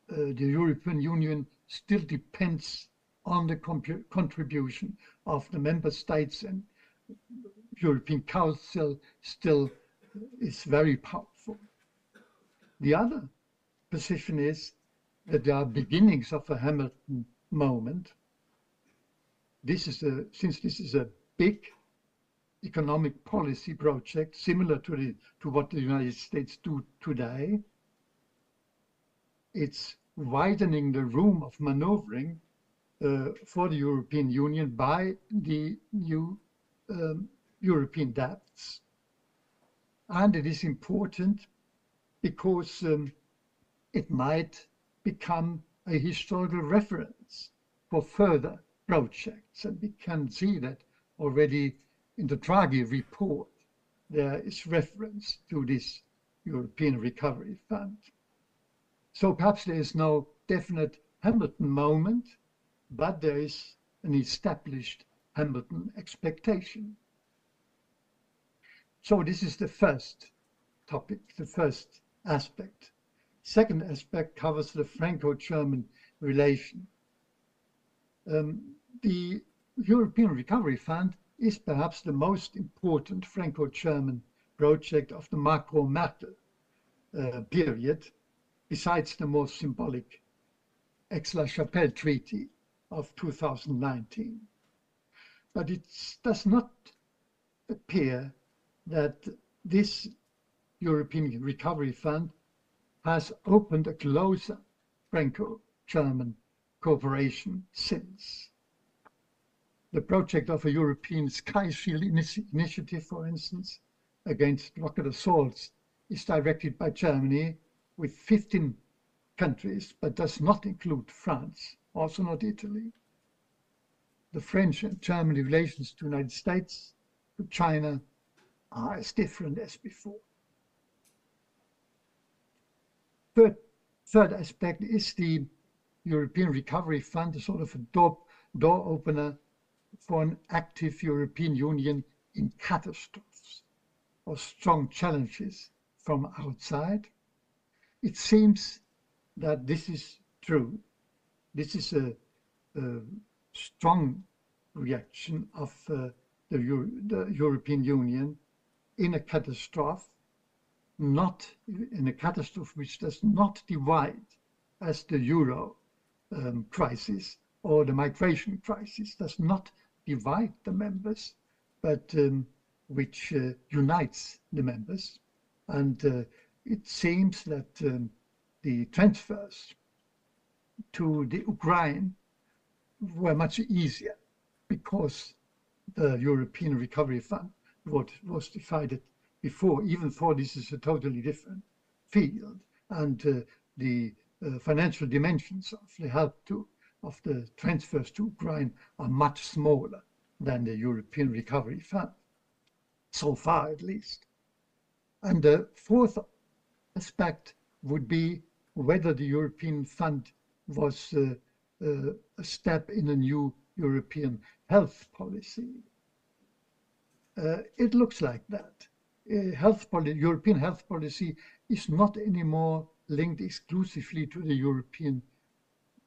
The European Union still depends on the contribution of the member states, and European Council still is very powerful. The other position is that there are beginnings of a Hamilton moment. Since this is a big economic policy project similar to what the United States do today, it's widening the room of maneuvering for the European Union by the new European debts. And it is important because it might become a historical reference for further projects. And we can see that already in the Draghi report, there is reference to this European Recovery Fund. So perhaps there is no definite Hamilton moment, but there is an established Hamilton expectation. So this is the first topic, the first aspect. Second aspect covers the Franco-German relation. The European Recovery Fund is perhaps the most important Franco-German project of the Macron-Merkel period, besides the more symbolic Aix-la-Chapelle Treaty of 2019. But it does not appear that this European Recovery Fund has opened a closer Franco-German cooperation since. The project of a European Sky Shield initiative, for instance, against rocket assaults is directed by Germany with 15 countries, but does not include France, also not Italy. The French and German relations to the United States, to China, are as different as before. Third aspect is the European Recovery Fund, a sort of a door opener for an active European Union in catastrophes or strong challenges from outside. It seems that this is true. This is a strong reaction of the European Union in a catastrophe, not in a catastrophe which does not divide as the euro crisis or the migration crisis does not divide the members, but which unites the members. And it seems that the transfers to the Ukraine were much easier because the European Recovery Fund was decided before, even though this is a totally different field. And the financial dimensions of the help of the transfers to Ukraine are much smaller than the European Recovery Fund, so far at least. And the fourth aspect would be whether the European Fund was a step in a new European health policy. It looks like that. European health policy is not anymore linked exclusively to the European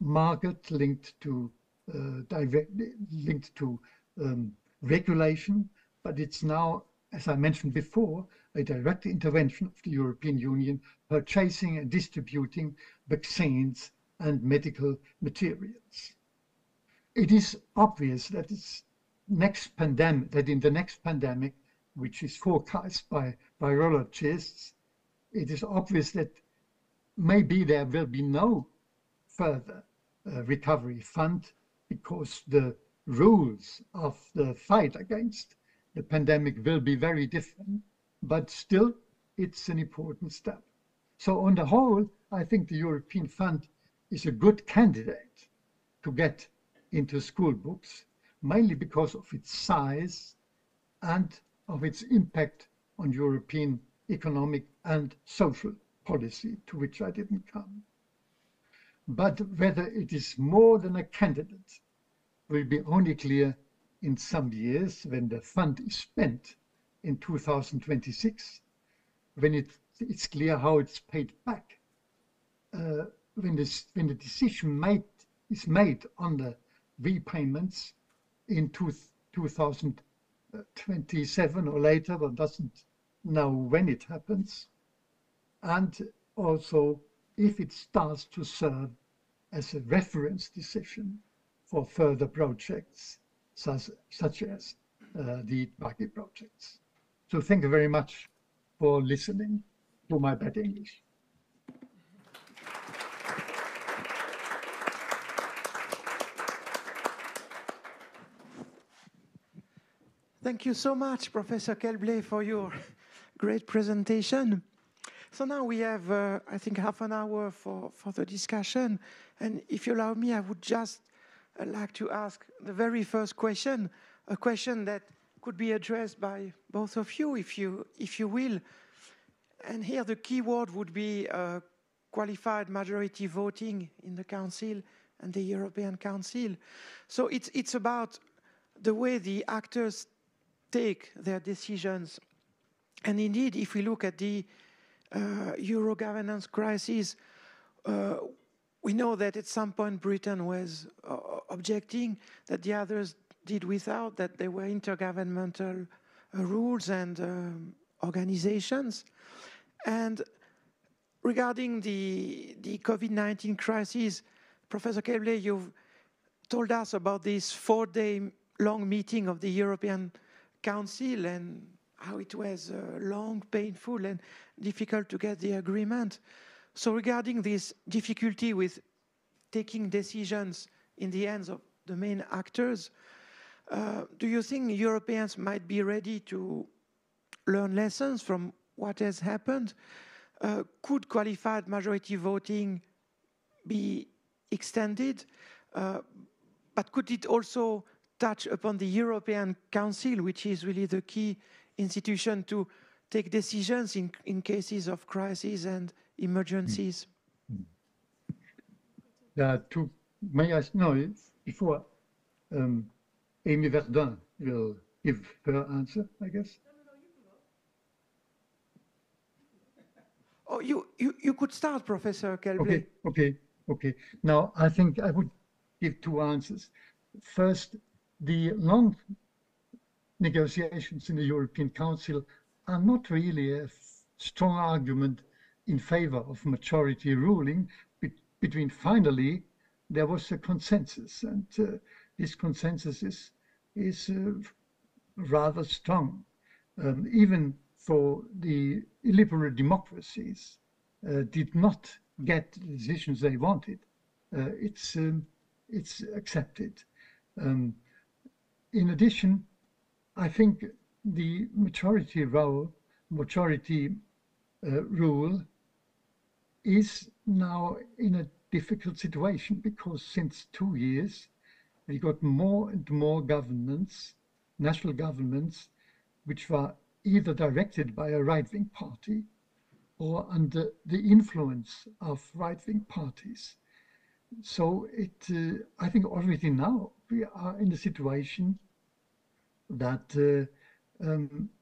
market, linked to regulation, but it's now, as I mentioned before, a direct intervention of the European Union purchasing and distributing vaccines and medical materials. It is obvious that in the next pandemic, which is forecast by virologists, it is obvious that maybe there will be no further recovery fund because the rules of the fight against the pandemic will be very different, but still it's an important step. So on the whole, I think the European Fund is a good candidate to get into school books, mainly because of its size and of its impact on European economic and social policy, to which I didn't come. But whether it is more than a candidate will be only clear in some years when the fund is spent in 2026, when it's clear how it's paid back, when the decision is made on the repayments in 2027 or later, one doesn't know when it happens, and also if it starts to serve as a reference decision for further projects such as the Baki projects. So thank you very much for listening to my bad English. Thank you so much, Professor Kelblay, for your great presentation. So now we have, I think, half an hour for the discussion. And if you allow me, I would just like to ask the very first question, a question that could be addressed by both of you, if you will. And here the key word would be qualified majority voting in the Council and the European Council. So it's about the way the actors take their decisions. And indeed, if we look at the Euro governance crisis, we know that at some point Britain was objecting, that the others did without, that there were intergovernmental rules and organizations. And regarding the COVID-19 crisis, Professor Kelblay, you've told us about this 4-day-long meeting of the European Council and how it was long, painful, and difficult to get the agreement. So regarding this difficulty with taking decisions in the hands of the main actors, do you think Europeans might be ready to learn lessons from what has happened? Could qualified majority voting be extended? But could it also touch upon the European Council, which is really the key institution to take decisions in cases of crisis and emergencies? May I know before Amy Verdun will give her answer, I guess? Oh, you could start, Professor Kelblay. Okay. Now, I think I would give two answers. First, the long negotiations in the European Council are not really a strong argument in favor of majority ruling. Between finally, there was a consensus, and this consensus is rather strong. Even for the illiberal democracies did not get the decisions they wanted, it's accepted. In addition, I think the majority rule is now in a difficult situation because since 2 years, we got more and more governments, national governments, which were either directed by a right-wing party or under the influence of right-wing parties. So I think already now we are in a situation that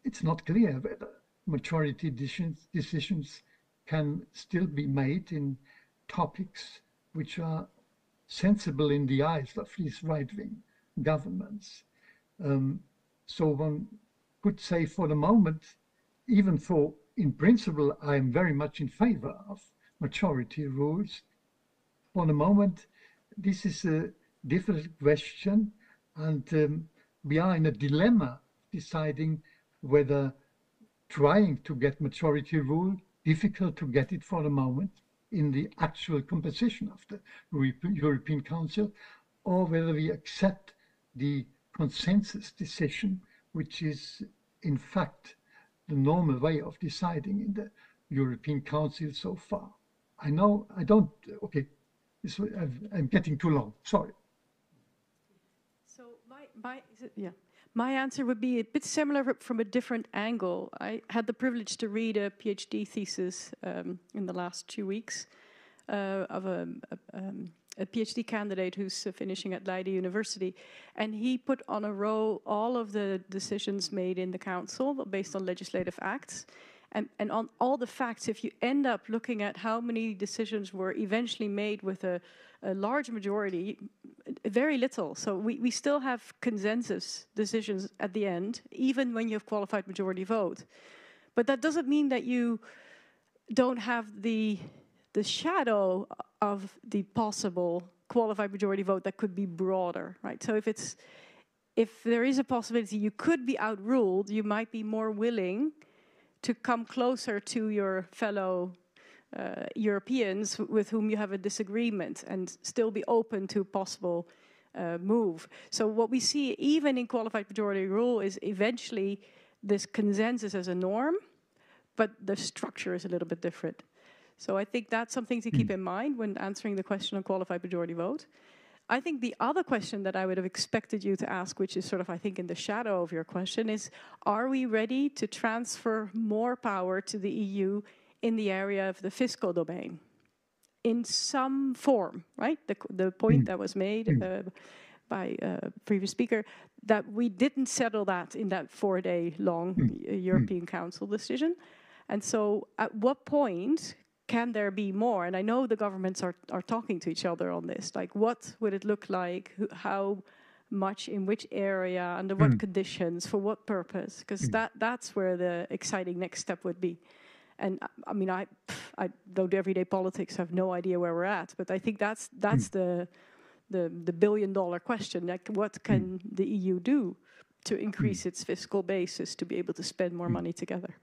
it's not clear whether majority decisions can still be made in topics which are sensible in the eyes of these right-wing governments. So one could say for the moment, even though in principle I am very much in favor of majority rules, for the moment this is a difficult question, and we are in a dilemma deciding whether trying to get majority rule, difficult to get it for the moment in the actual composition of the European Council, or whether we accept the consensus decision, which is in fact the normal way of deciding in the European Council so far. I know I don't, okay, I'm getting too long, sorry. So My answer would be a bit similar from a different angle. I had the privilege to read a PhD thesis in the last 2 weeks of a PhD candidate who's finishing at Leiden University. And he put on a row all of the decisions made in the council based on legislative acts. And on all the facts, if you end up looking at how many decisions were eventually made with a large majority, very little. So we still have consensus decisions at the end, even when you have qualified majority vote. But that doesn't mean that you don't have the shadow of the possible qualified majority vote that could be broader, right? So if there is a possibility you could be outruled, you might be more willing to come closer to your fellow Europeans with whom you have a disagreement and still be open to possible move. So what we see even in qualified majority rule is eventually this consensus as a norm, but the structure is a little bit different. So I think that's something to keep in mind when answering the question on qualified majority vote. I think the other question that I would have expected you to ask, which is sort of, I think, in the shadow of your question, is are we ready to transfer more power to the EU in the area of the fiscal domain? In some form, right? The point that was made by a previous speaker, that we didn't settle that in that 4-day long European Council decision. And so at what point can there be more? And I know the governments are talking to each other on this. Like, what would it look like? How much, in which area, under what conditions, for what purpose? Because that's where the exciting next step would be. And I mean, I though everyday politics have no idea where we're at, but I think that's the billion-dollar question. Like, what can the EU do to increase its fiscal basis to be able to spend more money together?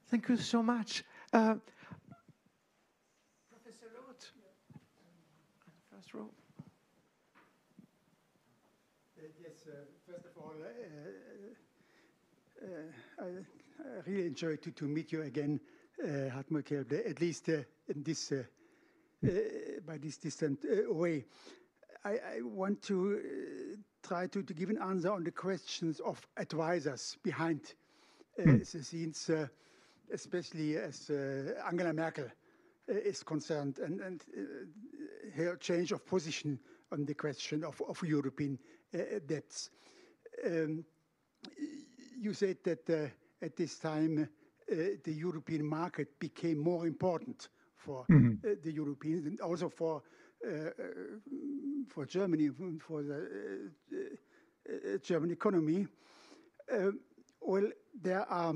Thank you so much. Professor Roth, first row. Yes, first of all, I really enjoyed to meet you again, Hartmut Kelble, at least in this, by this distant way. I want to try to give an answer on the questions of advisors behind the scenes, especially as Angela Merkel is concerned, and her change of position on the question of European debts. You said that at this time the European market became more important for the Europeans and also for Germany, for the German economy. Well, there are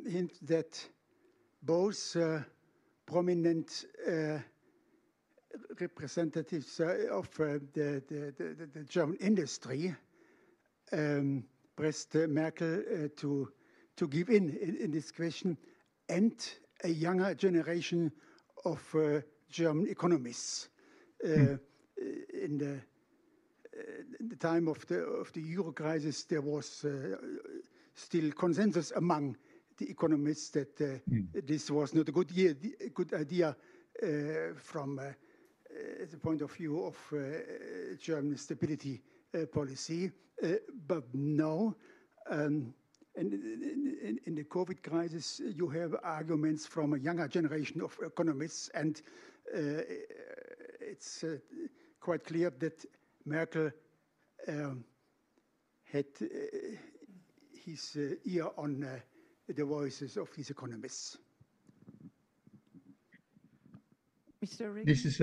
hints that both prominent representatives of the German industry pressed Merkel to give in this question, and a younger generation of German economists. In the time of the Euro crisis, there was still consensus among the economists that this was not a good idea from the point of view of German stability policy. But now, in the COVID crisis, you have arguments from a younger generation of economists, and it's quite clear that Merkel had his ear on the voices of these economists. Mr. Reagan? This is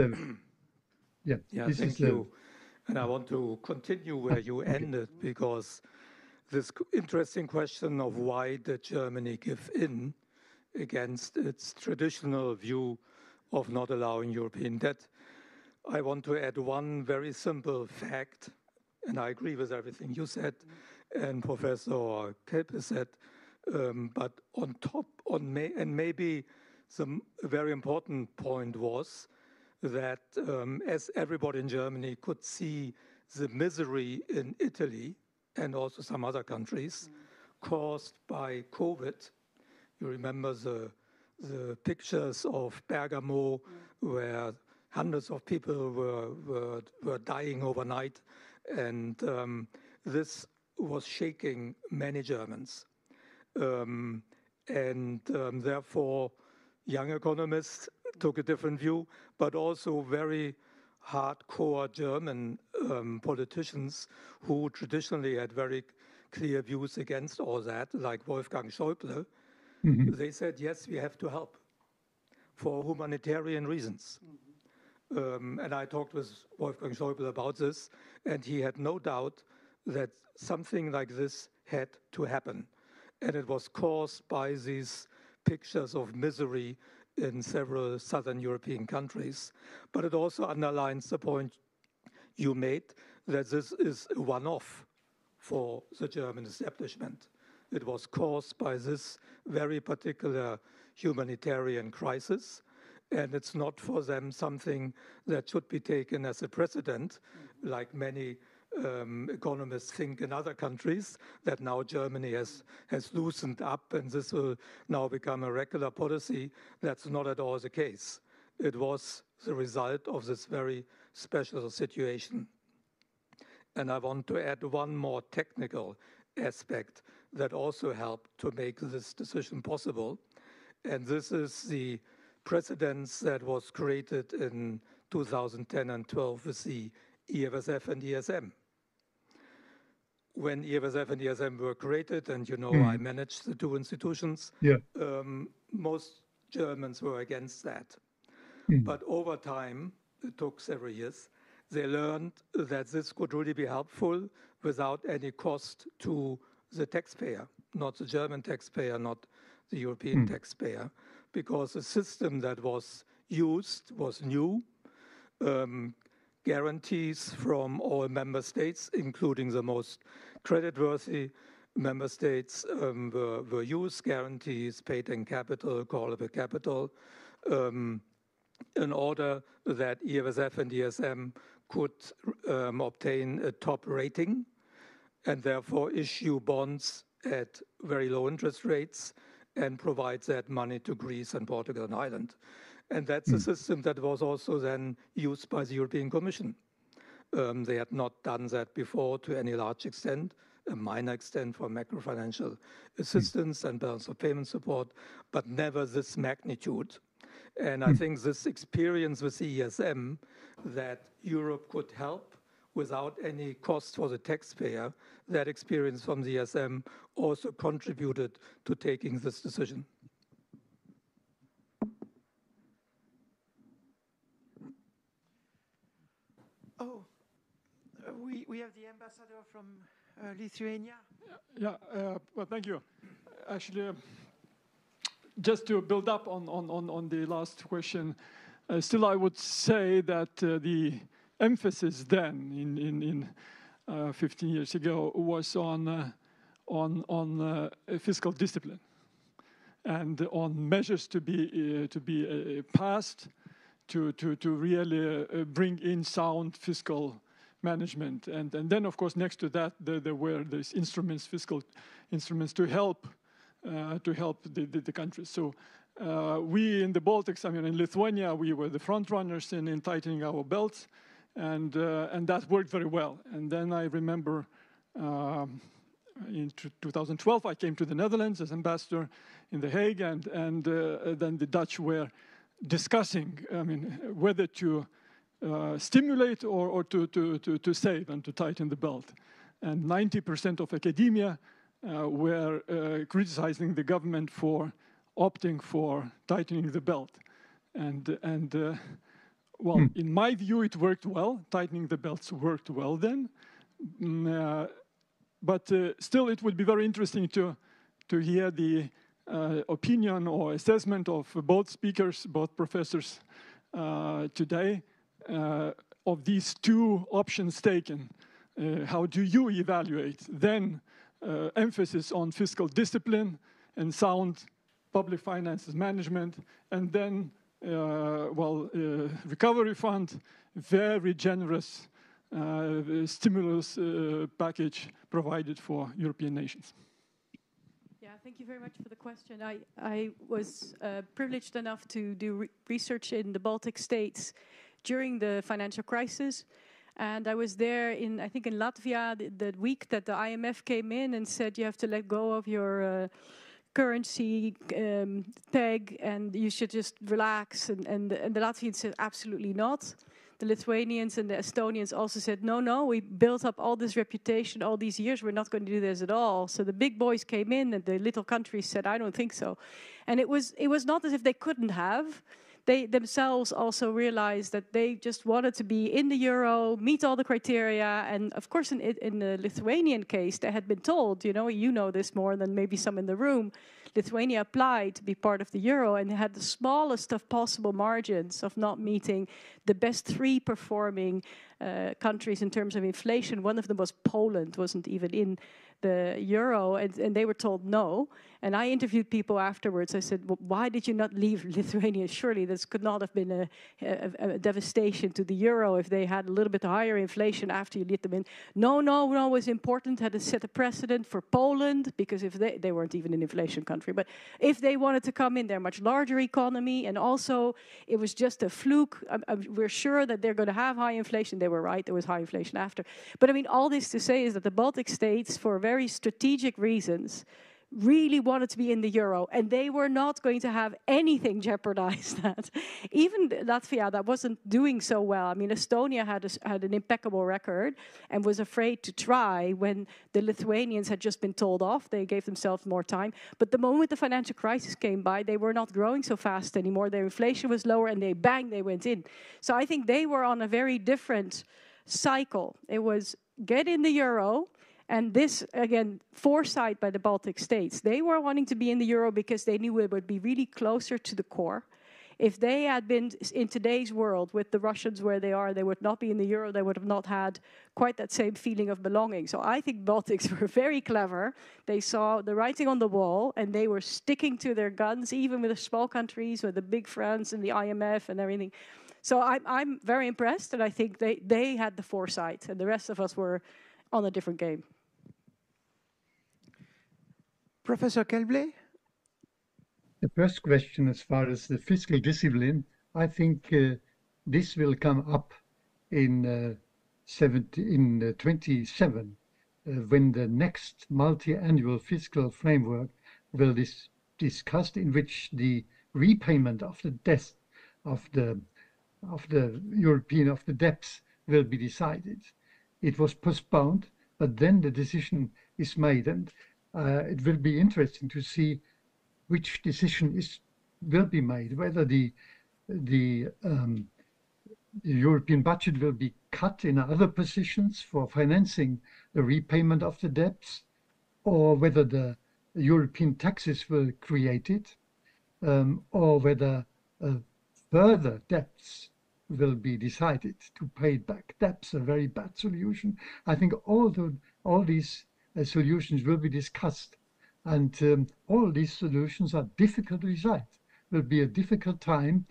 thank you. And I want to continue where you ended, because this interesting question of why did Germany give in against its traditional view of not allowing European debt, I want to add one very simple fact, and I agree with everything you said and Professor Kelble said, but on top, and maybe a very important point was that as everybody in Germany could see the misery in Italy and also some other countries caused by COVID. You remember the pictures of Bergamo where hundreds of people were dying overnight, and this was shaking many Germans. Therefore, young economists took a different view, but also very hardcore German politicians who traditionally had very clear views against all that, like Wolfgang Schäuble. They said, yes, we have to help for humanitarian reasons. And I talked with Wolfgang Schäuble about this, and he had no doubt that something like this had to happen. And it was caused by these pictures of misery in several southern European countries. But it also underlines the point you made, that this is a one-off for the German establishment. It was caused by this very particular humanitarian crisis, and it's not for them something that should be taken as a precedent, like many economists think in other countries, that now Germany has loosened up and this will now become a regular policy. That's not at all the case. It was the result of this very special situation. And I want to add one more technical aspect that also helped to make this decision possible. And this is the precedence that was created in 2010 and 12 with the EFSF and ESM. When EFSF and ESM were created, and you know I managed the two institutions, most Germans were against that. But over time, it took several years, they learned that this could really be helpful without any cost to the taxpayer, not the German taxpayer, not the European taxpayer, because the system that was used was new. Guarantees from all member states, including the most creditworthy member states, were used, guarantees paid in capital, callable capital, in order that EFSF and ESM could obtain a top rating and therefore issue bonds at very low interest rates and provide that money to Greece and Portugal and Ireland. And that's a system that was also then used by the European Commission. They had not done that before to any large extent, a minor extent for macrofinancial assistance and balance of payment support, but never this magnitude. And I think this experience with the ESM, that Europe could help without any cost for the taxpayer, that experience from the ESM also contributed to taking this decision. Oh, we have the ambassador from Lithuania. Yeah, well, thank you. Actually, just to build up on the last question, still I would say that the emphasis then, in 15 years ago, was on fiscal discipline and on measures to be passed to really bring in sound fiscal management. And then, of course, next to that, there were these instruments, fiscal instruments to help the countries. So we in the Baltics, I mean, in Lithuania, we were the front runners in tightening our belts, and that worked very well. And then I remember in 2012, I came to the Netherlands as ambassador in The Hague, and then the Dutch were discussing, I mean, whether to stimulate or to save and to tighten the belt. And 90% of academia were criticizing the government for opting for tightening the belt. Well, in my view, it worked well. Tightening the belts worked well then. But still, it would be very interesting to hear the opinion or assessment of both speakers, both professors today, of these two options taken. How do you evaluate then emphasis on fiscal discipline and sound public finances management, and then, recovery fund, very generous stimulus package provided for European nations? Yeah, thank you very much for the question. I was privileged enough to do research in the Baltic states during the financial crisis. And I was there in, I think in Latvia, the week that the IMF came in and said you have to let go of your currency peg and you should just relax. And the Latvians said absolutely not. The Lithuanians and the Estonians also said, no, we built up all this reputation all these years, we're not going to do this at all. So the big boys came in and the little countries said, I don't think so. And it was not as if they couldn't have. They themselves also realized that they just wanted to be in the euro, meet all the criteria. And of course, in the Lithuanian case, they had been told, you know this more than maybe some in the room, Lithuania applied to be part of the euro and they had the smallest of possible margins of not meeting the best 3 performing countries in terms of inflation. One of them was Poland, wasn't even in the euro, and they were told no. And I interviewed people afterwards. I said, well, why did you not leave Lithuania? Surely this could not have been a devastation to the euro if they had a little bit higher inflation after you let them in. No, it was important, had to set a precedent for Poland, because if they weren't even an inflation country, but if they wanted to come in, they're a much larger economy, and also it was just a fluke. We're sure that they're going to have high inflation. They were right, there was high inflation after. But I mean, all this to say is that the Baltic states, for very strategic reasons, really wanted to be in the euro, and they were not going to have anything jeopardize that. Even Latvia, that wasn't doing so well. I mean, Estonia had an impeccable record and was afraid to try when the Lithuanians had just been told off. They gave themselves more time. But the moment the financial crisis came by, they were not growing so fast anymore. Their inflation was lower, and they went in. So I think they were on a very different cycle. It was get in the euro. And this, again, foresight by the Baltic states. They were wanting to be in the euro because they knew it would be really closer to the core. If they had been in today's world with the Russians where they are, they would not be in the euro. They would have not had quite that same feeling of belonging. So I think Baltics were very clever. They saw the writing on the wall, and they were sticking to their guns, even with the small countries, with the big France and the IMF and everything. So I'm very impressed, and I think they had the foresight, and the rest of us were on a different game. Professor Kelbley? The first question, as far as the fiscal discipline, I think this will come up in 27 when the next multi-annual fiscal framework will be discussed, in which the repayment of the debt of the debts will be decided. It was postponed, but then the decision is made, and it will be interesting to see which decision will be made, whether the European budget will be cut in other positions for financing the repayment of the debts, or whether the European taxes will create it, or whether further debts will be decided to pay back. That's a very bad solution. I think all these solutions will be discussed, and all these solutions are difficult to decide. Will be a difficult time,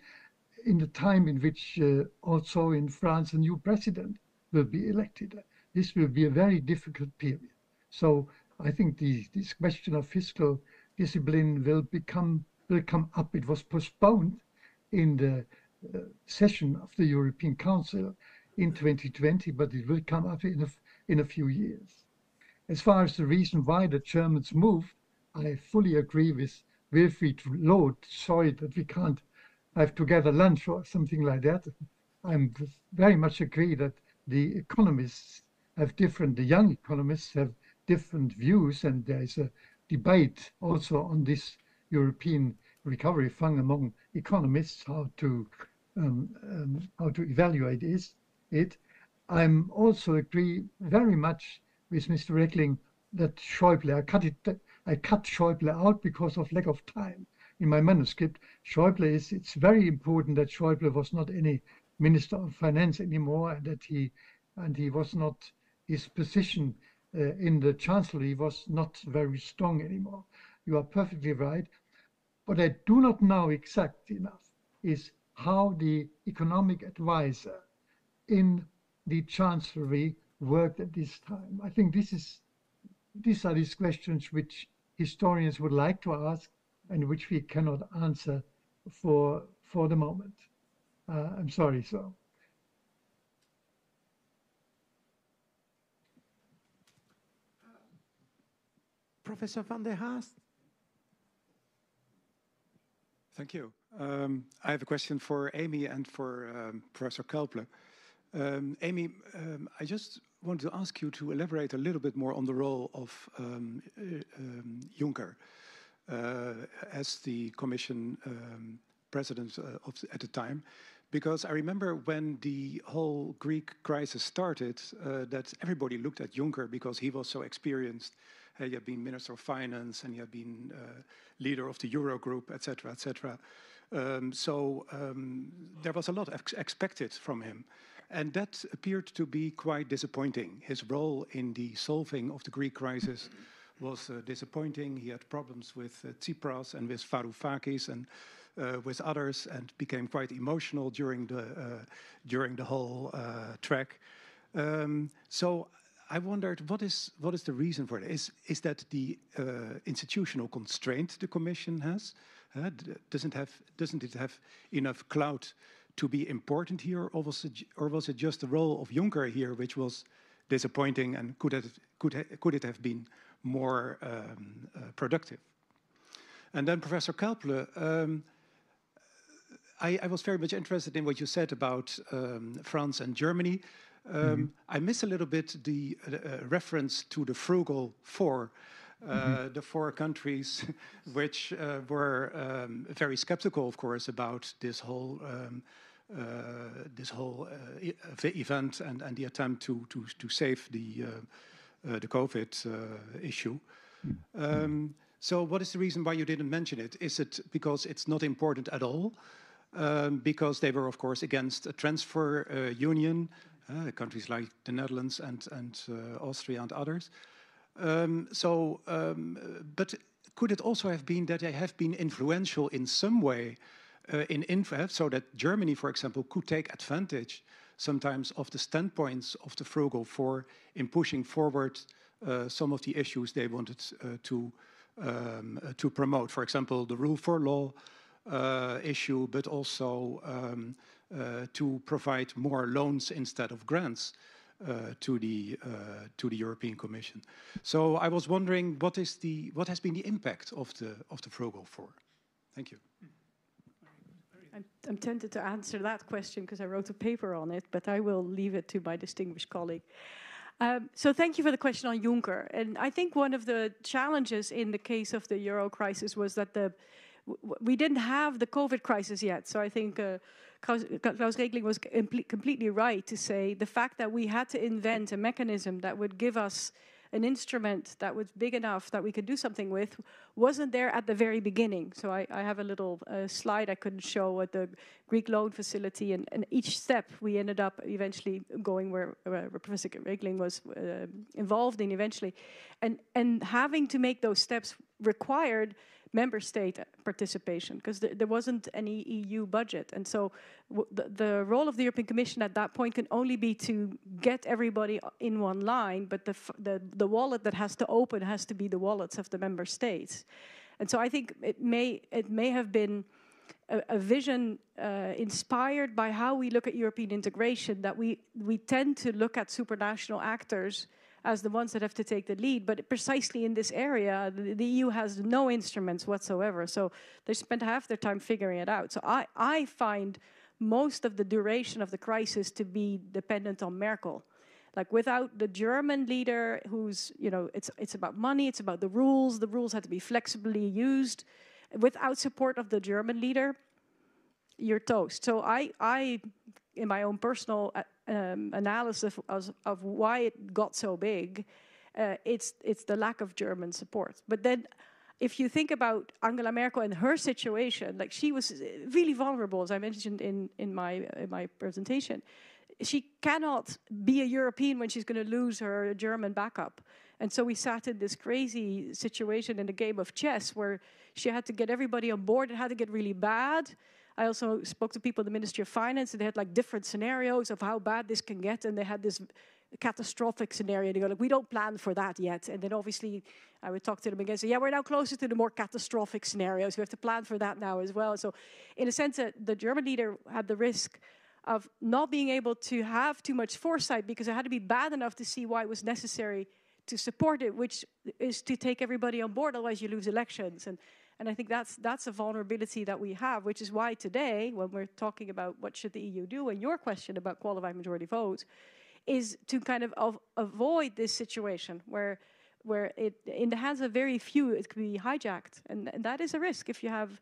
in the time in which also in France a new president will be elected. This will be a very difficult period. So I think this question of fiscal discipline will come up. It was postponed in the session of the European Council in 2020, but it will come up in a few years. As far as the reason why the Germans moved, I fully agree with Wilfried Loth. Sorry that we can't have together lunch or something like that. I very much agree that the economists have the young economists have different views, and there is a debate also on this European Recovery Fund among economists, how to evaluate it. I'm also agree very much with Mr. Reckling that Schäuble, I cut Schäuble out because of lack of time in my manuscript. Schäuble it's very important that Schäuble was not any Minister of Finance anymore, and that he was not, his position in the Chancellery was not very strong anymore. You are perfectly right. What I do not know exactly enough is how the economic advisor in the Chancellery worked at this time. I think these are these questions which historians would like to ask and which we cannot answer for the moment. I'm sorry. So Professor van der Haast. Thank you. I have a question for Amy and for Professor Kelple. Amy, I just want to ask you to elaborate a little bit more on the role of Juncker as the Commission president at the time. Because I remember when the whole Greek crisis started, that everybody looked at Juncker because he was so experienced. He had been Minister of Finance and he had been leader of the Eurogroup, etc., etc. So there was a lot expected from him. And that appeared to be quite disappointing. His role in the solving of the Greek crisis was disappointing. He had problems with Tsipras and with Varoufakis and with others, and became quite emotional during the whole track. So I wondered, what is the reason for it? Is that the institutional constraint the Commission has? Doesn't it have enough clout to be important here, or was it just the role of Juncker here which was disappointing, and could it have been more productive? And then Professor Kelple, I was very much interested in what you said about France and Germany. I miss a little bit the reference to the frugal four, the four countries which were very skeptical, of course, about this whole event and the attempt to save the COVID issue. So what is the reason why you didn't mention it? Is it because it's not important at all? Because they were, of course, against a transfer union, countries like the Netherlands and Austria and others. But could it also have been that they have been influential in some way so that Germany, for example, could take advantage sometimes of the standpoints of the frugal four in pushing forward some of the issues they wanted to promote? For example, the rule for law issue, but also to provide more loans instead of grants to the European Commission. So I was wondering, what has been the impact of the frugal four? Thank you. I'm tempted to answer that question because I wrote a paper on it, but I will leave it to my distinguished colleague. So thank you for the question on Juncker. And I think one of the challenges in the case of the Euro crisis was that we didn't have the COVID crisis yet. So I think Klaus Regling was completely right to say the fact that we had to invent a mechanism that would give us an instrument that was big enough that we could do something with wasn't there at the very beginning. So I have a little slide I could show at the Greek loan facility, and each step we ended up eventually going where Professor Regling was involved in eventually. And having to make those steps required member state participation because there wasn't any EU budget. And so the role of the European Commission at that point can only be to get everybody in one line, but the wallet that has to open has to be the wallets of the member states. And so I think it may have been a vision inspired by how we look at European integration, that we tend to look at supranational actors as the ones that have to take the lead. But precisely in this area, the EU has no instruments whatsoever. So they spent half their time figuring it out. So I find most of the duration of the crisis to be dependent on Merkel. Like without the German leader who's, it's about money, it's about the rules had to be flexibly used. Without support of the German leader, you're toast. So I in my own personal analysis of why it got so big, it's the lack of German support. But then if you think about Angela Merkel and her situation, like she was really vulnerable, as I mentioned in my presentation. She cannot be a European when she's going to lose her German backup. And so we sat in this crazy situation in a game of chess where she had to get everybody on board. It had to get really bad. I also spoke to people in the Ministry of Finance, and they had like different scenarios of how bad this can get. And they had this catastrophic scenario. They go like, we don't plan for that yet. And then obviously I would talk to them again and say, yeah, we're now closer to the more catastrophic scenarios. We have to plan for that now as well. So in a sense, the German leader had the risk of not being able to have too much foresight because it had to be bad enough to see why it was necessary to support it, which is to take everybody on board, otherwise you lose elections. And I think that's a vulnerability that we have, which is why today, when we're talking about what should the EU do, and your question about qualified majority votes, is to kind of avoid this situation where it, in the hands of very few, it could be hijacked. And that is a risk if you have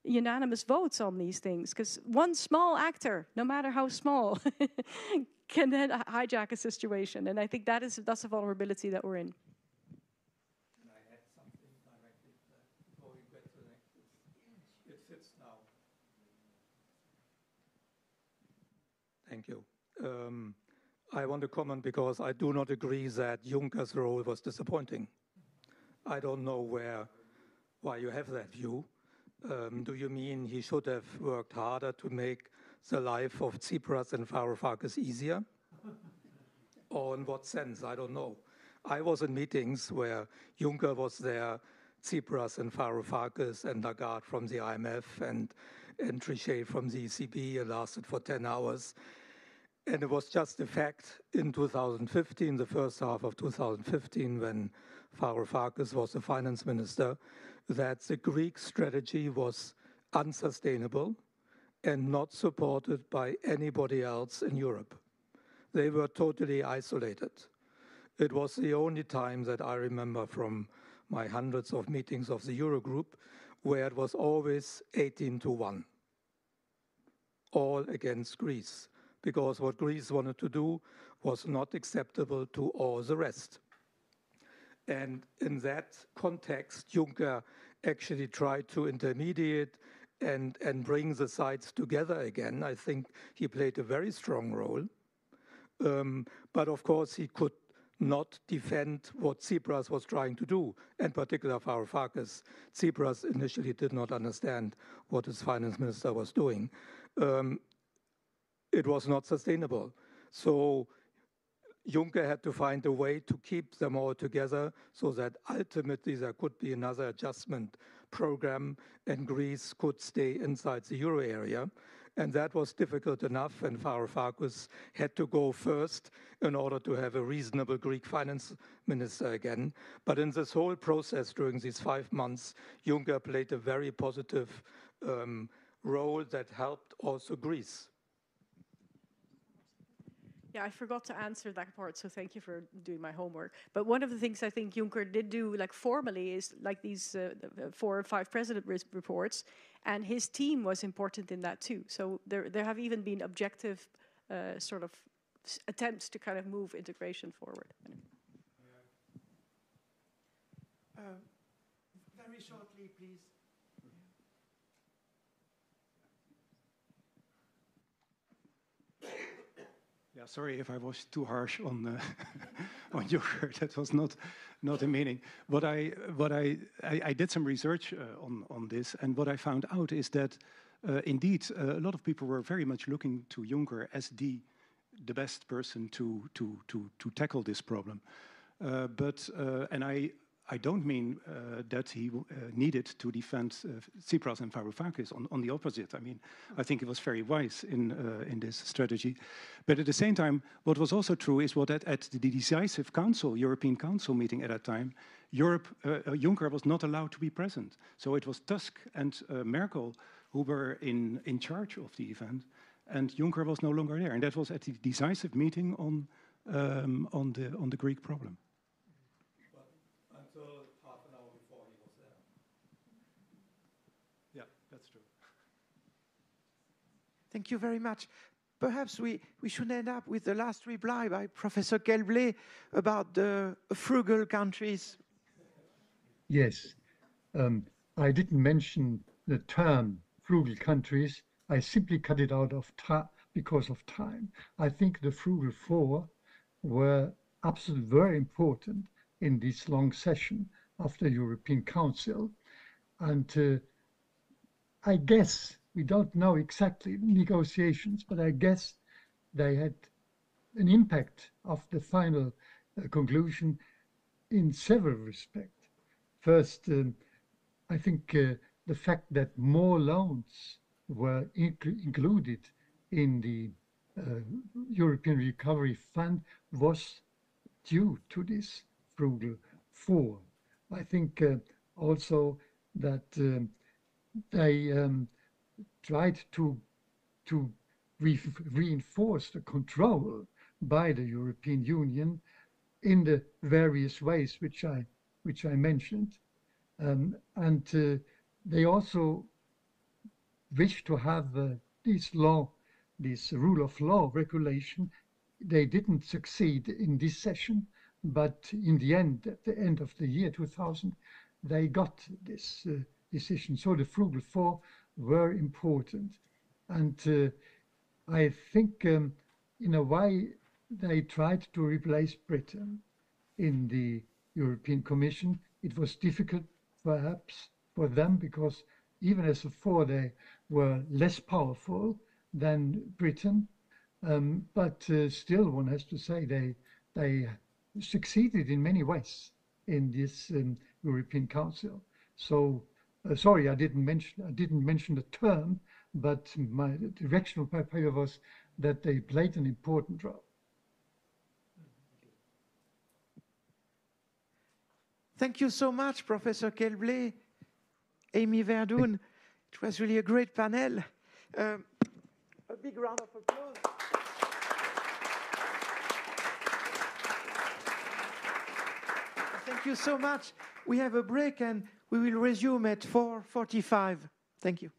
unanimous votes on these things, because one small actor, no matter how small, can then hijack a situation. And I think that's a vulnerability that we're in. Can I add something directly before we get to the next? It fits now. Thank you. I want to comment because I do not agree that Juncker's role was disappointing. I don't know why you have that view. Do you mean he should have worked harder to make the life of Tsipras and Varoufakis easier? Or in what sense? I don't know. I was in meetings where Juncker was there, Tsipras and Varoufakis and Lagarde from the IMF and Trichet from the ECB. It lasted for 10 hours. And it was just a fact in 2015, the first half of 2015, when Varoufakis was the finance minister, that the Greek strategy was unsustainable and not supported by anybody else in Europe. They were totally isolated. It was the only time that I remember from my hundreds of meetings of the Eurogroup where it was always 18-1, all against Greece, because what Greece wanted to do was not acceptable to all the rest. And in that context, Juncker actually tried to intermediate and bring the sides together again. I think he played a very strong role. But of course, he could not defend what Tsipras was trying to do, in particular Varoufakis. Tsipras initially did not understand what his finance minister was doing. It was not sustainable. So Juncker had to find a way to keep them all together so that ultimately there could be another adjustment program and Greece could stay inside the euro area. And that was difficult enough, and Varoufakis had to go first in order to have a reasonable Greek finance minister again. But in this whole process during these 5 months, Juncker played a very positive role that helped also Greece. Yeah, I forgot to answer that part, so thank you for doing my homework. But one of the things I think Juncker did do, like formally, is like these 4 or 5 president reports, and his team was important in that too. So there have even been objective sort of attempts to kind of move integration forward. Very shortly, please. Yeah, sorry if I was too harsh on on Juncker. That was not a meaning. I did some research on this, and what I found out is that indeed a lot of people were very much looking to Juncker as the best person to tackle this problem. And I don't mean that he needed to defend Tsipras and Varoufakis. On the opposite, I mean, I think he was very wise in this strategy. But at the same time, what was also true is what at the decisive council, European Council meeting at that time, Juncker was not allowed to be present. So it was Tusk and Merkel who were in charge of the event, and Juncker was no longer there. And that was at the decisive meeting on the Greek problem. That's true. Thank you very much. Perhaps we should end up with the last reply by Professor Kelblé about the frugal countries. Yes. I didn't mention the term frugal countries. I simply cut it out of because of time. I think the frugal 4 were absolutely very important in this long session of the European Council. And I guess, we don't know exactly negotiations, but I guess they had an impact of the final conclusion in several respects. First, I think the fact that more loans were included in the European Recovery Fund was due to this Bruegel 4. I think also that they tried to reinforce the control by the European Union in the various ways which I mentioned, and they also wish to have this rule of law regulation. They didn't succeed in this session, but in the end, at the end of the year 2000, they got this decision. So the Bruegel 4 were important, and I think in a way they tried to replace Britain in the European Commission. It was difficult perhaps for them because even as a 4 they were less powerful than Britain, but still one has to say they succeeded in many ways in this European Council. So sorry, I didn't mention the term, but my directional paper was that they played an important role. Thank you so much, Professor Kelblé, Amy Verdoen. It was really a great panel. A big round of applause. Thank you so much. We have a break and we will resume at 4:45. Thank you.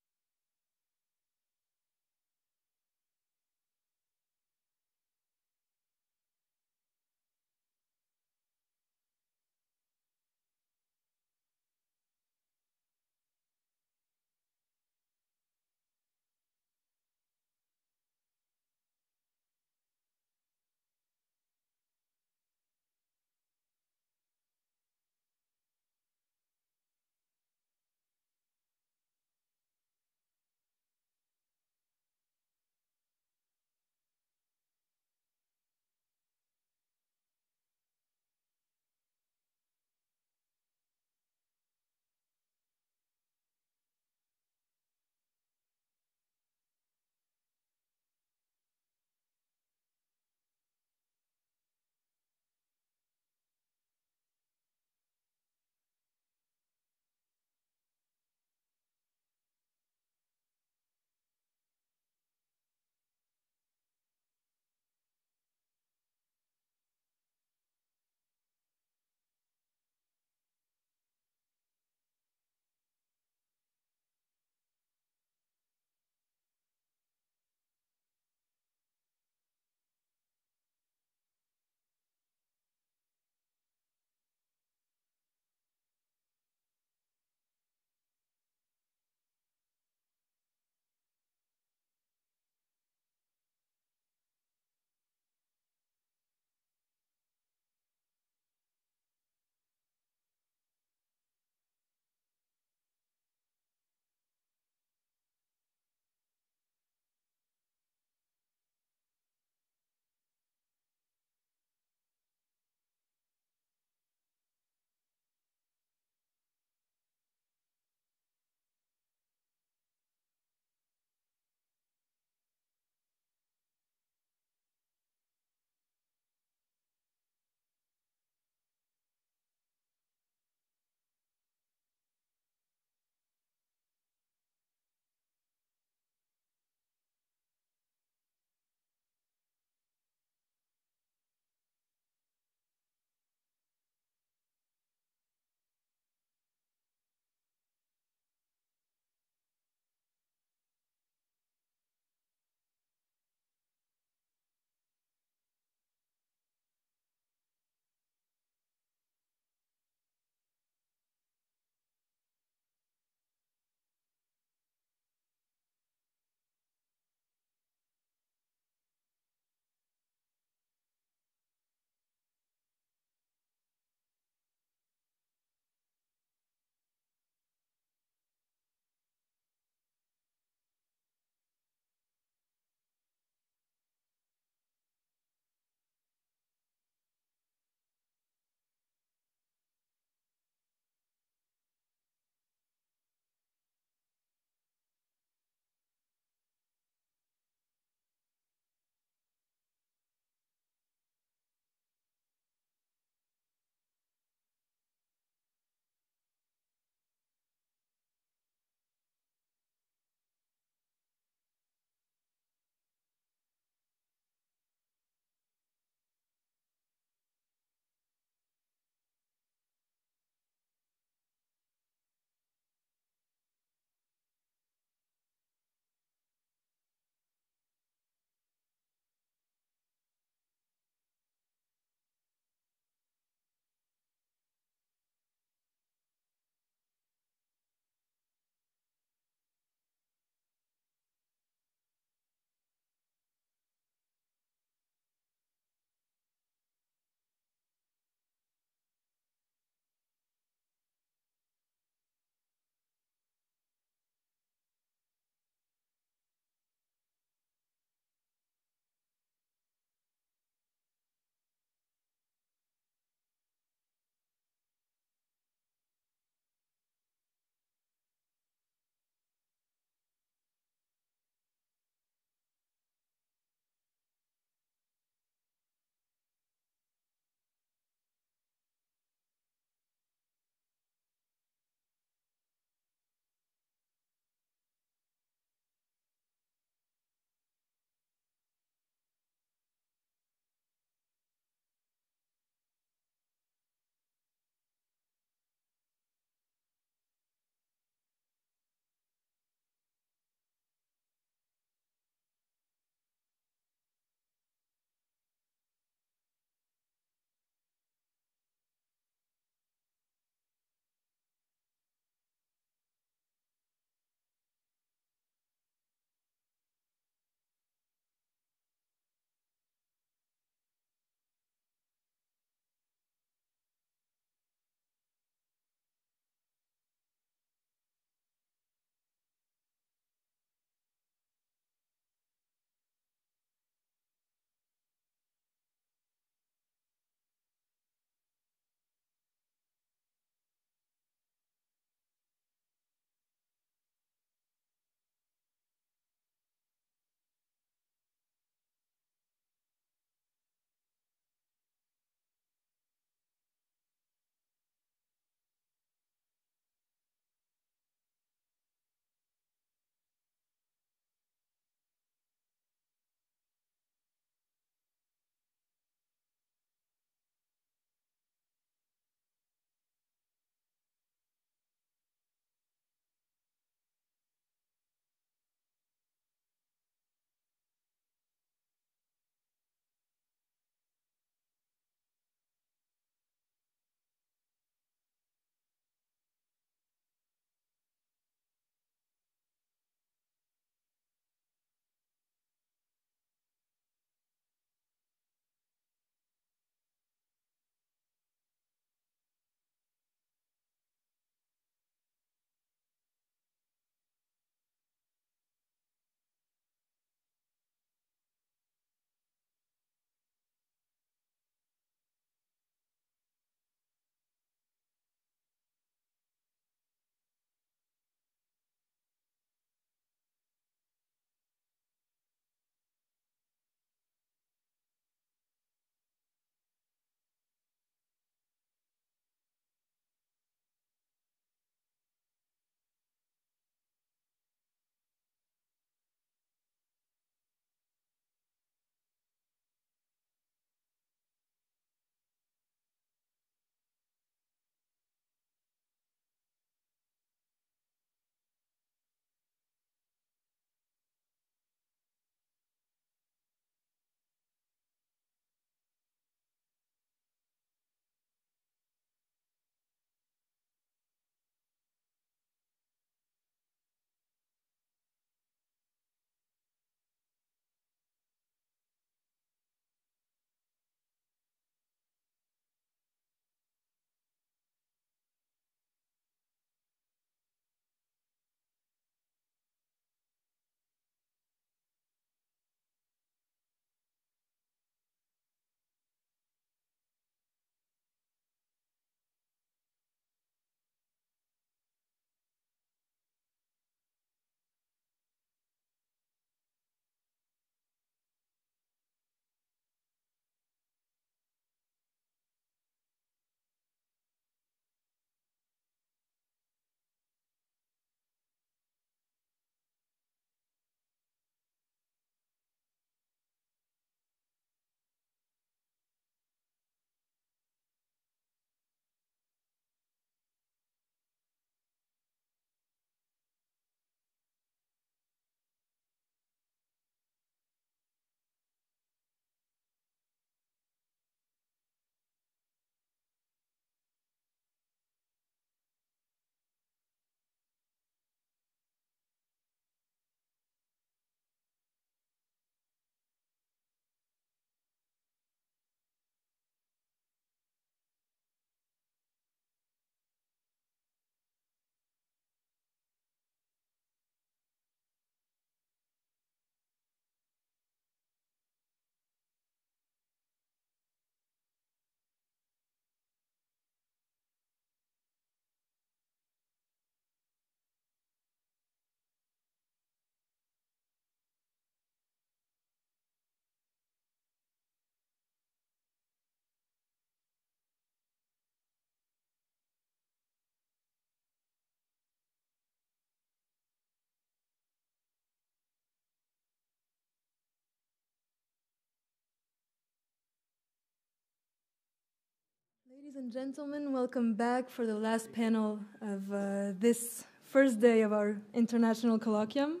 Ladies and gentlemen, welcome back for the last panel of this first day of our international colloquium.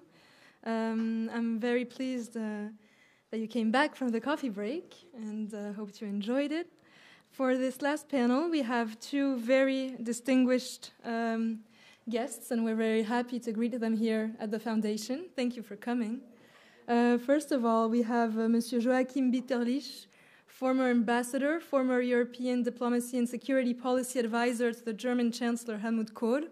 I'm very pleased that you came back from the coffee break and hope you enjoyed it. For this last panel, we have two very distinguished guests, and we're very happy to greet them here at the Foundation. Thank you for coming. First of all, we have Monsieur Joachim Bitterlich, former ambassador, former European diplomacy and security policy advisor to the German Chancellor Helmut Kohl,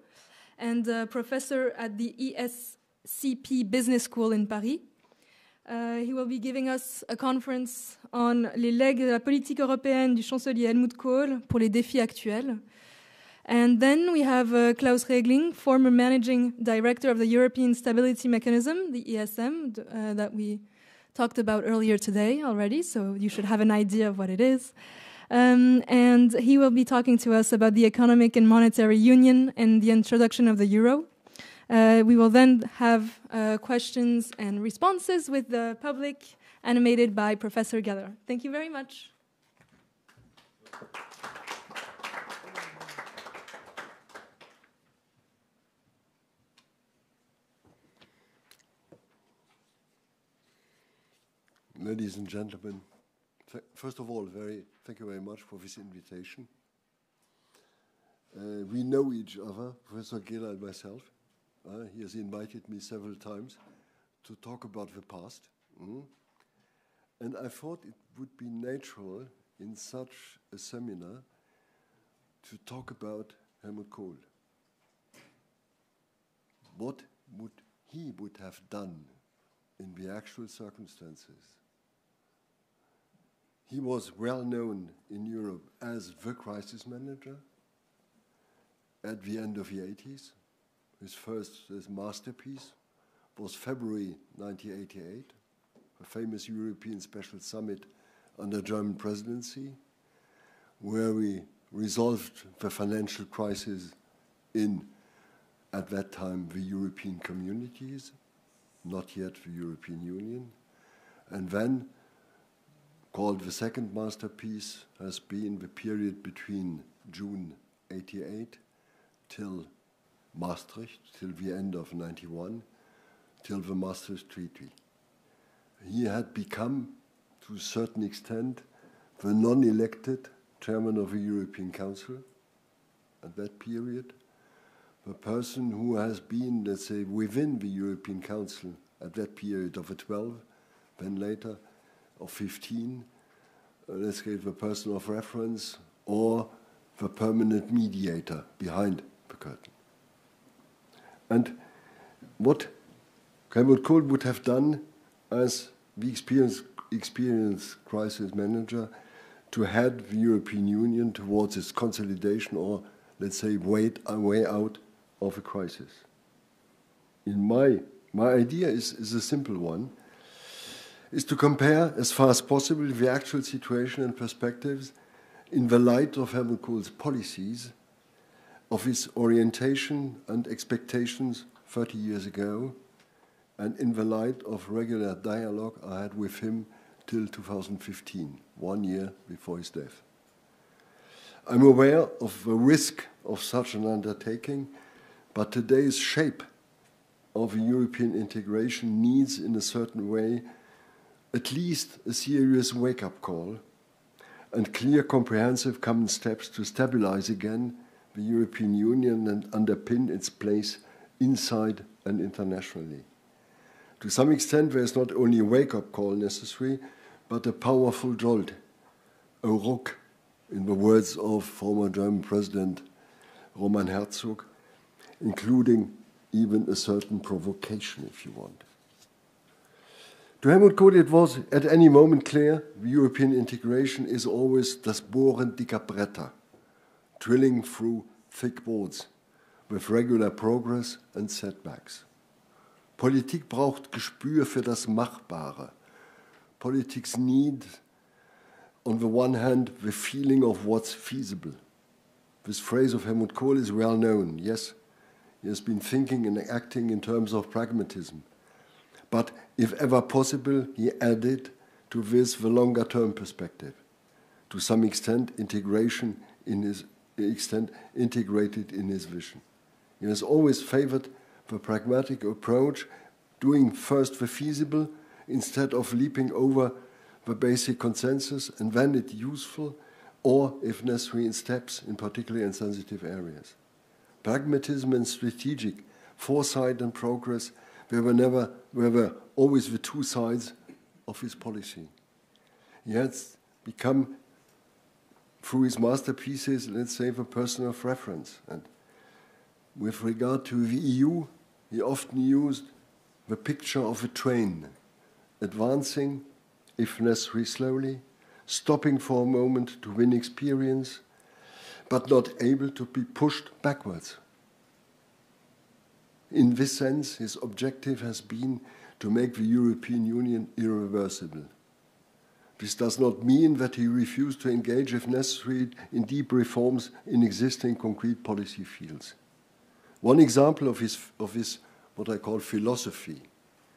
and professor at the ESCP Business School in Paris. He will be giving us a conference on les legs de la politique européenne du chancelier Helmut Kohl pour les défis actuels. And then we have Klaus Regling, former managing director of the European Stability Mechanism, the ESM, that we talked about earlier today already, so you should have an idea of what it is. And he will be talking to us about the economic and monetary union and the introduction of the euro. We will then have questions and responses with the public, animated by Professor Geller. Thank you very much. Ladies and gentlemen, first of all, thank you very much for this invitation. We know each other, Professor Geller and myself. He has invited me several times to talk about the past. And I thought it would be natural in such a seminar to talk about Helmut Kohl. What he would have done in the actual circumstances. He was well known in Europe as the crisis manager at the end of the 80s. His masterpiece was February 1988, a famous European Special Summit under German presidency, where we resolved the financial crisis in, at that time, the European communities, not yet the European Union, and then called the second masterpiece has been the period between June 88 till Maastricht, till the end of 91, till the Maastricht Treaty. He had become, to a certain extent, the non-elected chairman of the European Council at that period, the person who has been, let's say, within the European Council at that period of a 12, then later of 15, let's say the person of reference or the permanent mediator behind the curtain. And what Helmut Kohl would have done as the experienced crisis manager to head the European Union towards its consolidation or, let's say, way out of a crisis. My idea is a simple one, is to compare as far as possible the actual situation and perspectives in the light of Helmut Kohl's policies, of his orientation and expectations 30 years ago, and in the light of regular dialogue I had with him till 2015, 1 year before his death. I'm aware of the risk of such an undertaking, but today's shape of European integration needs, in a certain way, at least a serious wake-up call and clear, comprehensive common steps to stabilize again the European Union and underpin its place inside and internationally. To some extent, there is not only a wake-up call necessary, but a powerful jolt, a ruck, in the words of former German President Roman Herzog, including even a certain provocation, if you want. To Helmut Kohl, it was at any moment clear the European integration is always das Bohren dicker Bretter, drilling through thick boards with regular progress and setbacks. Politik braucht Gespür für das Machbare. Politics need, on the one hand, the feeling of what's feasible. This phrase of Helmut Kohl is well known. Yes, he has been thinking and acting in terms of pragmatism. But if ever possible, he added to this the longer-term perspective. To some extent, integration in his extent integrated in his vision. He has always favored the pragmatic approach, doing first the feasible instead of leaping over the basic consensus, and when it's useful, or if necessary in steps, in particularly in sensitive areas. Pragmatism and strategic foresight and progress were always the two sides of his policy. He has become, through his masterpieces, let's say, the person of reference. And with regard to the EU, he often used the picture of a train, advancing, if necessary, slowly, stopping for a moment to win experience, but not able to be pushed backwards. In this sense, his objective has been to make the European Union irreversible. This does not mean that he refused to engage, if necessary, in deep reforms in existing concrete policy fields. One example of his what I call philosophy,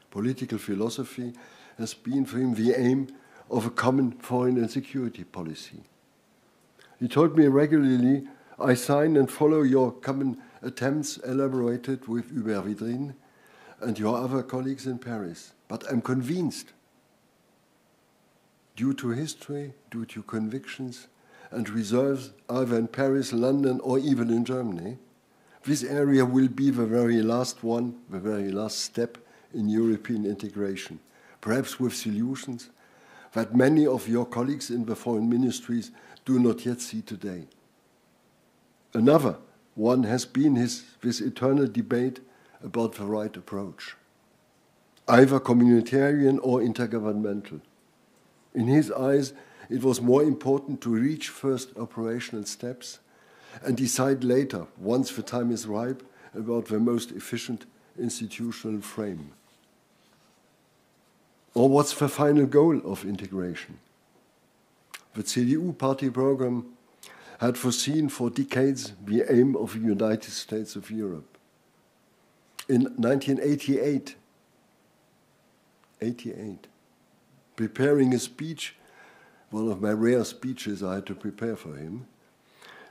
political philosophy, has been for him the aim of a common foreign and security policy. He told me regularly, I sign and follow your common attempts elaborated with Hubert Védrine and your other colleagues in Paris. But I'm convinced, due to history, due to convictions and reserves, either in Paris, London, or even in Germany, this area will be the very last one, the very last step in European integration, perhaps with solutions that many of your colleagues in the foreign ministries do not yet see today. Another one has been this eternal debate about the right approach, either communitarian or intergovernmental. In his eyes, it was more important to reach first operational steps and decide later, once the time is ripe, about the most efficient institutional frame. Or what's the final goal of integration? The CDU party program had foreseen for decades the aim of the United States of Europe. In 1988, preparing a speech, one of my rare speeches I had to prepare for him,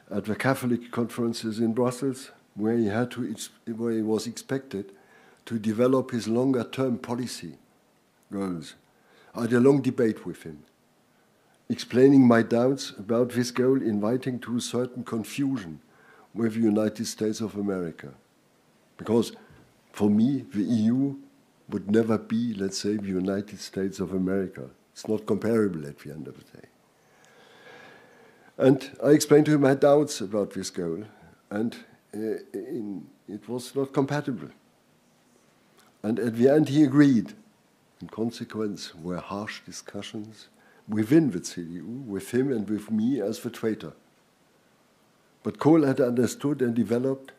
at the Catholic conferences in Brussels, where he was expected to develop his longer-term policy goals. I had a long debate with him, explaining my doubts about this goal, inviting to a certain confusion with the United States of America. Because for me, the EU would never be, let's say, the United States of America. It's not comparable at the end of the day. And I explained to him my doubts about this goal, and it was not compatible. And at the end, he agreed. In consequence, were harsh discussions within the CDU, with him and with me as the traitor. But Kohl had understood and developed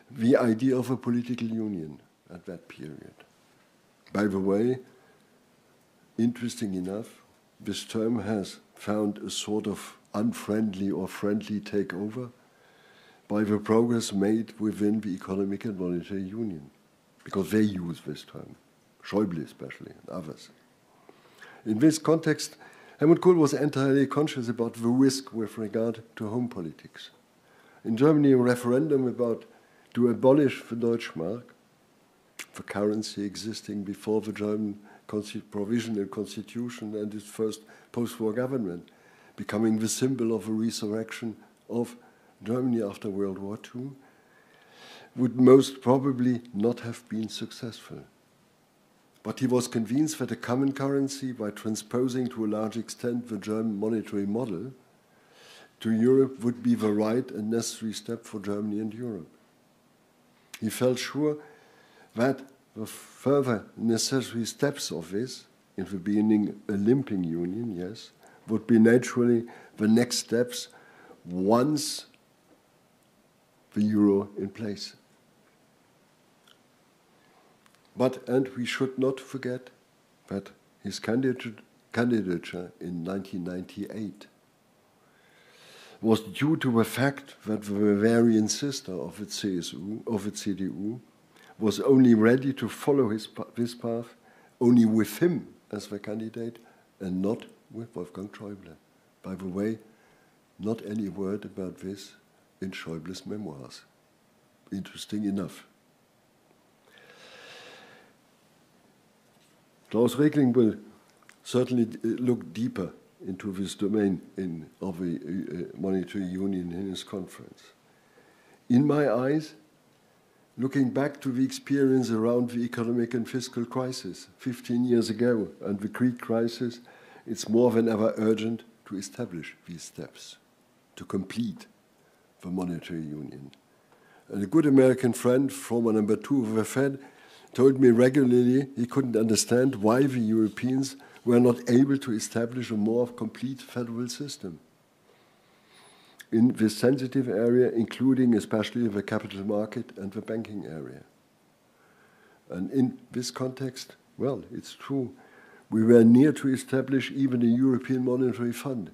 the idea of a political union at that period. By the way, interesting enough, this term has found a sort of unfriendly or friendly takeover by the progress made within the Economic and Monetary Union, because they use this term, Schäuble especially, and others. In this context, Helmut Kohl was entirely conscious about the risk with regard to home politics. In Germany, a referendum to abolish the Deutschmark, the currency existing before the German provisional constitution and its first post-war government, becoming the symbol of a resurrection of Germany after World War II, would most probably not have been successful. But he was convinced that a common currency, by transposing to a large extent the German monetary model to Europe, would be the right and necessary step for Germany and Europe. He felt sure that the further necessary steps of this, in the beginning a limping union, yes, would be naturally the next steps once the euro in place. And we should not forget that his candidature in 1998 was due to the fact that the Bavarian sister of the CDU, was only ready to follow this path only with him as the candidate and not with Wolfgang Schäuble. By the way, not any word about this in Schäuble's memoirs. Interesting enough. Klaus Regling will certainly look deeper into this domain of the monetary union in his conference. In my eyes, looking back to the experience around the economic and fiscal crisis 15 years ago and the Greek crisis, it's more than ever urgent to establish these steps, to complete the monetary union. And a good American friend, former number 2 of the Fed, told me regularly he couldn't understand why the Europeans were not able to establish a more complete federal system in this sensitive area, including especially the capital market and the banking area. And in this context, well, it's true, we were near to establish even a European Monetary Fund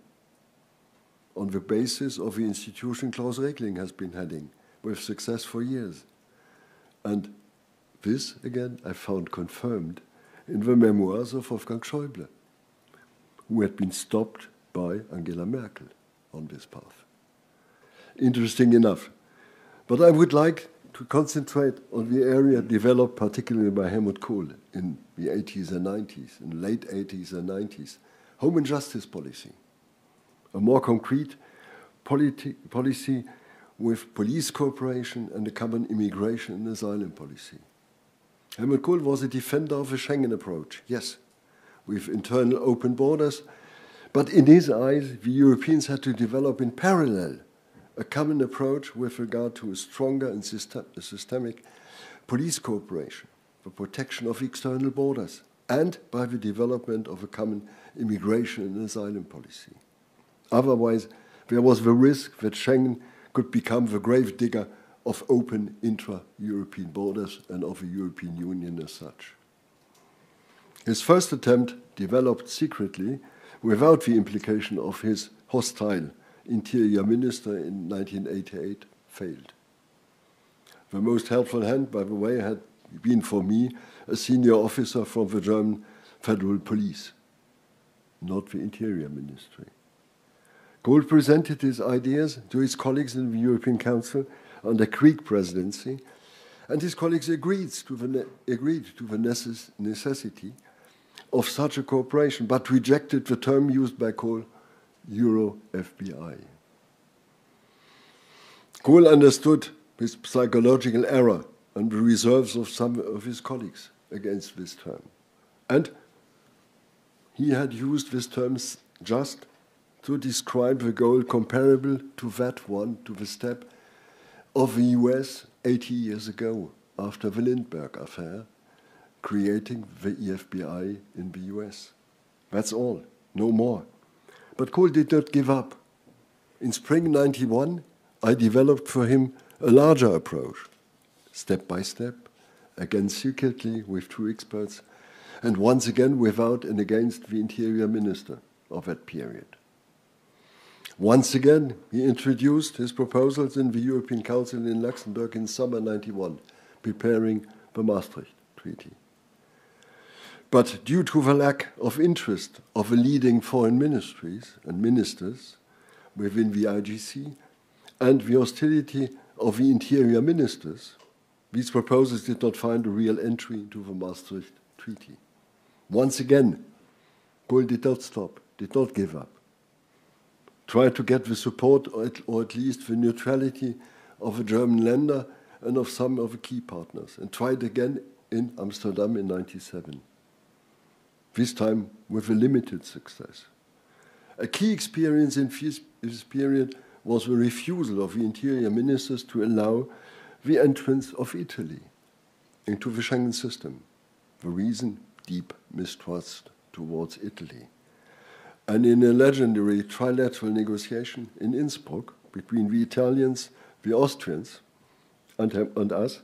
on the basis of the institution Klaus Regling has been heading, with success for years. And this, again, I found confirmed in the memoirs of Wolfgang Schäuble, who had been stopped by Angela Merkel on this path. Interesting enough. But I would like to concentrate on the area developed particularly by Helmut Kohl in the 80s and 90s, in the late 80s and 90s, home and justice policy, a more concrete policy with police cooperation and a common immigration and asylum policy. Helmut Kohl was a defender of a Schengen approach, yes, with internal open borders, but in his eyes, the Europeans had to develop in parallel a common approach with regard to a stronger and systemic police cooperation, the protection of external borders, and by the development of a common immigration and asylum policy. Otherwise, there was the risk that Schengen could become the grave digger of open intra-European borders and of the European Union as such. His first attempt, developed secretly, without the implication of his hostile Interior Minister in 1988, failed. The most helpful hand, by the way, had been for me a senior officer from the German Federal Police, not the Interior Ministry. Kohl presented his ideas to his colleagues in the European Council under Greek presidency, and his colleagues agreed to the necessity of such a cooperation, but rejected the term used by Kohl, Euro FBI. Kohl understood his psychological error and the reserves of some of his colleagues against this term. And he had used this term just to describe the goal comparable to that one, to the step of the US 80 years ago, after the Lindbergh affair, creating the EFBI in the US. That's all, no more. But Kohl did not give up. In spring '91, I developed for him a larger approach, step by step, again secretly with 2 experts, and once again without and against the interior minister of that period. Once again, he introduced his proposals in the European Council in Luxembourg in summer '91, preparing the Maastricht Treaty. But due to the lack of interest of the leading foreign ministries and ministers within the IGC and the hostility of the interior ministers, these proposals did not find a real entry into the Maastricht Treaty. Once again, Kohl did not stop, did not give up. Tried to get the support or at least the neutrality of the German Länder and of some of the key partners, and tried again in Amsterdam in '97. This time with a limited success. A key experience in this period was the refusal of the interior ministers to allow the entrance of Italy into the Schengen system. The reason, deep mistrust towards Italy. And in a legendary trilateral negotiation in Innsbruck between the Italians, the Austrians, and us,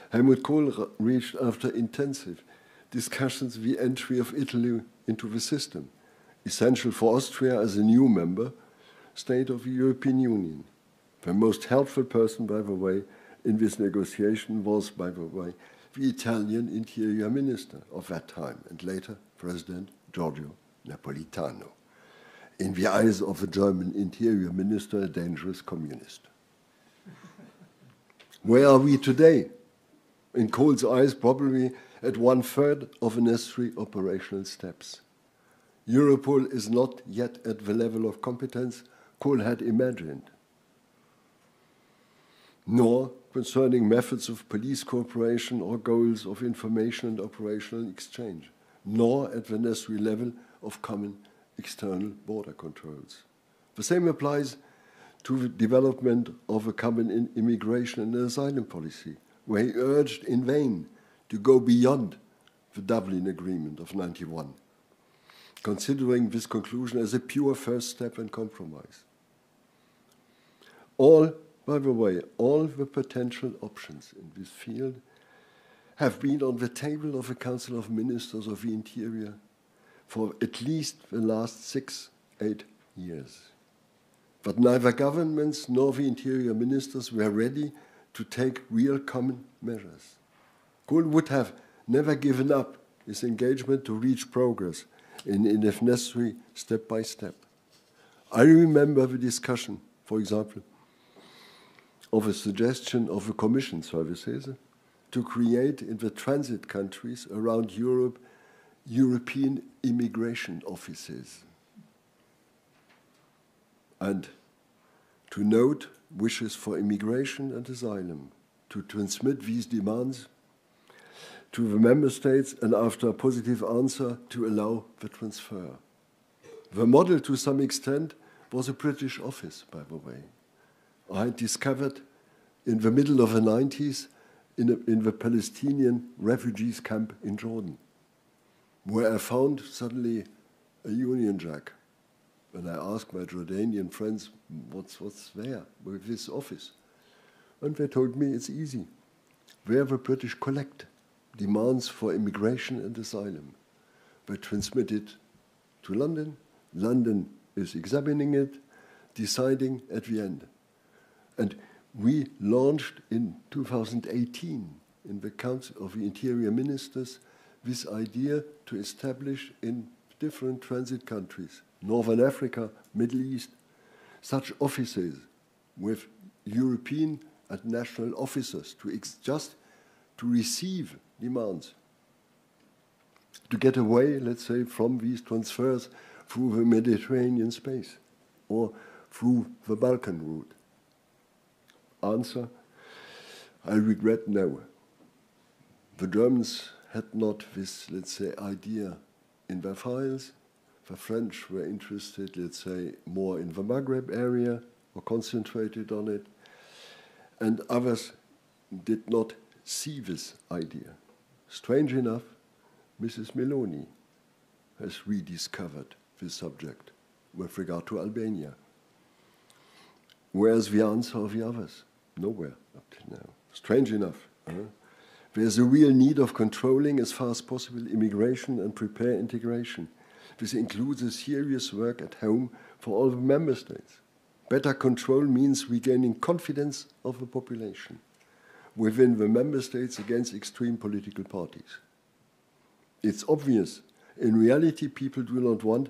Helmut Kohl reached, after intensive discussions, the entry of Italy into the system, essential for Austria as a new member state of the European Union. The most helpful person, by the way, in this negotiation was, by the way, the Italian interior minister of that time, and later President Giorgio Napolitano. in the eyes of a German interior minister, a dangerous communist. Where are we today? In Kohl's eyes, probably at 1/3 of the necessary operational steps. Europol is not yet at the level of competence Kohl had imagined, nor concerning methods of police cooperation or goals of information and operational exchange, nor at the necessary level of common external border controls. The same applies to the development of a common immigration and asylum policy, where he urged in vain to go beyond the Dublin Agreement of '91, considering this conclusion as a pure first step and compromise. By the way, all the potential options in this field have been on the table of the Council of Ministers of the Interior for at least the last 6-8 years. But neither governments nor the interior ministers were ready to take real common measures. Kohl would have never given up his engagement to reach progress, and if necessary, step by step. I remember the discussion, for example, of a suggestion of the Commission services to create in the transit countries around Europe European immigration offices, and to note wishes for immigration and asylum, to transmit these demands to the member states, and after a positive answer, to allow the transfer. The model, to some extent, was a British office, by the way. I discovered in the middle of the 90s in the Palestinian refugees camp in Jordan, where I found suddenly a Union Jack. And I asked my Jordanian friends, what's there with this office? And they told me it's easy. Where the British collect demands for immigration and asylum, they transmit it to London. London is examining it, deciding at the end. And we launched in 2018 in the Council of the Interior Ministers this idea to establish in different transit countries, Northern Africa, Middle East, such offices with European and national officers just to receive demands, to get away, let's say, from these transfers through the Mediterranean space or through the Balkan route. Answer, I regret no. The Germans had not this, let's say, idea in their files. The French were interested, let's say, more in the Maghreb area or concentrated on it. And others did not see this idea. Strange enough, Mrs. Meloni has rediscovered this subject with regard to Albania. Where's the answer of the others? Nowhere up to now. Strange enough. There's a real need of controlling as far as possible immigration and prepare integration. This includes a serious work at home for all the member states. Better control means regaining confidence of the population within the member states against extreme political parties. It's obvious. In reality, people do not want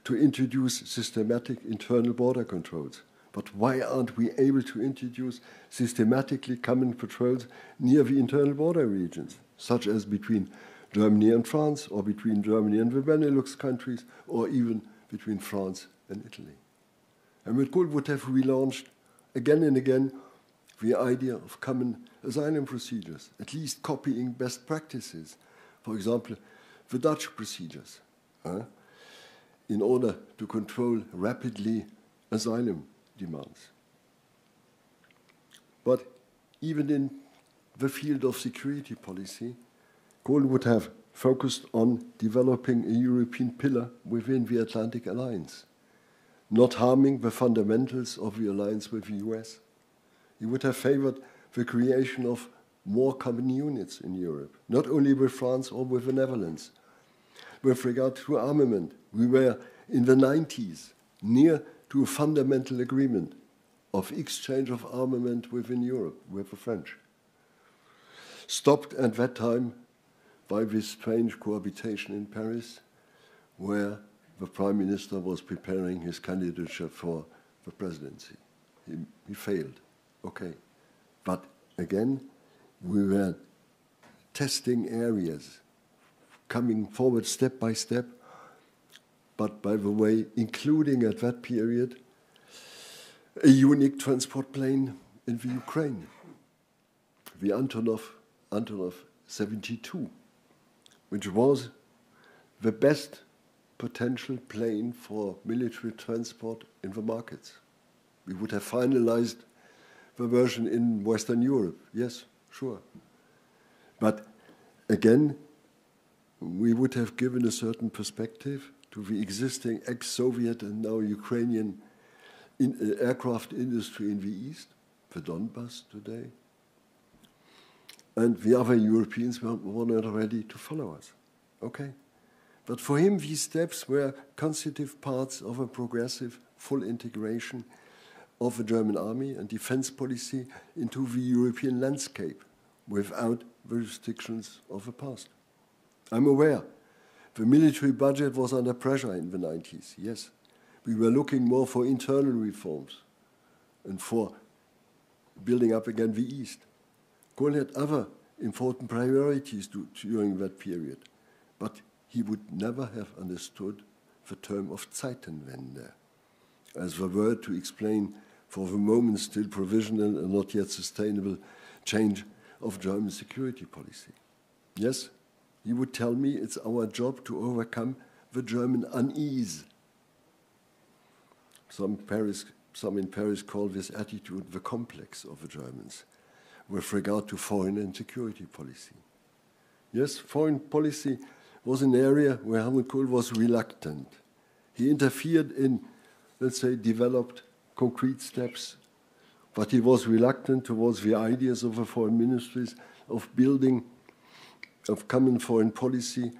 to introduce systematic internal border controls. But why aren't we able to introduce systematically common patrols near the internal border regions, such as between Germany and France, or between Germany and the Benelux countries, or even between France and Italy? And Kohl would have relaunched again and again the idea of common asylum procedures, at least copying best practices. For example, the Dutch procedures, in order to control rapidly asylum demands. But even in the field of security policy, Kohl would have focused on developing a European pillar within the Atlantic Alliance, not harming the fundamentals of the alliance with the US. He would have favored the creation of more common units in Europe, not only with France or with the Netherlands. With regard to armament, we were in the 90s near to a fundamental agreement of exchange of armament within Europe with the French. Stopped at that time by this strange cohabitation in Paris, where the Prime Minister was preparing his candidature for the presidency. He failed. Okay. But again, we were testing areas, coming forward step by step, but by the way, including at that period, a unique transport plane in the Ukraine, the Antonov 72, which was the best potential plane for military transport in the markets. We would have finalized the version in Western Europe, yes, sure. But again, we would have given a certain perspective to the existing ex-Soviet and now Ukrainian aircraft industry in the East, the Donbass today. And the other Europeans were not ready to follow us. Okay. But for him, these steps were constitutive parts of a progressive full integration of the German army and defense policy into the European landscape without the restrictions of the past. I'm aware the military budget was under pressure in the 90s, yes. We were looking more for internal reforms and for building up again the East. Kohl had other important priorities during that period, but he would never have understood the term of Zeitenwende as the word to explain for the moment still provisional and not yet sustainable change of German security policy. Yes, he would tell me it's our job to overcome the German unease. Some in Paris call this attitude the complex of the Germans with regard to foreign and security policy. Yes, foreign policy was an area where Helmut Kohl was reluctant. He interfered in, let's say, developed concrete steps, but he was reluctant towards the ideas of the foreign ministries of building of common foreign policy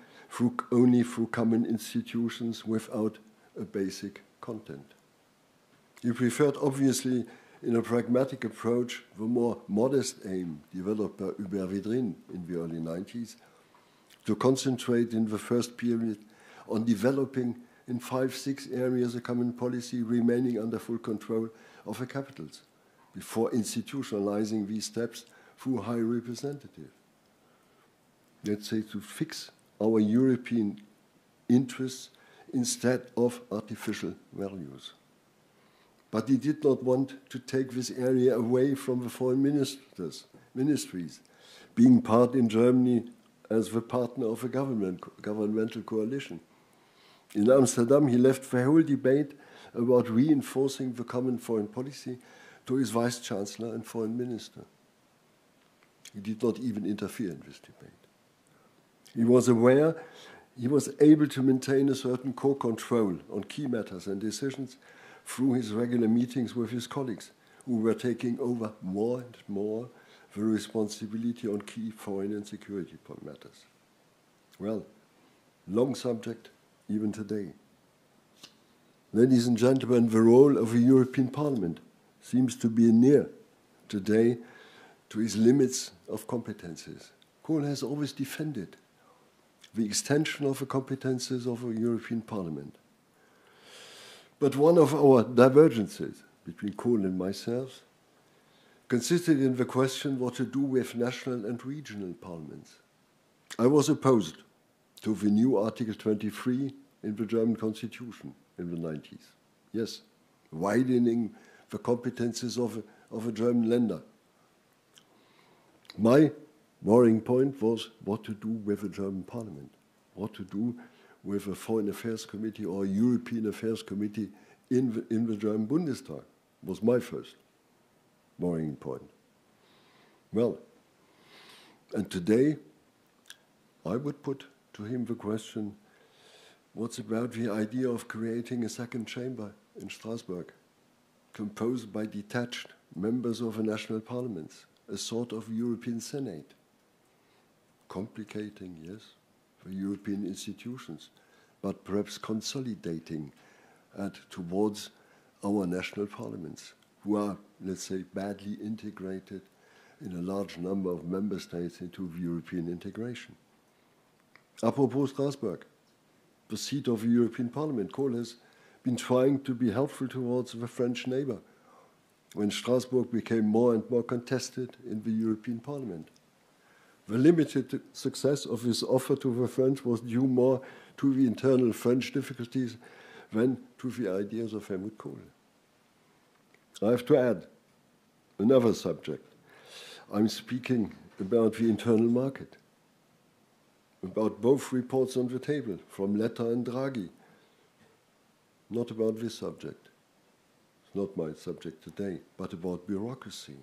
only through common institutions without a basic content. He preferred, obviously, in a pragmatic approach, the more modest aim developed by Hubert Védrine in the early 90s, to concentrate in the first period on developing in 5-6 areas a common policy remaining under full control of the capitals before institutionalizing these steps through high representative. Let's say to fix our European interests instead of artificial values. But he did not want to take this area away from the foreign ministries, being part in Germany as the partner of a governmental coalition. In Amsterdam, he left the whole debate about reinforcing the common foreign policy to his vice-chancellor and foreign minister. He did not even interfere in this debate. He was aware he was able to maintain a certain co-control on key matters and decisions through his regular meetings with his colleagues, who were taking over more and more the responsibility on key foreign and security matters. Well, long subject even today. Ladies and gentlemen, the role of the European Parliament seems to be near today to its limits of competences. Kohl has always defended the extension of the competences of the European Parliament. But one of our divergences between Kohl and myself consisted in the question what to do with national and regional parliaments. I was opposed to the new Article 23 in the German Constitution in the 90s. Yes, widening the competences of a German Länder. My worrying point was what to do with the German Parliament, what to do with a Foreign Affairs Committee or a European Affairs Committee in the German Bundestag, was my first worrying point. Well, and today I would put to him the question, what's about the idea of creating a second chamber in Strasbourg, composed by detached members of the national parliaments, a sort of European Senate? Complicating, yes, for European institutions, but perhaps consolidating towards our national parliaments, who are, let's say, badly integrated in a large number of member states into the European integration. Apropos Strasbourg, the seat of the European Parliament. Kohl has been trying to be helpful towards the French neighbor when Strasbourg became more and more contested in the European Parliament. The limited success of his offer to the French was due more to the internal French difficulties than to the ideas of Helmut Kohl. I have to add another subject. I'm speaking about the internal market, about both reports on the table, from Letta and Draghi, not about this subject. It's not my subject today, but about bureaucracy.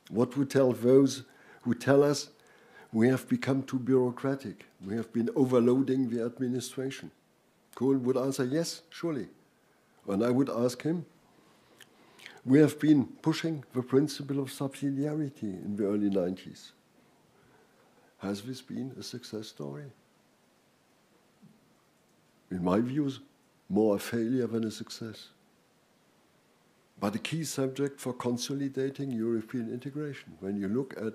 What would tell those who tell us we have become too bureaucratic, we have been overloading the administration? Kohl would answer, yes, surely. And I would ask him, we have been pushing the principle of subsidiarity in the early 90s. Has this been a success story? In my views, more a failure than a success. But a key subject for consolidating European integration, when you look at,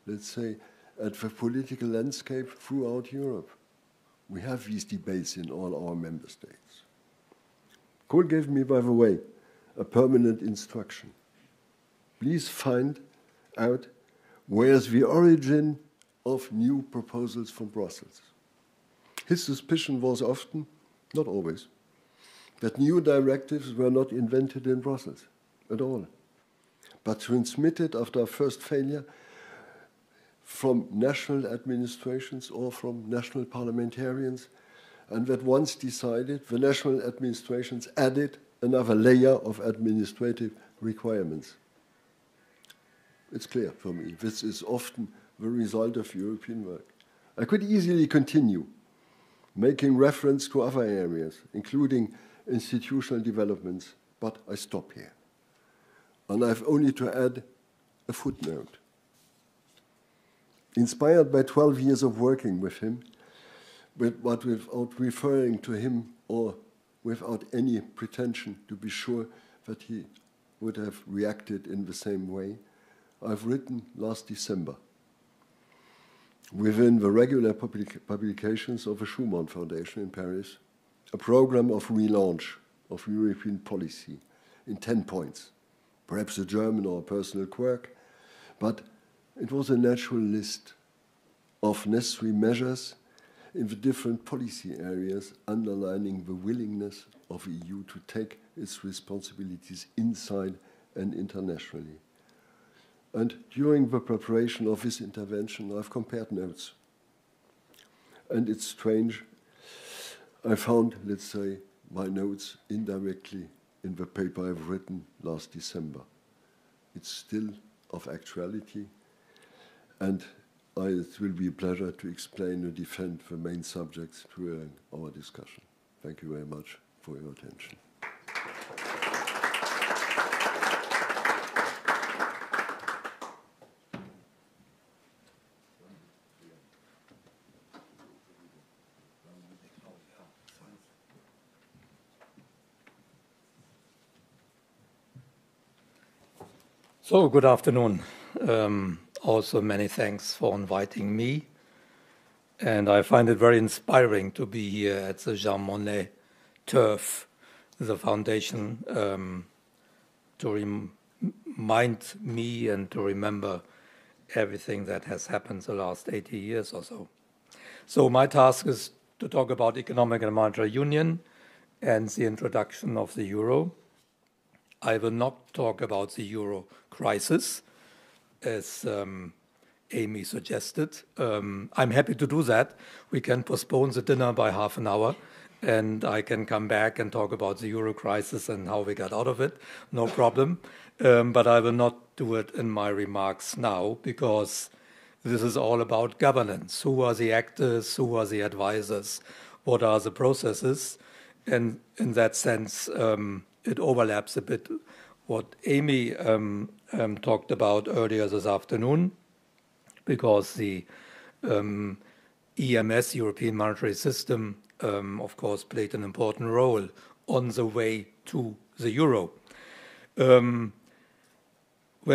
let's say, at the political landscape throughout Europe, we have these debates in all our member states. Kohl gave me, by the way, a permanent instruction. Please find out where's the origin of new proposals from Brussels. His suspicion was often, not always, that new directives were not invented in Brussels at all, but transmitted after a first failure from national administrations or from national parliamentarians, and that once decided, the national administrations added another layer of administrative requirements. It's clear for me, this is often the result of European work. I could easily continue, making reference to other areas, including institutional developments, but I stop here. And I have only to add a footnote. Inspired by 12 years of working with him, but without referring to him or without any pretension to be sure that he would have reacted in the same way, I've written last December, within the regular publications of the Schuman Foundation in Paris, a program of relaunch of European policy in 10 points, perhaps a German or a personal quirk, but it was a natural list of necessary measures in the different policy areas, underlining the willingness of the EU to take its responsibilities inside and internationally. And during the preparation of this intervention, I've compared notes. And it's strange, I found, let's say, my notes indirectly in the paper I've written last December. It's still of actuality, and it will be a pleasure to explain and defend the main subjects during our discussion. Thank you very much for your attention. So, good afternoon. Also, many thanks for inviting me. And I find it very inspiring to be here at the Jean Monnet turf, the foundation, to remind me and to remember everything that has happened the last 80 years or so. So my task is to talk about economic and monetary union and the introduction of the euro. I will not talk about the euro crisis, as Amy suggested. I'm happy to do that. We can postpone the dinner by half an hour, and I can come back and talk about the euro crisis and how we got out of it. No problem. But I will not do it in my remarks now, because this is all about governance. Who are the actors? Who are the advisors? What are the processes? And in that sense, it overlaps a bit what Amy talked about earlier this afternoon, because the EMS, European Monetary System, of course, played an important role on the way to the euro. When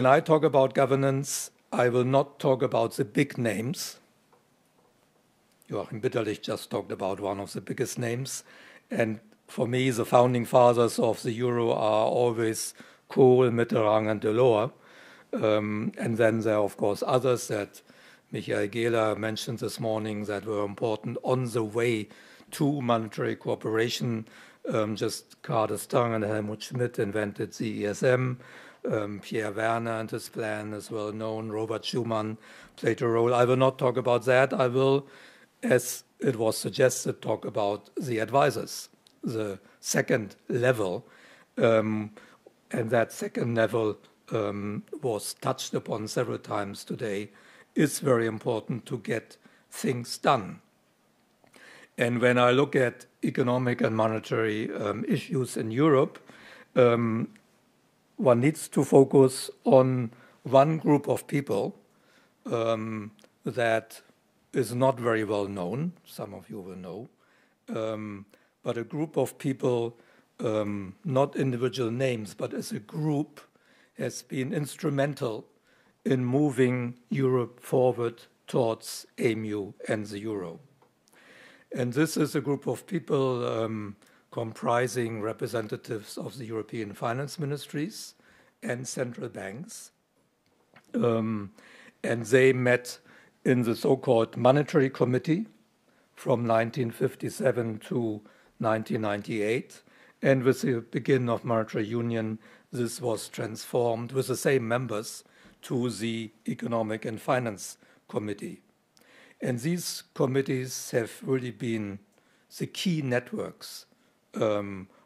I talk about governance, I will not talk about the big names. Joachim Bitterlich just talked about one of the biggest names. And for me, the founding fathers of the euro are always Kohl, Mitterrand, and Delors. And then there are, of course, others that Michael Gehler mentioned this morning that were important on the way to monetary cooperation. Just Carl d'Estaing and Helmut Schmidt invented the ESM. Pierre Werner and his plan is well known. Robert Schuman played a role. I will not talk about that. I will, as it was suggested, talk about the advisors, the second level. And that second level was touched upon several times today. It's very important to get things done. And when I look at economic and monetary issues in Europe, one needs to focus on one group of people that is not very well known. Some of you will know. But a group of people, not individual names, but as a group, has been instrumental in moving Europe forward towards EMU and the euro. And this is a group of people comprising representatives of the European finance ministries and central banks. And they met in the so-called Monetary Committee from 1957 to 1998. And with the beginning of monetary union, this was transformed with the same members to the Economic and Finance Committee. And these committees have really been the key networks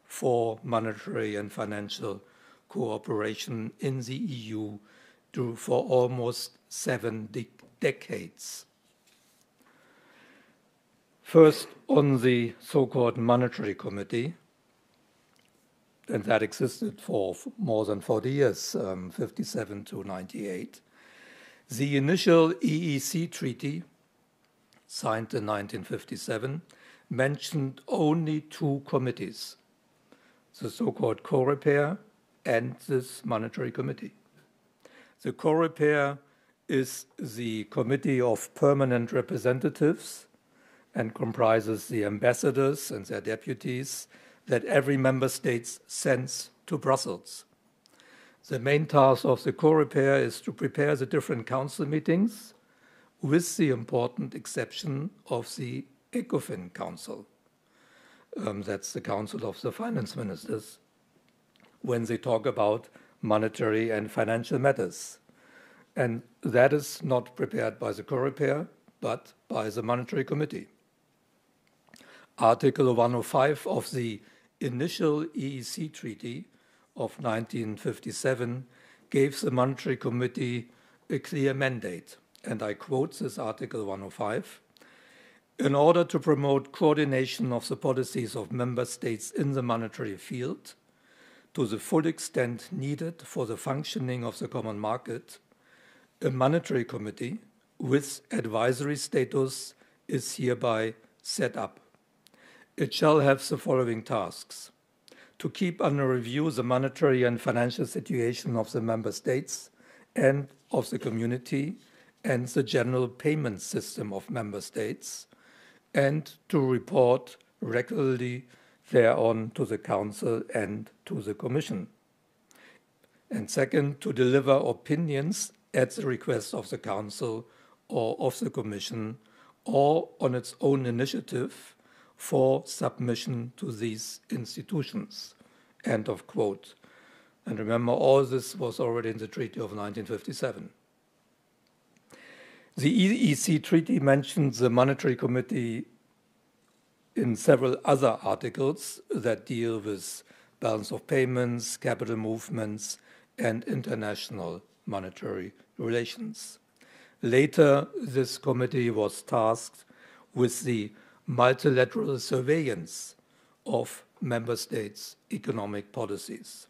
for monetary and financial cooperation in the EU for almost 7 decades. First, on the so-called Monetary Committee, and that existed for more than 40 years, 57 to 98. The initial EEC treaty, signed in 1957, mentioned only 2 committees, the so-called COREPER and this Monetary Committee. The COREPER is the Committee of Permanent Representatives and comprises the ambassadors and their deputies that every member state sends to Brussels. The main task of the COREPER is to prepare the different council meetings, with the important exception of the ECOFIN Council. That's the Council of the Finance Ministers, when they talk about monetary and financial matters. And that is not prepared by the COREPER, but by the Monetary Committee. Article 105 of the initial EEC Treaty of 1957 gave the Monetary Committee a clear mandate, and I quote this Article 105, "In order to promote coordination of the policies of member states in the monetary field to the full extent needed for the functioning of the common market, a monetary committee with advisory status is hereby set up. It shall have the following tasks: to keep under review the monetary and financial situation of the member states and of the community and the general payment system of member states, and to report regularly thereon to the Council and to the Commission. And second, to deliver opinions at the request of the Council or of the Commission or on its own initiative for submission to these institutions." End of quote. And remember, all this was already in the Treaty of 1957. The EEC Treaty mentions the Monetary Committee in several other articles that deal with balance of payments, capital movements, and international monetary relations. Later, this committee was tasked with the multilateral surveillance of member states' economic policies.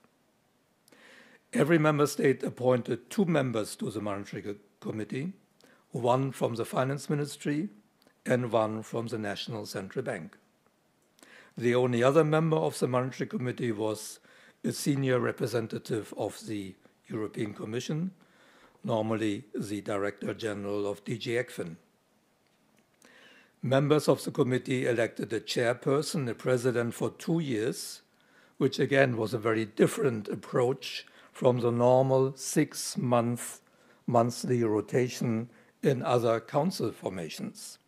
Every member state appointed 2 members to the Monetary Committee, 1 from the Finance Ministry and 1 from the National Central Bank. The only other member of the Monetary Committee was a senior representative of the European Commission, normally the Director General of DG ECFIN. Members of the committee elected a chairperson, a president for 2 years, which again was a very different approach from the normal 6-month monthly rotation in other council formations.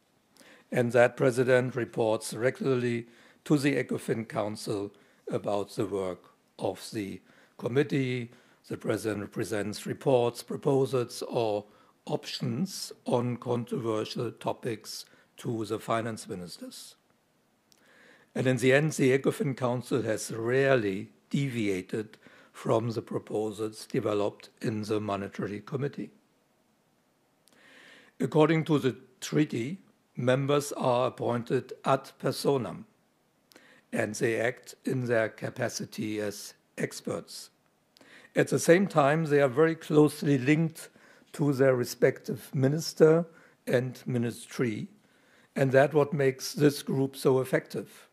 And that president reports regularly to the ECOFIN Council about the work of the committee. The president presents reports, proposals, or options on controversial topics to the finance ministers. And in the end, the ECOFIN Council has rarely deviated from the proposals developed in the Monetary Committee. According to the treaty, members are appointed ad personam, and they act in their capacity as experts. At the same time, they are very closely linked to their respective minister and ministry, and that's what makes this group so effective.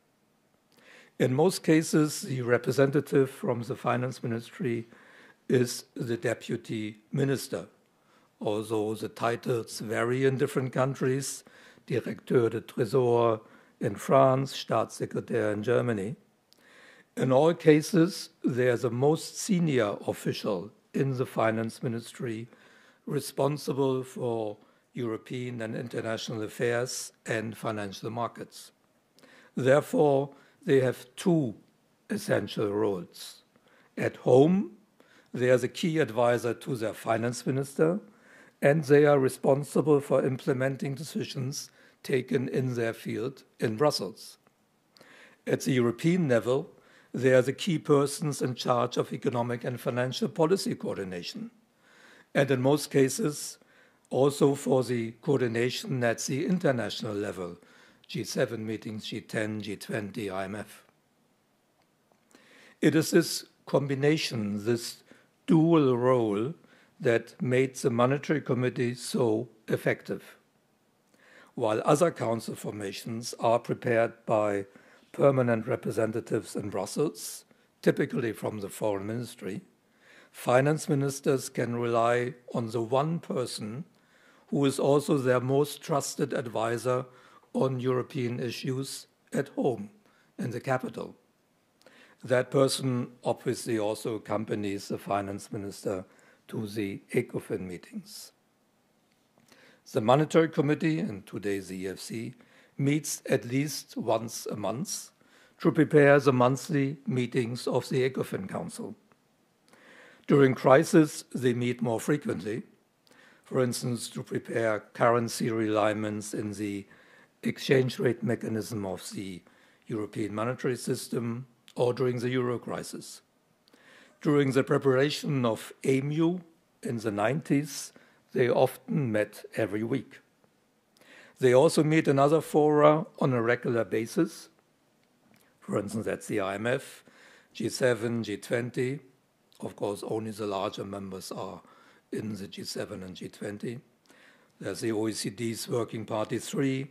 In most cases, the representative from the finance ministry is the deputy minister, although the titles vary in different countries: Directeur de Trésor in France, Staatssekretär in Germany. In all cases, they are the most senior official in the finance ministry responsible for European and international affairs and financial markets. Therefore, they have two essential roles. At home, they are the key advisor to their finance minister, and they are responsible for implementing decisions taken in their field in Brussels. At the European level, they are the key persons in charge of economic and financial policy coordination, and in most cases, also for the coordination at the international level, G7 meetings, G10, G20, IMF. It is this combination, this dual role, that made the Monetary Committee so effective. While other council formations are prepared by permanent representatives in Brussels, typically from the foreign ministry, finance ministers can rely on the one person who is also their most trusted advisor on European issues at home, in the capital. That person obviously also accompanies the finance minister to the ECOFIN meetings. The Monetary Committee, and today the EFC, meets at least once a month to prepare the monthly meetings of the ECOFIN Council. During crisis, they meet more frequently, for instance, to prepare currency realignments in the exchange rate mechanism of the European monetary system, or during the euro crisis. During the preparation of EMU in the 90s, they often met every week. They also meet in other fora on a regular basis. For instance, that's the IMF, G7, G20. Of course, only the larger members are in the G7 and G20. There's the OECD's Working Party 3.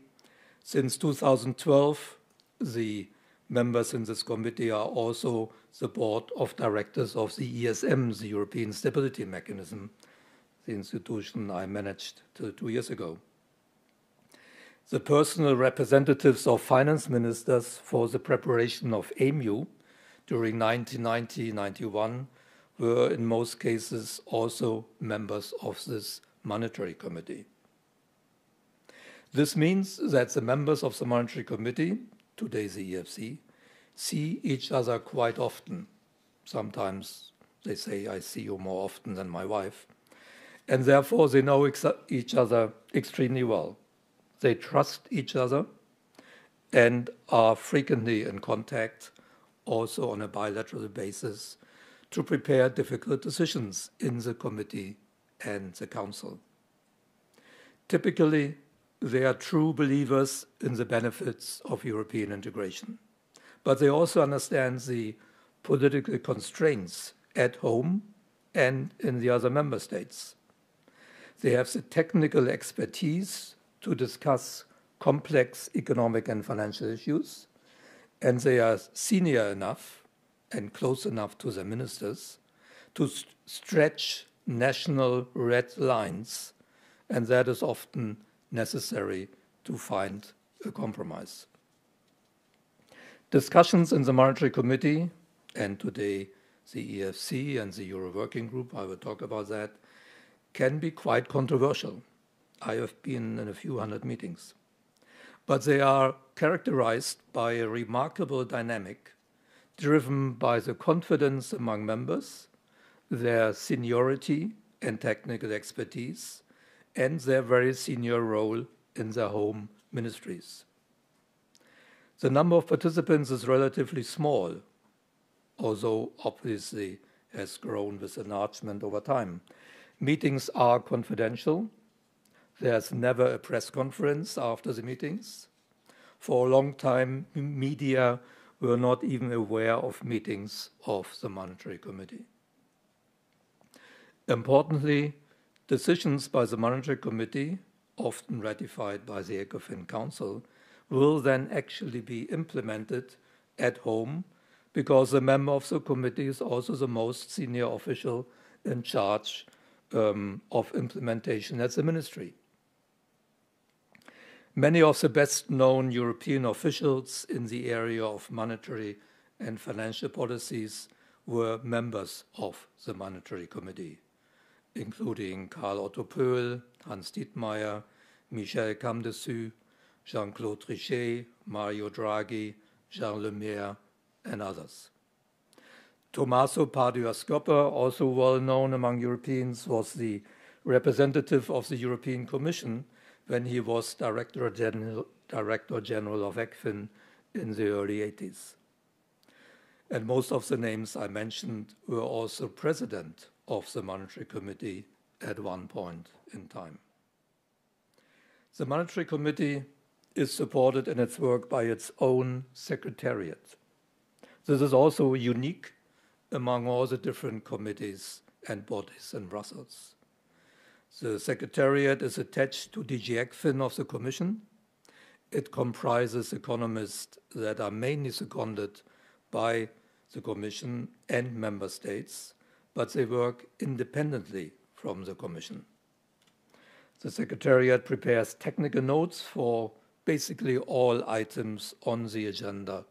Since 2012, the members in this committee are also the board of directors of the ESM, the European Stability Mechanism, the institution I managed till 2 years ago. The personal representatives of finance ministers for the preparation of EMU during 1990-91 were in most cases also members of this monetary committee. This means that the members of the Monetary Committee, today the EFC, see each other quite often. Sometimes they say, I see you more often than my wife. And therefore they know each other extremely well. They trust each other and are frequently in contact, also on a bilateral basis, to prepare difficult decisions in the committee and the council. Typically, they are true believers in the benefits of European integration, but they also understand the political constraints at home and in the other member states. They have the technical expertise to discuss complex economic and financial issues, and they are senior enough and close enough to their ministers to stretch national red lines, and that is often necessary to find a compromise. Discussions in the Monetary Committee, and today the EFC and the Euro Working Group, I will talk about that, can be quite controversial. I have been in a few hundred meetings. But they are characterized by a remarkable dynamic driven by the confidence among members, their seniority and technical expertise, and their very senior role in their home ministries. The number of participants is relatively small, although obviously has grown with enlargement over time. Meetings are confidential. There's never a press conference after the meetings. For a long time, media were not even aware of meetings of the Monetary Committee. Importantly, decisions by the Monetary Committee, often ratified by the ECOFIN Council, will then actually be implemented at home because the member of the committee is also the most senior official in charge of implementation at the ministry. Many of the best-known European officials in the area of monetary and financial policies were members of the Monetary Committee, including Karl Otto Pöhl, Hans Dietmeier, Michel Camdessus, Jean-Claude Trichet, Mario Draghi, Jean Le Maire, and others. Tommaso Padoa-Schioppa, also well known among Europeans, was the representative of the European Commission when he was Director General of ECFIN in the early 80s. And most of the names I mentioned were also president of the Monetary Committee at one point in time. The Monetary Committee is supported in its work by its own secretariat. This is also unique among all the different committees and bodies in Brussels. The Secretariat is attached to DG ECFIN of the Commission. It comprises economists that are mainly seconded by the Commission and Member States, but they work independently from the Commission. The Secretariat prepares technical notes for basically all items on the agenda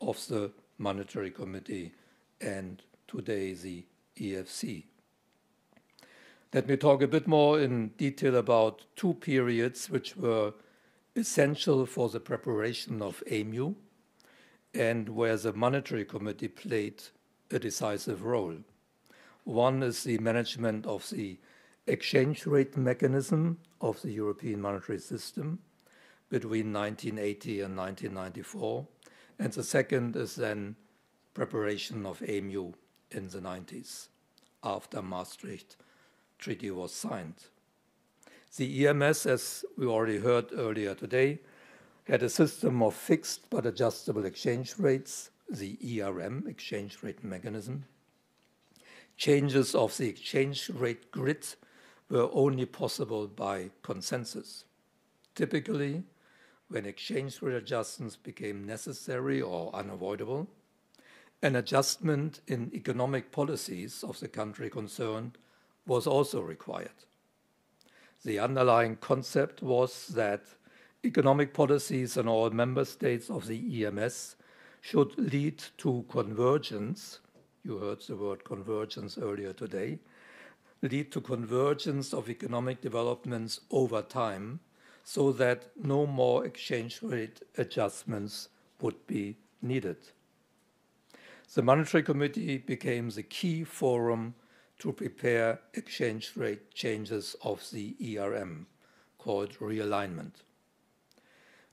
of the Monetary Committee and today the EFC. Let me talk a bit more in detail about two periods which were essential for the preparation of EMU and where the Monetary Committee played a decisive role. One is the management of the exchange rate mechanism of the European monetary system between 1980 and 1994, and the second is then preparation of EMU in the 90s after Maastricht Treaty was signed. The EMS, as we already heard earlier today, had a system of fixed but adjustable exchange rates, the ERM, exchange rate mechanism. Changes of the exchange rate grid were only possible by consensus. Typically, when exchange rate adjustments became necessary or unavoidable, an adjustment in economic policies of the country concerned was also required. The underlying concept was that economic policies in all member states of the EMS should lead to convergence. You heard the word convergence earlier today. Lead to convergence of economic developments over time so that no more exchange rate adjustments would be needed. The Monetary Committee became the key forum to prepare exchange rate changes of the ERM, called realignment.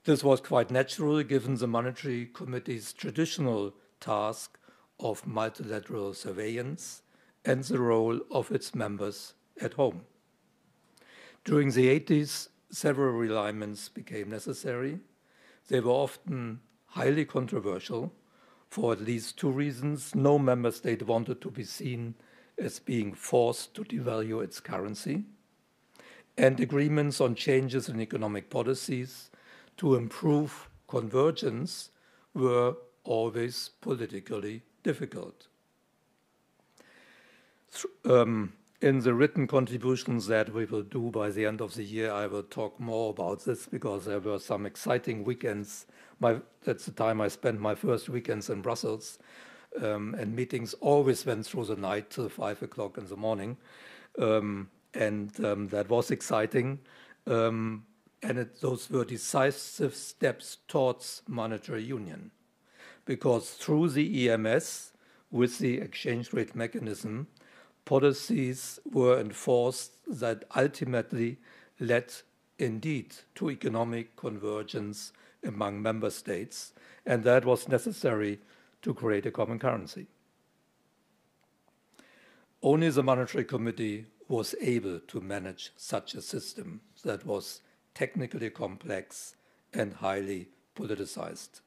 This was quite natural given the Monetary Committee's traditional task of multilateral surveillance and the role of its members at home. During the 80s, several realignments became necessary. They were often highly controversial for at least two reasons. No member state wanted to be seen as being forced to devalue its currency, and agreements on changes in economic policies to improve convergence were always politically difficult. in the written contributions that we will do by the end of the year, I will talk more about this because there were some exciting weekends. That's the time I spent my first weekends in Brussels, and meetings always went through the night till 5 o'clock in the morning. That was exciting. Those were decisive steps towards monetary union, because through the EMS, with the exchange rate mechanism, policies were enforced that ultimately led indeed to economic convergence among member states, and that was necessary to create a common currency. Only the Monetary Committee was able to manage such a system that was technically complex and highly politicized.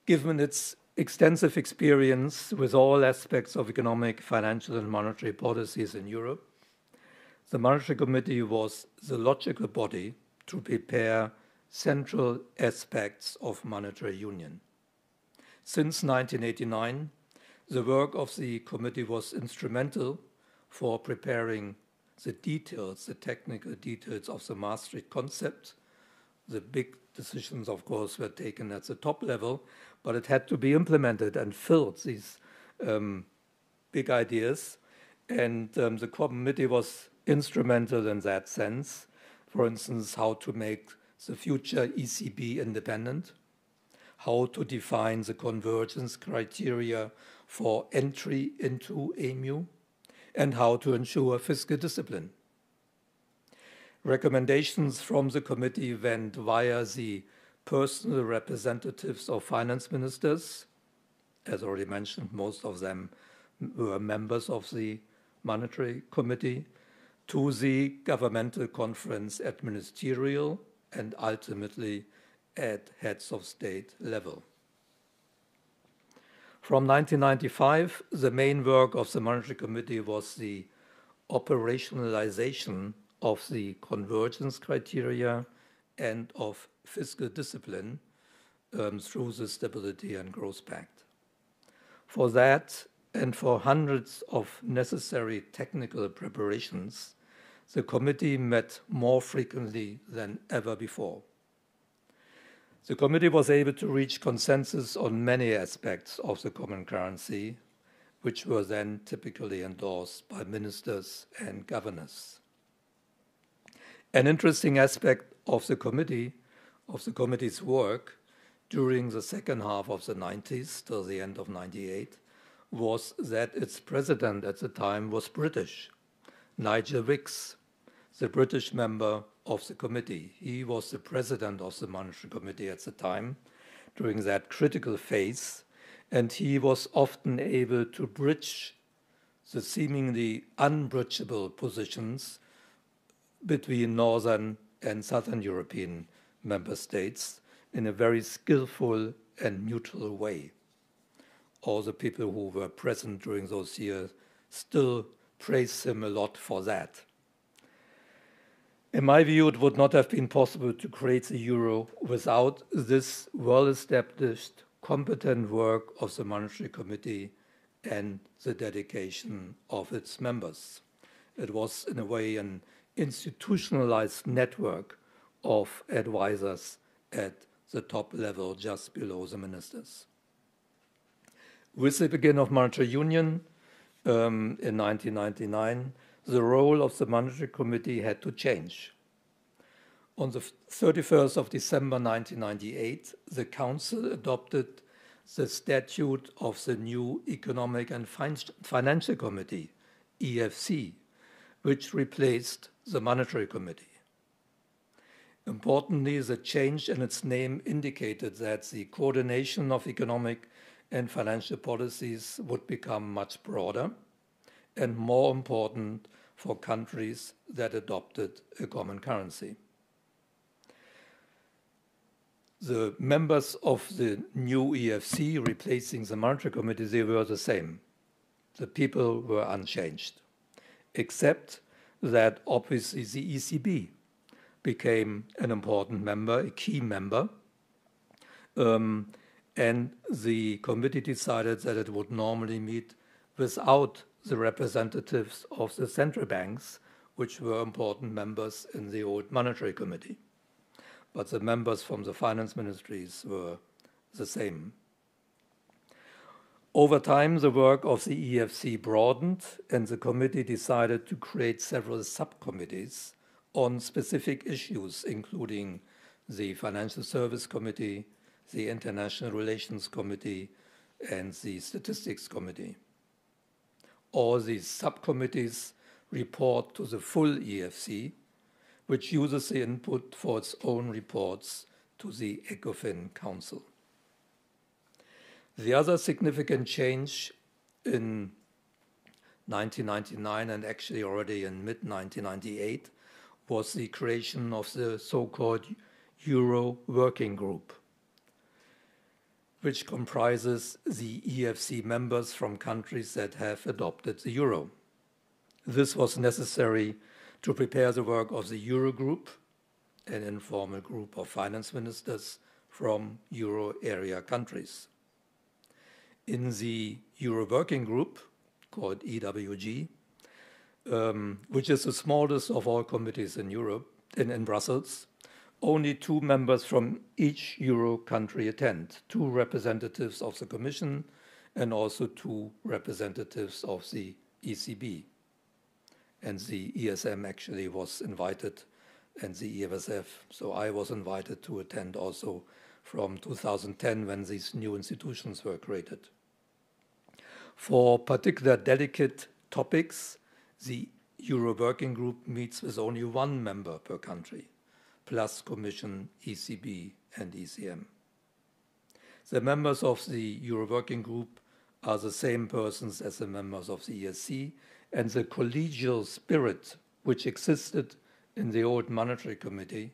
Given its extensive experience with all aspects of economic, financial, and monetary policies in Europe, the Monetary Committee was the logical body to prepare central aspects of monetary union. Since 1989, the work of the committee was instrumental for preparing the details, the technical details of the Maastricht concept. The big decisions, of course, were taken at the top level, but it had to be implemented and filled these big ideas. And the committee was instrumental in that sense. For instance, how to make the future ECB independent, how to define the convergence criteria for entry into EMU, and how to ensure fiscal discipline. Recommendations from the committee went via the personal representatives of finance ministers. As already mentioned, most of them were members of the Monetary Committee, to the governmental conference at ministerial and ultimately at heads of state level. From 1995, the main work of the Monetary Committee was the operationalization of the convergence criteria and of fiscal discipline through the Stability and Growth Pact. For that and for hundreds of necessary technical preparations, the committee met more frequently than ever before. The committee was able to reach consensus on many aspects of the common currency, which were then typically endorsed by ministers and governors. An interesting aspect of the committee's work during the second half of the 90s till the end of 98 was that its president at the time was British, Nigel Wicks, the British member of the committee. He was the president of the Monetary Committee at the time during that critical phase, and he was often able to bridge the seemingly unbridgeable positions between Northern and Southern European member states in a very skillful and neutral way. All the people who were present during those years still praise him a lot for that. In my view, it would not have been possible to create the euro without this well-established, competent work of the Monetary Committee and the dedication of its members. It was, in a way, an institutionalized network of advisors at the top level, just below the ministers. With the beginning of monetary union in 1999, the role of the Monetary Committee had to change. On the 31st of December 1998, the Council adopted the statute of the new Economic and Financial Committee, EFC, which replaced the Monetary Committee. Importantly, the change in its name indicated that the coordination of economic and financial policies would become much broader and more important for countries that adopted a common currency. The members of the new EFC replacing the Monetary Committee, they were the same. The people were unchanged, except that obviously the ECB became an important member, a key member, and the committee decided that it would normally meet without the representatives of the central banks, which were important members in the old monetary committee. But the members from the finance ministries were the same. Over time, the work of the EFC broadened, and the committee decided to create several subcommittees on specific issues, including the Financial Service Committee, the International Relations Committee, and the Statistics Committee. All these subcommittees report to the full EFC, which uses the input for its own reports to the ECOFIN Council. The other significant change in 1999 and actually already in mid-1998 was the creation of the so-called Euro Working Group, which comprises the EFC members from countries that have adopted the euro. This was necessary to prepare the work of the Eurogroup, an informal group of finance ministers from euro area countries. In the Euro Working Group, called EWG, which is the smallest of all committees in Europe, in Brussels, only 2 members from each euro country attend, 2 representatives of the Commission and also 2 representatives of the ECB. And the ESM actually was invited, and the EFSF, so I was invited to attend also from 2010 when these new institutions were created. For particular delicate topics, the Euro Working Group meets with only 1 member per country, plus Commission, ECB, and ECM. The members of the Euro Working Group are the same persons as the members of the ESC, and the collegial spirit which existed in the old monetary committee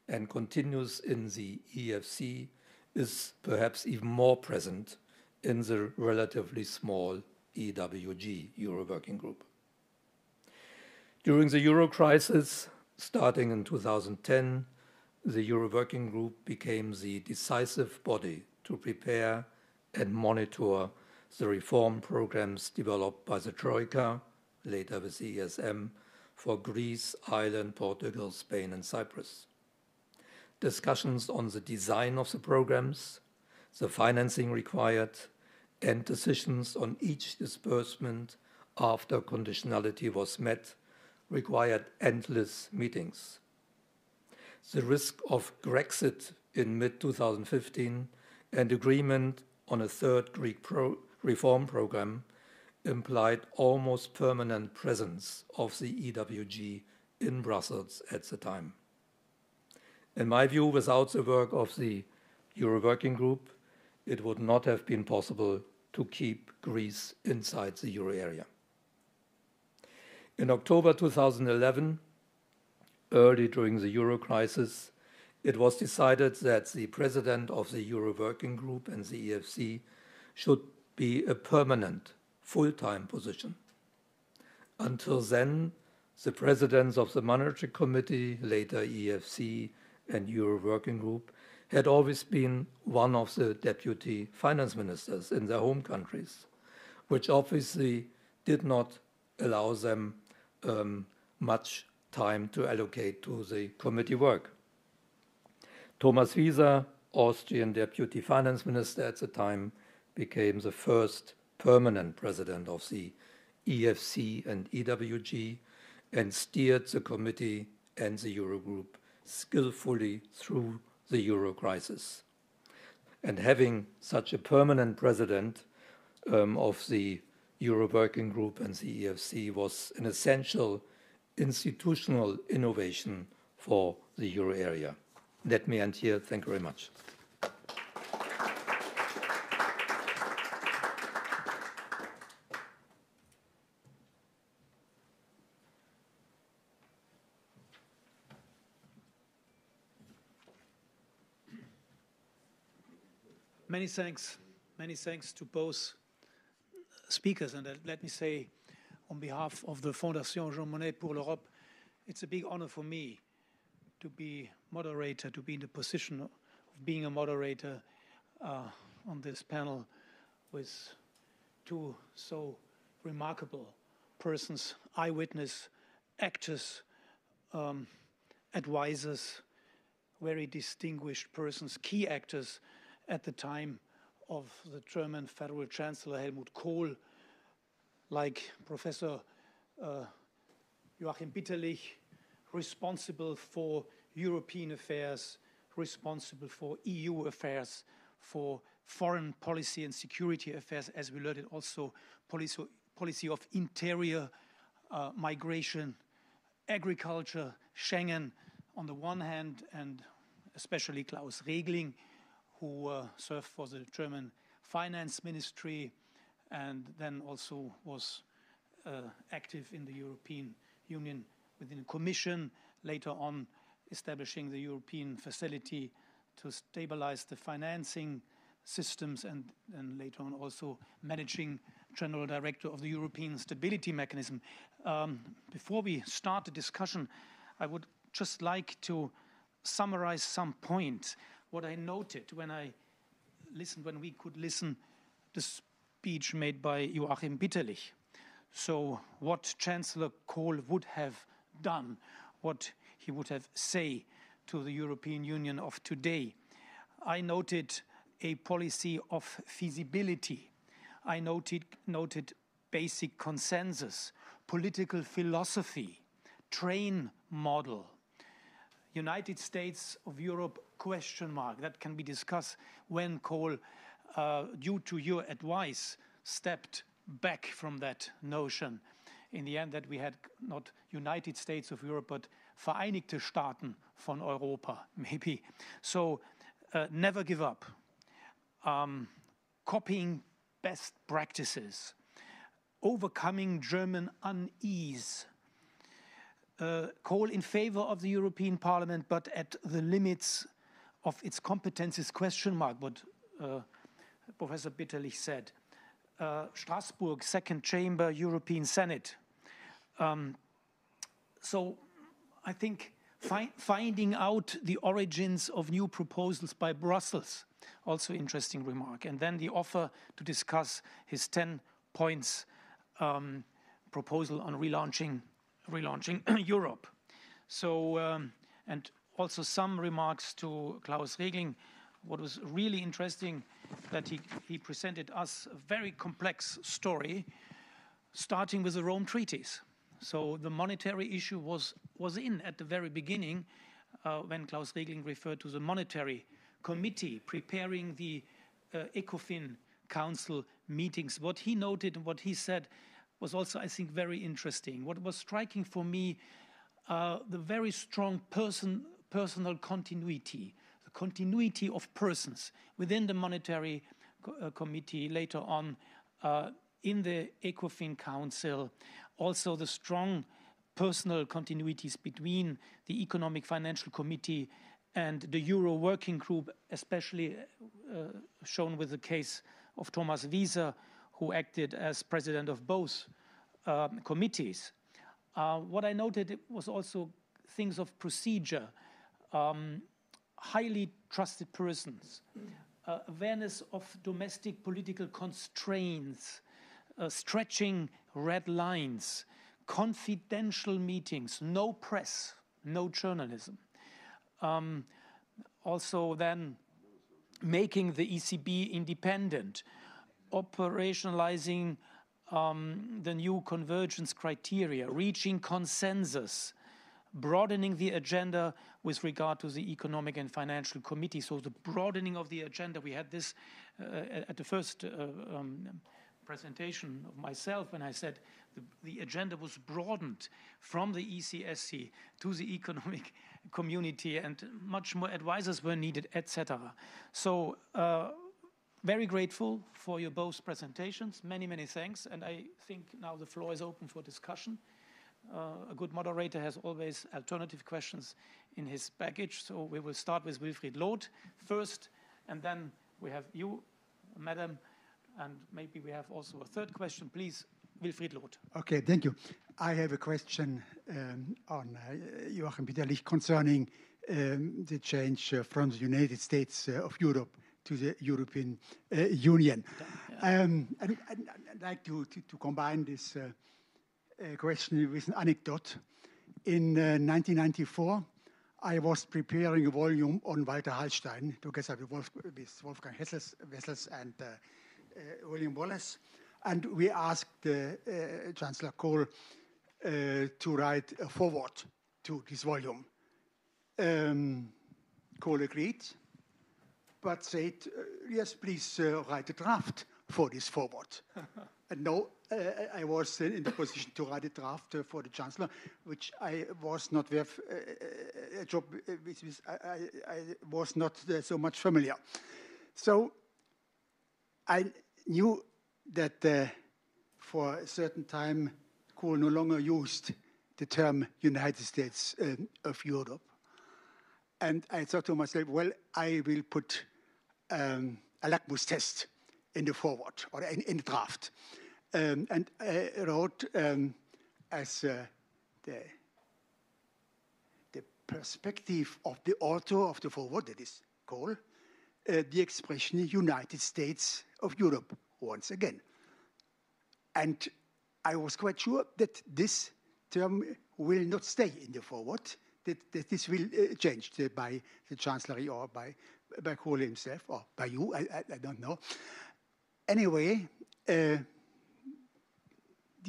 and continues in the EFC is perhaps even more present in the relatively small EWG, Euro Working Group. During the Euro crisis, starting in 2010, the Euro Working Group became the decisive body to prepare and monitor the reform programs developed by the Troika, later with the ESM, for Greece, Ireland, Portugal, Spain, and Cyprus. Discussions on the design of the programs, the financing required, and decisions on each disbursement after conditionality was met required endless meetings. The risk of Grexit in mid-2015 and agreement on a third Greek reform program implied almost permanent presence of the EWG in Brussels at the time. In my view, without the work of the Euro Working Group, it would not have been possible to keep Greece inside the euro area. In October 2011, early during the euro crisis, it was decided that the president of the Euro Working Group and the EFC should be a permanent, full-time position. Until then, the presidents of the Monetary Committee, later EFC and Euro Working Group, had always been one of the deputy finance ministers in their home countries, which obviously did not allow them much time to allocate to the committee work. Thomas Wieser, Austrian deputy finance minister at the time, became the first permanent president of the EFC and EWG and steered the committee and the Eurogroup skillfully through the euro crisis. And having such a permanent president of the Euro Working Group and the EFC was an essential institutional innovation for the euro area. Let me end here. Thank you very much. Many thanks to both speakers. And let me say, on behalf of the Fondation Jean Monnet pour l'Europe, it's a big honor for me to be moderator, to be in the position of being a moderator on this panel with 2 so remarkable persons, eyewitness, actors, advisors, very distinguished persons, key actors at the time of the German Federal Chancellor Helmut Kohl, like Professor Joachim Bitterlich, responsible for European affairs, responsible for EU affairs, for foreign policy and security affairs, as we learned it also, policy of interior, migration, agriculture, Schengen on the one hand, and especially Klaus Regling, who served for the German Finance Ministry and then also was active in the European Union within the Commission, later on establishing the European Facility to stabilize the financing systems, and later on also managing General Director of the European Stability Mechanism. Before we start the discussion, I would just like to summarize some points. What I noted when we could listen the speech made by Joachim Bitterlich. So what Chancellor Kohl would have done, what he would have said to the European Union of today. I noted a policy of feasibility. I noted basic consensus, political philosophy, train model, United States of Europe question mark. That can be discussed when Kohl, due to your advice, stepped back from that notion. In the end, that we had not United States of Europe, but Vereinigte Staaten von Europa, maybe. So never give up. Copying best practices. Overcoming German unease. Call in favor of the European Parliament, but at the limits of its competences, question mark, what Professor Bitterlich said. Strasbourg, second chamber, European Senate. So I think finding out the origins of new proposals by Brussels, also interesting remark. And then the offer to discuss his 10 points proposal on relaunching Europe. So, and also some remarks to Klaus Regling. What was really interesting that he presented us a very complex story, starting with the Rome treaties. So the monetary issue was in at the very beginning when Klaus Regling referred to the monetary committee preparing the ECOFIN Council meetings. What he noted and what he said was also, I think, very interesting. What was striking for me, the very strong personal continuity, the continuity of persons within the monetary committee, later on in the ECOFIN Council, also the strong personal continuities between the Economic Financial Committee and the Euro Working Group, especially shown with the case of Thomas Wieser, who acted as president of both committees. What I noted was also things of procedure, highly trusted persons, awareness of domestic political constraints, stretching red lines, confidential meetings, no press, no journalism. Also then making the ECB independent, operationalizing the new convergence criteria, reaching consensus, broadening the agenda with regard to the Economic and Financial Committee. So the broadening of the agenda, we had this at the first presentation of myself when I said the agenda was broadened from the ECSC to the economic community and much more advisors were needed, etc. So very grateful for your both presentations. Many, many thanks. And I think now the floor is open for discussion. A good moderator has always alternative questions in his package. So we will start with Wilfried Loth first, and then we have you, Madam, and maybe we have also a third question. Please, Wilfried Loth. Okay, thank you. I have a question on Joachim Bitterlich concerning the change from the United States of Europe to the European Union. And I'd like to combine this question with an anecdote. In 1994, I was preparing a volume on Walter Hallstein together with Wolfgang Wessels and William Wallace. And we asked Chancellor Kohl to write a foreword to this volume. Kohl agreed, but said, yes, please write a draft for this foreword. And no, I was in the position to write a draft for the Chancellor, which I was not with a job which I was not so much familiar. So I knew that for a certain time, Kohl no longer used the term United States of Europe. And I thought to myself, well, I will put a litmus test in the foreword or in the draft. And I wrote as the perspective of the author of the foreword, that is Kohl, the expression United States of Europe once again. And I was quite sure that this term will not stay in the foreword, that this will change by the Chancellor or by Kohl himself or by you, I don't know. Anyway, the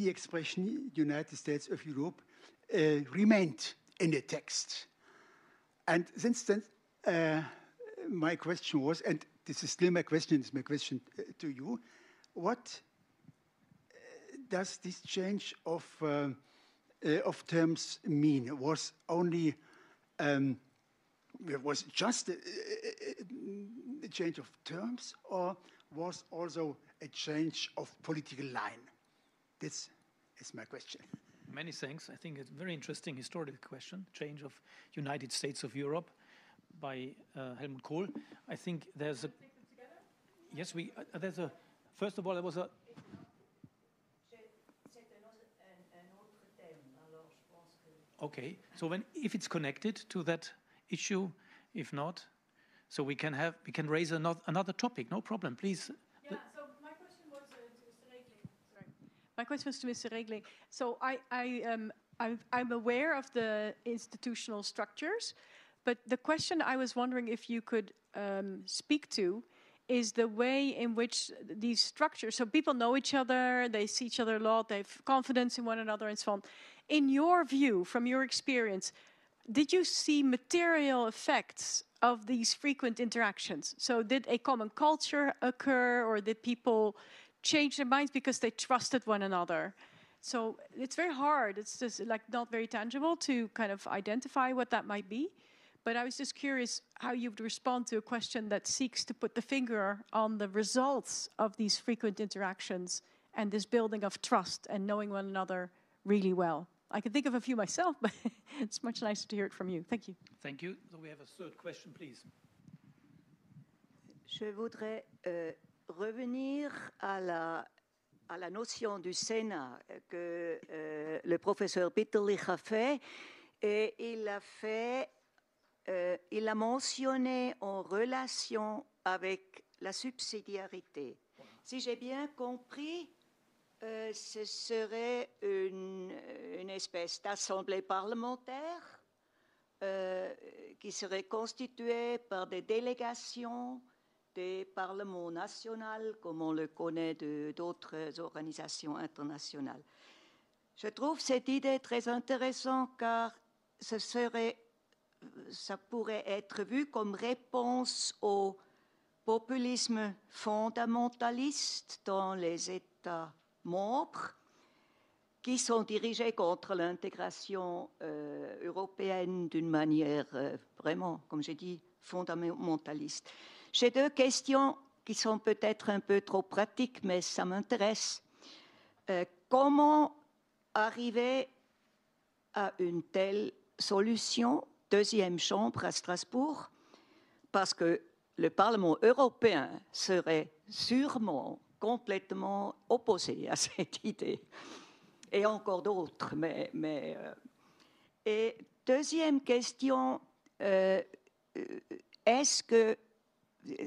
expression United States of Europe remained in the text. And since then, my question was, and this is still my question, it's my question to you, what does this change of terms mean? Was only, was just a change of terms, or was also a change of political line? This is my question. Many thanks. I think it's a very interesting historical question, change of United States of Europe by Helmut Kohl. I think there's a... Yes, there's a... First of all, there was a... Okay, so if it's connected to that issue, if not, so we can raise another topic. No problem, please. Yeah. So my question was to Mr. Regling. Sorry, my question was to Mr. Regling. So I'm aware of the institutional structures, but the question I was wondering if you could speak to is the way in which these structures. So people know each other, they see each other a lot, they have confidence in one another, and so on. In your view, from your experience, did you see material effects of these frequent interactions? So did a common culture occur, or did people change their minds because they trusted one another? So it's very hard. It's just like not very tangible to kind of identify what that might be. But I was just curious how you would respond to a question that seeks to put the finger on the results of these frequent interactions and this building of trust and knowing one another really well. I can think of a few myself, but it's much nicer to hear it from you. Thank you. Thank you. So we have a third question, please. Je voudrais revenir à la notion du Sénat que le professeur Bitterlich a fait. Et il l'a mentionné en relation avec la subsidiarité. Si j'ai bien compris, ce serait une espèce d'assemblée parlementaire qui serait constituée par des délégations des parlements nationaux, comme on le connaît d'autres organisations internationales. Je trouve cette idée très intéressante car ça pourrait être vu comme réponse au populisme fondamentaliste dans les États membres qui sont dirigés contre l'intégration européenne d'une manière vraiment, comme j'ai dit, fondamentaliste. J'ai deux questions qui sont peut-être un peu trop pratiques, mais ça m'intéresse. Comment arriver à une telle solution, deuxième chambre à Strasbourg, parce que le Parlement européen serait sûrement complètement opposé à cette idée, et encore d'autres. Et deuxième question, est-ce que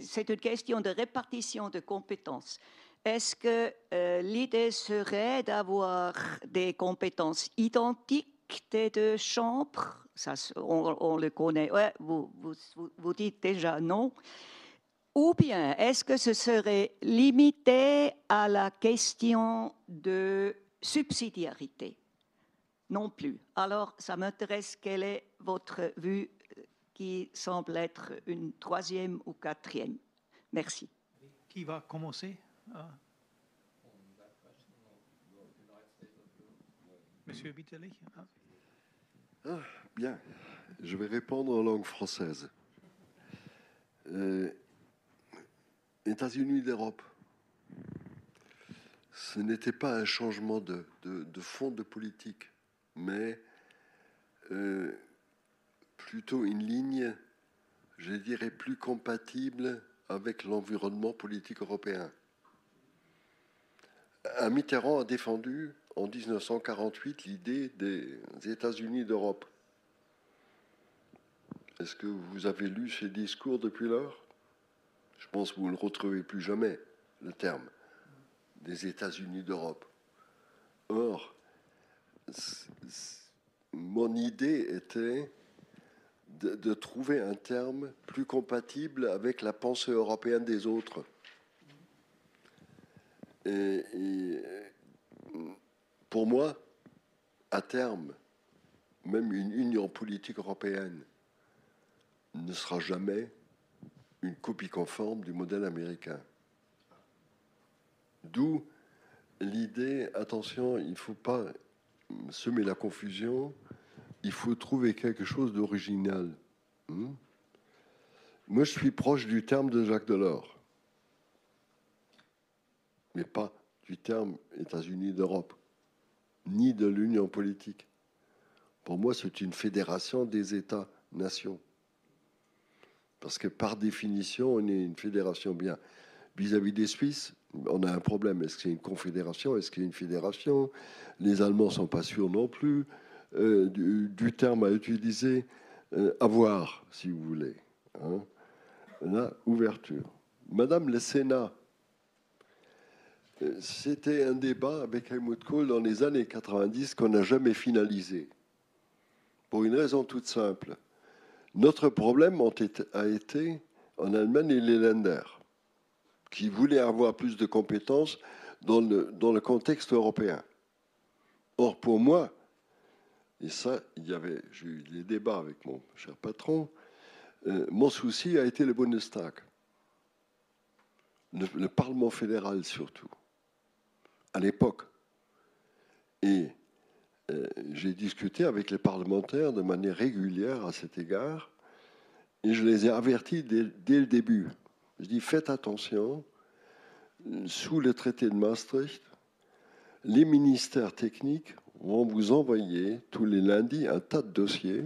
c'est une question de répartition de compétences. Est-ce que l'idée serait d'avoir des compétences identiques des deux chambres? Ça, on le connaît. Ouais, vous dites déjà non. Ou bien, est-ce que ce serait limité à la question de subsidiarité? Non plus. Alors, ça m'intéresse, quelle est votre vue qui semble être une troisième ou quatrième? Merci. Qui va commencer? Monsieur Bitterlich. Bien, je vais répondre en langue française. États-Unis d'Europe, ce n'était pas un changement de fond de politique, mais plutôt une ligne, je dirais, plus compatible avec l'environnement politique européen. Mitterrand a défendu en 1948 l'idée des États-Unis d'Europe. Est-ce que vous avez lu ces discours depuis lors? Je pense que vous ne retrouvez plus jamais le terme des États-Unis d'Europe. Or, mon idée était de trouver un terme plus compatible avec la pensée européenne des autres. Et pour moi, à terme, même une union politique européenne ne sera jamais une copie conforme du modèle américain. D'où l'idée, attention, il ne faut pas semer la confusion, il faut trouver quelque chose d'original. Moi, je suis proche du terme de Jacques Delors, mais pas du terme États-Unis d'Europe, ni de l'union politique. Pour moi, c'est une fédération des États-nations. Parce que par définition, on est une fédération bien. Vis-à-vis des Suisses, on a un problème. Est-ce que c'est une confédération? Est-ce qu'il y a une fédération? Les Allemands ne sont pas sûrs non plus du terme à utiliser. À voir, si vous voulez. La ouverture. Madame le Sénat, c'était un débat avec Helmut Kohl dans les années 90 qu'on n'a jamais finalisé. Pour une raison toute simple. Notre problème a été, en Allemagne, les Länder, qui voulaient avoir plus de compétences dans le contexte européen. Or, pour moi, et ça, j'ai eu des débats avec mon cher patron, mon souci a été le Bundestag, le Parlement fédéral surtout, à l'époque. Et j'ai discuté avec les parlementaires de manière régulière à cet égard, et je les ai avertis dès le début. Je dis, faites attention, sous le traité de Maastricht, les ministères techniques vont vous envoyer tous les lundis un tas de dossiers.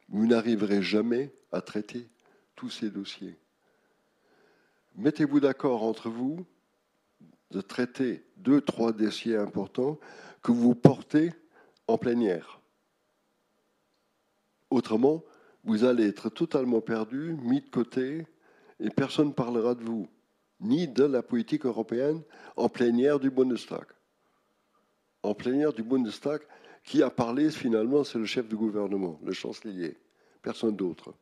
Vous n'arriverez jamais à traiter tous ces dossiers. Mettez-vous d'accord entre vous de traiter 2-3 dossiers importants que vous portez en plénière. Autrement, vous allez être totalement perdu, mis de côté, et personne ne parlera de vous, ni de la politique européenne en plénière du Bundestag. En plénière du Bundestag, qui a parlé finalement, c'est le chef du gouvernement, le chancelier, personne d'autre,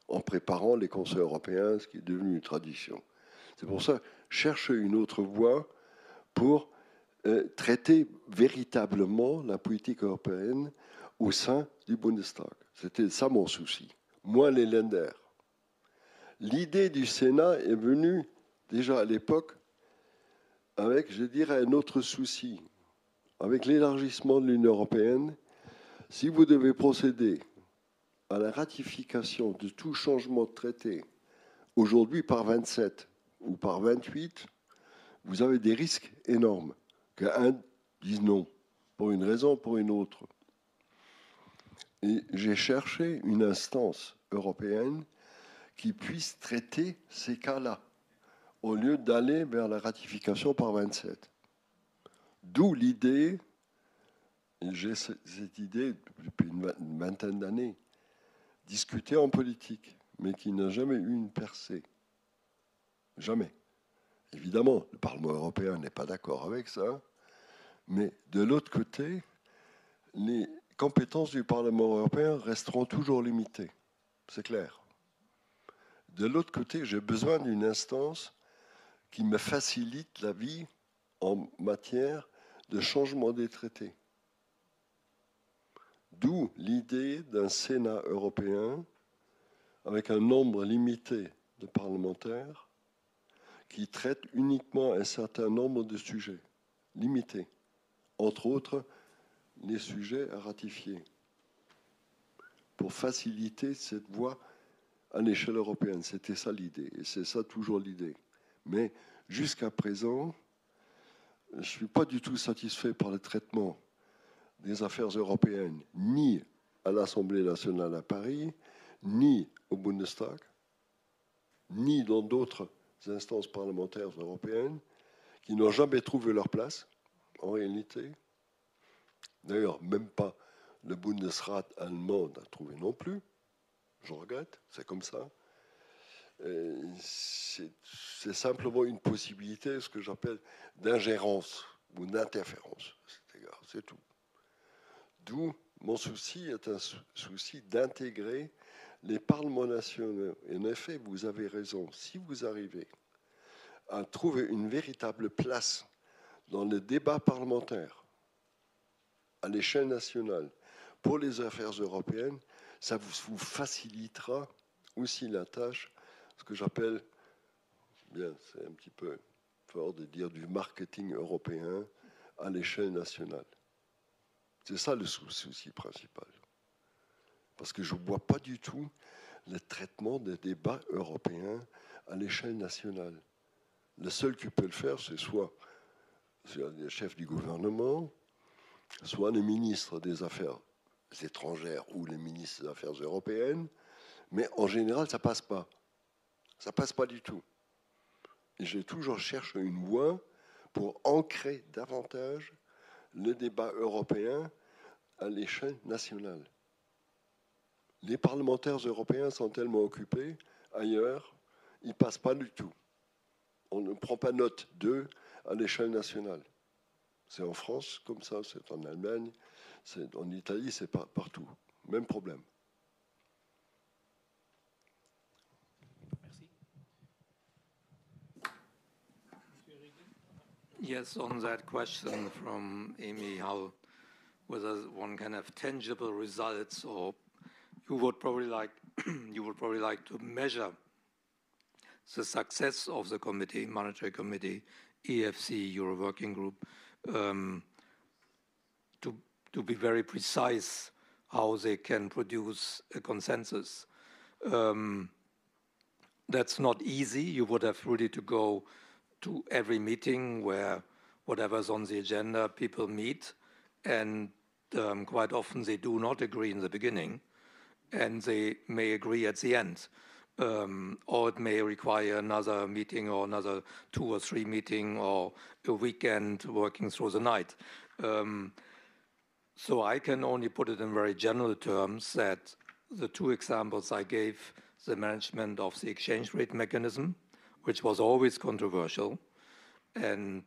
en préparant les conseils européens, ce qui est devenu une tradition. C'est pour ça, cherchez une autre voie pour traiter véritablement la politique européenne au sein du Bundestag. C'était ça mon souci, moins les Länder. L'idée du Sénat est venue déjà à l'époque avec, je dirais, un autre souci. Avec l'élargissement de l'Union européenne, si vous devez procéder à la ratification de tout changement de traité, aujourd'hui par 27 ou par 28, vous avez des risques énormes qu'un dise non, pour une raison ou pour une autre. Et j'ai cherché une instance européenne qui puisse traiter ces cas-là, au lieu d'aller vers la ratification par 27. D'où l'idée, et j'ai cette idée depuis une vingtaine d'années, discuter en politique. mais qui n'a jamais eu une percée. Jamais. Évidemment, le Parlement européen n'est pas d'accord avec ça, mais de l'autre côté, les compétences du Parlement européen resteront toujours limitées. C'est clair. De l'autre côté, j'ai besoin d'une instance qui me facilite la vie en matière de changement des traités. D'où l'idée d'un Sénat européen avec un nombre limité de parlementaires qui traite uniquement un certain nombre de sujets, limités, entre autres les sujets à ratifier, pour faciliter cette voie à l'échelle européenne. C'était ça l'idée, et c'est ça toujours l'idée. Mais jusqu'à présent, je ne suis pas du tout satisfait par le traitement des affaires européennes, ni à l'Assemblée nationale à Paris, ni au Bundestag, ni dans d'autres instances parlementaires européennes, qui n'ont jamais trouvé leur place, en réalité. D'ailleurs, même pas le Bundesrat allemand n'a trouvé non plus. Je regrette, c'est comme ça. C'est simplement une possibilité, ce que j'appelle d'ingérence ou d'interférence à cet égard, c'est tout. D'où mon souci est un souci d'intégrer les parlements nationaux. Et en effet, vous avez raison, si vous arrivez à trouver une véritable place dans le débat parlementaire à l'échelle nationale pour les affaires européennes, ça vous facilitera aussi la tâche, ce que j'appelle, bien, c'est un petit peu fort de dire, du marketing européen à l'échelle nationale. C'est ça le souci principal. Parce que je ne vois pas du tout le traitement des débats européens à l'échelle nationale. Le seul qui peut le faire, c'est soit le chef du gouvernement, soit le ministre des Affaires étrangères ou le ministre des Affaires européennes, mais en général, ça ne passe pas. Ça ne passe pas du tout. Et j'ai toujours cherché une voie pour ancrer davantage le débat européen à l'échelle nationale. Les parlementaires européens sont tellement occupés ailleurs, ils ne passent pas du tout. On ne prend pas note d'eux à l'échelle nationale. C'est en France comme ça, c'est en Allemagne, c'est en Italie, c'est partout. Même problème. Yes, on that question from Amy, whether one can have tangible results, or you would probably like to measure the success of the committee, monetary committee, EFC, Euro Working Group, to be very precise how they can produce a consensus. That's not easy. You would have really to go to every meeting where whatever's on the agenda, people meet, and quite often they do not agree in the beginning, and they may agree at the end. Or it may require another meeting or another 2 or 3 meetings or a weekend working through the night. So I can only put it in very general terms that the 2 examples I gave, the management of the exchange rate mechanism, which was always controversial, and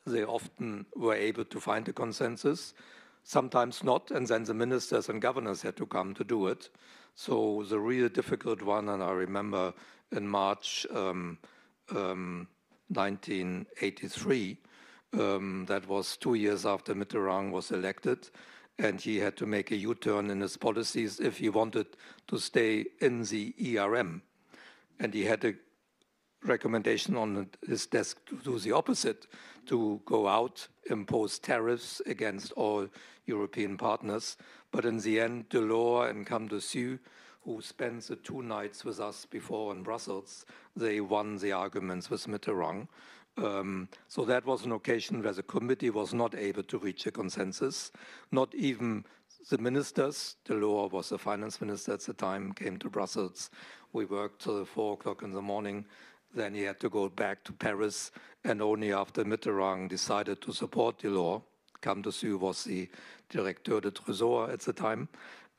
they often were able to find a consensus, sometimes not, and then the ministers and governors had to come to do it. So the real difficult one, and I remember in March 1983, that was 2 years after Mitterrand was elected, and he had to make a U-turn in his policies if he wanted to stay in the ERM. And he had a recommendation on his desk to do the opposite, to go out, impose tariffs against all European partners. But in the end, Delors and Camdessus, who spent the 2 nights with us before in Brussels, they won the arguments with Mitterrand. So that was an occasion where the committee was not able to reach a consensus. Not even the ministers, Delors was the finance minister at the time, came to Brussels. We worked till 4 o'clock in the morning. Then he had to go back to Paris, and only after Mitterrand decided to support Delors. Camdessus was the directeur de trésor at the time.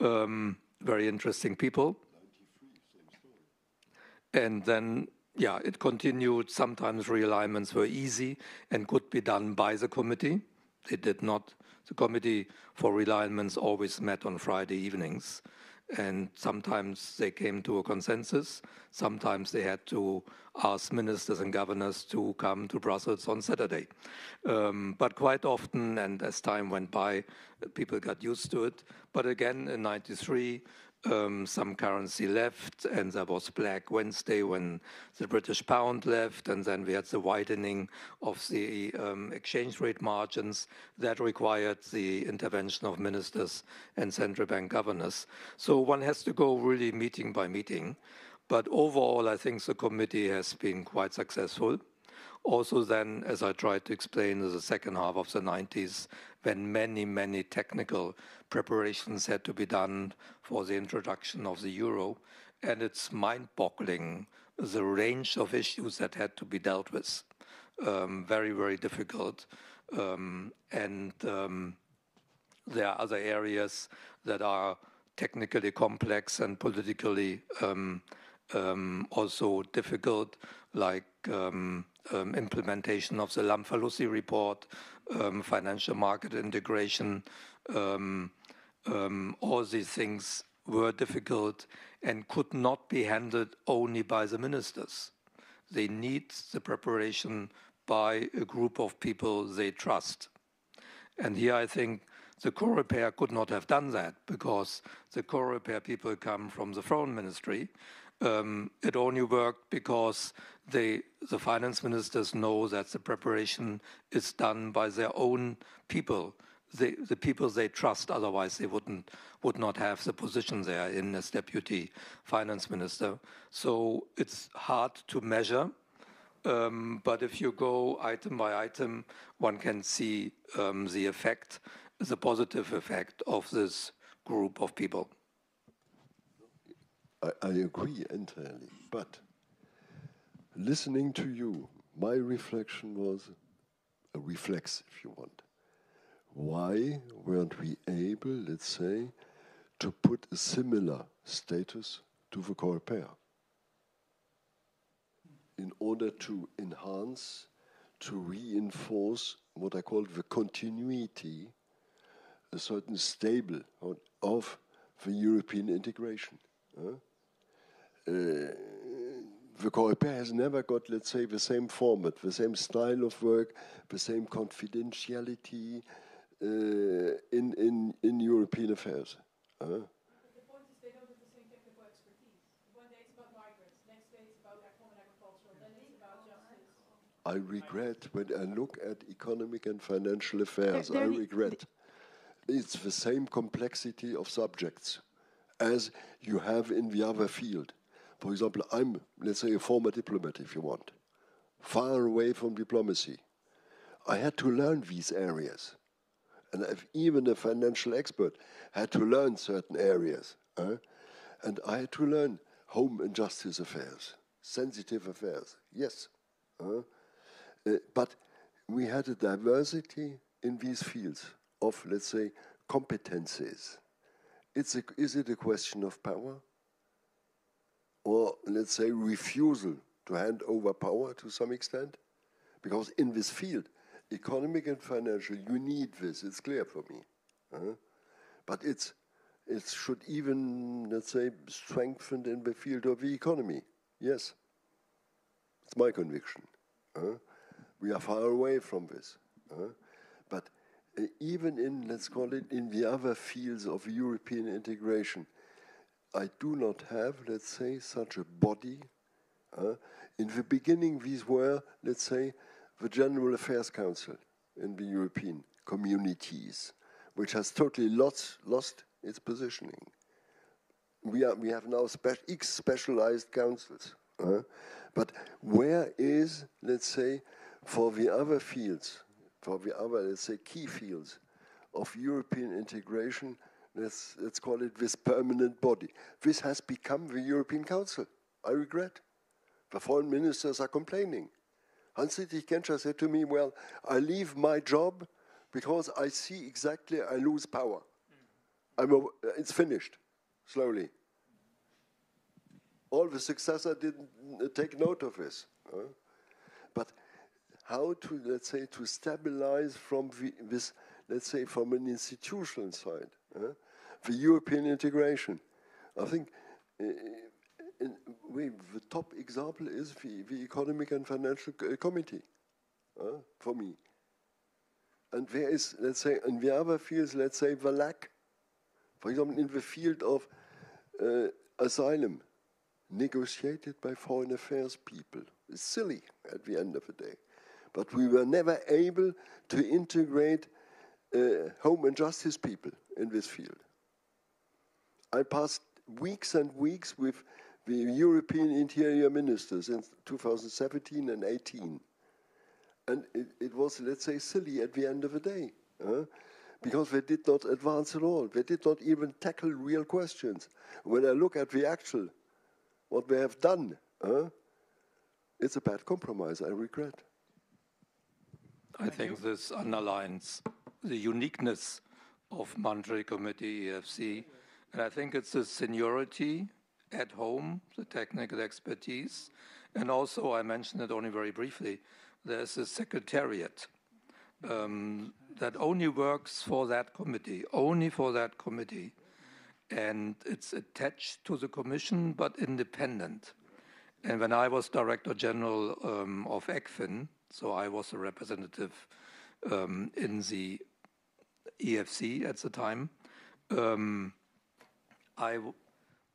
Very interesting people. And then, yeah, it continued. Sometimes realignments were easy and could be done by the committee. They did not. The committee for realignments always met on Friday evenings. And sometimes they came to a consensus. Sometimes they had to ask ministers and governors to come to Brussels on Saturday. But quite often, and as time went by, people got used to it. But again, in '93, some currency left, and there was Black Wednesday when the British pound left, and then we had the widening of the exchange rate margins that required the intervention of ministers and central bank governors. So one has to go really meeting by meeting. But overall, I think the committee has been quite successful. Also then, as I tried to explain in the second half of the 90s, when many, many technical preparations had to be done for the introduction of the euro, and it's mind-boggling the range of issues that had to be dealt with. Very, very difficult. There are other areas that are technically complex and politically also difficult, like implementation of the Lamfalussy report, financial market integration. All these things were difficult and could not be handled only by the ministers. They need the preparation by a group of people they trust. And here I think the COREPER could not have done that because the COREPER people come from the foreign ministry. It only worked because the finance ministers know that the preparation is done by their own people, the people they trust. Otherwise, they would not have the position they are in as deputy finance minister. So it's hard to measure. But if you go item by item, one can see the effect, the positive effect of this group of people. I agree entirely, but listening to you, my reflection was a reflex, if you want. Why weren't we able, let's say, to put a similar status to the COREPER in order to enhance, to reinforce what I call the continuity, a certain stable of the European integration? The COREPER has never got, let's say, the same format, the same style of work, the same confidentiality in European affairs. The point is they don't have the same technical expertise. One day it's about migrants, next day it's about common agricultural, then it's about justice. I regret when I look at economic and financial affairs, I regret. It's the same complexity of subjects as you have in the other field. For example, I'm, let's say, a former diplomat, if you want, far away from diplomacy. I had to learn these areas. And if even a financial expert had to learn certain areas. And I had to learn home and justice affairs, sensitive affairs, yes. But we had a diversity in these fields of, let's say, competencies. Is it a question of power? Or, let's say, refusal to hand over power to some extent? Because in this field, economic and financial, you need this, it's clear for me. But it should even, let's say, strengthen in the field of the economy. Yes, it's my conviction. We are far away from this. But even in, let's call it, in the other fields of European integration, I do not have, let's say, such a body. In the beginning, these were, let's say, the General Affairs Council in the European communities, which has totally lost its positioning. We have now specialized councils. But where is, let's say, for the other fields, for the other, let's say, key fields of European integration, let's call it this permanent body. This has become the European Council. I regret. The foreign ministers are complaining. Hans-Dietrich Genscher said to me, well, I leave my job because I see exactly I lose power. It's finished, slowly. all the successor didn't take note of this. But how to, let's say, to stabilize from this, let's say, from an institutional side, the European integration. I think the top example is the Economic and Financial Committee, for me. And there is, let's say, in the other fields, let's say, the lack. For example, in the field of asylum, negotiated by foreign affairs people. It's silly at the end of the day. But we were never able to integrate home and justice people in this field. I passed weeks and weeks with the European interior ministers in 2017 and 18. And it was, let's say, silly at the end of the day, because they did not advance at all. They did not even tackle real questions. When I look at the actual, what they have done, it's a bad compromise, I regret. I think this underlines the uniqueness of Monetary Committee, EFC, and I think it's the seniority at home, the technical expertise, and also, I mentioned it only very briefly, there's a secretariat that only works for that committee, only for that committee, and it's attached to the Commission but independent. And when I was Director General of ECFIN, so I was a representative in the EFC at the time, I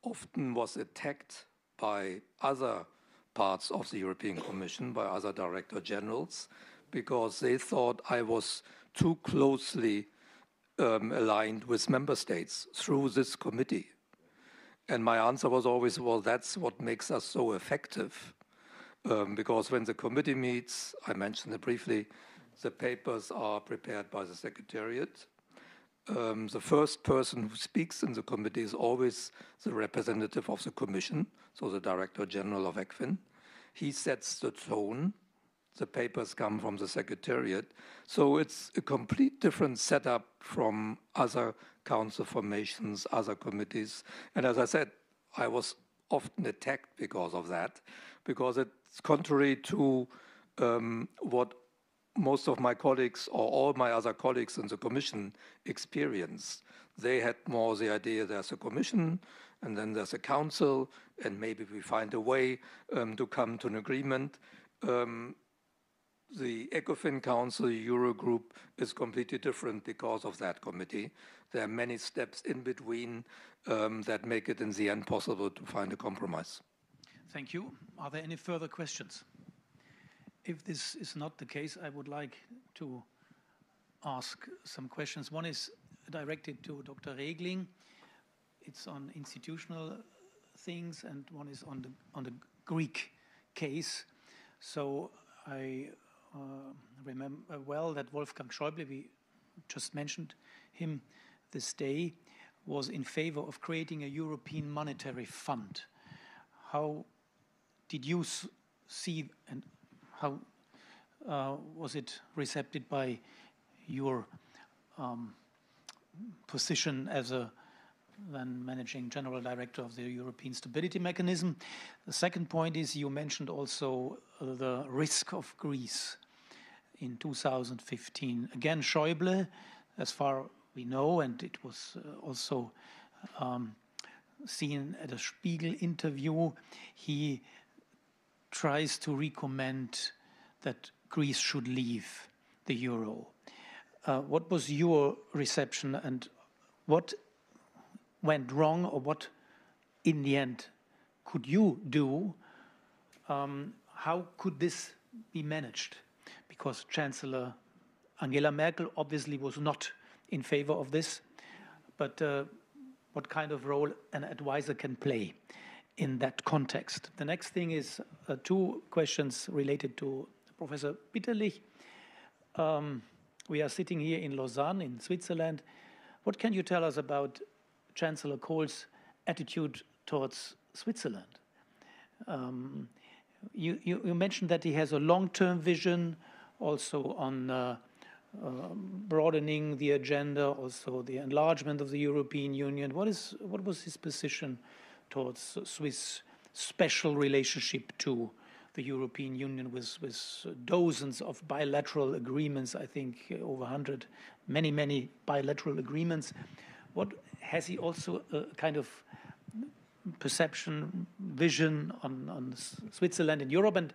often was attacked by other parts of the European Commission, by other Director Generals, because they thought I was too closely aligned with member states through this committee. And my answer was always, well, that's what makes us so effective. Because when the committee meets, I mentioned it briefly, the papers are prepared by the Secretariat. The first person who speaks in the committee is always the representative of the Commission, so the Director General of ECFIN. He sets the tone. The papers come from the Secretariat. So it's a complete different setup from other council formations, other committees. And as I said, I was often attacked because of that, because it's contrary to what most of my colleagues or all my other colleagues in the Commission experience. They had more the idea there's a Commission and then there's a council and maybe we find a way to come to an agreement. The ECOFIN Council Eurogroup is completely different because of that committee. There are many steps in between that make it in the end possible to find a compromise. Thank you. Are there any further questions? If this is not the case, I would like to ask some questions. One is directed to Dr. Regling. It's on institutional things, and one is on the Greek case. So I remember well that Wolfgang Schäuble, we just mentioned him this day, was in favor of creating a European monetary fund. How did you see, and how was it received by your position as a then managing general director of the European Stability Mechanism? The second point is you mentioned also the risk of Greece in 2015. Again, Schäuble, as far we know, and it was also seen at a Spiegel interview, he tries to recommend that Greece should leave the euro. What was your reception, and what went wrong, or what in the end could you do? How could this be managed? Because Chancellor Angela Merkel obviously was not in favor of this, but what kind of role an advisor can play in that context? The next thing is two questions related to Professor Bitterlich. We are sitting here in Lausanne, in Switzerland. What can you tell us about Chancellor Kohl's attitude towards Switzerland? You mentioned that he has a long-term vision, also on broadening the agenda, also the enlargement of the European Union. What was his position towards Swiss special relationship to the European Union with dozens of bilateral agreements, I think over 100, many bilateral agreements. What has he also a kind of perception, vision on Switzerland and Europe? And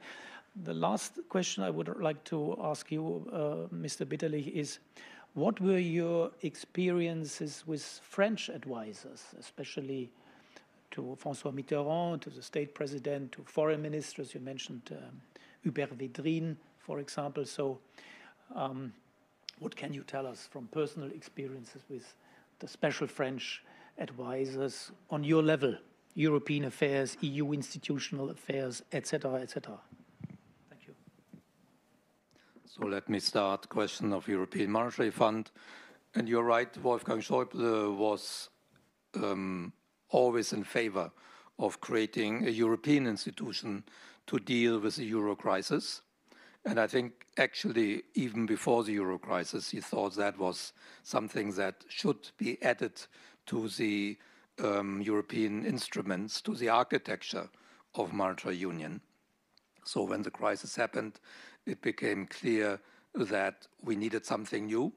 the last question I would like to ask you, Mr. Bitterlich, is what were your experiences with French advisors, especially to François Mitterrand, to the state president, to foreign ministers? You mentioned Hubert Védrine, for example. So what can you tell us from personal experiences with the special French advisors on your level, European affairs, EU institutional affairs, etc., etc.? Thank you. So let me start. Question of European Monetary Fund. And you're right, Wolfgang Schäuble was always in favor of creating a European institution to deal with the euro crisis. And I think actually even before the euro crisis, he thought that was something that should be added to the European instruments, to the architecture of monetary union. So when the crisis happened, it became clear that we needed something new.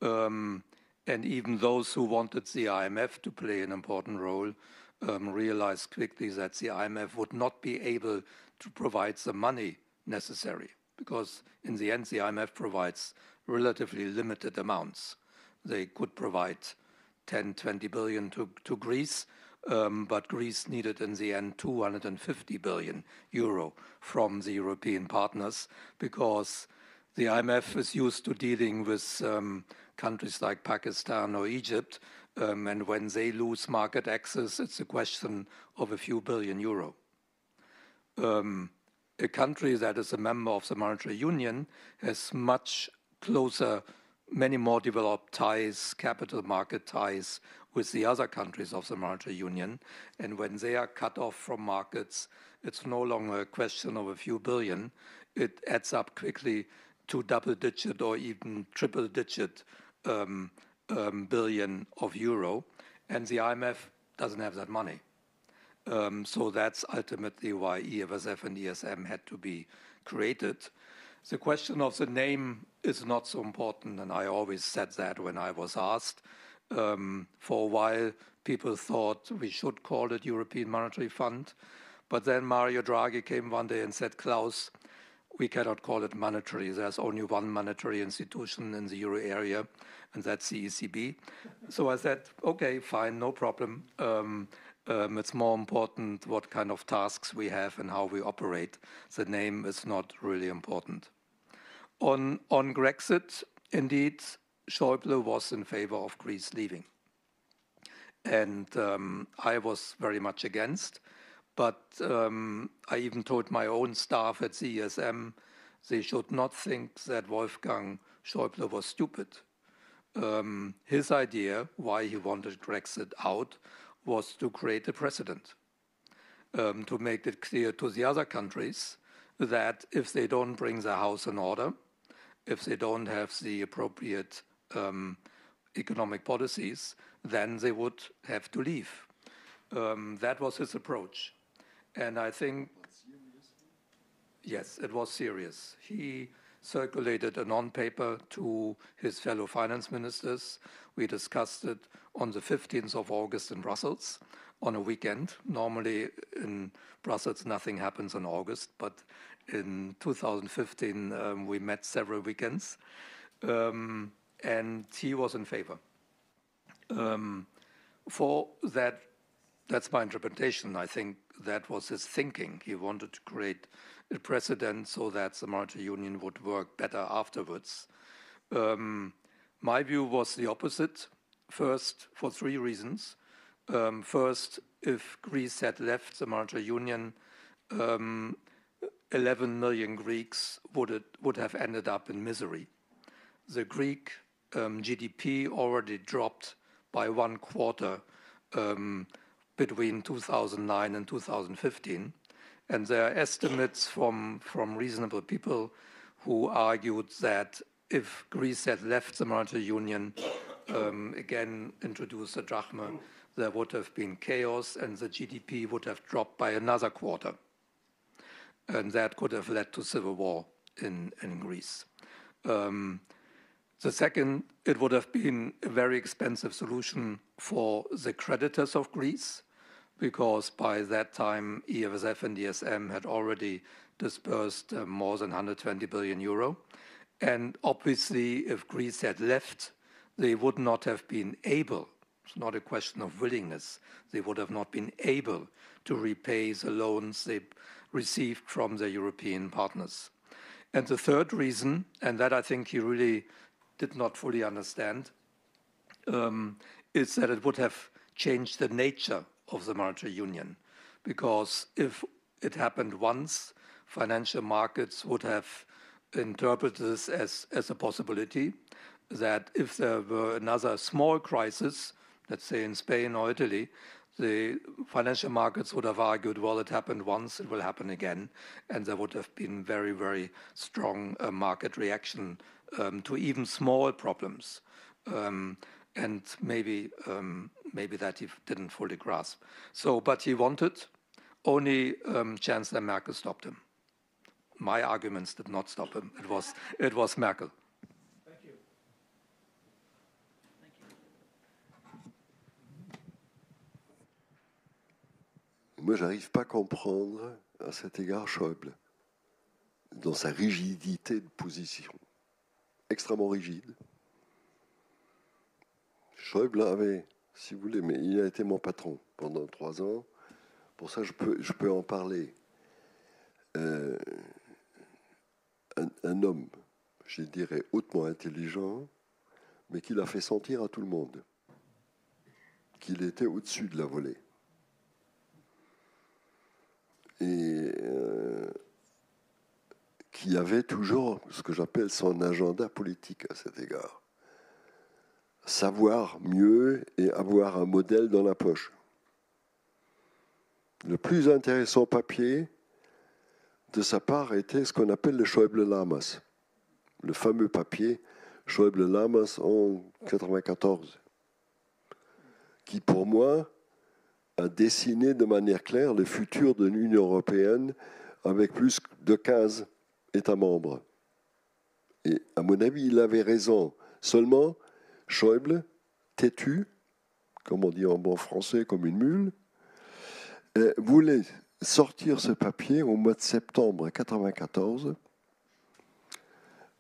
And even those who wanted the IMF to play an important role realized quickly that the IMF would not be able to provide the money necessary, because in the end, the IMF provides relatively limited amounts. They could provide 10, 20 billion to Greece, but Greece needed in the end 250 billion euro from the European partners, because the IMF is used to dealing with countries like Pakistan or Egypt, and when they lose market access, it's a question of a few billion euro. A country that is a member of the monetary union has much closer, many more developed ties, capital market ties with the other countries of the monetary union. And when they are cut off from markets, it's no longer a question of a few billion. It adds up quickly to double-digit or even triple-digit billion of euro. And the IMF doesn't have that money. So that's ultimately why EFSF and ESM had to be created. The question of the name is not so important, and I always said that when I was asked. For a while, people thought we should call it European Monetary Fund, but then Mario Draghi came one day and said, Klaus, we cannot call it monetary. There's only one monetary institution in the euro area, and that's the ECB. So I said, okay, fine, no problem. It's more important what kind of tasks we have and how we operate. The name is not really important. On Grexit, indeed, Schäuble was in favor of Greece leaving. And I was very much against. But I even told my own staff at the ESM, they should not think that Wolfgang Schäuble was stupid. His idea, why he wanted Grexit out, was to create a precedent, to make it clear to the other countries that if they don't bring their house in order, if they don't have the appropriate economic policies, then they would have to leave. That was his approach. And I think, yes, it was serious. He circulated a non-paper to his fellow finance ministers. We discussed it on the 15th of August in Brussels on a weekend. Normally in Brussels, nothing happens in August, but in 2015, we met several weekends, and he was in favor. For that, that's my interpretation. I think that was his thinking. He wanted to create a precedent so that the monetary union would work better afterwards. My view was the opposite. First, for three reasons. First, if Greece had left the monetary union, 11 million Greeks would have ended up in misery. The Greek GDP already dropped by 1/4 between 2009 and 2015. And there are estimates from reasonable people who argued that if Greece had left the monetary union, again introduced the drachma, there would have been chaos and the GDP would have dropped by another quarter. And that could have led to civil war in Greece. The second, it would have been a very expensive solution for the creditors of Greece, because by that time, EFSF and ESM had already disbursed more than 120 billion euro. And obviously, if Greece had left, they would not have been able, it's not a question of willingness, they would have not been able to repay the loans they received from their European partners. And the third reason, and that I think he really did not fully understand, is that it would have changed the nature of the monetary union. Because if it happened once, financial markets would have interpreted this as a possibility, that if there were another small crisis, let's say in Spain or Italy, the financial markets would have argued, well, it happened once, it will happen again, and there would have been very, very strong market reaction to even small problems. And maybe that he didn't fully grasp. So, but he wanted, only Chancellor Merkel stopped him. My arguments did not stop him. It was Merkel. Thank you. Moi, j'arrive pas à comprendre à cet égard Schäuble, dans sa rigidité de position, extrêmement rigide. Schäuble avait, si vous voulez, mais il a été mon patron pendant 3 ans. Pour ça, je peux en parler. Un homme, je dirais, hautement intelligent, mais qui l'a fait sentir à tout le monde qu'il était au-dessus de la volée. Et qui avait toujours ce que j'appelle son agenda politique à cet égard. Savoir mieux et avoir un modèle dans la poche. Le plus intéressant papier de sa part était ce qu'on appelle le Schäuble-Lamas, le fameux papier Schäuble-Lamas en 1994, qui pour moi a dessiné de manière claire le futur de l'Union européenne avec plus de 15 États membres. Et à mon avis, il avait raison. Seulement, Schäuble, têtu, comme on dit en bon français, comme une mule, voulait sortir ce papier au mois de septembre 1994.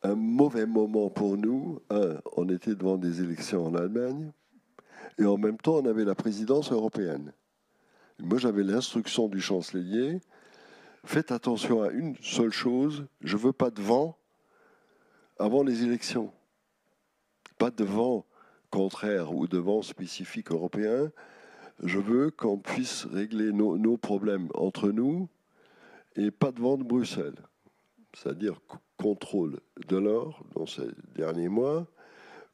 Un mauvais moment pour nous. On était devant des élections en Allemagne et en même temps, on avait la présidence européenne. Moi, j'avais l'instruction du chancelier. Faites attention à une seule chose, je ne veux pas de vent avant les élections. Pas de vent contraire ou de vent spécifique européen. Je veux qu'on puisse régler nos problèmes entre nous et pas de vent de Bruxelles. C'est-à-dire contrôle de l'or dans ces derniers mois,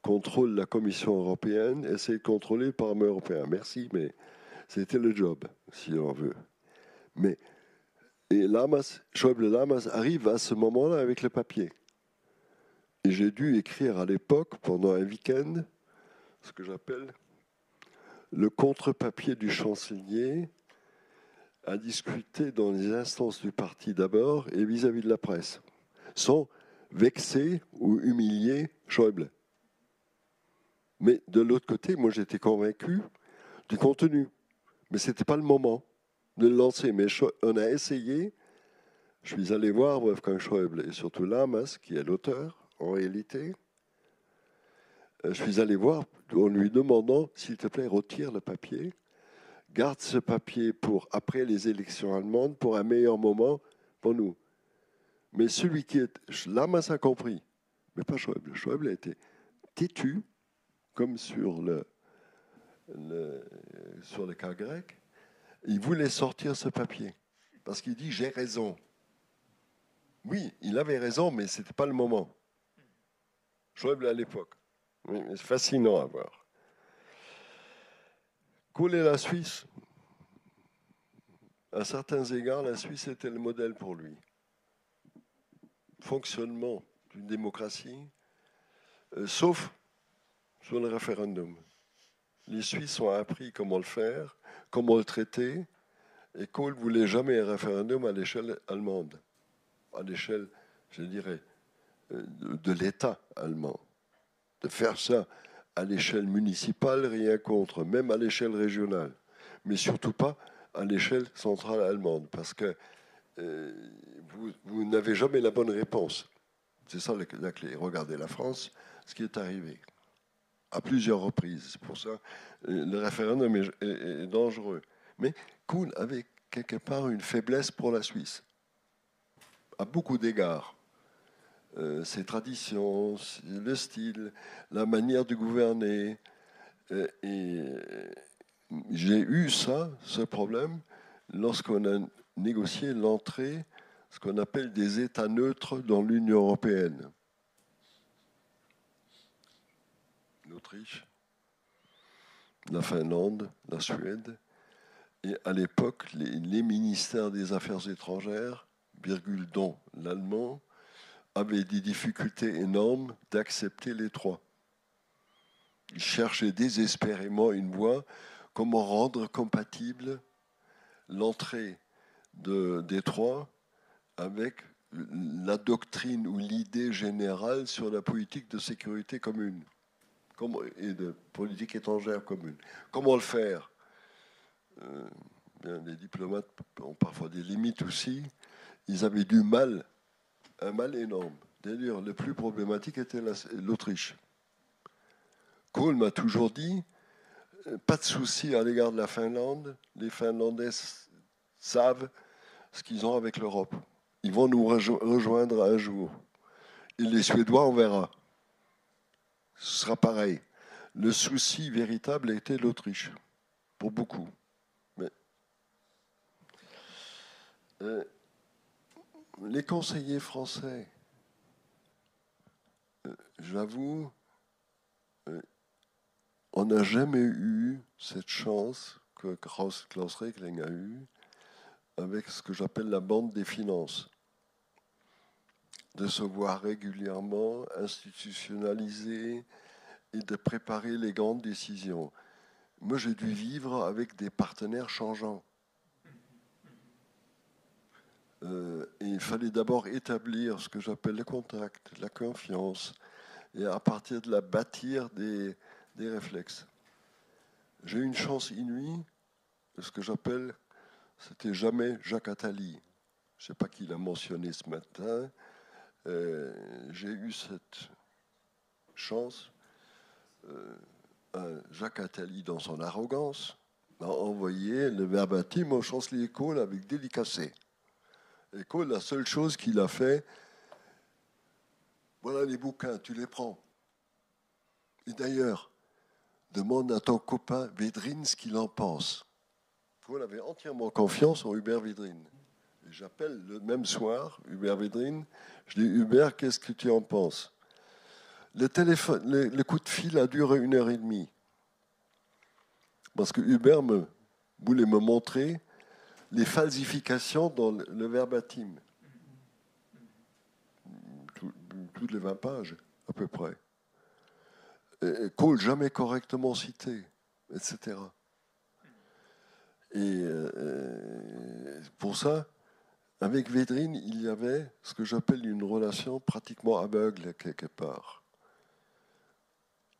contrôle de la Commission européenne, essayer de contrôler le Parlement européen. Merci, mais c'était le job, si on veut. Et Schäuble-Lamas arrive à ce moment-là avec le papier. Et j'ai dû écrire à l'époque, pendant un week-end, ce que j'appelle le contre-papier du chancelier, à discuter dans les instances du parti d'abord et vis-à-vis de la presse, sans vexer ou humilier Schäuble. Mais de l'autre côté, moi j'étais convaincu du contenu. Mais ce n'était pas le moment de le lancer. Mais on a essayé. Je suis allé voir Wolfgang Schäuble et surtout Lamas, qui est l'auteur, en réalité. Je suis allé voir en lui demandant, s'il te plaît, retire le papier. Garde ce papier pour après les élections allemandes, pour un meilleur moment pour nous. Mais celui qui est... Lamas a compris, mais pas Schäuble. Schäuble a été têtu, comme sur le cas grec. Il voulait sortir ce papier, parce qu'il dit « j'ai raison ». Oui, il avait raison, mais ce n'était pas le moment. Schäuble à l'époque. Oui, c'est fascinant à voir. Coller la Suisse, à certains égards, la Suisse était le modèle pour lui. Fonctionnement d'une démocratie, sauf sur le référendum. Les Suisses ont appris comment le faire, comment le traiter, et Kohl ne voulait jamais un référendum à l'échelle allemande, à l'échelle, je dirais, de l'État allemand. De faire ça à l'échelle municipale, rien contre, même à l'échelle régionale, mais surtout pas à l'échelle centrale allemande, parce que vous n'avez jamais la bonne réponse. C'est ça la clé. Regardez la France, ce qui est arrivé à plusieurs reprises. C'est pour ça le référendum est dangereux. Mais Kohl avait quelque part une faiblesse pour la Suisse, à beaucoup d'égards. Ses traditions, le style, la manière de gouverner. Et j'ai eu ce problème, lorsqu'on a négocié l'entrée, ce qu'on appelle des États neutres dans l'Union européenne. L'Autriche, la Finlande, la Suède, et à l'époque, les ministères des Affaires étrangères, virgule dont l'allemand, avaient des difficultés énormes d'accepter les trois. Ils cherchaient désespérément une voie, comment rendre compatible l'entrée des trois avec la doctrine ou l'idée générale sur la politique de sécurité commune et de politique étrangère commune. Comment le faire? Les diplomates ont parfois des limites aussi. Ils avaient un mal énorme. D'ailleurs, le plus problématique était l'Autriche. Kohl m'a toujours dit, pas de souci à l'égard de la Finlande. Les Finlandais savent ce qu'ils ont avec l'Europe. Ils vont nous rejoindre un jour. Et les Suédois, on verra. Ce sera pareil. Le souci véritable était l'Autriche, pour beaucoup. Mais les conseillers français, j'avoue, on n'a jamais eu cette chance que Klaus Regling a eue avec ce que j'appelle la bande des finances, de se voir régulièrement institutionnalisé et de préparer les grandes décisions. Moi, j'ai dû vivre avec des partenaires changeants. Et il fallait d'abord établir ce que j'appelle le contact, la confiance, et à partir de là, bâtir des réflexes. J'ai eu une chance inouïe, ce que j'appelle, c'était jamais Jacques Attali. Je ne sais pas qui l'a mentionné ce matin. J'ai eu cette chance. Jacques Attali, dans son arrogance, a envoyé le verbatim au chancelier Kohl avec délicacé. Et Kohl, la seule chose qu'il a fait, voilà les bouquins, tu les prends. Et d'ailleurs, demande à ton copain Védrine ce qu'il en pense. Kohl avait entièrement confiance en Hubert Védrine. Et j'appelle le même soir Hubert Védrine. Je dis, Hubert, qu'est-ce que tu en penses? Le coup de fil a duré 1h30. Parce que Hubert voulait me montrer les falsifications dans le verbatim. Toutes les 20 pages, à peu près. Et Kohl jamais correctement cité, etc. Et pour ça, avec Védrine, il y avait ce que j'appelle une relation pratiquement aveugle, quelque part.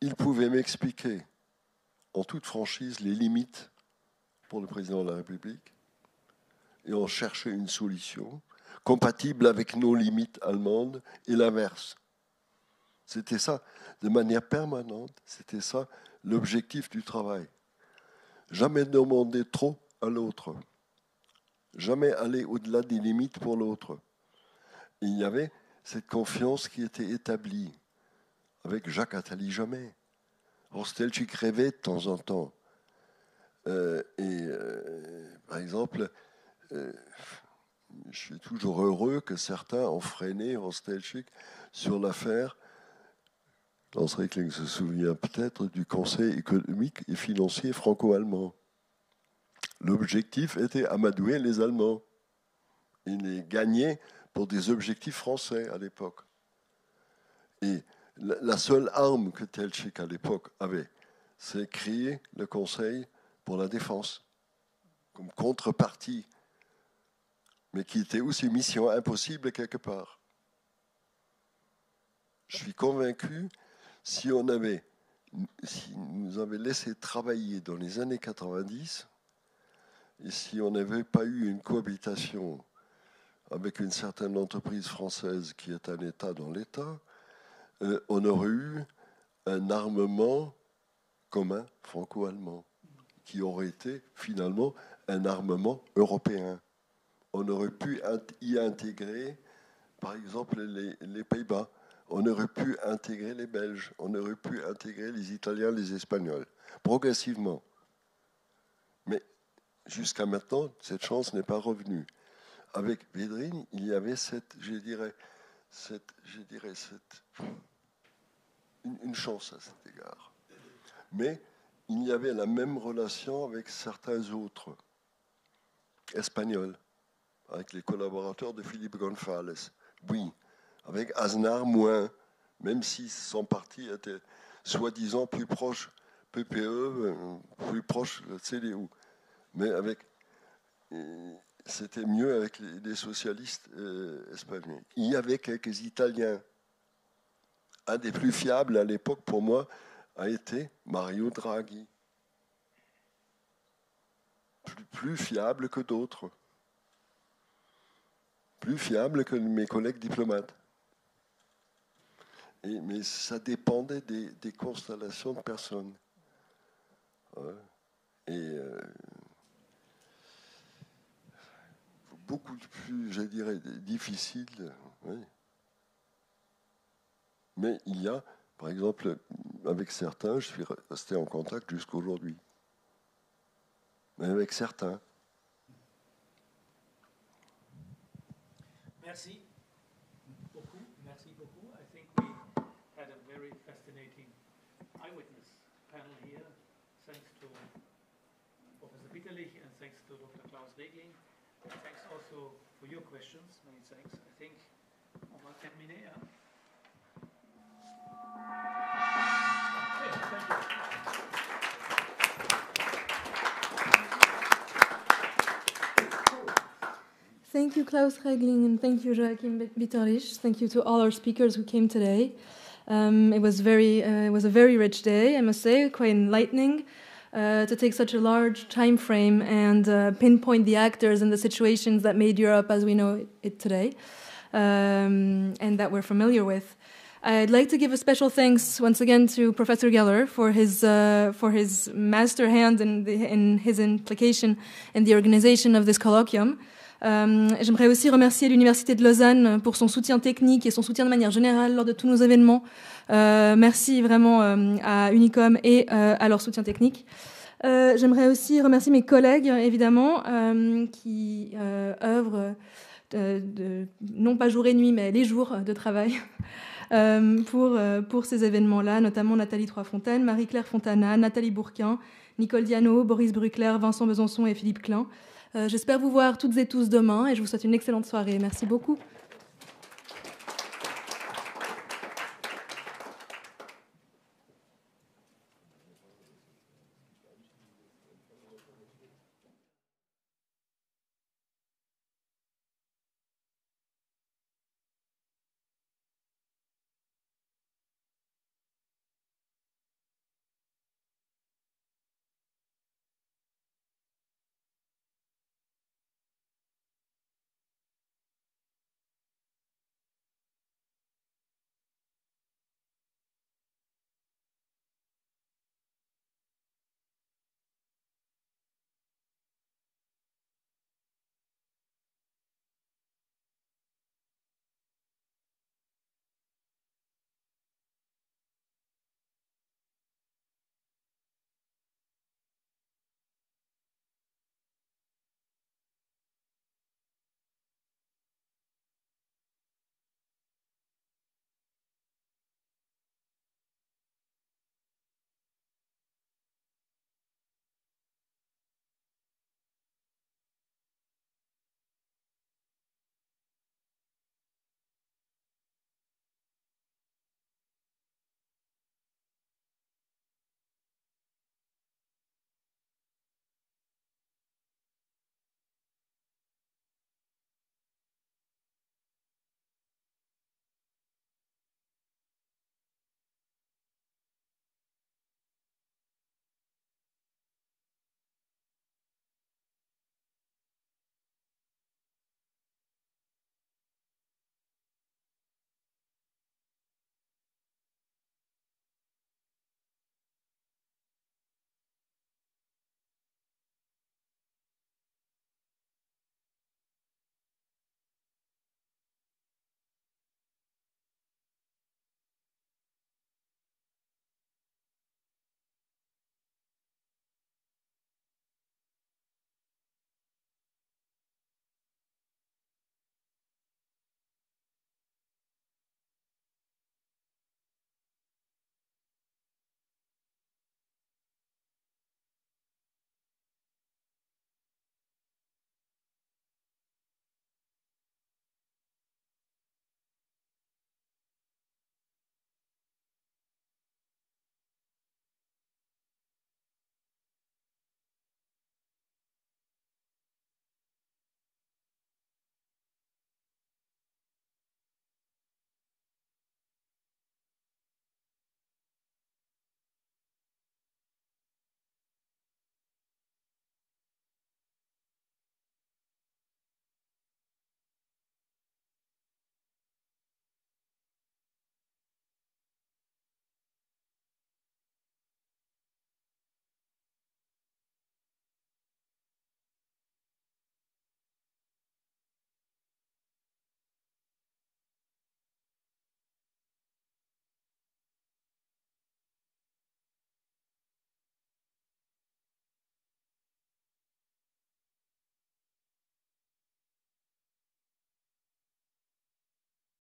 Il pouvait m'expliquer, en toute franchise, les limites pour le président de la République, et on cherchait une solution compatible avec nos limites allemandes et l'inverse. C'était ça, de manière permanente, c'était ça l'objectif du travail. Jamais demander trop à l'autre. Jamais aller au-delà des limites pour l'autre. Et il y avait cette confiance qui était établie. Avec Jacques Attali, jamais. Rostelchik rêvait de temps en temps. Par exemple, je suis toujours heureux que certains ont freiné Rostelchik sur l'affaire. Klaus Regling se souvient peut-être du Conseil économique et financier franco-allemand. L'objectif était amadouer les Allemands et les gagner pour des objectifs français à l'époque. Et la seule arme que Telchik à l'époque avait, c'est créer le Conseil pour la défense, comme contrepartie, mais qui était aussi mission impossible quelque part. Je suis convaincu, si nous avait laissé travailler dans les années 90, et si on n'avait pas eu une cohabitation avec une certaine entreprise française qui est un État dans l'État, on aurait eu un armement commun franco-allemand, qui aurait été finalement un armement européen. On aurait pu y intégrer, par exemple, les Pays-Bas. On aurait pu intégrer les Belges. On aurait pu intégrer les Italiens, les Espagnols, progressivement. Mais jusqu'à maintenant, cette chance n'est pas revenue. Avec Védrine, il y avait une chance à cet égard. Mais il y avait la même relation avec certains autres Espagnols, avec les collaborateurs de Philippe González. Oui, avec Aznar moins, même si son parti était soi-disant plus proche PPE, plus proche de la CDU. Mais c'était mieux avec les socialistes espagnols. Il y avait quelques Italiens. Un des plus fiables à l'époque pour moi a été Mario Draghi. Plus fiable que d'autres. Plus fiable que mes collègues diplomates. Mais ça dépendait des constellations de personnes. Et beaucoup plus, je dirais, difficile. Oui. Mais il y a, par exemple, avec certains, je suis resté en contact jusqu'aujourd'hui. Mais avec certains. Merci beaucoup. Merci beaucoup. I think we had a very fascinating eyewitness panel here. Thanks to Professor Bitterlich and thanks to Dr. Klaus Regling. Thanks also for your questions. Many thanks. I think on va terminer. Hein? Thank you, Klaus Regling, and thank you, Joachim Bitterlich. Thank you to all our speakers who came today. It was a very rich day, I must say, quite enlightening to take such a large time frame and pinpoint the actors and the situations that made Europe as we know it today, and that we're familiar with. I'd like to give a special thanks once again to Professor Geller for his master hand in his implication in the organization of this colloquium. J'aimerais aussi remercier l'Université de Lausanne pour son soutien technique et son soutien de manière générale lors de tous nos événements. Merci vraiment à Unicom et à leur soutien technique. J'aimerais aussi remercier mes collègues, évidemment, qui œuvrent non pas jour et nuit, mais les jours de travail pour ces événements-là, notamment Nathalie Troisfontaine, Marie-Claire Fontana, Nathalie Bourquin, Nicole Diano, Boris Bruckler, Vincent Besançon et Philippe Klein. J'espère vous voir toutes et tous demain et je vous souhaite une excellente soirée. Merci beaucoup.